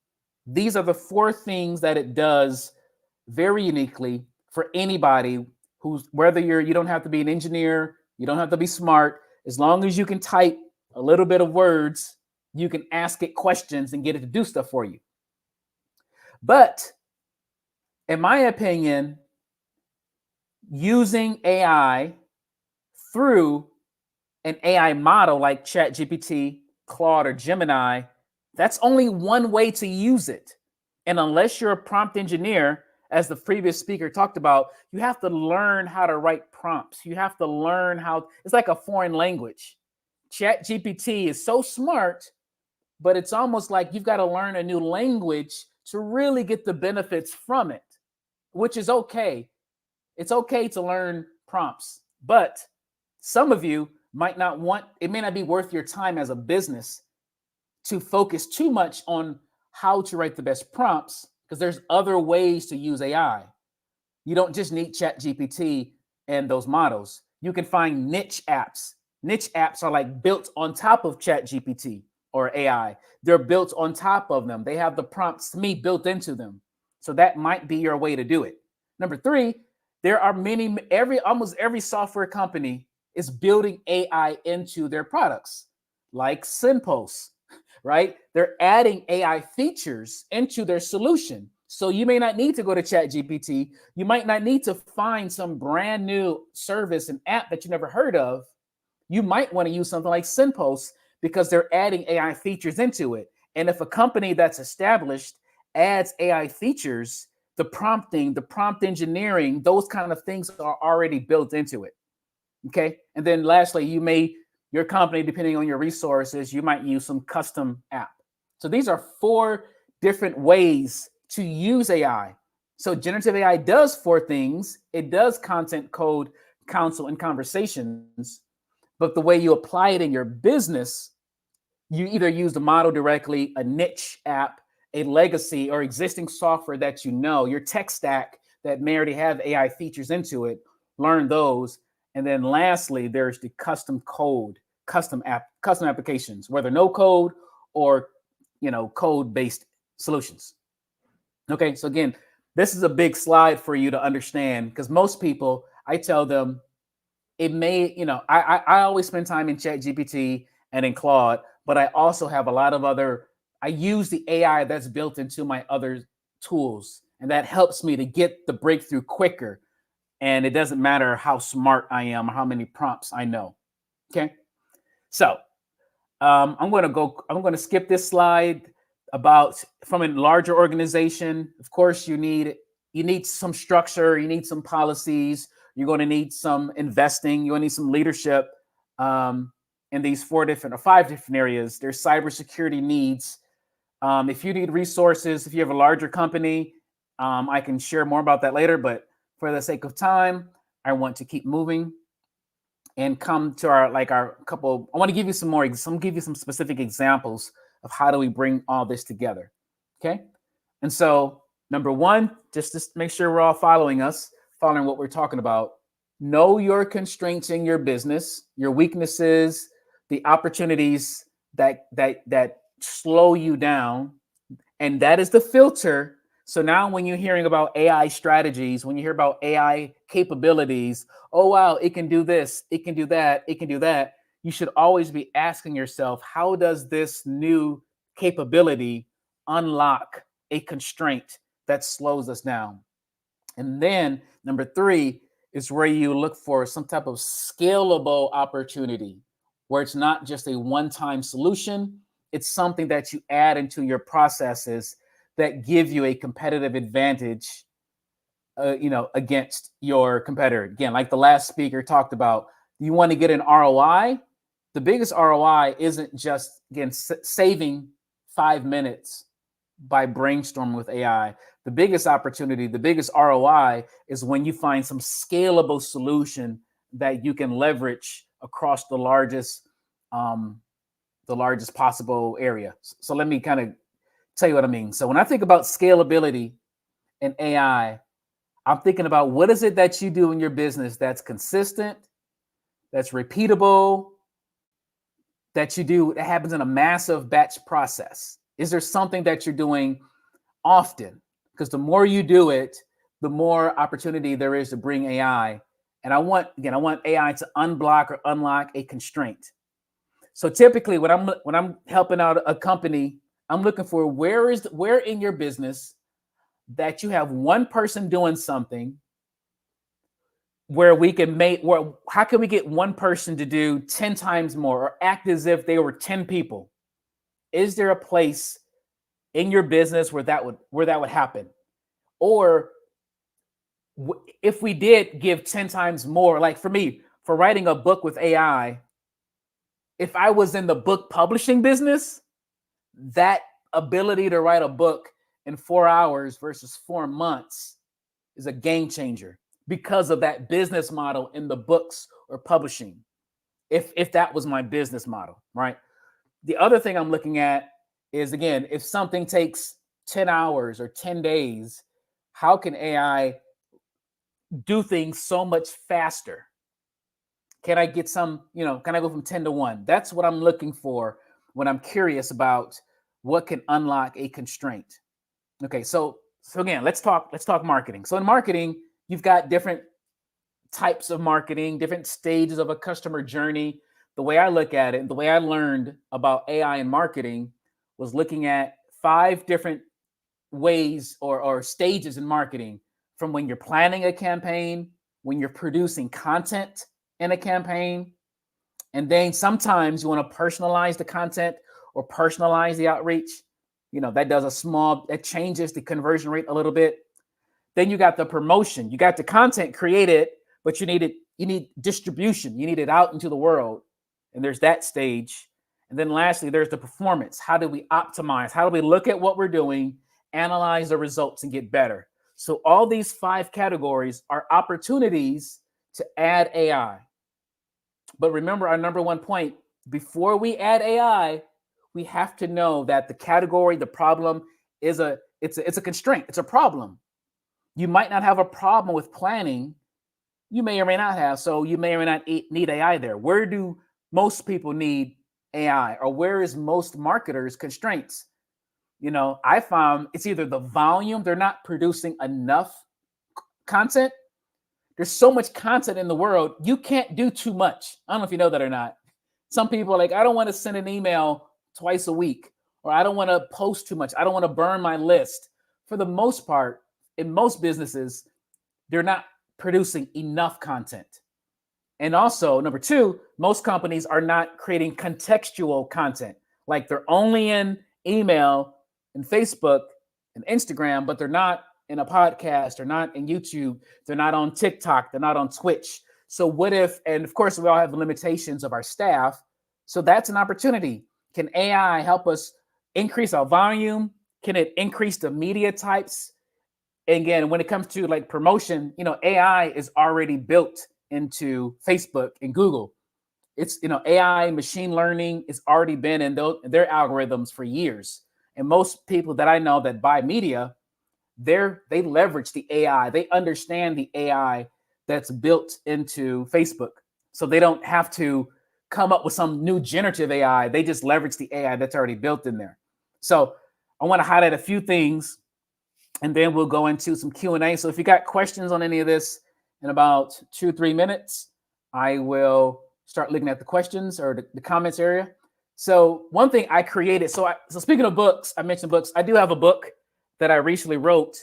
These are the 4 things that it does very uniquely for anybody whether you don't have to be an engineer, you don't have to be smart. As long as you can type a little bit of words, you can ask it questions and get it to do stuff for you. But in my opinion, using AI through an AI model like ChatGPT, Claude, or Gemini, that's only one way to use it. And unless you're a prompt engineer, as the previous speaker talked about, you have to learn how to write prompts. You have to learn it's like a foreign language. ChatGPT is so smart, but it's almost like you've got to learn a new language to really get the benefits from it, which is okay. It's okay to learn prompts, but some of you it may not be worth your time as a business to focus too much on how to write the best prompts, because there's other ways to use AI. You don't just need ChatGPT and those models. You can find niche apps. Niche apps are like built on top of ChatGPT or AI. They're built on top of them. They have the prompts built into them. So that might be your way to do it. Number 3, there are almost every software company is building AI into their products, like SendPulse, right? They're adding AI features into their solution. So you may not need to go to ChatGPT. You might not need to find some brand new service and app that you never heard of. You might want to use something like SendPulse because they're adding AI features into it. And if a company that's established adds AI features, the prompting, the prompt engineering, those kind of things are already built into it. Okay. And then lastly, your company, depending on your resources, you might use some custom app. So these are 4 different ways to use AI. So generative AI does 4 things. It does content, code, counsel, and conversations. But the way you apply it in your business, you either use the model directly, a niche app, a legacy or existing software that you know, your tech stack that may already have AI features into it, learn those. And then lastly, there's the custom code, custom applications, whether no code or code-based solutions. Okay, so again, this is a big slide for you to understand, because most people, I tell them, it may, I always spend time in ChatGPT and in Claude, but I also have a lot of I use the AI that's built into my other tools, and that helps me to get the breakthrough quicker. And it doesn't matter how smart I am or how many prompts I know. Okay, so I'm going to skip this slide about from a larger organization. Of course, you need some structure, you need some policies, you're going to need some investing, you're going to need some leadership in these 5 different areas. There's cybersecurity needs. If you need resources, if you have a larger company, I can share more about that later, but for the sake of time, I want to keep moving and come to our couple. I want to give you some specific examples of how do we bring all this together. Okay. And so number 1, just to make sure we're all following what we're talking about. Know your constraints in your business, your weaknesses, the opportunities that slow you down. And that is the filter. So now when you're hearing about AI strategies, when you hear about AI capabilities, oh, wow, it can do this, it can do that, it can do that. You should always be asking yourself, how does this new capability unlock a constraint that slows us down? And then number 3 is where you look for some type of scalable opportunity, where it's not just a one-time solution. It's something that you add into your processes that give you a competitive advantage, against your competitor. Again, like the last speaker talked about, you want to get an ROI. The biggest ROI isn't just, again, saving 5 minutes by brainstorming with AI. The biggest opportunity, the biggest ROI is when you find some scalable solution that you can leverage across the largest possible area. So let me kind of tell you what I mean. So when I think about scalability and AI, I'm thinking about what is it that you do in your business that's consistent, that's repeatable, that happens in a massive batch process. Is there something that you're doing often? Because the more you do it, the more opportunity there is to bring AI. And I want AI to unblock or unlock a constraint. So typically when I'm helping out a company, I'm looking for where in your business that you have one person doing something where how can we get one person to do 10 times more or act as if they were 10 people? Is there a place in your business where that would happen? Or if we did give 10 times more, like for me, for writing a book with AI, if I was in the book publishing business, that ability to write a book in 4 hours versus 4 months is a game changer because of that business model in the books or publishing. If that was my business model, right? The other thing I'm looking at is, again, if something takes 10 hours or 10 days, how can AI do things so much faster? Can I get can I go from 10 to 1? That's what I'm looking for when I'm curious about what can unlock a constraint. Okay, so again, let's talk marketing. So in marketing, you've got different types of marketing, different stages of a customer journey. The way I look at it, the way I learned about AI and marketing was looking at 5 different ways or stages in marketing, from when you're planning a campaign, when you're producing content in a campaign, and then sometimes you want to personalize the content or personalize the outreach. That changes the conversion rate a little bit. Then you got the promotion. You got the content created, but you need distribution. You need it out into the world. And there's that stage. And then lastly, there's the performance. How do we optimize? How do we look at what we're doing, analyze the results, and get better? So all these 5 categories are opportunities to add AI. But remember our number one point, before we add AI, we have to know that the category, the problem is it's a constraint, it's a problem. You might not have a problem with planning. You may or may not have, so you may or may not need AI there. Where do most people need AI, or where is most marketers' constraints? You know, I found it's either the volume, they're not producing enough content. There's so much content in the world, you can't do too much. I don't know if you know that or not. Some people are like, I don't want to send an email twice a week, or I don't want to post too much. I don't want to burn my list. For the most part, in most businesses, they're not producing enough content. And also, number 2, most companies are not creating contextual content. Like they're only in email and Facebook and Instagram, but they're not in a podcast, they're not in YouTube, they're not on TikTok, they're not on Twitch. So what if, and of course we all have the limitations of our staff, so that's an opportunity. Can AI help us increase our volume? Can it increase the media types? And again, when it comes to like promotion, you know, AI is already built into Facebook and Google. It's, you know, AI, machine learning has already been in their algorithms for years. And most people that I know that buy media, they leverage the AI. They understand the AI that's built into Facebook. So they don't have to come up with some new generative AI. They just leverage the AI that's already built in there. So I want to highlight a few things, and then we'll go into some Q&A. So if you got questions on any of this in about 2-3 minutes, I will start looking at the questions or the comments area. So one thing I created, so speaking of books, I mentioned books. I do have a book that I recently wrote,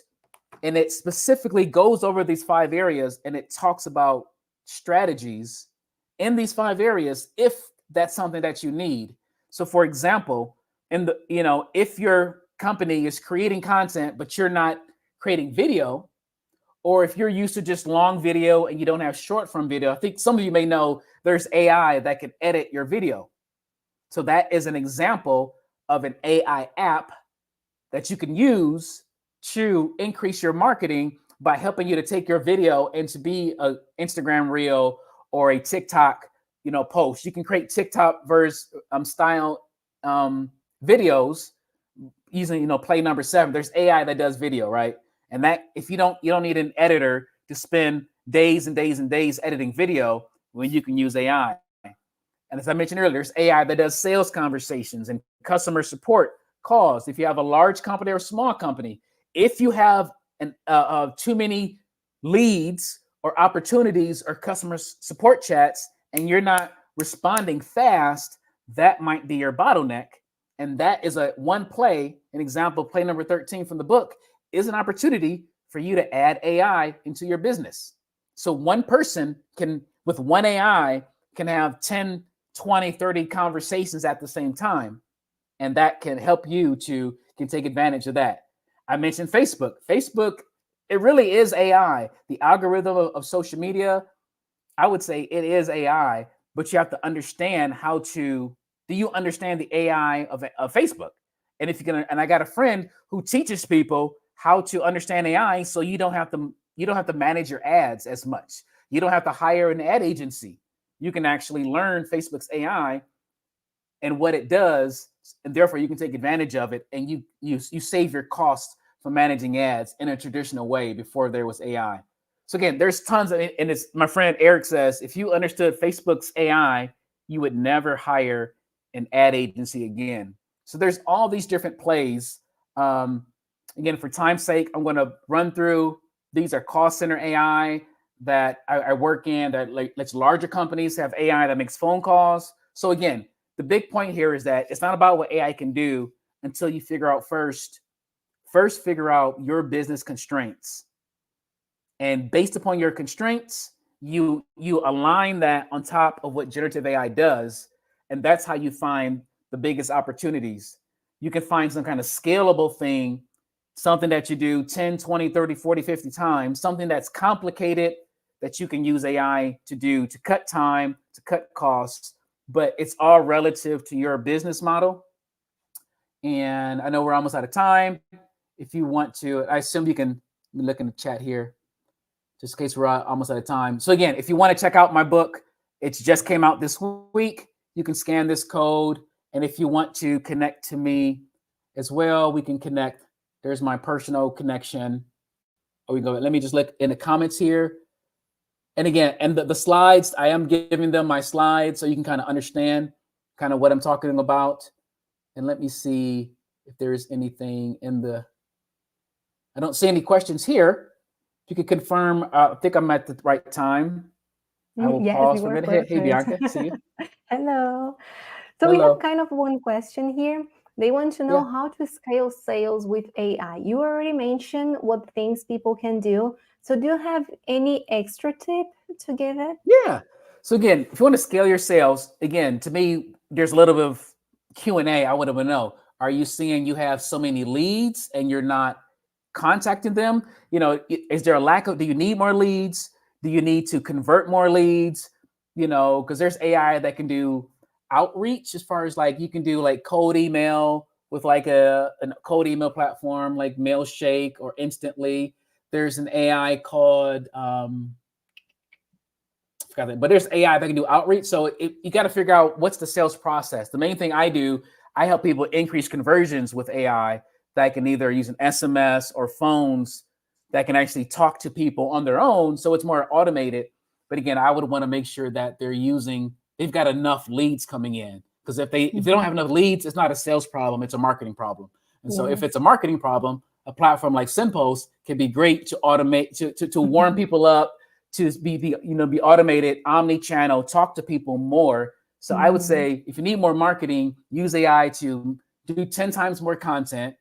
and it specifically goes over these 5 areas, and it talks about strategies in these 5 areas if that's something that you need. So for example, if your company is creating content, but you're not creating video, or if you're used to just long video and you don't have short form video, I think some of you may know there's AI that can edit your video. So that is an example of an AI app that you can use to increase your marketing by helping you to take your video and to be an Instagram reel or a TikTok, post. You can create TikTok style videos using, play number 7. There's AI that does video, right? And that if you don't need an editor to spend days and days and days editing video when you can use AI. And as I mentioned earlier, there's AI that does sales conversations and customer support calls. If you have a large company or a small company, if you have too many leads or opportunities or customer support chats and you're not responding fast, that might be your bottleneck. And that is an example, play number 13 from the book, is an opportunity for you to add AI into your business. So one person with one AI can have 10, 20, 30 conversations at the same time. And that can help you can take advantage of that. I mentioned Facebook. Facebook, it really is AI. The algorithm of social media, I would say it is AI, but you have to understand do you understand the AI of Facebook? And if you can, and I got a friend who teaches people how to understand AI, so you don't have to manage your ads as much. You don't have to hire an ad agency. You can actually learn Facebook's AI and what it does, and therefore you can take advantage of it, and you save your costs for managing ads in a traditional way before there was AI. So again, there's tons of it, and it's my friend Eric says, if you understood Facebook's AI, you would never hire an ad agency again. So there's all these different plays. Again, for time's sake, I'm going to run through. These are call center AI that I work in, that lets larger companies have AI that makes phone calls. So again, the big point here is that it's not about what AI can do until you figure out first figure out your business constraints. And based upon your constraints, you align that on top of what generative AI does. And that's how you find the biggest opportunities. You can find some kind of scalable thing, something that you do 10, 20, 30, 40, 50 times, something that's complicated that you can use AI to do to cut time, to cut costs, but it's all relative to your business model. And I know we're almost out of time. If you want to, I assume you can Let me look in the chat here, just in case we're almost out of time. So again, if you want to check out my book, it just came out this week. You can scan this code. And if you want to connect to me as well, we can connect. There's my personal connection. Oh, we go. Let me just look in the comments here. And again, and the slides, I am giving them my slides so you can kind of understand kind of what I'm talking about. And let me see if there's anything in the, I don't see any questions here. If you could confirm, I think I'm at the right time. I will Yes, pause you for a were minute. Hey, perfect. Bianca, see you. Hello. So we Hello. have kind of one question here. They want to know Yeah. how to scale sales with AI. You already mentioned what things people can do. So do you have any extra tip to give it? Yeah. So again, if you want to scale your sales, again, to me, there's a little bit of Q&A. I would have to know. Are you seeing you have so many leads and you're not contacting them? You know, is there a lack of, do you need more leads? Do you need to convert more leads? You know, because there's AI that can do outreach as far as like, you can do like cold email with like a cold email platform like Mailshake or Instantly. There's an AI called, but there's AI that can do outreach. So you got to figure out what's the sales process. The main thing I do, I help people increase conversions with AI that can either use an SMS or phones that can actually talk to people on their own. So it's more automated. But again, I would want to make sure that they've got enough leads coming in. Because if they don't have enough leads, it's not a sales problem, it's a marketing problem. And so if it's a marketing problem, a platform like SendPulse can be great to automate, to warm people up, to be automated, omni-channel, talk to people more. So I would say if you need more marketing, use AI to do 10 times more content,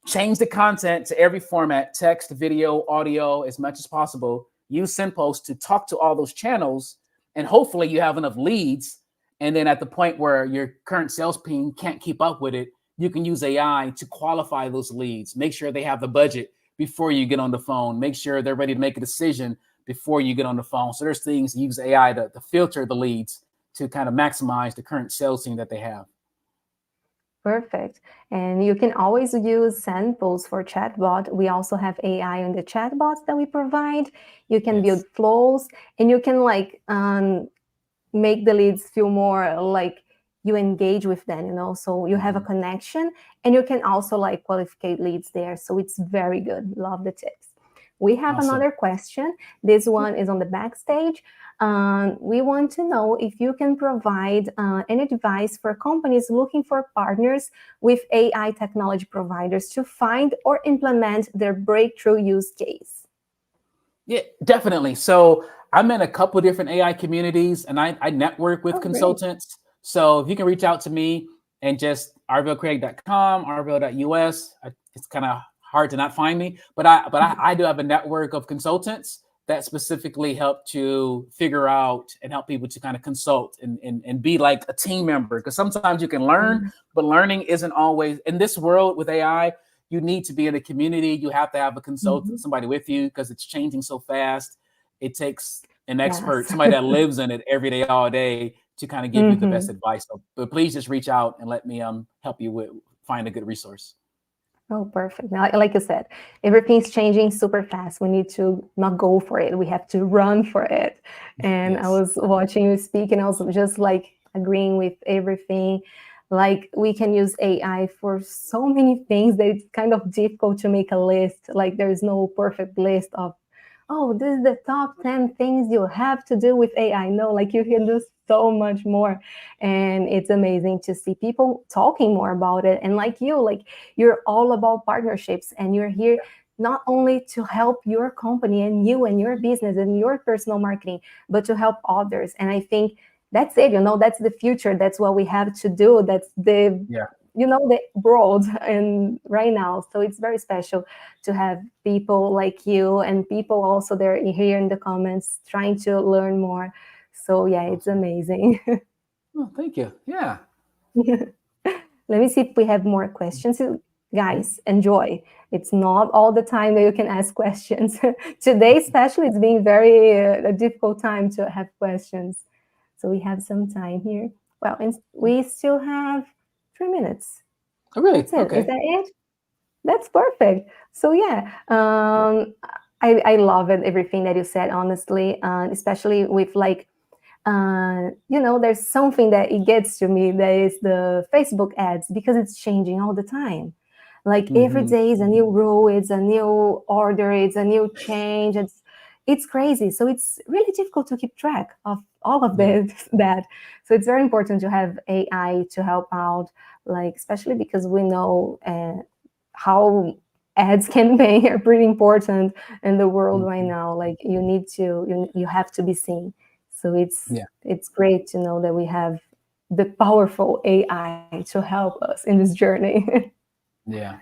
change the content to every format, text, video, audio, as much as possible. Use SendPulse to talk to all those channels, and hopefully you have enough leads. And then at the point where your current sales team can't keep up with it, you can use AI to qualify those leads. Make sure they have the budget before you get on the phone. Make sure they're ready to make a decision before you get on the phone. So there's things, use AI to filter the leads to kind of maximize the current sales team that they have. Perfect. And you can always use SendPulse for chatbot. We also have AI on the chatbots that we provide. You can build flows, and you can like make the leads feel more like you engage with them, you know, so you have a connection, and you can also like qualify leads there. So it's very good. Love the tips. We have another question. This one is on the backstage. We want to know if you can provide any advice for companies looking for partners with AI technology providers to find or implement their breakthrough use case. Yeah, definitely. So I'm in a couple of different AI communities, and I network with consultants. So if you can reach out to me and just arvilcraig.com, arvil.us, it's kind of hard to not find me, but I do have a network of consultants that specifically help to figure out and help people to kind of consult and be like a team member. Because sometimes you can learn, but learning isn't always, in this world with AI, you need to be in a community. You have to have a consultant, somebody with you, because it's changing so fast. It takes an expert, somebody that lives in it every day, all day, to kind of give you the best advice. So, but please just reach out and let me help you find a good resource. Oh, perfect. Now, like you said, everything's changing super fast. We need to not go for it. We have to run for it. And I was watching you speak, and I was just like agreeing with everything. Like, we can use AI for so many things that it's kind of difficult to make a list. Like, there's no perfect list of, oh, this is the top 10 things you have to do with AI. No, like you can do so much more. And it's amazing to see people talking more about it. And like you're all about partnerships, and you're here not only to help your company and you and your business and your personal marketing, but to help others. And I think that's it, that's the future. That's what we have to do. That's the the world and right now. So it's very special to have people like you and people also there here in the comments trying to learn more. So yeah, it's amazing. Oh, thank you. Yeah. Let me see if we have more questions. Guys, enjoy. It's not all the time that you can ask questions. Today, especially, it's been very a difficult time to have questions. So we have some time here. Well, and we still have 3 minutes. Oh, really? That's it. Okay. Is that it? That's perfect. So yeah, I love it, everything that you said, honestly, especially with like, there's something that it gets to me, that is the Facebook ads, because it's changing all the time. Like every day is a new rule, it's a new order, it's a new change. It's crazy. So it's really difficult to keep track of all of this, that. So it's very important to have AI to help out, like, especially because we know how ads campaign are pretty important in the world right now. Like you have to be seen. So it's great to know that we have the powerful AI to help us in this journey. Yeah.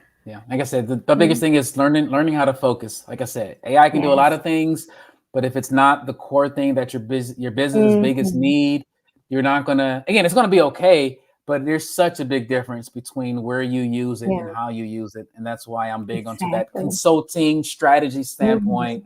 Like I said, the biggest thing is learning how to focus. Like I said, AI can do a lot of things, but if it's not the core thing that your business biggest need, you're not gonna. Again, it's gonna be okay, but there's such a big difference between where you use it and how you use it, and that's why I'm big onto that consulting strategy standpoint.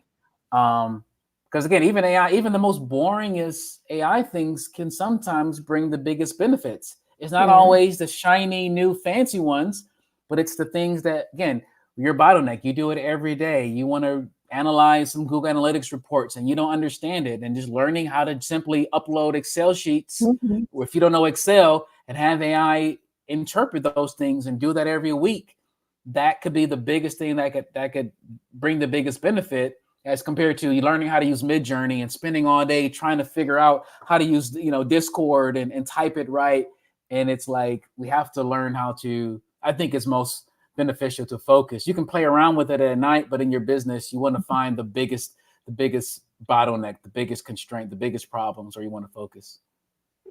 Because again, even AI, even the most boringest AI things can sometimes bring the biggest benefits. It's not always the shiny new fancy ones, but it's the things that, again, your bottleneck, you do it every day. You want to analyze some Google Analytics reports and you don't understand it, and just learning how to simply upload Excel sheets, or if you don't know Excel, and have AI interpret those things and do that every week. That could be the biggest thing that could bring the biggest benefit, as compared to you learning how to use Midjourney and spending all day trying to figure out how to use, Discord and type it right. And it's like, we have to learn how to, I think it's most beneficial to focus. You can play around with it at night, but in your business, you want to find the biggest bottleneck, the biggest constraint, the biggest problems, or you want to focus.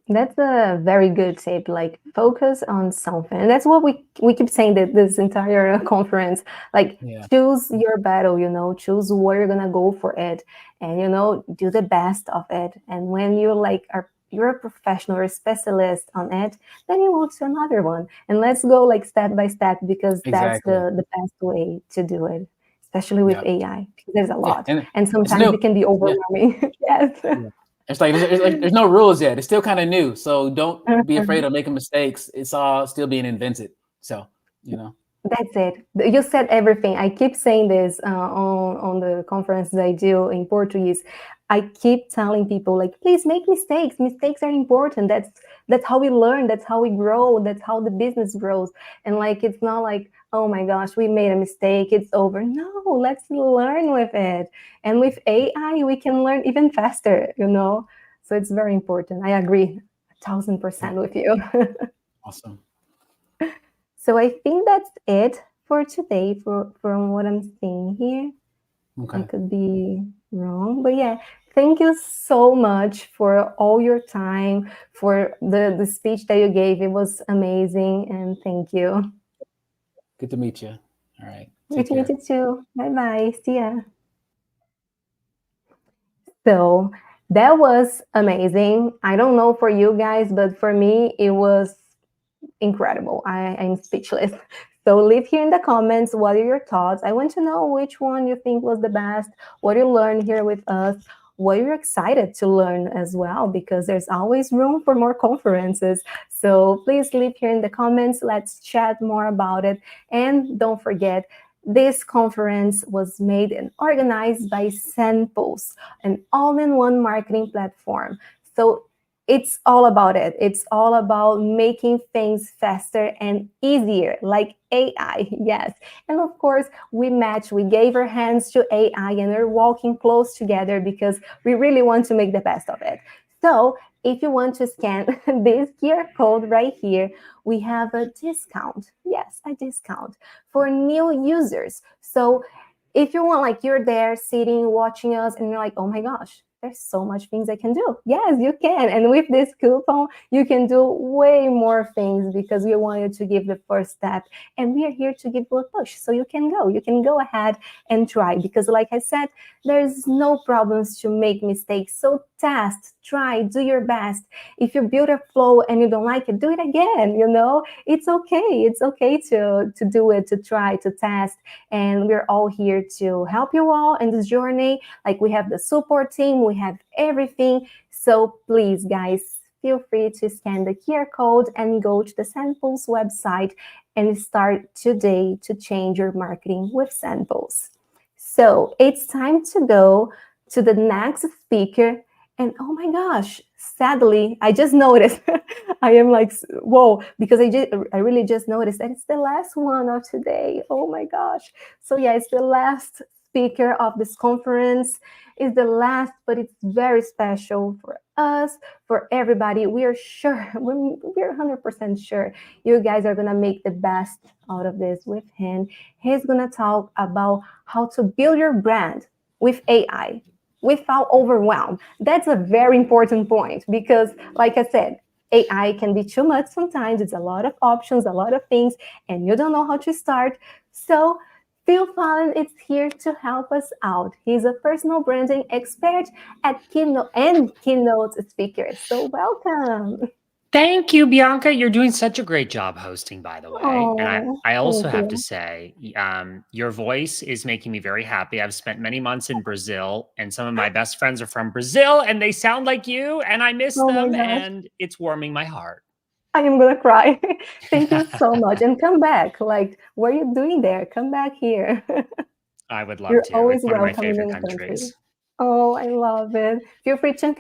That's a very good tip, like focus on something. And that's what we keep saying that this entire conference, like choose your battle, choose where you're going to go for it, and, do the best of it. And when you're a professional or a specialist on it, then you move to another one. And let's go like step by step, because that's the best way to do it, especially with AI, because there's a lot. And sometimes it can be overwhelming. Yes. It's like there's no rules yet. It's still kind of new. So don't be afraid of making mistakes. It's all still being invented. So, That's it. You said everything. I keep saying this on the conferences I do in Portuguese. I keep telling people, like, please make mistakes. Mistakes are important. That's how we learn. That's how we grow. That's how the business grows. And like, it's not like, oh my gosh, we made a mistake, it's over. No, let's learn with it. And with AI, we can learn even faster, So it's very important. I agree 1000% with you. Awesome. So I think that's it for today, from what I'm seeing here. Okay. I could be wrong, but yeah, thank you so much for all your time, for the speech that you gave. It was amazing, and thank you. Good to meet you. All right. Good to meet you too. Bye-bye. See ya. So that was amazing. I don't know for you guys, but for me, it was incredible. I'm speechless. So leave here in the comments, what are your thoughts? I want to know which one you think was the best, what you learned here with us, what you're excited to learn as well, because there's always room for more conferences. So please leave here in the comments. Let's chat more about it. And don't forget, this conference was made and organized by SendPulse, an all-in-one marketing platform. So it's all about it. It's all about making things faster and easier, like AI, yes. And of course, we gave our hands to AI, and we're walking close together because we really want to make the best of it. So if you want to scan this QR code right here, we have a discount. Yes, a discount for new users. So if you want, like, you're there sitting, watching us, and you're like, oh my gosh, there's so much things I can do. Yes, you can. And with this coupon, you can do way more things, because we want you to give the first step. And we are here to give you a push. So you can go ahead and try, because like I said, there's no problems to make mistakes. So test, try, do your best. If you build a flow and you don't like it, do it again. It's okay. It's okay to do it, to try, to test. And we're all here to help you all in this journey. Like, we have the support team, we have everything. So please, guys, feel free to scan the QR code and go to the SendPulse website and start today to change your marketing with SendPulse. So it's time to go to the next speaker. And oh my gosh, sadly, I just noticed, I am like, whoa, because I really just noticed that it's the last one of today. Oh my gosh. So yeah, it's the last speaker of this conference. Is the last, but it's very special for us, for everybody. We are sure, we're 100% sure you guys are gonna make the best out of this with him. He's gonna talk about how to build your brand with AI without overwhelm. That's a very important point because, like I said, AI can be too much sometimes. It's a lot of options, a lot of things, and you don't know how to start. So Phil Fallon is here to help us out. He's a personal branding expert at keynote speaker. So welcome. Thank you, Bianca. You're doing such a great job hosting, by the way. And Oh, I also thank have to you. say, your voice is making me very happy. I've spent many months in Brazil, and some of my best friends are from Brazil, and they sound like you, and I miss Oh my them, gosh. and it's warming my heart. I am gonna cry. Thank you so much. And come back. Like, what are you doing there? Come back here. I would love You're to. always It's one of my welcome in favorite the country. countries. Oh, I love it. Feel free to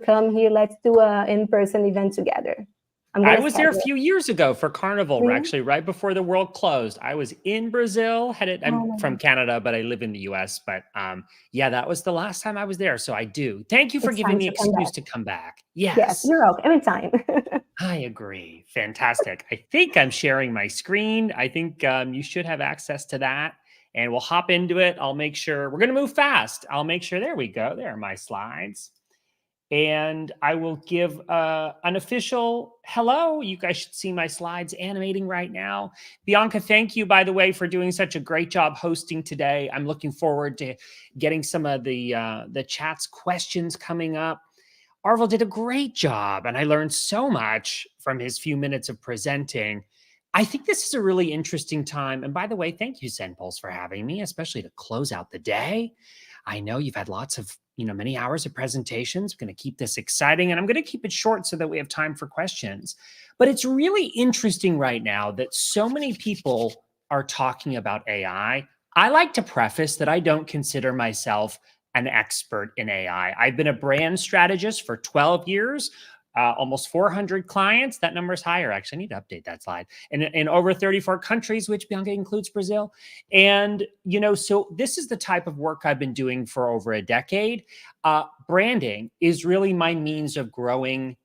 come here. Let's do a in-person event together. I'm I gonna was there a schedule few years ago for Carnival, it. actually, right before the world closed. I was in Brazil, Oh I'm my from God. Canada, but I live in the US. But yeah, that was the last time I was there. So I do. Thank you for It's giving time me to come excuse back. to come back. Yes, Yes, you're welcome. Anytime. I agree. Fantastic. I think I'm sharing my screen. I think you should have access to that. And we'll hop into it. I'll make sure we're going to move fast. I'll make sure. There we go. There are my slides. And I will give an official hello. You guys should see my slides animating right now. Bianca, thank you, by the way, for doing such a great job hosting today. I'm looking forward to getting some of the chat's questions coming up. Arvel did a great job, and I learned so much from his few minutes of presenting. I think this is a really interesting time. And by the way, thank you, SendPulse, for having me, especially to close out the day. I know you've had lots of, many hours of presentations. I'm going to keep this exciting, and I'm going to keep it short so that we have time for questions. But it's really interesting right now that so many people are talking about AI. I like to preface that I don't consider myself an expert in AI. I've been a brand strategist for 12 years, almost 400 clients. That number is higher. Actually, I need to update that slide. In over 34 countries, which Bianca includes Brazil. And, so this is the type of work I've been doing for over a decade. Branding is really my means of growing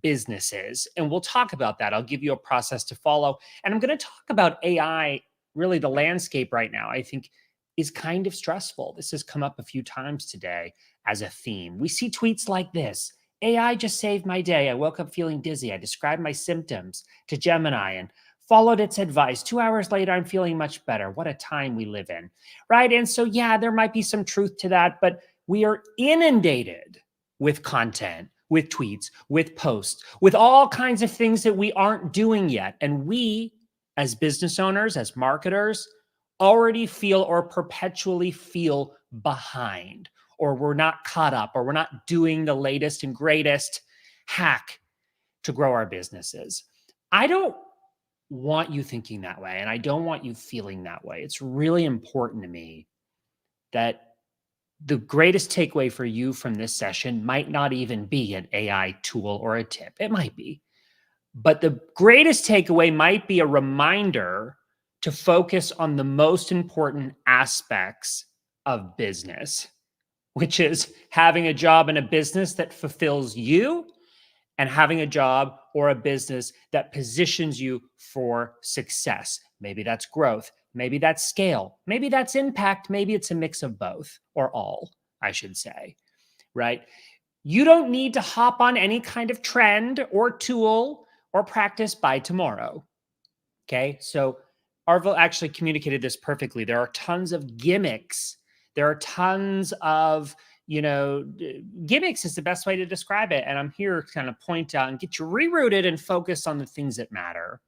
businesses. And we'll talk about that. I'll give you a process to follow. And I'm going to talk about AI, really the landscape right now, I think, is kind of stressful. This has come up a few times today as a theme. We see tweets like this: AI just saved my day. I woke up feeling dizzy. I described my symptoms to Gemini and followed its advice. 2 hours later, I'm feeling much better. What a time we live in, right? And so, yeah, there might be some truth to that, but we are inundated with content, with tweets, with posts, with all kinds of things that we aren't doing yet. And we, as business owners, as marketers, already feel or perpetually feel behind, or we're not caught up, or we're not doing the latest and greatest hack to grow our businesses. I don't want you thinking that way, and I don't want you feeling that way. It's really important to me that the greatest takeaway for you from this session might not even be an AI tool or a tip. It might be. But the greatest takeaway might be a reminder to focus on the most important aspects of business, which is having a job in a business that fulfills you and having a job or a business that positions you for success. Maybe that's growth. Maybe that's scale. Maybe that's impact. Maybe it's a mix of both, or all, I should say, right? You don't need to hop on any kind of trend or tool or practice by tomorrow. Okay, so Arvel actually communicated this perfectly. There are tons of gimmicks. There are tons of, gimmicks is the best way to describe it. And I'm here to kind of point out and get you rerouted and focus on the things that matter.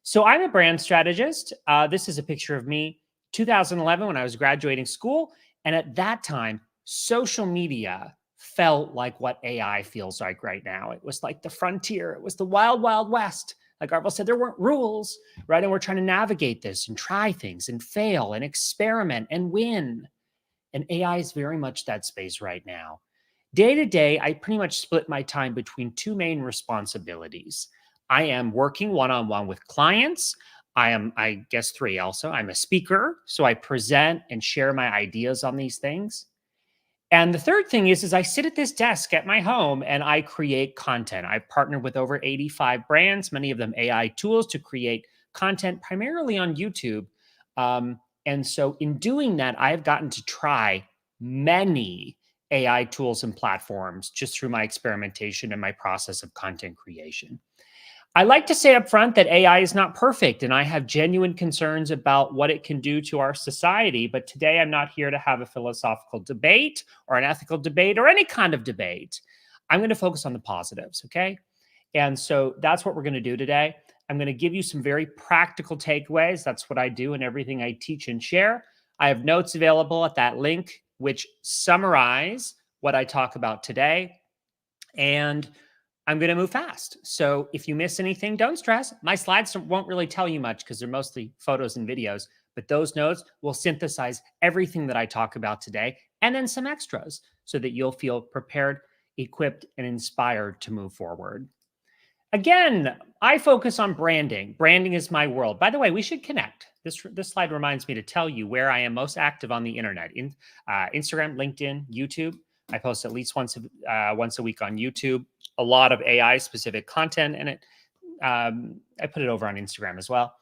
So I'm a brand strategist. This is a picture of me, 2011, when I was graduating school. And at that time, social media felt like what AI feels like right now. It was like the frontier. It was the wild, wild west. Like Arvel said, there weren't rules, right? And we're trying to navigate this and try things and fail and experiment and win. And AI is very much that space right now. Day to day, I pretty much split my time between two main responsibilities. I am working one-on-one with clients. I guess three also. I'm a speaker, so I present and share my ideas on these things. And the third thing is I sit at this desk at my home and I create content. I've partnered with over 85 brands, many of them AI tools, to create content primarily on YouTube. And so in doing that, I've gotten to try many AI tools and platforms just through my experimentation and my process of content creation. I like to say up front that AI is not perfect, and I have genuine concerns about what it can do to our society. But today I'm not here to have a philosophical debate or an ethical debate or any kind of debate. I'm going to focus on the positives, okay? And so that's what we're going to do today. I'm going to give you some very practical takeaways. That's what I do in everything I teach and share. I have notes available at that link, which summarize what I talk about today. And I'm going to move fast. So if you miss anything, don't stress. My slides won't really tell you much because they're mostly photos and videos, but those notes will synthesize everything that I talk about today and then some extras so that you'll feel prepared, equipped, and inspired to move forward. Again, I focus on branding. Branding is my world. By the way, we should connect. This slide reminds me to tell you where I am most active on the internet. Instagram, LinkedIn, YouTube. I post at least once a week on YouTube. A lot of AI specific content in it. I put it over on Instagram as well.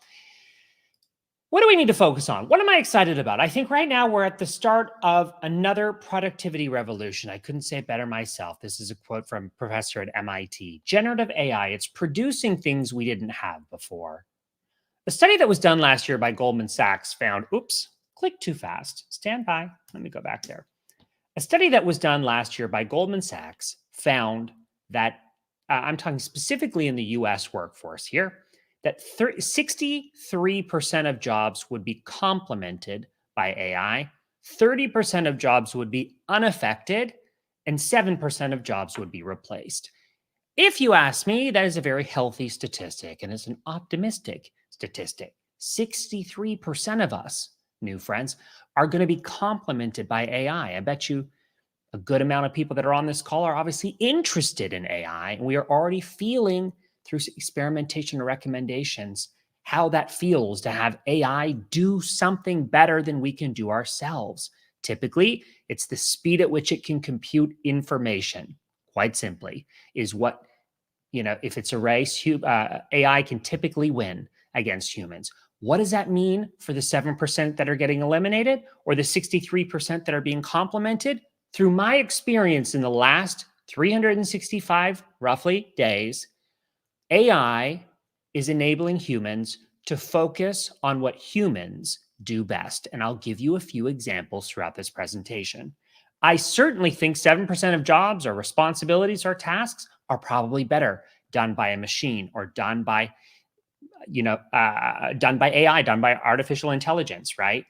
What do we need to focus on? What am I excited about? I think right now we're at the start of another productivity revolution. I couldn't say it better myself. This is a quote from a professor at MIT. Generative AI, it's producing things we didn't have before. A study that was done last year by Goldman Sachs found, oops, click too fast. Stand by. Let me go back there. A study that was done last year by Goldman Sachs found that, I'm talking specifically in the US workforce here, that 63% of jobs would be complemented by AI, 30% of jobs would be unaffected, and 7% of jobs would be replaced. If you ask me, that is a very healthy statistic, and it's an optimistic statistic. 63% of us, new friends, are going to be complemented by AI. I bet you a good amount of people that are on this call are obviously interested in AI, and we are already feeling through experimentation and recommendations how that feels to have AI do something better than we can do ourselves. Typically, it's the speed at which it can compute information, quite simply, is what, if it's a race, AI can typically win against humans. What does that mean for the 7% that are getting eliminated or the 63% that are being complemented? Through my experience in the last 365 roughly days, AI is enabling humans to focus on what humans do best. And I'll give you a few examples throughout this presentation. I certainly think 7% of jobs or responsibilities or tasks are probably better done by a machine or done by AI, done by artificial intelligence, right?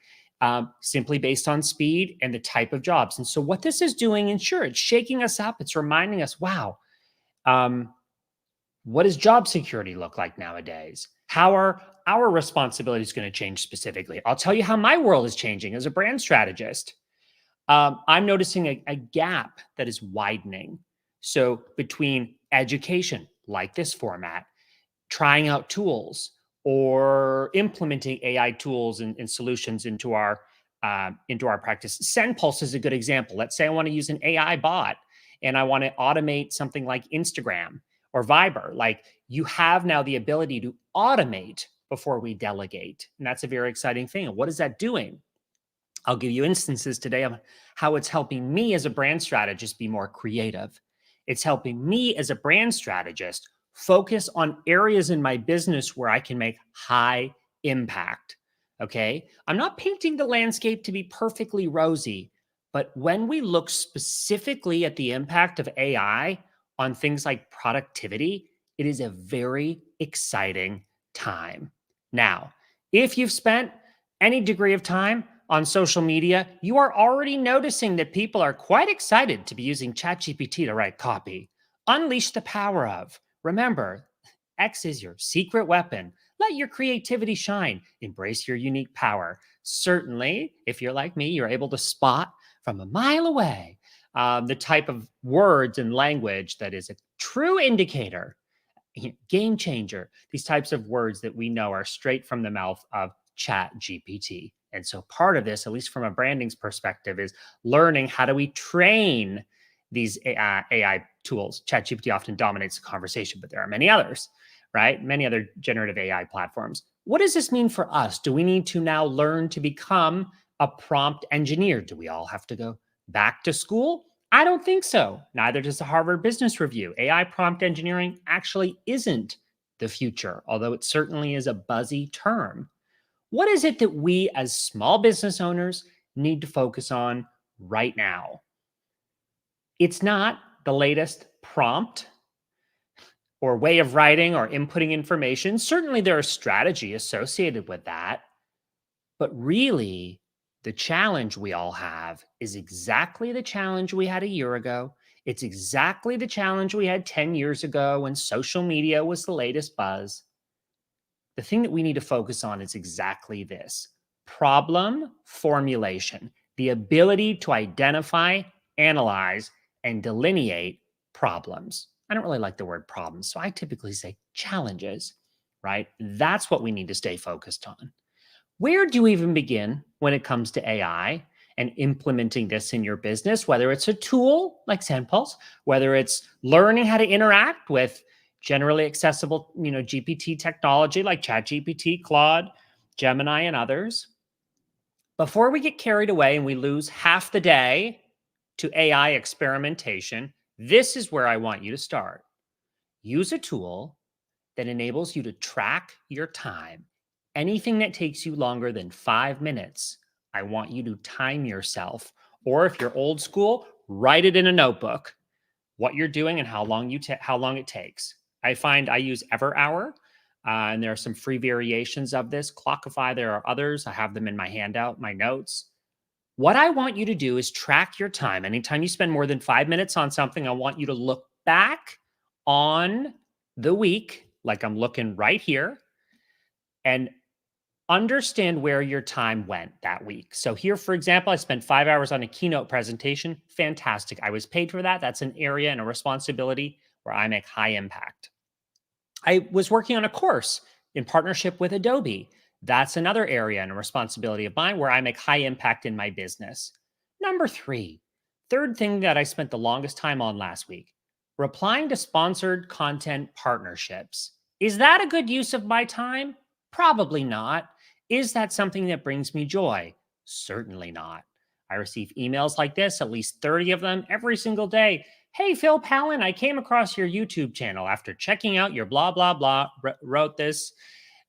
Simply based on speed and the type of jobs. And so what this is doing, and sure, it's shaking us up. It's reminding us, wow, what does job security look like nowadays? How are our responsibilities going to change specifically? I'll tell you how my world is changing as a brand strategist. I'm noticing a gap that is widening. So between education, like this format, trying out tools, or implementing AI tools and solutions into our practice. SendPulse is a good example. Let's say I want to use an AI bot and I want to automate something like Instagram or Viber. Like, you have now the ability to automate before we delegate. And that's a very exciting thing. And what is that doing? I'll give you instances today of how it's helping me as a brand strategist be more creative. It's helping me as a brand strategist focus on areas in my business where I can make high impact. Okay. I'm not painting the landscape to be perfectly rosy, but when we look specifically at the impact of AI on things like productivity, it is a very exciting time. Now, if you've spent any degree of time on social media, you are already noticing that people are quite excited to be using ChatGPT to write copy. Unleash the power of. Remember, X is your secret weapon. Let your creativity shine. Embrace your unique power. Certainly, if you're like me, you're able to spot from a mile away the type of words and language that is a true indicator, game changer, these types of words that we know are straight from the mouth of ChatGPT. And so part of this, at least from a branding's perspective, is learning how do we train these AI tools. ChatGPT often dominates the conversation, but there are many others, right? Many other generative AI platforms. What does this mean for us? Do we need to now learn to become a prompt engineer? Do we all have to go back to school? I don't think so. Neither does the Harvard Business Review. AI prompt engineering actually isn't the future, although it certainly is a buzzy term. What is it that we as small business owners need to focus on right now? It's not the latest prompt or way of writing or inputting information. Certainly there is strategy associated with that. But really, the challenge we all have is exactly the challenge we had a year ago. It's exactly the challenge we had 10 years ago when social media was the latest buzz. The thing that we need to focus on is exactly this: problem formulation, the ability to identify, analyze, and delineate problems. I don't really like the word problems, so I typically say challenges, right? That's what we need to stay focused on. Where do you even begin when it comes to AI and implementing this in your business, whether it's a tool like SendPulse, whether it's learning how to interact with generally accessible, GPT technology like ChatGPT, Claude, Gemini, and others? Before we get carried away and we lose half the day to AI experimentation, this is where I want you to start. Use a tool that enables you to track your time. Anything that takes you longer than 5 minutes, I want you to time yourself. Or if you're old school, write it in a notebook, what you're doing and how long it takes. I find I use EverHour, and there are some free variations of this. Clockify, there are others. I have them in my handout, my notes. What I want you to do is track your time. Anytime you spend more than 5 minutes on something, I want you to look back on the week, like I'm looking right here, and understand where your time went that week. So here, for example, I spent 5 hours on a keynote presentation. Fantastic. I was paid for that. That's an area and a responsibility where I make high impact. I was working on a course in partnership with Adobe. That's another area and a responsibility of mine where I make high impact in my business. Number 3, third thing that I spent the longest time on last week, replying to sponsored content partnerships. Is that a good use of my time? Probably not. Is that something that brings me joy? Certainly not. I receive emails like this, at least 30 of them every single day. Hey, Phil Palin, I came across your YouTube channel after checking out your blah, blah, blah, wrote this,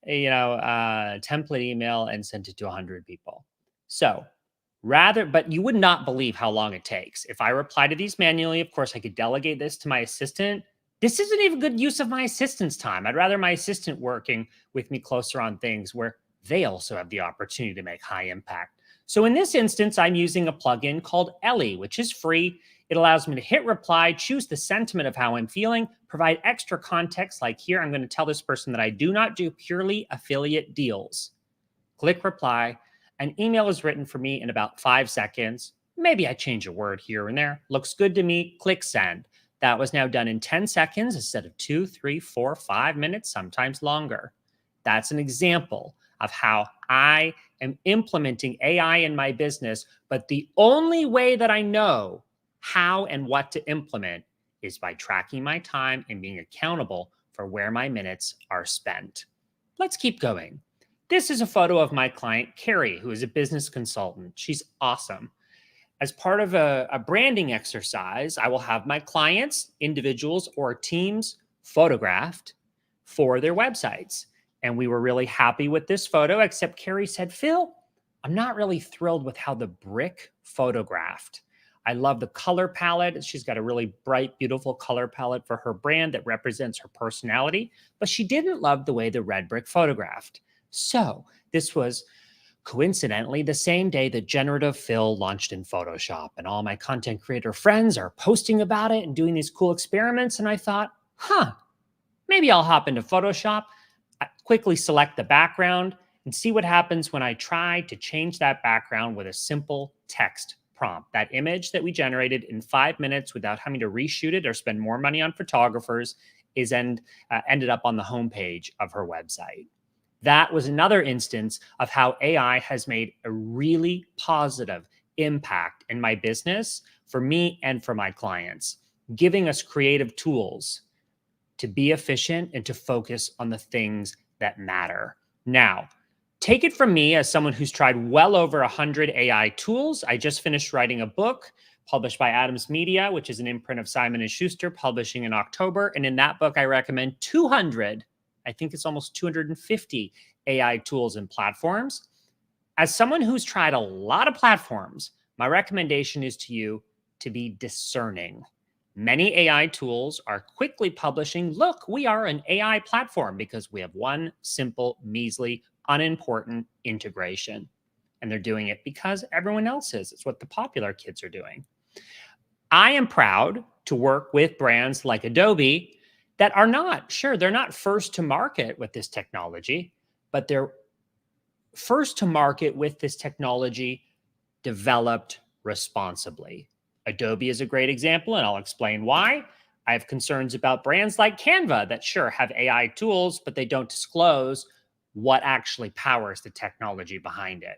template email and sent it to 100 people. So but you would not believe how long it takes. If I reply to these manually, of course, I could delegate this to my assistant. This isn't even good use of my assistant's time. I'd rather my assistant working with me closer on things where they also have the opportunity to make high impact. So in this instance, I'm using a plugin called NOELLE, which is free. It allows me to hit reply, choose the sentiment of how I'm feeling, provide extra context. Like here, I'm going to tell this person that I do not do purely affiliate deals. Click reply. An email is written for me in about 5 seconds. Maybe I change a word here and there. Looks good to me. Click send. That was now done in 10 seconds instead of 2, 3, 4, 5 minutes, sometimes longer. That's an example of how I am implementing AI in my business, but the only way that I know how and what to implement is by tracking my time and being accountable for where my minutes are spent. Let's keep going. This is a photo of my client, Carrie, who is a business consultant. She's awesome. As part of a branding exercise, I will have my clients, individuals, or teams photographed for their websites. And we were really happy with this photo, except Carrie said, Phil, I'm not really thrilled with how the brick photographed. I love the color palette. She's got a really bright, beautiful color palette for her brand that represents her personality, but she didn't love the way the red brick photographed. So this was coincidentally, the same day that Generative Fill launched in Photoshop, and all my content creator friends are posting about it and doing these cool experiments. And I thought, maybe I'll hop into Photoshop, quickly select the background, and see what happens when I try to change that background with a simple text prompt. That image that we generated in 5 minutes without having to reshoot it or spend more money on photographers ended up on the homepage of her website. That was another instance of how AI has made a really positive impact in my business for me and for my clients, giving us creative tools to be efficient and to focus on the things that matter. Now, take it from me as someone who's tried well over 100 AI tools. I just finished writing a book published by Adams Media, which is an imprint of Simon & Schuster, publishing in October. And in that book, I recommend 200, I think it's almost 250 AI tools and platforms. As someone who's tried a lot of platforms, my recommendation is to you to be discerning. Many AI tools are quickly publishing, look, we are an AI platform, because we have one simple, measly, unimportant integration. And they're doing it because everyone else is. It's what the popular kids are doing. I am proud to work with brands like Adobe that are not, sure, they're not first to market with this technology, but they're first to market with this technology developed responsibly. Adobe is a great example, and I'll explain why. I have concerns about brands like Canva that sure have AI tools, but they don't disclose what actually powers the technology behind it.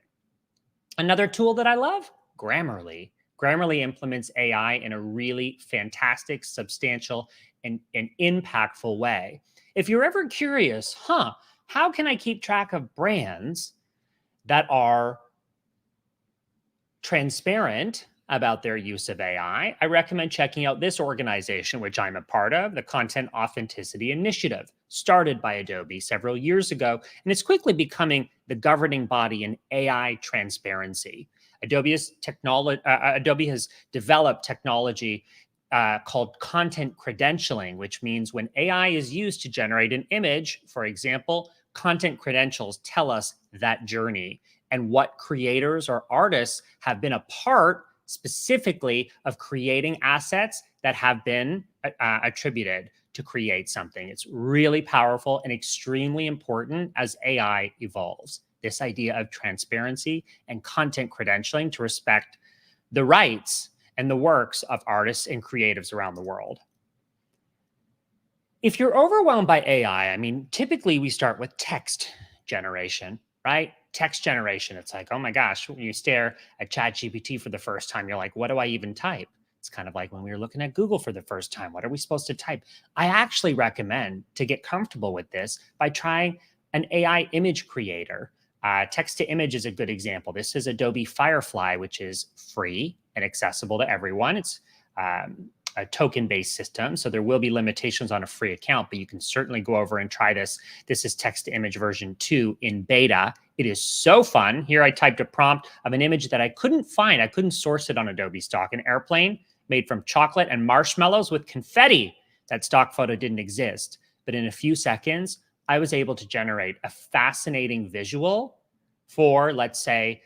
Another tool that I love, Grammarly. Grammarly implements AI in a really fantastic, substantial, and impactful way. If you're ever curious, how can I keep track of brands that are transparent about their use of AI, I recommend checking out this organization, which I'm a part of, the Content Authenticity Initiative, started by Adobe several years ago, and it's quickly becoming the governing body in AI transparency. Adobe has developed technology called content credentialing, which means when AI is used to generate an image, for example, content credentials tell us that journey and what creators or artists have been a part specifically of creating assets that have been attributed to create something. It's really powerful and extremely important as AI evolves. This idea of transparency and content credentialing to respect the rights and the works of artists and creatives around the world. If you're overwhelmed by AI, I mean, typically we start with text generation, right? Text generation. It's like, oh my gosh, when you stare at ChatGPT for the first time, you're like, what do I even type? It's kind of like when we were looking at Google for the first time, what are we supposed to type? I actually recommend to get comfortable with this by trying an AI image creator. Text to image is a good example. This is Adobe Firefly, which is free and accessible to everyone. It's a token-based system, so there will be limitations on a free account, but you can certainly go over and try this. This is text-to-image version 2 in beta. It is so fun. Here I typed a prompt of an image that I couldn't find. I couldn't source it on Adobe Stock, an airplane made from chocolate and marshmallows with confetti. That stock photo didn't exist, but in a few seconds, I was able to generate a fascinating visual for, let's say,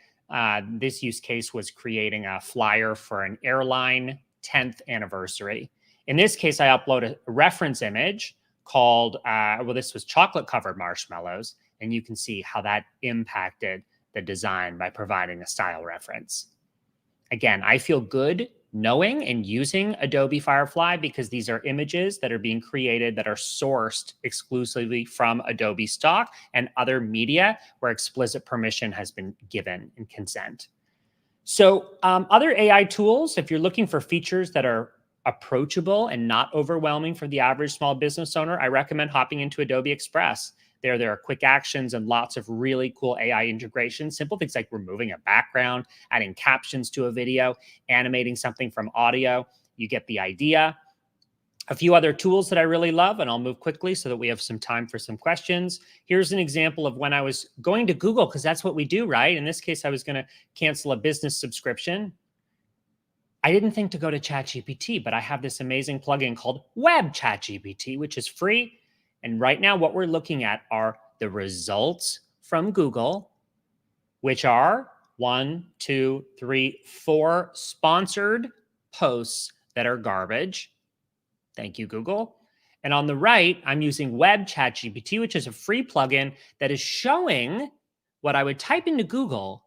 this use case was creating a flyer for an airline 10th anniversary. In this case, I uploaded a reference image called, this was chocolate covered marshmallows. And you can see how that impacted the design by providing a style reference. Again, I feel good knowing and using Adobe Firefly because these are images that are being created that are sourced exclusively from Adobe Stock and other media where explicit permission has been given and consent. So other AI tools, if you're looking for features that are approachable and not overwhelming for the average small business owner, I recommend hopping into Adobe Express. There are quick actions and lots of really cool AI integrations, simple things like removing a background, adding captions to a video, animating something from audio. You get the idea. A few other tools that I really love, and I'll move quickly so that we have some time for some questions. Here's an example of when I was going to Google, because that's what we do, right? In this case, I was going to cancel a business subscription. I didn't think to go to ChatGPT, but I have this amazing plugin called Web ChatGPT, which is free. And right now, what we're looking at are the results from Google which are 1, 2, 3, 4 sponsored posts that are garbage. Thank you, Google. And on the right, I'm using Web ChatGPT, which is a free plugin that is showing what I would type into Google,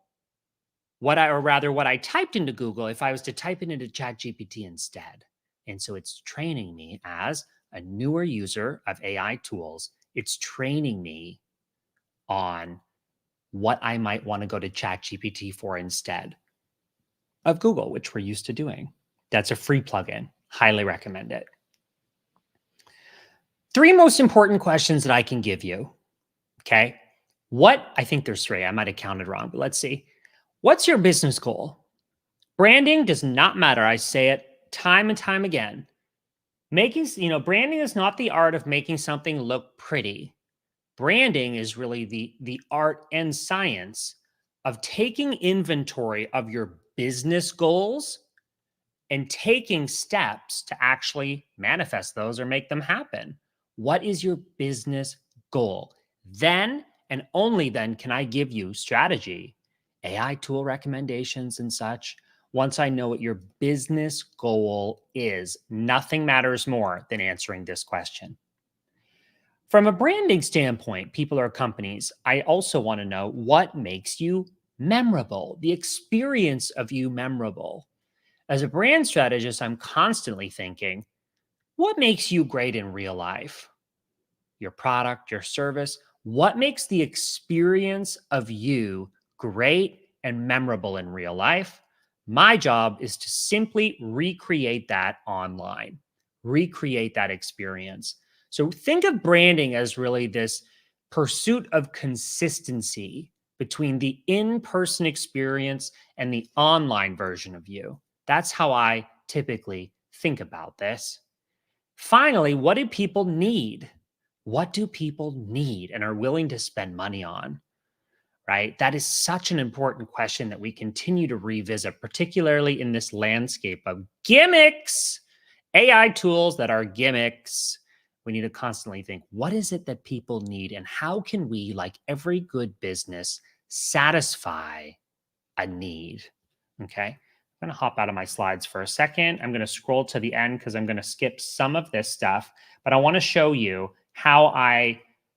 what I typed into Google if I was to type it into ChatGPT instead. And so it's training me as a newer user of AI tools. It's training me on what I might want to go to ChatGPT for instead of Google, which we're used to doing. That's a free plugin. Highly recommend it. 3 most important questions that I can give you. Okay. I think there's 3. I might have counted wrong, but let's see. What's your business goal? Branding does not matter. I say it time and time again. Branding is not the art of making something look pretty. Branding is really the art and science of taking inventory of your business goals and taking steps to actually manifest those or make them happen. What is your business goal? Then and only then can I give you strategy, AI tool recommendations and such. Once I know what your business goal is, nothing matters more than answering this question. From a branding standpoint, people or companies, I also want to know what makes you memorable, the experience of you memorable. As a brand strategist, I'm constantly thinking, what makes you great in real life? Your product, your service, what makes the experience of you great and memorable in real life? My job is to simply recreate that online, recreate that experience. So think of branding as really this pursuit of consistency between the in-person experience and the online version of you. That's how I typically think about this. Finally, what do people need? What do people need and are willing to spend money on? Right? That is such an important question that we continue to revisit, particularly in this landscape of gimmicks, AI tools that are gimmicks. We need to constantly think, what is it that people need and how can we, like every good business, satisfy a need? Okay. I'm going to hop out of my slides for a second. I'm going to scroll to the end because I'm going to skip some of this stuff, but I want to show you how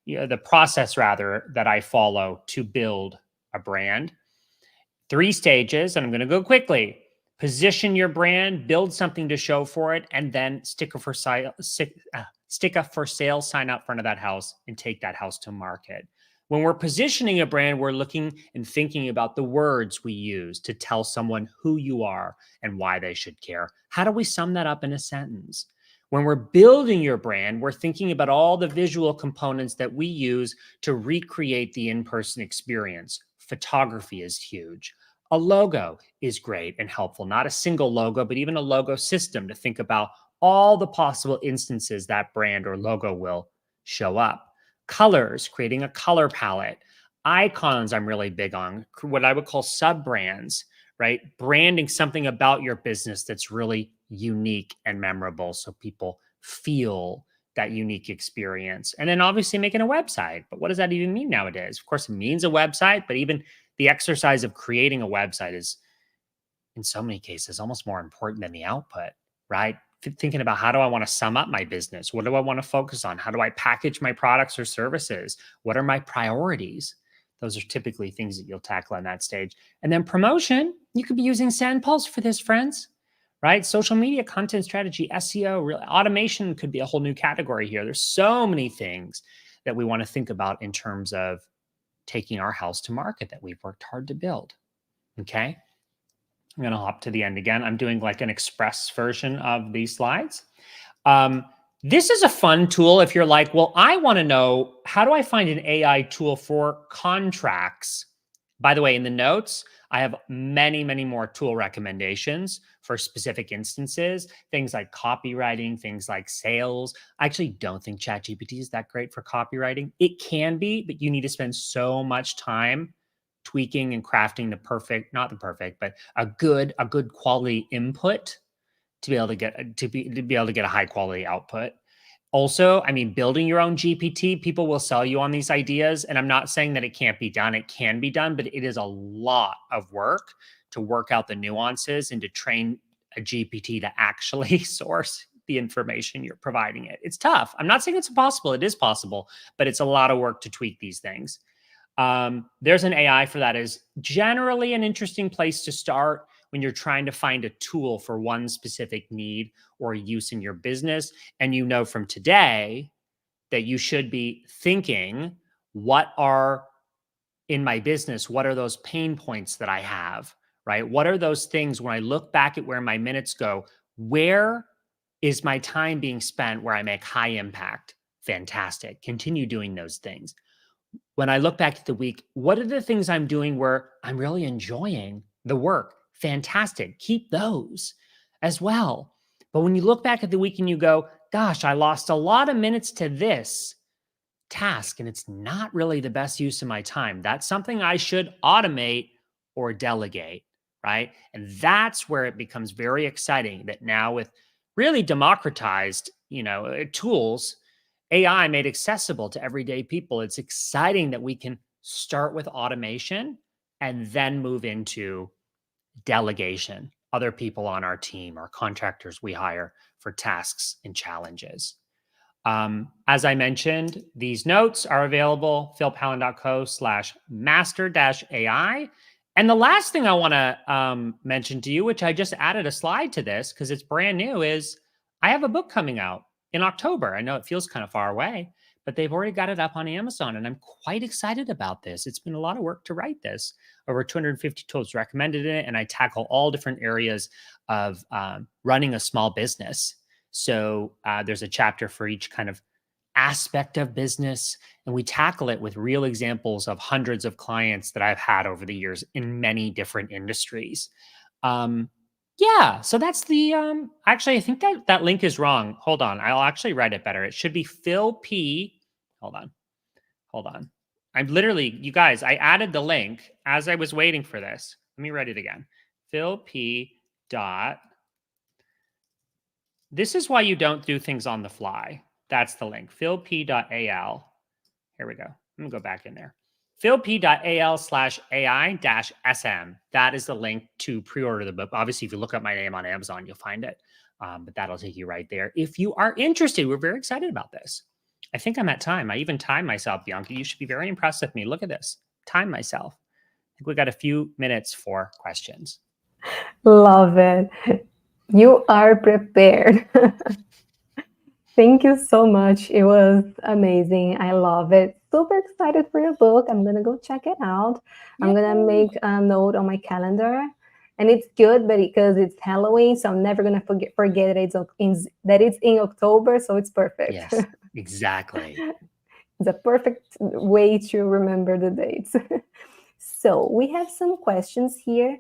the process rather that I follow to build a brand. 3 stages, and I'm going to go quickly. Position your brand, build something to show for it, and then stick a for sale sign out front of that house and take that house to market. When we're positioning a brand, we're looking and thinking about the words we use to tell someone who you are and why they should care. How do we sum that up in a sentence? When we're building your brand, we're thinking about all the visual components that we use to recreate the in-person experience. Photography is huge. A logo is great and helpful. Not a single logo, but even a logo system to think about all the possible instances that brand or logo will show up. Colors, creating a color palette. Icons, I'm really big on. What I would call sub-brands, right? Branding something about your business that's really unique and memorable so people feel that unique experience. And then obviously making a website. But what does that even mean nowadays? Of course, it means a website, but even the exercise of creating a website is, in so many cases, almost more important than the output, right? Thinking about how do I want to sum up my business? What do I want to focus on? How do I package my products or services? What are my priorities? Those are typically things that you'll tackle on that stage. And then promotion, you could be using SendPulse for this, friends, right? Social media, content strategy, SEO, automation could be a whole new category here. There's so many things that we want to think about in terms of taking our house to market that we've worked hard to build, okay? I'm going to hop to the end again. I'm doing like an express version of these slides. This is a fun tool if you're like, well, I want to know, how do I find an AI tool for contracts? By the way, in the notes, I have many, many more tool recommendations for specific instances, things like copywriting, things like sales. I actually don't think ChatGPT is that great for copywriting. It can be, but you need to spend so much time tweaking and crafting the perfect, not the perfect, but a good quality input to be able to get a high quality output. Also, I mean, building your own GPT, people will sell you on these ideas. And I'm not saying that it can't be done. It can be done, but it is a lot of work to work out the nuances and to train a GPT to actually source the information you're providing it. It's tough. I'm not saying it's impossible. It is possible, but it's a lot of work to tweak these things. There's an AI for that is generally an interesting place to start when you're trying to find a tool for one specific need or use in your business. And you know from today that you should be thinking, what are in my business? What are those pain points that I have, right? What are those things when I look back at where my minutes go? Where is my time being spent where I make high impact? Fantastic. Continue doing those things. When I look back at the week, what are the things I'm doing where I'm really enjoying the work? Fantastic. Keep those as well. But when you look back at the week and you go, gosh, I lost a lot of minutes to this task and it's not really the best use of my time. That's something I should automate or delegate, right? And that's where it becomes very exciting that now with really democratized, tools, AI made accessible to everyday people. It's exciting that we can start with automation and then move into delegation, other people on our team or contractors we hire for tasks and challenges. As I mentioned, these notes are available, philpallen.co/master-AI. And the last thing I want to mention to you, which I just added a slide to this because it's brand new, is I have a book coming out in October. I know it feels kind of far away, but they've already got it up on Amazon. And I'm quite excited about this. It's been a lot of work to write this. Over 250 tools recommended in it. And I tackle all different areas of running a small business. So there's a chapter for each kind of aspect of business. And we tackle it with real examples of hundreds of clients that I've had over the years in many different industries. Yeah, so that's the, actually, I think that link is wrong. Hold on, I'll actually write it better. It should be Phil P. Hold on. I'm literally, you guys, I added the link as I was waiting for this. Let me write it again. Phil P. dot. This is why you don't do things on the fly. That's the link, philp.al. Here we go. I'm gonna go back in there. philp.al/AI-SM. That is the link to pre-order the book. Obviously, if you look up my name on Amazon, you'll find it. But that'll take you right there. If you are interested, we're very excited about this. I think I'm at time. I even timed myself, Bianca. You should be very impressed with me. Look at this. Time myself. I think we got a few minutes for questions. Love it. You are prepared. Thank you so much. It was amazing. I love it. Super excited for your book. I'm going to go check it out. I'm going to make a note on my calendar. And it's good, but because it's Halloween, so I'm never going to forget that it's in October, so it's perfect. Yes, exactly. It's a perfect way to remember the dates. So we have some questions here.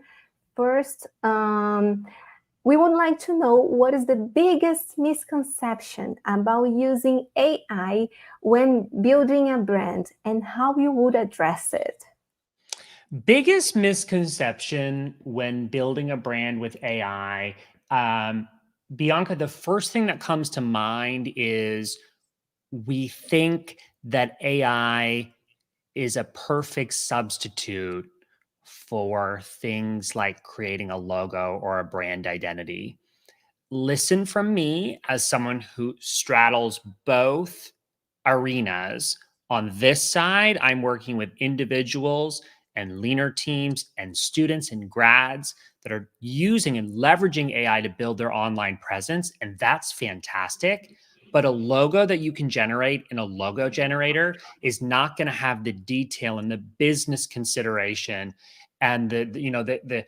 First, we would like to know what is the biggest misconception about using AI when building a brand and how you would address it? Biggest misconception when building a brand with AI, Bianca, the first thing that comes to mind is we think that AI is a perfect substitute for things like creating a logo or a brand identity. Listen from me as someone who straddles both arenas. On this side, I'm working with individuals and leaner teams and students and grads that are using and leveraging AI to build their online presence. And that's fantastic. But a logo that you can generate in a logo generator is not going to have the detail and the business consideration and the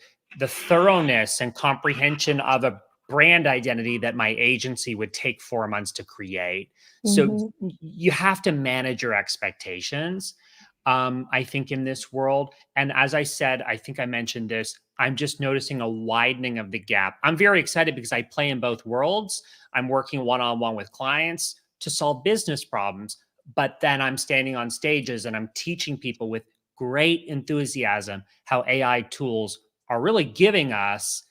thoroughness and comprehension of a brand identity that my agency would take 4 months to create. So you have to manage your expectations, I think, in this world. And as I said, I think I mentioned this, I'm just noticing a widening of the gap. I'm very excited because I play in both worlds. I'm working one-on-one with clients to solve business problems, but then I'm standing on stages and I'm teaching people with great enthusiasm how AI tools are really giving us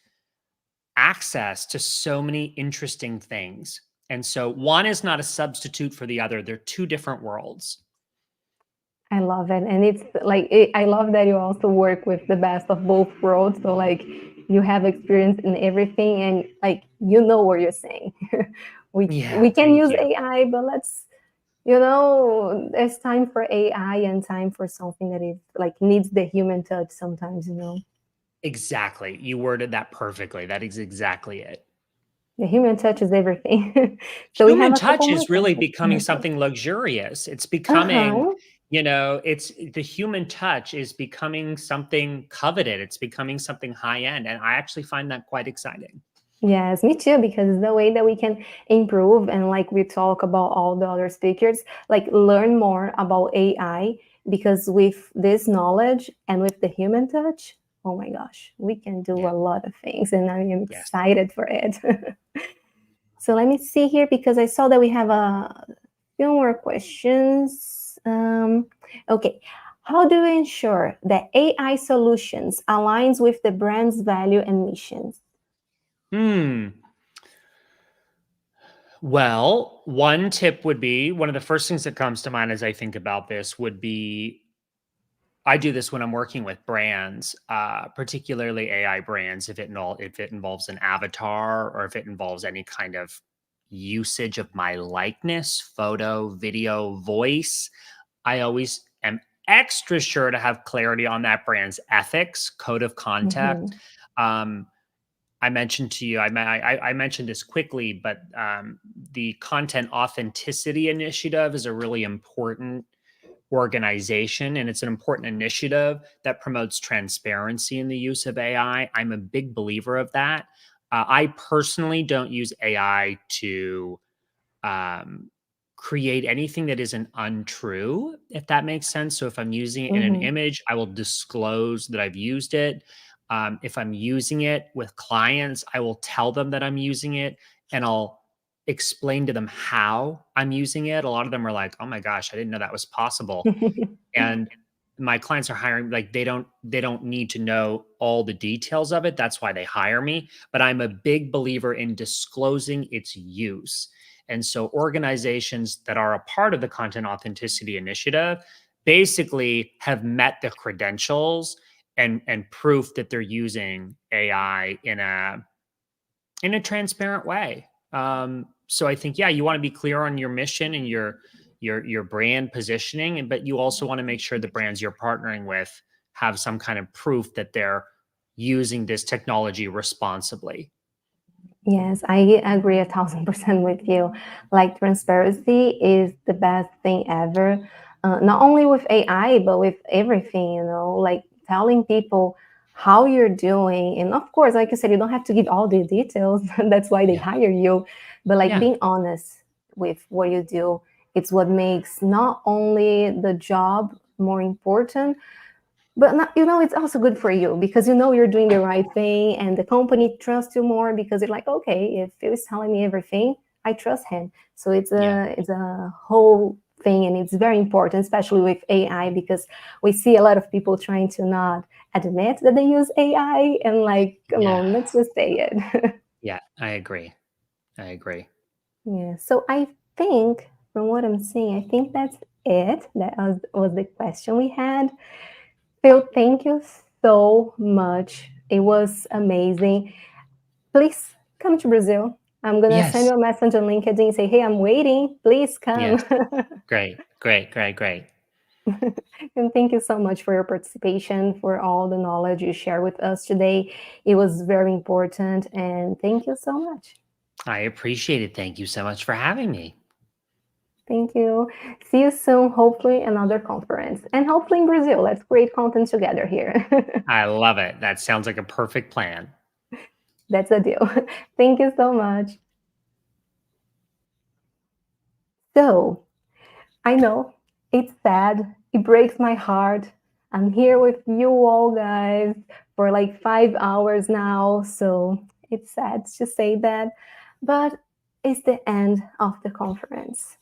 access to so many interesting things. And so one is not a substitute for the other. They're two different worlds. I love it. And it's like, I love that you also work with the best of both worlds. So like you have experience in everything and like, you know what you're saying. we can thank use you. AI, but let's, you know, there's time for AI and time for something that is like needs the human touch sometimes, you know. Exactly. You worded that perfectly. That is exactly it. The human touch is everything. So we have Human a couple touch more is really questions. becoming something luxurious. It's becoming, Uh-huh. you know, it's the human touch is becoming something coveted. It's becoming something high end. And I actually find that quite exciting. Yes, me too, because the way that we can improve and like we talk about all the other speakers, like learn more about AI, because with this knowledge and with the human touch, oh my gosh, we can do a lot of things and I am excited for it. So let me see here, because I saw that we have a few more questions. Okay. How do we ensure that AI solutions aligns with the brand's value and missions? Well, one tip would be, one of the first things that comes to mind as I think about this would be, I do this when I'm working with brands, particularly AI brands, if it involves an avatar or if it involves any kind of usage of my likeness, photo, video, voice. I always am extra sure to have clarity on that brand's ethics, code of conduct. I mentioned to you, I mentioned this quickly, but the Content Authenticity Initiative is a really important organization, and it's an important initiative that promotes transparency in the use of AI. I'm a big believer of that. I personally don't use AI to create anything that isn't untrue, if that makes sense. So if I'm using it in an image, I will disclose that I've used it. If I'm using it with clients, I will tell them that I'm using it and I'll explain to them how I'm using it. A lot of them are like, "Oh my gosh, I didn't know that was possible." And my clients are hiring, like they don't need to know all the details of it. That's why they hire me. But I'm a big believer in disclosing its use. And so organizations that are a part of the Content Authenticity Initiative basically have met the credentials and proof that they're using AI in a transparent way. So I think, yeah, you want to be clear on your mission and your brand positioning, but you also want to make sure the brands you're partnering with have some kind of proof that they're using this technology responsibly. Yes, I agree 1000% with you. Like transparency is the best thing ever. Not only with AI, but with everything, you know, like telling people how you're doing. And of course, like you said, you don't have to give all the details. That's why they hire you. But like being honest with what you do, it's what makes not only the job more important, but not, you know, it's also good for you because you know you're doing the right thing and the company trusts you more because you're like, okay, if Phil is telling me everything, I trust him. So it's a whole thing, and it's very important, especially with AI, because we see a lot of people trying to not admit that they use AI and like, come on, let's just say it. Yeah, I agree. Yeah. So I think from what I'm seeing, I think that's it. That was the question we had. Phil, thank you so much. It was amazing. Please come to Brazil. I'm going to send you a message on LinkedIn and say, hey, I'm waiting. Please come. Great. And thank you so much for your participation, for all the knowledge you share with us today. It was very important. And thank you so much. I appreciate it. Thank you so much for having me. Thank you. See you soon, hopefully another conference. And hopefully in Brazil. Let's create content together here. I love it. That sounds like a perfect plan. That's a deal. Thank you so much. So, I know it's sad. It breaks my heart. I'm here with you all guys for like 5 hours now. So it's sad to say that, but it's the end of the conference.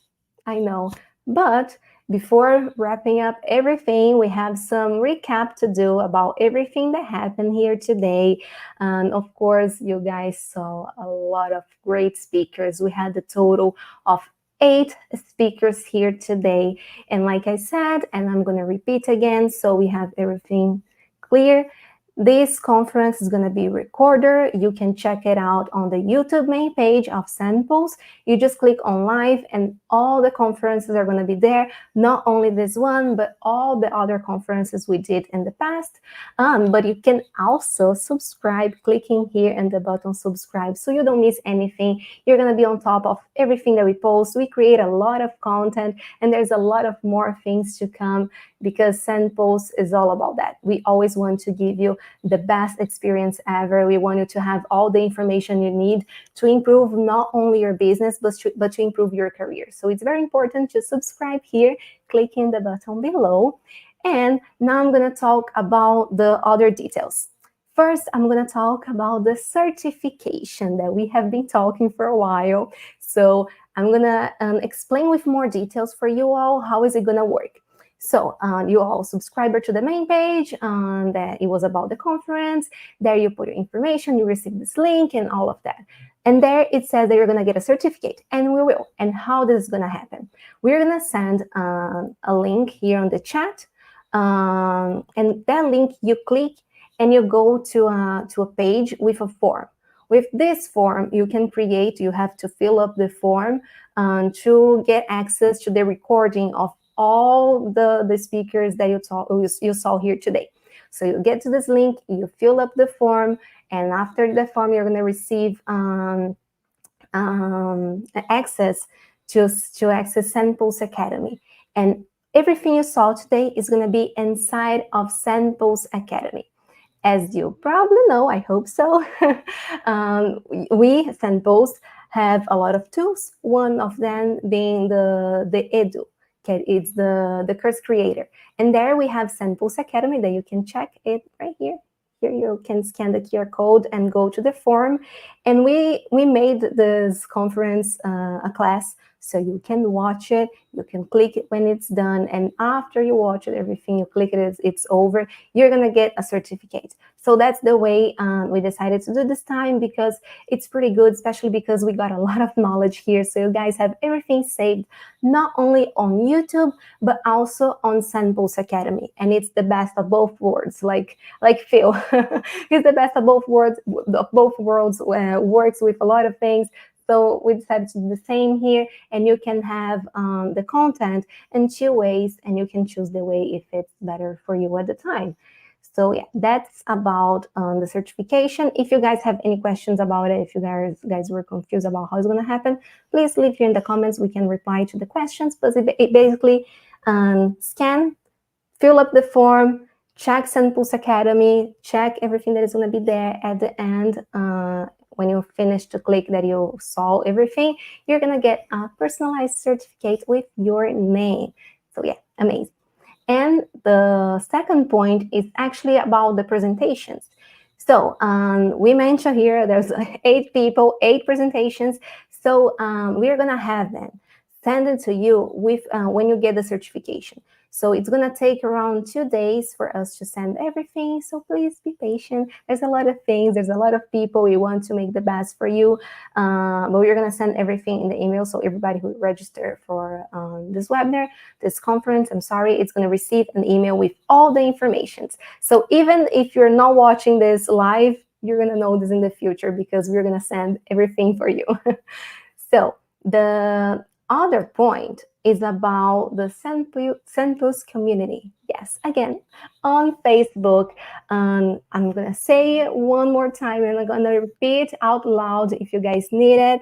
I know, but before wrapping up everything, we have some recap to do about everything that happened here today. And of course, you guys saw a lot of great speakers. We had a total of 8 speakers here today. And like I said, and I'm going to repeat again, so we have everything clear. This conference is going to be recorded. You can check it out on the YouTube main page of SendPulse. You just click on live and all the conferences are going to be there. Not only this one, but all the other conferences we did in the past. But you can also subscribe, clicking here in the button subscribe, so you don't miss anything. You're going to be on top of everything that we post. We create a lot of content and there's a lot of more things to come, because SendPulse is all about that. We always want to give you the best experience ever. We want you to have all the information you need to improve not only your business, but to improve your career. So it's very important to subscribe here, clicking the button below. And now I'm going to talk about the other details. First, I'm going to talk about the certification that we have been talking for a while. So I'm going to explain with more details for you all. How is it going to work? So you all subscribe to the main page, that it was about the conference. There you put your information, you receive this link and all of that. And there it says that you're going to get a certificate, and we will. And how this is going to happen? We're going to send a link here on the chat. And that link you click and you go to a page with a form. With this form, you can create, you have to fill up the form to get access to the recording of all the speakers that you saw here today. So you get to this link, you fill up the form, and after the form, you're going to receive access to access SendPulse Academy. And everything you saw today is going to be inside of SendPulse Academy. As you probably know, I hope so, we, SendPulse, have a lot of tools. One of them being the Edu. Okay, it's the course creator. And there we have SendPulse Academy that you can check it right here. Here you can scan the QR code and go to the form. And we made this conference a class, so you can watch it, you can click it when it's done, and after you watch it, everything you click it, it's over, you're gonna get a certificate. So that's the way we decided to do this time, because it's pretty good, especially because we got a lot of knowledge here. So you guys have everything saved, not only on YouTube, but also on SendPulse Academy. And it's the best of both worlds, like Phil. It's the best of both worlds, works with a lot of things. So we decided to do the same here, and you can have the content in 2 ways, and you can choose the way if it's better for you at the time. So yeah, that's about the certification. If you guys have any questions about it, if you guys were confused about how it's going to happen, please leave here in the comments. We can reply to the questions. But it basically scan, fill up the form, check SendPulse Academy, check everything that is going to be there at the end. When you finish to click that you saw everything, you're going to get a personalized certificate with your name. So yeah, amazing. And the second point is actually about the presentations. So we mentioned here there's 8 people, 8 presentations. So we're going to have them send it to you with when you get the certification. So it's going to take around 2 days for us to send everything. So please be patient. There's a lot of things. There's a lot of people. We want to make the best for you. But we're going to send everything in the email. So everybody who registered for this webinar, this conference, I'm sorry, it's going to receive an email with all the information. So even if you're not watching this live, you're going to know this in the future, because we're going to send everything for you. So the other point is about the SendPulse Community. Yes, again, on Facebook. I'm going to say it one more time, and I'm going to repeat out loud if you guys need it.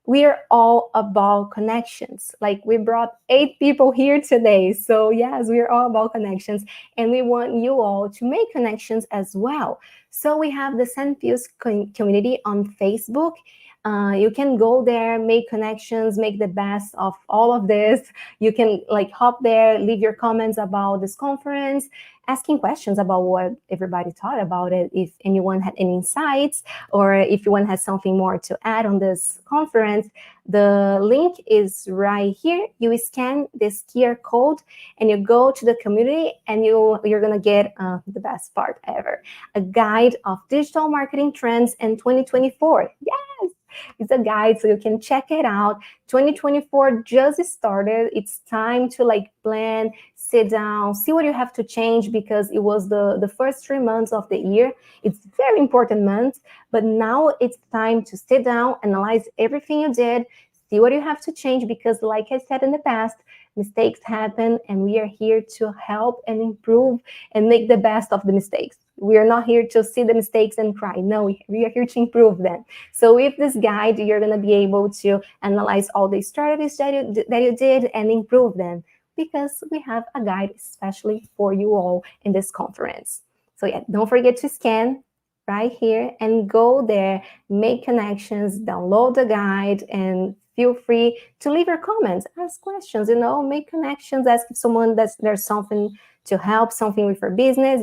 We're all about connections. Like, we brought 8 people here today. So yes, we're all about connections, and we want you all to make connections as well. So we have the SendPulse Community on Facebook. You can go there, make connections, make the best of all of this. You can like hop there, leave your comments about this conference, asking questions about what everybody thought about it, if anyone had any insights, or if anyone has something more to add on this conference. The link is right here. You scan this QR code and you go to the community, and you're gonna get the best part ever, a guide of digital marketing trends in 2024. Yes, it's a guide, so you can check it out. 2024 just started. It's time to like plan, sit down, see what you have to change, because it was the first 3 months of the year. It's very important months, but now it's time to sit down, analyze everything you did, see what you have to change, because like I said in the past, mistakes happen, and we are here to help and improve and make the best of the mistakes. We are not here to see the mistakes and cry. No, we are here to improve them. So with this guide, you're going to be able to analyze all the strategies that you did and improve them, because we have a guide especially for you all in this conference. So yeah, don't forget to scan right here and go there, make connections, download the guide, and feel free to leave your comments, ask questions, make connections, ask if someone there's something to help, something with your business,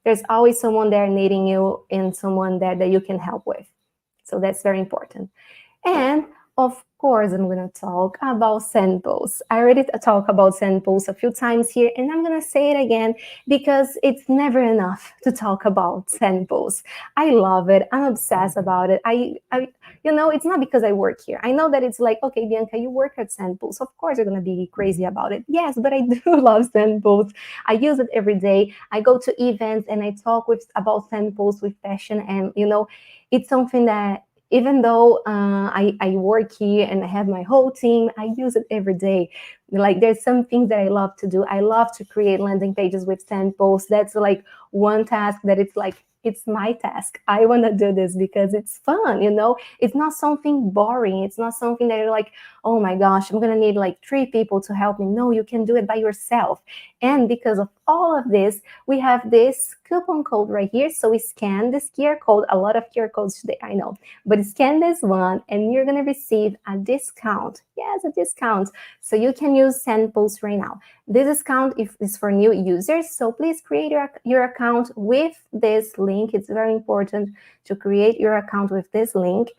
there's always someone there needing you and someone there that you can help with. So that's very important. And of course, I'm going to talk about SendPulse. I already talked about SendPulse a few times here, and I'm going to say it again because it's never enough to talk about SendPulse. I love it. I'm obsessed about it. It's not because I work here. I know that it's like, okay, Bianca, you work at SendPulse. Of course, you're going to be crazy about it. Yes, but I do love SendPulse. I use it every day. I go to events and I talk about SendPulse with passion, and it's something that, even though I work here and I have my whole team, I use it every day. Like, there's some things that I love to do. I love to create landing pages with SendPulse. That's like one task that it's like, it's my task. I want to do this because it's fun, It's not something boring. It's not something that you're like, oh my gosh, I'm going to need like 3 people to help me. No, you can do it by yourself. And because of all of this, we have this coupon code right here. So we scan this QR code, a lot of QR codes today, I know, but scan this one and you're going to receive a discount. Yes, a discount. So you can use SendPulse right now. This discount is for new users. So please create your account with this link. It's very important to create your account with this link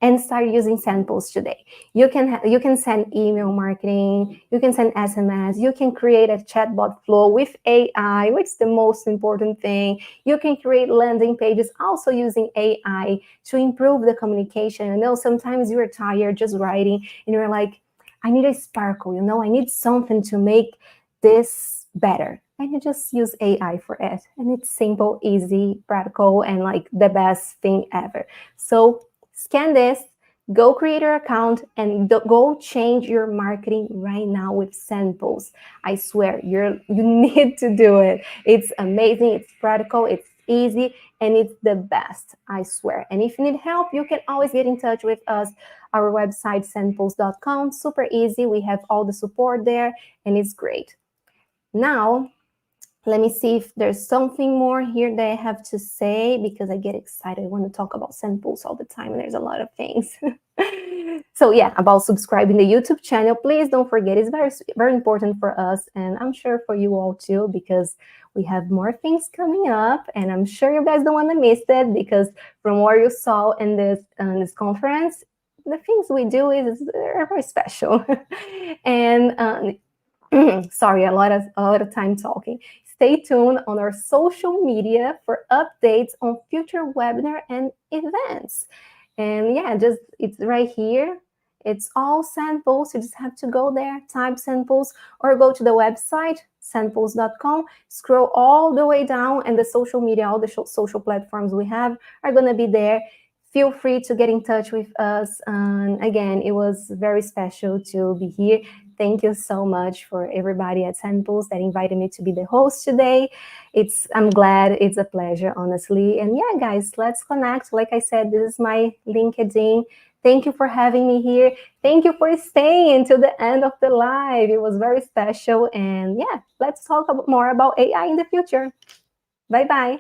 and start using SendPulse today. You can send email marketing, you can send SMS, you can create a chatbot flow with AI, which is the most important thing. You can create landing pages also using AI to improve the communication. Sometimes you're tired just writing and you're like, I need a sparkle, I need something to make this better. And you just use AI for it. And it's simple, easy, practical, and like the best thing ever. So scan this, go create your account, and go change your marketing right now with SendPulse. I swear, you need to do it. It's amazing, it's practical, it's easy, and it's the best, I swear. And if you need help, you can always get in touch with us. Our website, sendpulse.com, super easy. We have all the support there, and it's great. Now, let me see if there's something more here that I have to say, because I get excited. I want to talk about SendPulse all the time, and there's a lot of things. So yeah, about subscribing the YouTube channel, please don't forget. It's very, very important for us, and I'm sure for you all too, because we have more things coming up, and I'm sure you guys don't want to miss it, because from what you saw in this conference, the things we do is very special. And sorry, a lot of time talking. Stay tuned on our social media for updates on future webinar and events. And yeah, it's right here. It's all SendPulse. You just have to go there, type SendPulse, or go to the website, sendpulse.com, scroll all the way down, and the social media, all the social platforms we have are going to be there. Feel free to get in touch with us. And again, it was very special to be here. Thank you so much for everybody at SendPulse that invited me to be the host today. I'm glad. It's a pleasure, honestly. And yeah, guys, let's connect. Like I said, this is my LinkedIn. Thank you for having me here. Thank you for staying until the end of the live. It was very special. And yeah, let's talk more about AI in the future. Bye-bye.